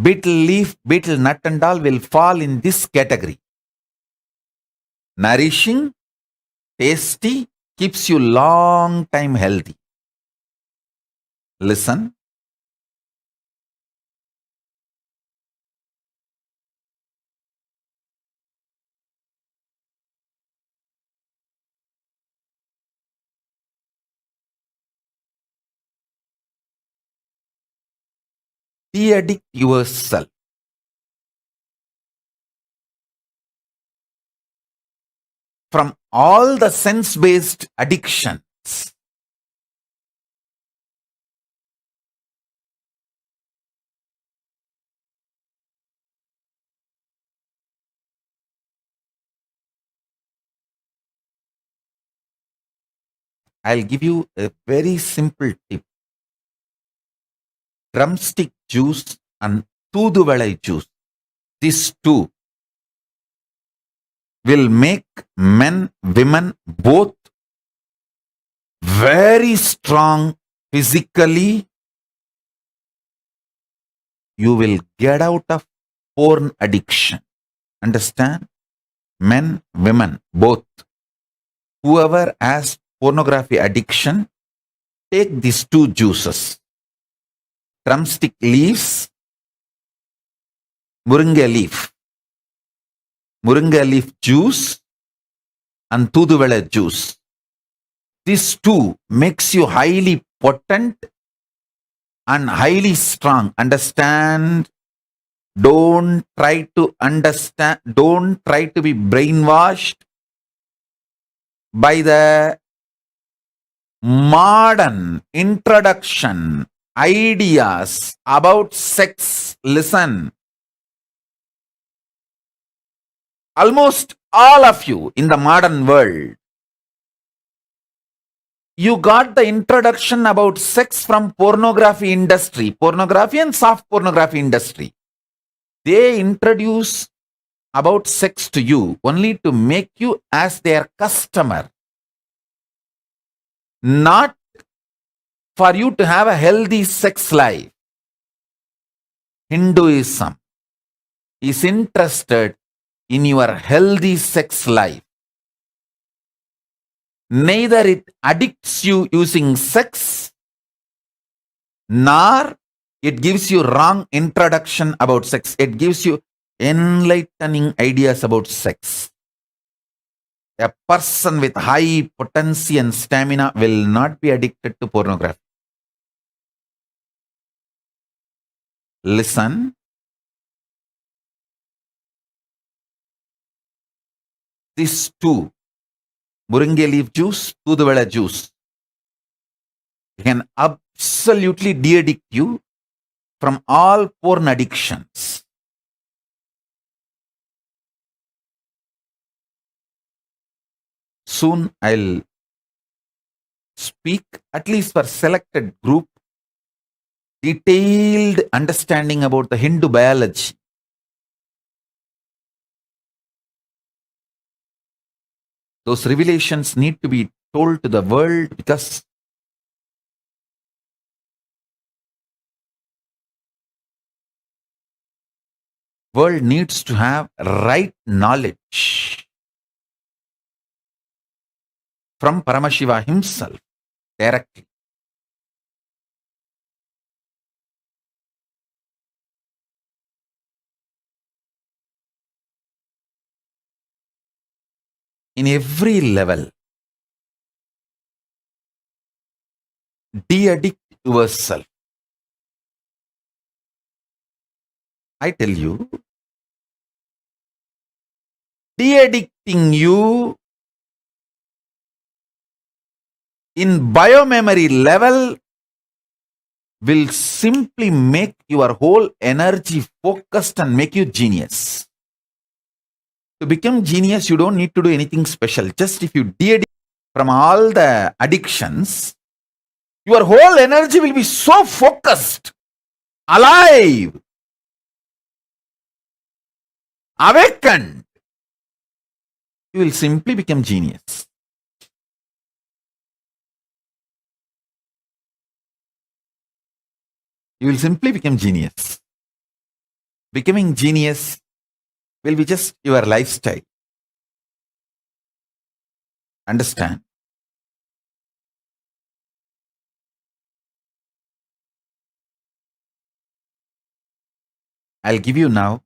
Betel leaf, betel nut and all will fall in this category. Nourishing, tasty, keeps you long time healthy. Listen. De-addict yourself. From all the sense-based addictions. I'll give you a very simple tip. Drumstick juice and Tooduvalai juice. These two will make men, women both very strong physically. You will get out of porn addiction. Understand? Men, women, both. Whoever has pornography addiction, take these two juices. Drumstick leaves, Moringa leaf. Moringa leaf juice and Tooduvalai juice. These two makes you highly potent and highly strong. Understand? Don't try to understand. Don't try to be brainwashed by the modern introduction ideas about sex. Listen. Almost all of you in the modern world, you got the introduction about sex from pornography industry, pornography and soft pornography industry. They introduce about sex to you only to make you as their customer, not for you to have a healthy sex life. Hinduism is interested in your healthy sex life. Neither it addicts you using sex, nor it gives you wrong introduction about sex. It gives you enlightening ideas about sex. A person with high potency and stamina will not be addicted to pornography. Listen. These two, Muringe leaf juice, Toothuvela juice, can absolutely de-addict you from all porn addictions. Soon I'll speak, at least for selected group, detailed understanding about the Hindu biology. Those revelations need to be told to the world because world needs to have right knowledge from Paramashiva himself directly. In every level, de-addict yourself. I tell you, de-addicting you in biomemory level will simply make your whole energy focused and make you genius. To become genius, you don't need to do anything special. Just if you de-addict from all the addictions, your whole energy will be so focused, alive, awakened. You will simply become genius. You will simply become genius. Becoming genius will be just your lifestyle. Understand? I'll give you now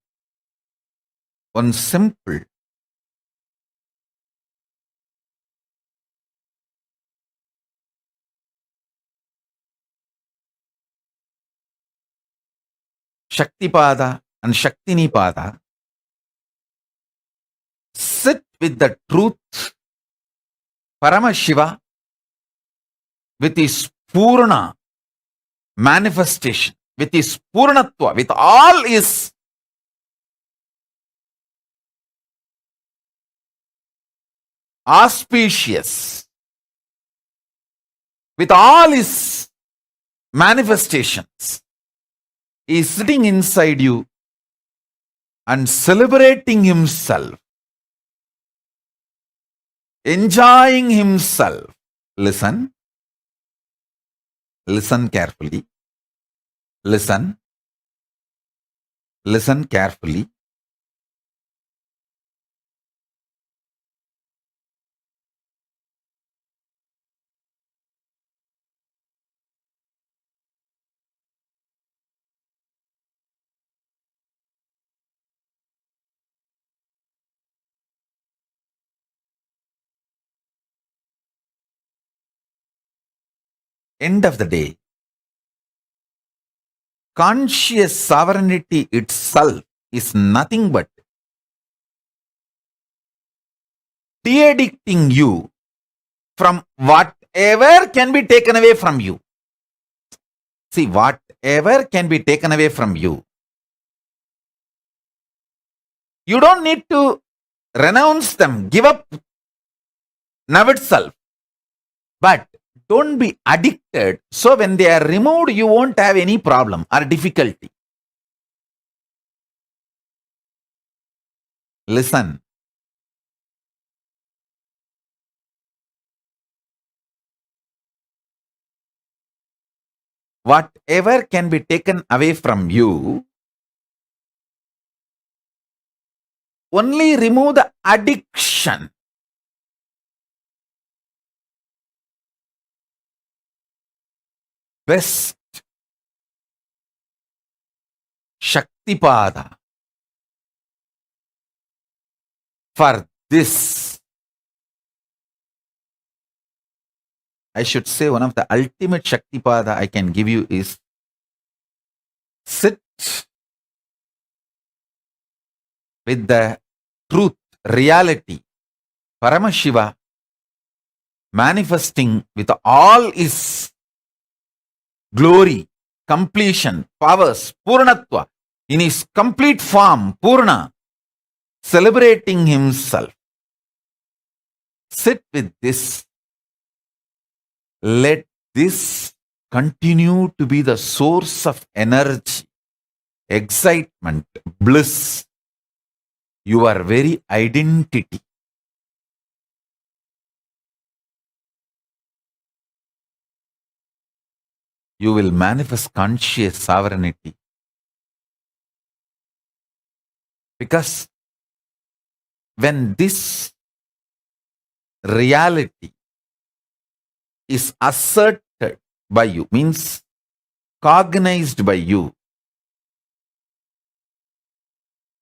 one simple Shaktipada and Shaktinipada. Sit with the truth, Paramashiva, with his Purna manifestation, with his Purnatva, with all his auspicious, with all his manifestations. He is sitting inside you and celebrating himself, enjoying himself. Listen. Listen carefully. Listen. Listen carefully. End of the day, conscious sovereignty itself is nothing but de-addicting you from whatever can be taken away from you. See, whatever can be taken away from you, you don't need to renounce them, give up now itself. But don't be addicted. So when they are removed, you won't have any problem or difficulty. Listen. Whatever can be taken away from you, only remove the addiction. Best Shaktipada for this I should say one of the ultimate Shaktipada I can give you is sit with the truth, reality, Paramashiva manifesting with all his glory, completion, powers, Purnatva, in his complete form, Purna, celebrating himself. Sit with this. Let this continue to be the source of energy, excitement, bliss, your very identity. You will manifest conscious sovereignty. Because when this reality is asserted by you, means cognized by you,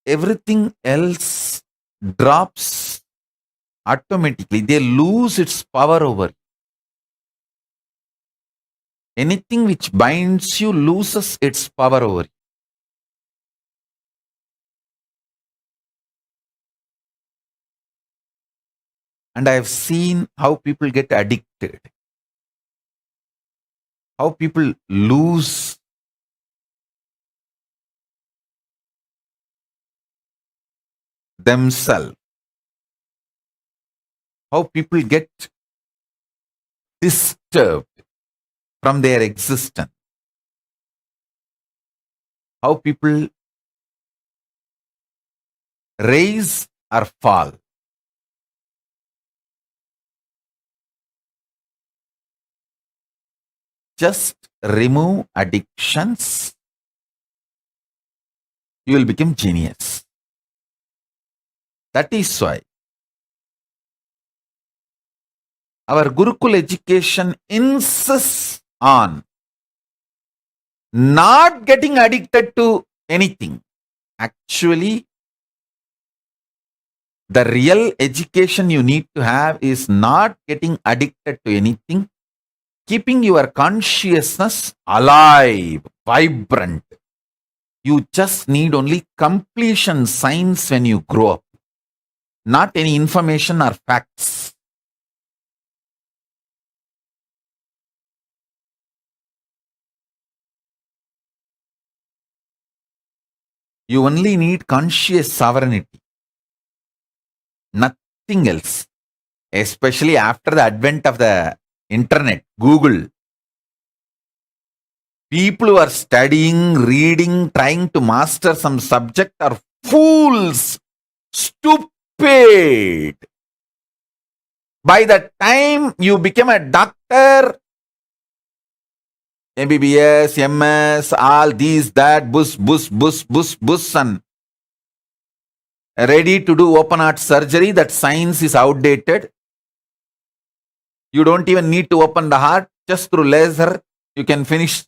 everything else drops automatically. They lose its power over you. Anything which binds you loses its power over you. And I have seen how people get addicted, how people lose themselves, how people get disturbed from their existence, how people rise or fall. Just remove addictions, you will become genius. That is why our Gurukul education insists on not getting addicted to anything. Actually, the real education you need to have is not getting addicted to anything, keeping your consciousness alive, vibrant. You just need only completion signs when you grow up, not any information or facts. You only need conscious sovereignty, nothing else. Especially after the advent of the internet, Google. People who are studying, reading, trying to master some subject are fools, stupid. By the time you become a doctor, MBBS, MS, all these, that, bus, and ready to do open heart surgery, that science is outdated. You don't even need to open the heart. Just through laser, you can finish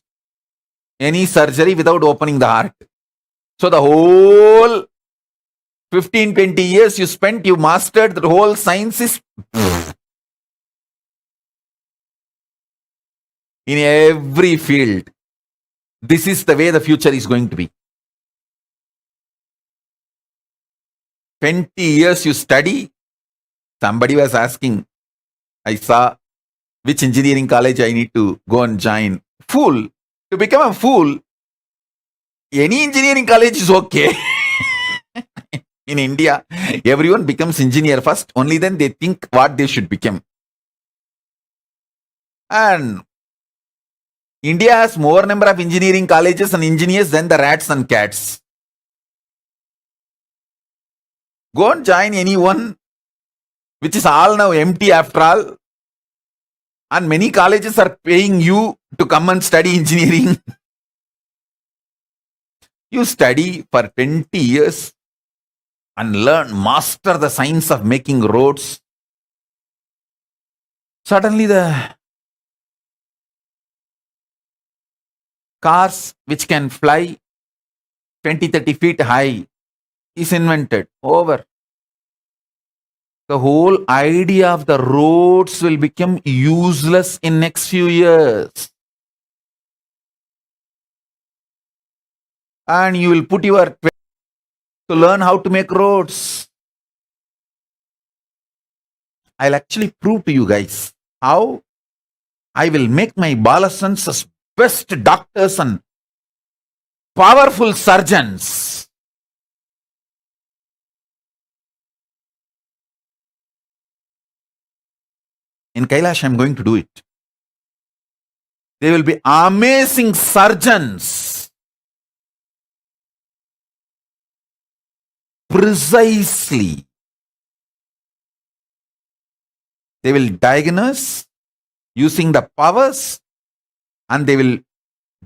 any surgery without opening the heart. So the whole 15-20 years you spent, you mastered the whole science is in every field. This is the way the future is going to be. 20 years you study. Somebody was asking, I saw which engineering college I need to go and join. Fool. To become a fool, any engineering college is okay. In India, everyone becomes engineer first, only then they think what they should become. And India has more number of engineering colleges and engineers than the rats and cats. Go and join anyone, which is all now empty after all. And many colleges are paying you to come and study engineering. You study for 20 years and learn, master the science of making roads. Suddenly the cars which can fly 20-30 feet high is invented. Over. The whole idea of the roads will become useless in next few years. And you will put your to learn how to make roads. I'll actually prove to you guys how I will make my Balasans as best doctors and powerful surgeons. In Kailash, I'm going to do it. They will be amazing surgeons. Precisely. They will diagnose using the powers and they will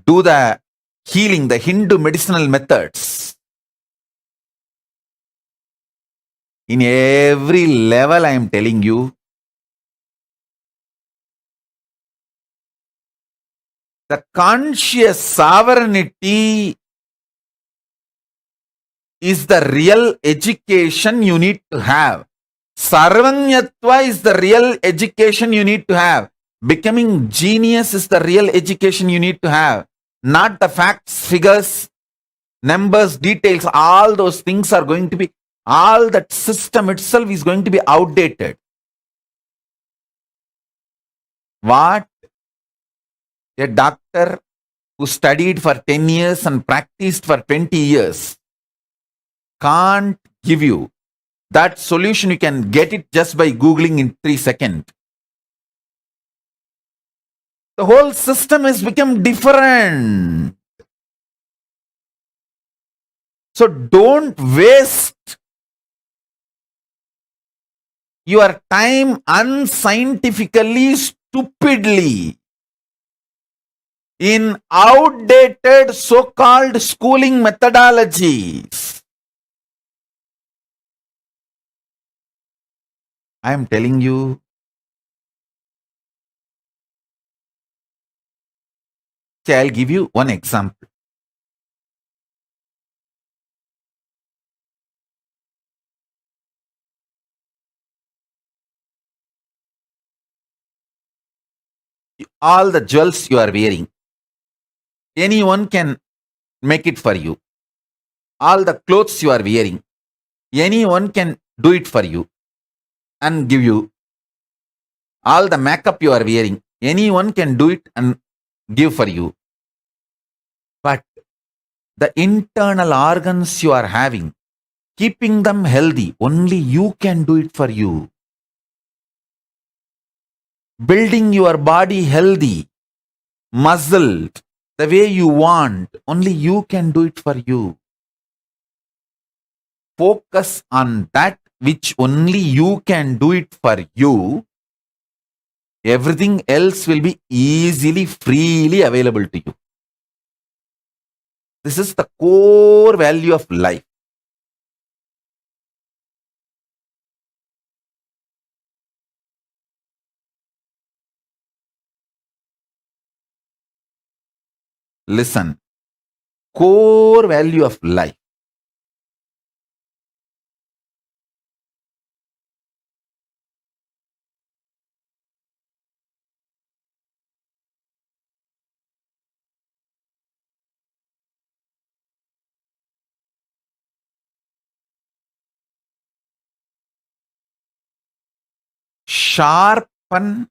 do the healing, the Hindu medicinal methods. In every level, I am telling you, the conscious sovereignty is the real education you need to have. Sarvanyatva is the real education you need to have. Becoming genius is the real education you need to have. Not the facts, figures, numbers, details. All those things are going to be, all that system itself is going to be outdated. What a doctor who studied for 10 years and practiced for 20 years can't give you. That solution, you can get it just by Googling in 3 seconds. The whole system has become different. So don't waste your time unscientifically, stupidly in outdated so-called schooling methodologies. I am telling you, I'll give you one example. All the jewels you are wearing, anyone can make it for you. All the clothes you are wearing, anyone can do it for you and give you. All the makeup you are wearing, anyone can do it and give for you. But the internal organs you are having, keeping them healthy, only you can do it for you. Building your body healthy, muscled, the way you want, only you can do it for you. Focus on that which only you can do it for you. Everything else will be easily, freely available to you. This is the core value of life. Listen, core value of life. Sharpen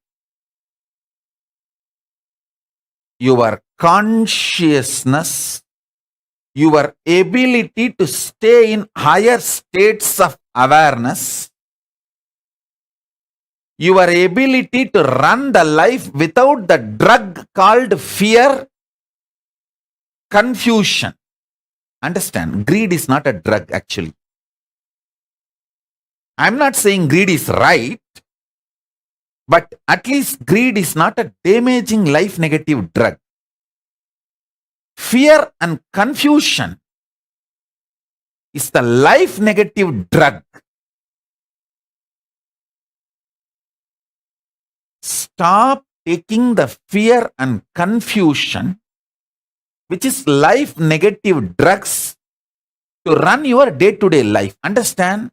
your consciousness, your ability to stay in higher states of awareness, your ability to run the life without the drug called fear, confusion. Understand, greed is not a drug actually. I'm not saying greed is right, but at least greed is not a damaging life negative drug. Fear and confusion is the life negative drug. Stop taking the fear and confusion, which is life negative drugs, to run your day-to-day life. Understand?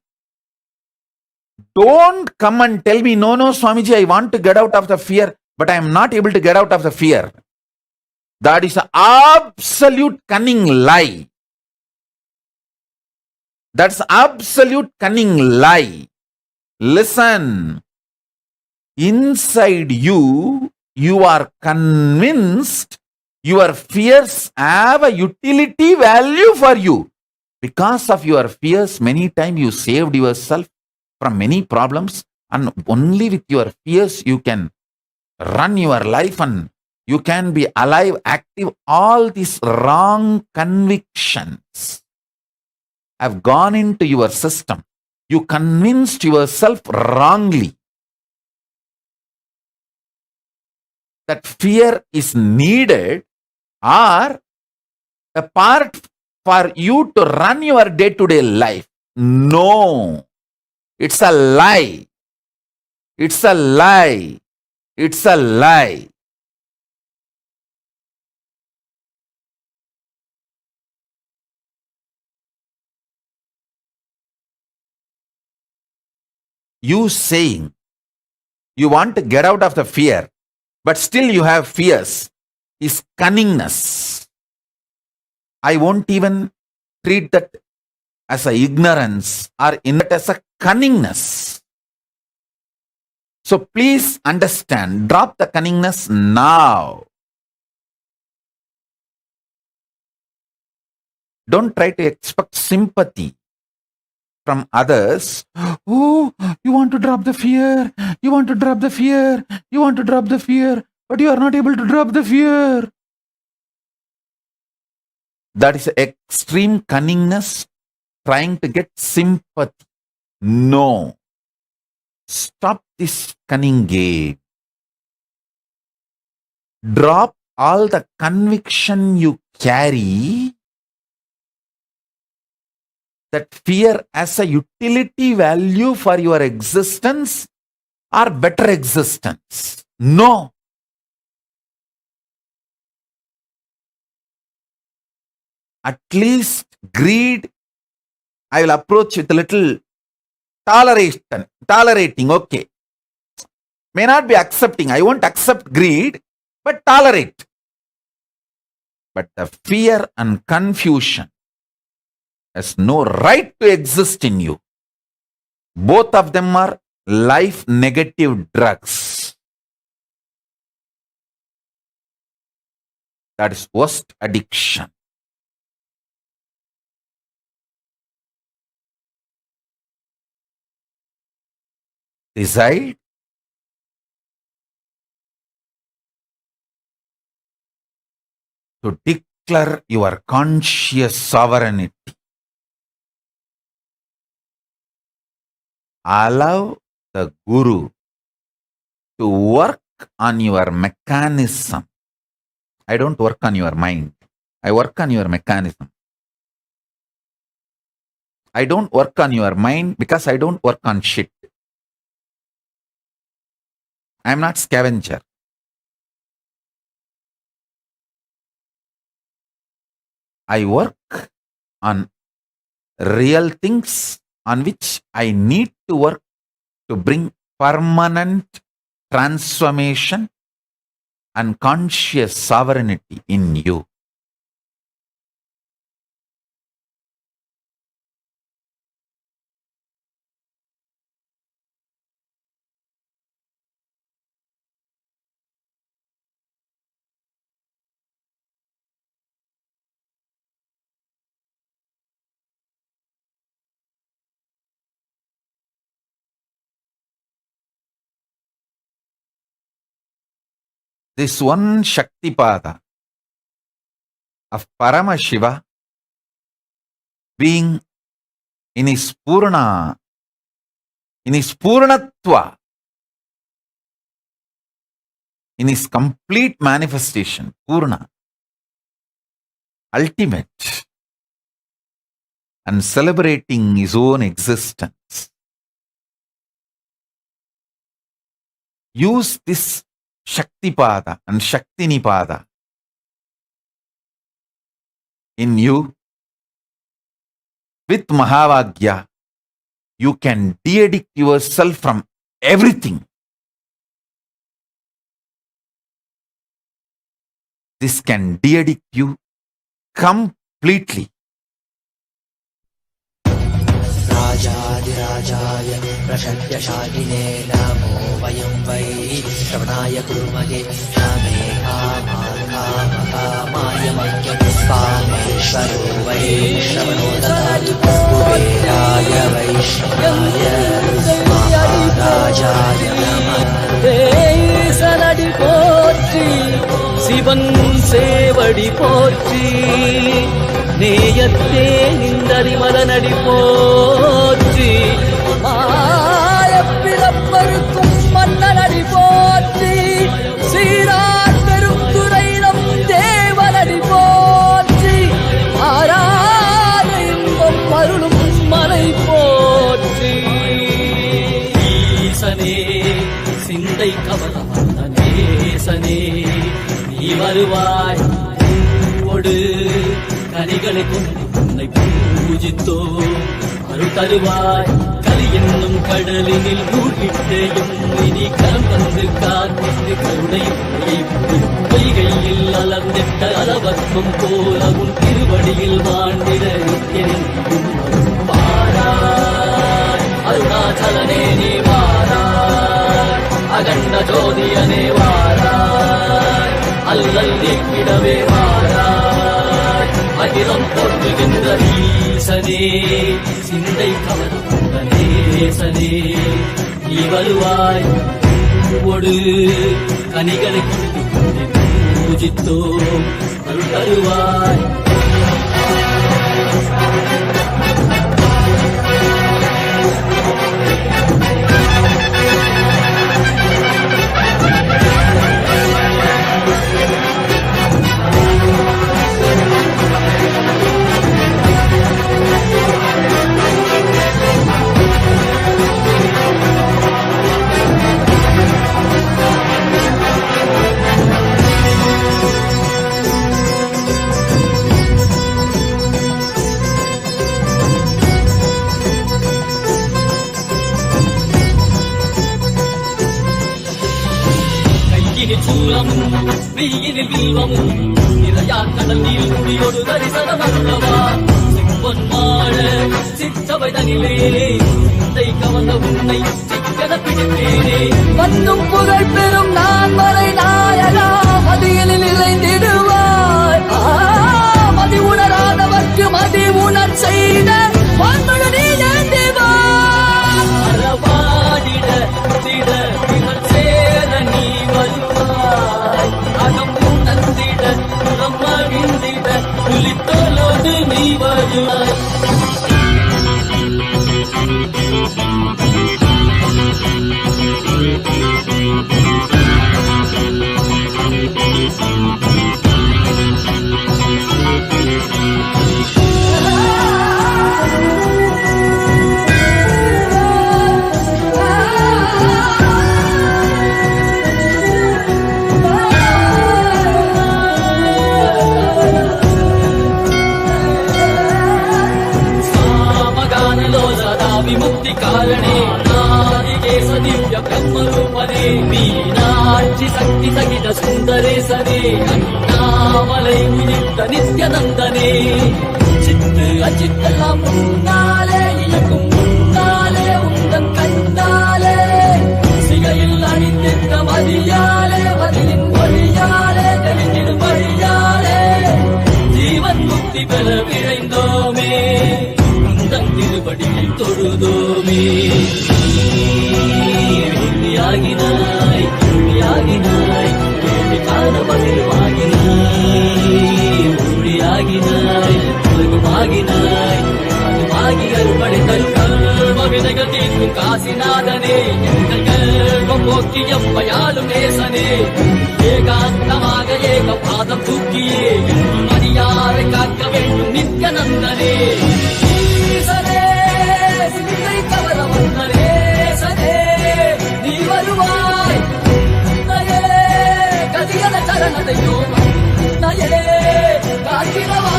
Don't come and tell me, no, Swamiji, I want to get out of the fear, but I am not able to get out of the fear. That is an absolute cunning lie. That's absolute cunning lie. Listen, inside you, you are convinced your fears have a utility value for you. Because of your fears, many times you saved yourself from many problems, and only with your fears you can run your life and you can be alive, active. All these wrong convictions have gone into your system. You convinced yourself wrongly that fear is needed or a part for you to run your day-to-day life. No, it's a lie. It's a lie. It's a lie. You saying you want to get out of the fear, but still you have fears, is cunningness. I won't even treat that as a ignorance or in that as a cunningness. So please understand, drop the cunningness now. Don't try to expect sympathy from others. Oh, you want to drop the fear. You want to drop the fear. You want to drop the fear, but you are not able to drop the fear. That is extreme cunningness, trying to get sympathy. No. Stop this cunning game. Drop all the conviction you carry that fear as a utility value for your existence or better existence. No. At least greed, I will approach with a little tolerating, okay. May not be accepting. I won't accept greed, but tolerate. But the fear and confusion has no right to exist in you. Both of them are life negative drugs. That is worst addiction. Decide to declare your conscious sovereignty. Allow the Guru to work on your mechanism. I don't work on your mind. I work on your mechanism. I don't work on your mind because I don't work on shit. I am not scavenger. I work on real things on which I need to work to bring permanent transformation and conscious sovereignty in you. This one Shaktipada of Paramashiva being in his Purnatva, in his complete manifestation, Purna, ultimate, and celebrating his own existence. Use this Shaktipada and Shaktinipada in you with Mahavagya. you can de-addict yourself from everything. This can de-addict you completely. राजाधिराजाय प्रशक्यशालिने नमो वयं वै श्रवणाय कुर्महे श्यामे कामाय मह्यपुष्पामेश्वरो वै श्रवणो ददातु कुबेराय वैष्णवाय महाराजाय नमः சலடி போற்றி சிவன் சேவடி போற்றி நேயத்தே நின்றடி மலனடி போற்றி மாயப்பிறப்பருக்கும் மன்னனடி போற்றி சீரார் பெருந்துரையிடம் தேவனடி போற்றி ஆராத இன்பம் அருளும் மலை போற்றி ஈசனே சிந்தை கவலம் நேசனே நீ வருவாய் பூவோடு கனிகளை கொண்டு உன்னை பூஜித்தோ அருள் தருவாய் கலி என்னும் கடலினில் மூழ்கிட்டேயும் இனி கரம் வந்து காத்திட்டு கருணை பொய்கையில் அலர்ந்திட்ட அளவற்கும் போல உன் திருவடியில் வாழ்ந்திட வாராய் அருணாச்சலனே நீ வாராய் அகண்ட ஜோதியனே வாராய் அல்லல் நீக்கிடவே வாராய் அகிலம் போற்றுகின்ற ஈசனே சிந்தை கவர்ந்த நேசனே நீ வருவாய் பூவோடு கனிகளை கொண்டு பூஜித்தோம் அருள் தருவாய் சூலமும் வெயிலில் வில்வமும் நிறையா கடல் நீர் குடியோடு தரிசனம் அல்லவா செம்பொன் மாட சிற்றவை தனிலே சிந்தை கவர்ந்த உன்னை சிக்கன பிடித்தேனே வந்தும் புகழ் பெறும் நான் வரை நாயகா மதியில் நிலைந்திடுவாய் மதி உணராதவர்க்கு மதி உணர் செய்த பொன்முழு நீ ஏந்திவாடிட திட திகழ் சேர நீ வருவாய் அகம் உணர்ந்திட புறம் மகிழ்ந்திட புலித்தோலோடு நீ வருவாய் विमुक्ति कारणे नादिकेश दिव्य ब्रह्म रूपने मीनाक्षि शक्ति सहित सुंदरेशने अन्नामलै उदित नित्यानंदने चित्त अचित्त मुन्नाले इयक्कुम मुन्नाले उन्दन कन्नाले सिगैयिल अणित्तिट्ट मदियाले मदिயின் ஒளியாலே தெளிந்திடும் வழியாலே ஜீவன் முக்தி பெற விழைந்தோமே திருப்படியை தொழுதோமே ஒளியாகினாய் ஒளியாகினாய் காண பதிலுமாகினாய் ஒளியாகினாய் உலகமாகினாய் அதுமாகி அருள்படை தரும் கர்மவினைகள் தீர்க்கும் காசிநாதனே எங்கள் கர்மம் போக்கி எம்மையாளும் நேசனே ஏகாந்தமாக ஏக பாதம் தூக்கியே மதியாரை காக்க வேண்டும் நித்யானந்தனே சிந்தை கவர வந்தனே சனே நீ வருவாய் நயே கதியன சரணதையோ நயே காத்திரவா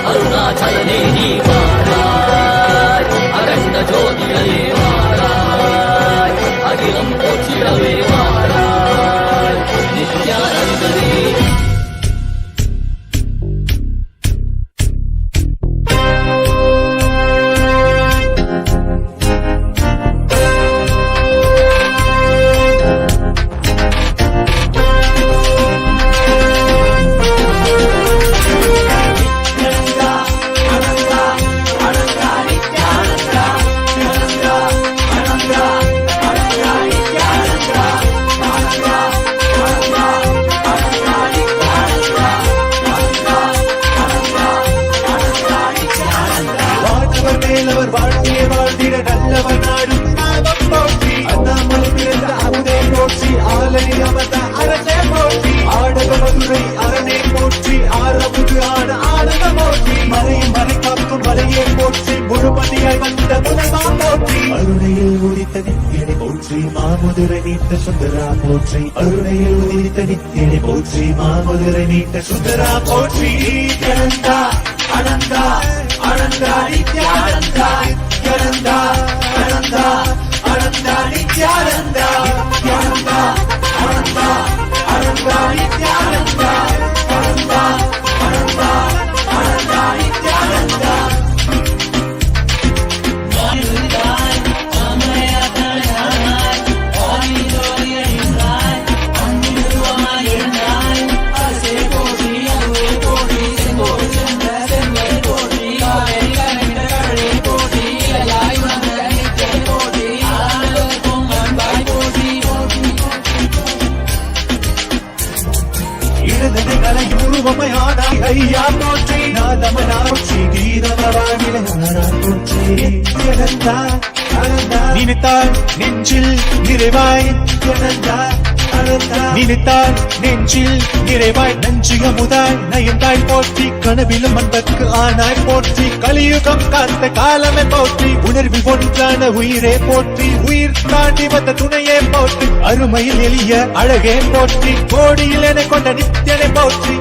அருணாச்சலனே நீ வாராய் ஆலடி அமர்ந்த அரசே போற்றி ஆடக மதுரை அரணே போற்றி ஆரமுது ஆட ஆனந்த போற்றி மறையும் மறை காக்கும் மலையே போற்றி முழுமதியாய் வந்த முதல்வா போற்றி அருணையில் உதித்த நித்தியனை போற்றி மாமதுரை நீட்ட சுந்தரா போற்றி அருணையில் உதித்த நித்தியனை போற்றி மாமதுரை நீட்ட சுந்தரா போற்றி நித்யானந்தா அனந்தா அனந்தா நித்யானந்தா நித்யானந்தா அனந்தா அனந்தா நித்யானந்தா நித்யானந்தா அனந்தா அனந்தா நித்யானந்தா அனந்தா அனந்தா அனந்தா நித்யானந்தா ஐயா போற்றி நாதமனாட்சி கீதமவானிலோற்றி நினைத்தால் நெஞ்சில் நிறைவாய் நினைத்தால் நெஞ்சில் நிறைவாய் நஞ்சிய முதாய் நயந்தாய் போற்றி கனவிலும் அன்பற்கு ஆனாய் போற்றி கலியுகம் காத்த காலமே போற்றி உணர்வில் ஒன்றான உயிரே போற்றி உயிர் தாண்டி வந்த துணையே போற்றி அருமையில் எளிய அழகே போற்றி கோடியில் என கொண்ட நித்தியனை போற்றி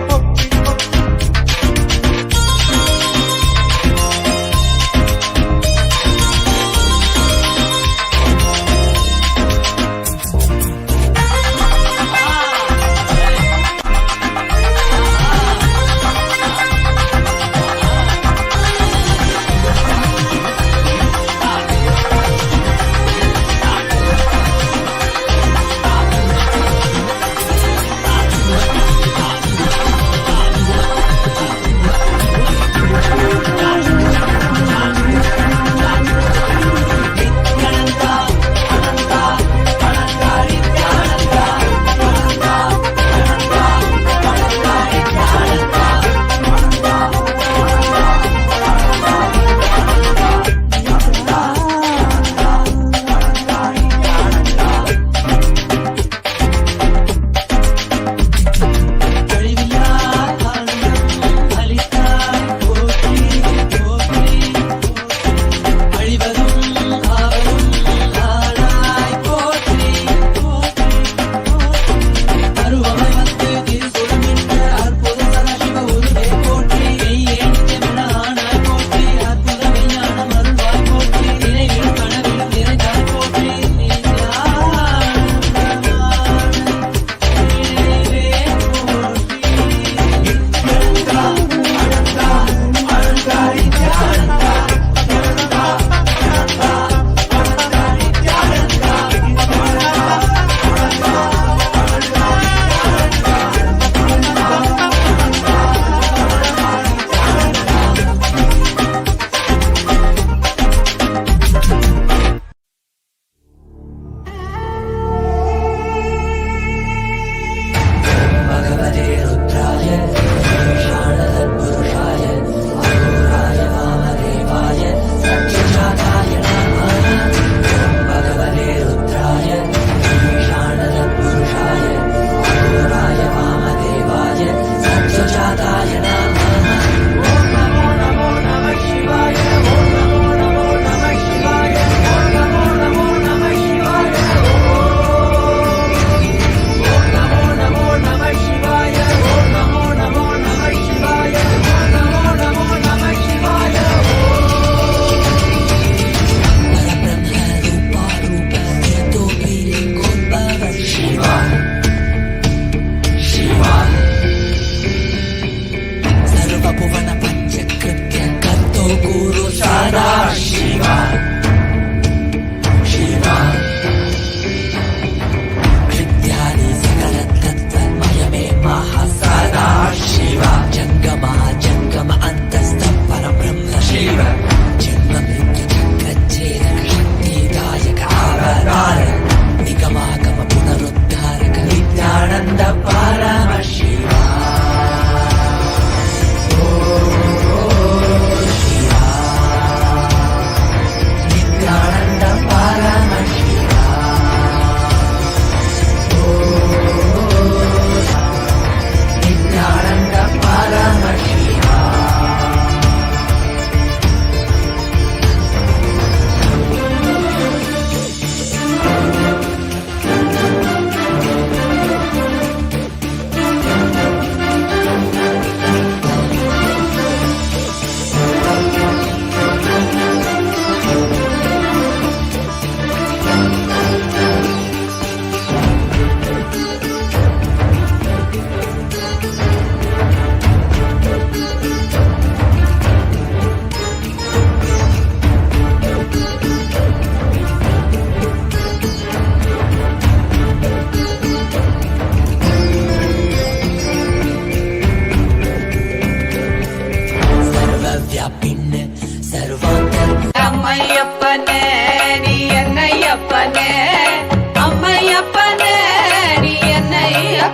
निगमागम पुनरुद्धारक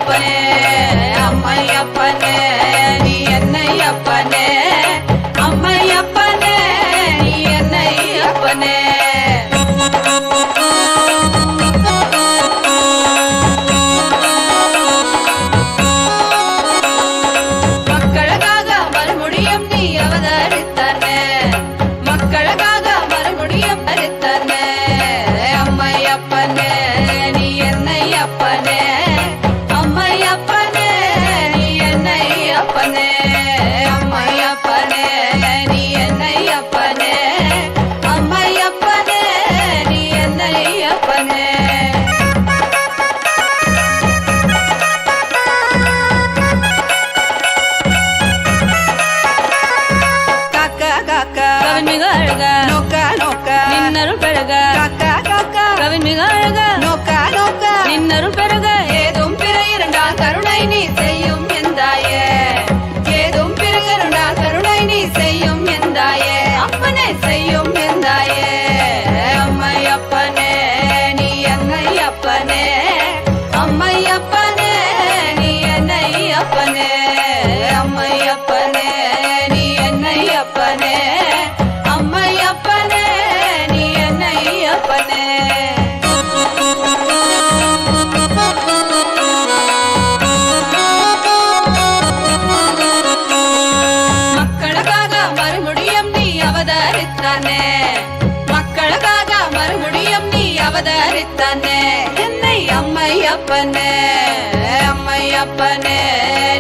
அப்பனே அம்மையப்பனே நீ என்னை அப்பனே அம்மையப்பனே நீ என்னை அப்பனே மக்களுக்காக மறுபடியும் நீ அவதரித்தனே மக்களுக்காக மறுபடியும் தரித்தனே அம்மையப்பனே நீ என்னை அப்பனே அம்மையப்பனே நீ என்னை அப்பனே அம்மையப்பனே நீ என்னை அப்பனே அம்மையப்பனே நீ என்னை அப்பனே கவின்மிக அழக நோக்கா நோக்கா நின்னரும் பெருக காக்கா காக்கா கவின்மிக அழக நோக்கா நோக்கா நின்னரும் பெருக ஏதும் பிற இரண்டாம் கருணை நீ செய்யும் எந்தாயே ஏதும் பிற இரண்டாம் கருணை நீ செய்யும் எந்தாயே அப்பனே செய்யும் எந்தாயே அம்மையப்பனே நீ என்னை அப்பனே அம்மையப்பனே நீ என்னை அப்பனே அம்மையப்பனே நீ என்னை அப்பனே அம்மையப்பனே நீ என்னை அப்பனே மக்களுக்காக மறுபடியும் நீ அவதரித்தானே மக்களுக்காக மறுபடியும் நீ அவதரித்தானே என்னை அம்மையப்பனே அம்மையப்பனே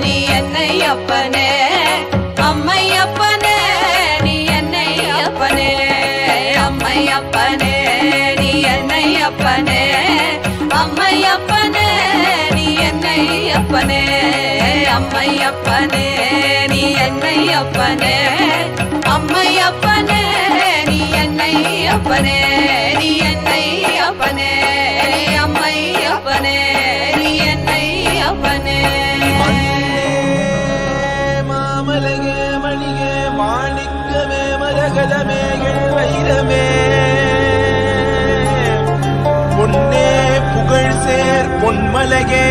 நீ என்னை அப்பனே அம்மையப்பனே நீ என்னை அப்பனே அம்மையப்பனே நீ என்னை அப்பனே அம்மையப்பனே நீ என்னை அப்பனே அம்மையப்பனே நீ என்னை அப்பனே அம்மையப்பனே நீ என்னை அப்பனே நீ என்னை அப்பனே அம்மையப்பனே நீ என்னை அப்பனே மாமலகே மணியே மாணிக்கமே மரகதமே வைரமே பொன்னே புகழ் சேர் பொன்மலகே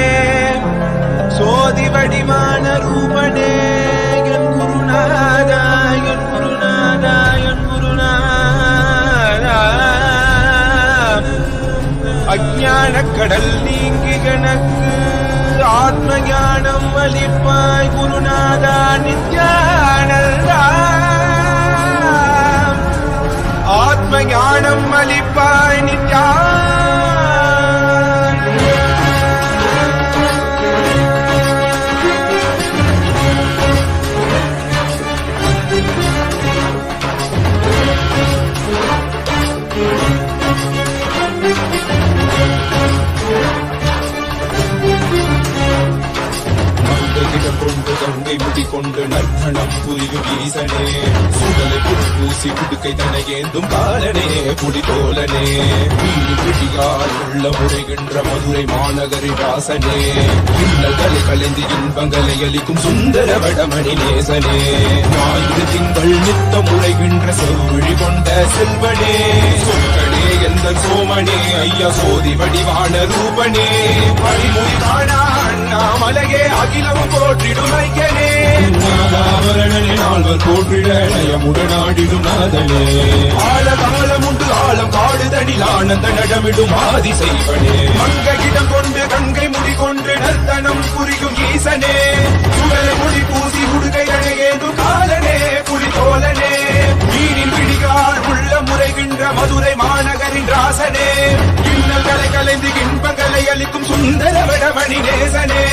சோதி வடிவான ரூபனே என் குருநாதா என் குருநாதா என் குருநாதா அஞ்ஞான கடல் நீங்கி கணக்கு ஆத்ம ஞானம் அளிப்பாய் குருநாதா நித்யானந்தா ஆத்ம ஞானம் அளிப்பாய் நித்யானந்தா கொண்டு கங்கை முடி கொண்டு நர்த்தனம் புரியும் ஈசனே சுடலை புற்பூசி புடுக்கை தனையேந்தும் காலனே புடி தோலனே வீடு பிடியால் உள்ள முறைகின்ற மதுரை மாநகரின் ராசனே இன்னல்களை கலைந்து இன்பங்களை அளிக்கும் சுந்தர வடமணி நேசனே ஞாயிறு திங்கள் நித்த முறைகின்ற செவ்விழி கொண்ட செல்வனே சொற்களே எந்த சோமனே ஐயா சோதி வடிவான ரூபனே பரிமொழி காணா அண்ணாமலையே அகிலமும் போற்றிடும் ஐயனே நாதாவரணனே நால்வர் போற்றிட நயமுடனாடிடும் நாதனே ஆழகாலம் உண்டு ஆழம் காடுதனில் ஆனந்த நடமிடும் ஆதி செய்வனே மங்கையிடம் கொண்டு கங்கை முடி கொண்டு நர்த்தனம் புரியும் ஈசனே சுடலை முடி பூசி உடுகை அணையேது காலனே புலி தோலனே மீனில் பிடிகால் உள்ள முறைகின்ற மதுரை மாநகரின் ராசனே இன்னல்களை கலைந்து இன்பங்களை அளிக்கும் சுந்தர வடமணி நேசனே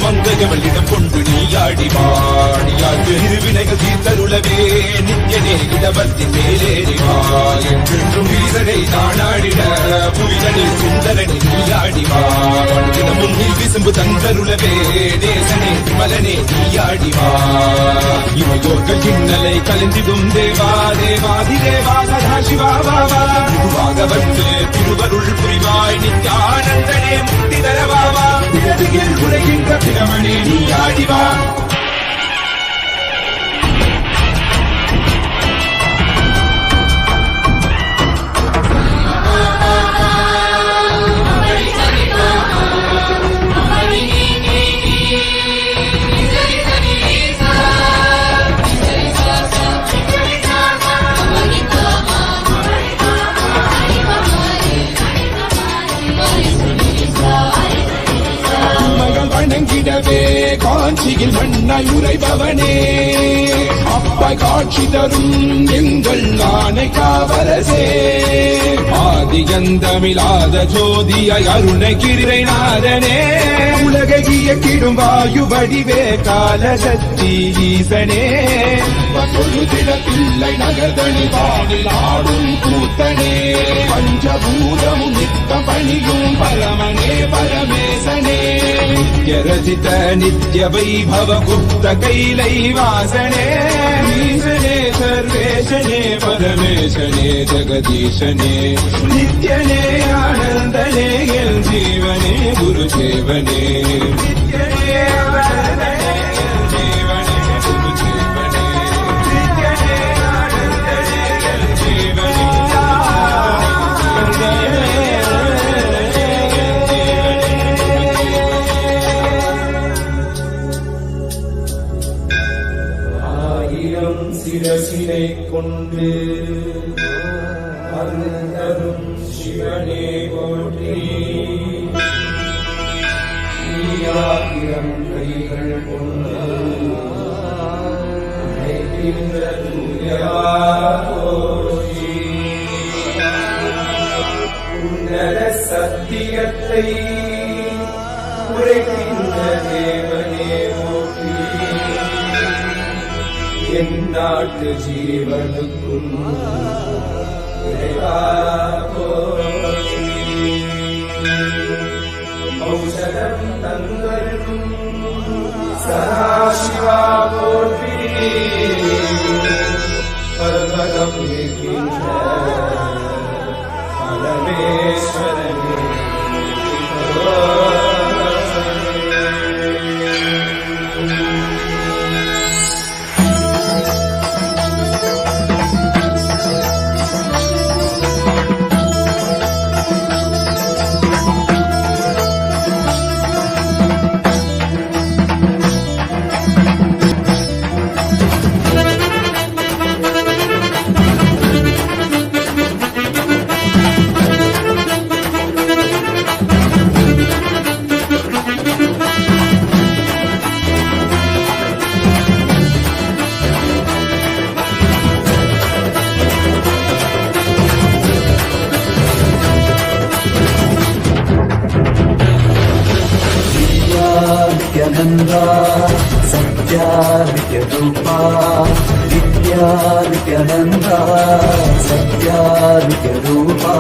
மங்கையவளிடம் கொண்டு நீயாடி பாடியாக்கு இருவினைகள் தீர்த்தருளவே நித்யனே இடபத்தின் மேலேறிவார் என்றென்றும் ஈசனை தானாடிட புவிதனில் சுந்தரனை நீயாடிவார் முன்னில் விச விசும்பு தந்தருளவே தேசனே மலனே நீயாடிவா இமையோர்கள் இன்னலை கலந்திடும் தேவா தேவாதி தேவா சதா சிவா பாபா குருவாக வந்து திருவருள் புரிவாய் நித்யானந்தனே முக்தி தரவாவா பிறவியில் உரைகின்ற பிரமணே நீயாடிவா வணங்கிடவே காஞ்சியில் மண்ணாய் உரைபவனே அப்பாய் காட்சி தரும் எங்கள் ஆணை காவரசே ஆதியந்தமிழாத ஜோதியாய் அருணகிரிநாதனே உலகை இயக்கிடும் வாயு வடிவே காலசக்தி ஈசனே தொழுதிட பிள்ளை நகர்தனி வானில் ஆடும் கூத்தனே பஞ்சபூதமும் நித்தம் பணியும் பரமனே பரமேசனே நித்யரசித நித்ய வைபவ குப்த கைலை வாசனே ஈசனே சர்வேசனே பரமேசனே ஜெகதீசனே நித்யனே ஆனந்தனே என் ஜீவனே குரு சேவனே நித்யனே ஆனந்தனே என் ஜீவனே குரு சேவனே நித்யனே ஆனந்தனே என் ஜீவனே சிரசினை கொண்டு அருந்தரும் சிவனே போற்றி நீயாயிரம் கைகள் கொண்டு அழைக்கின்ற தூயவா போற்றி உன்னத சத்தியத்தை உரைக்கின்ற தேவனே போற்றி என் நாட்டு ஜீவனுக்கும் இறைவா போற்றி ஔஷதம் தந்தருளும் சதாசிவா போற்றி பர்வதம் இருக்கின்ற பரமேஸ்வரனே Nityananda Satya Nityarupa Nityananda Satya Nityarupa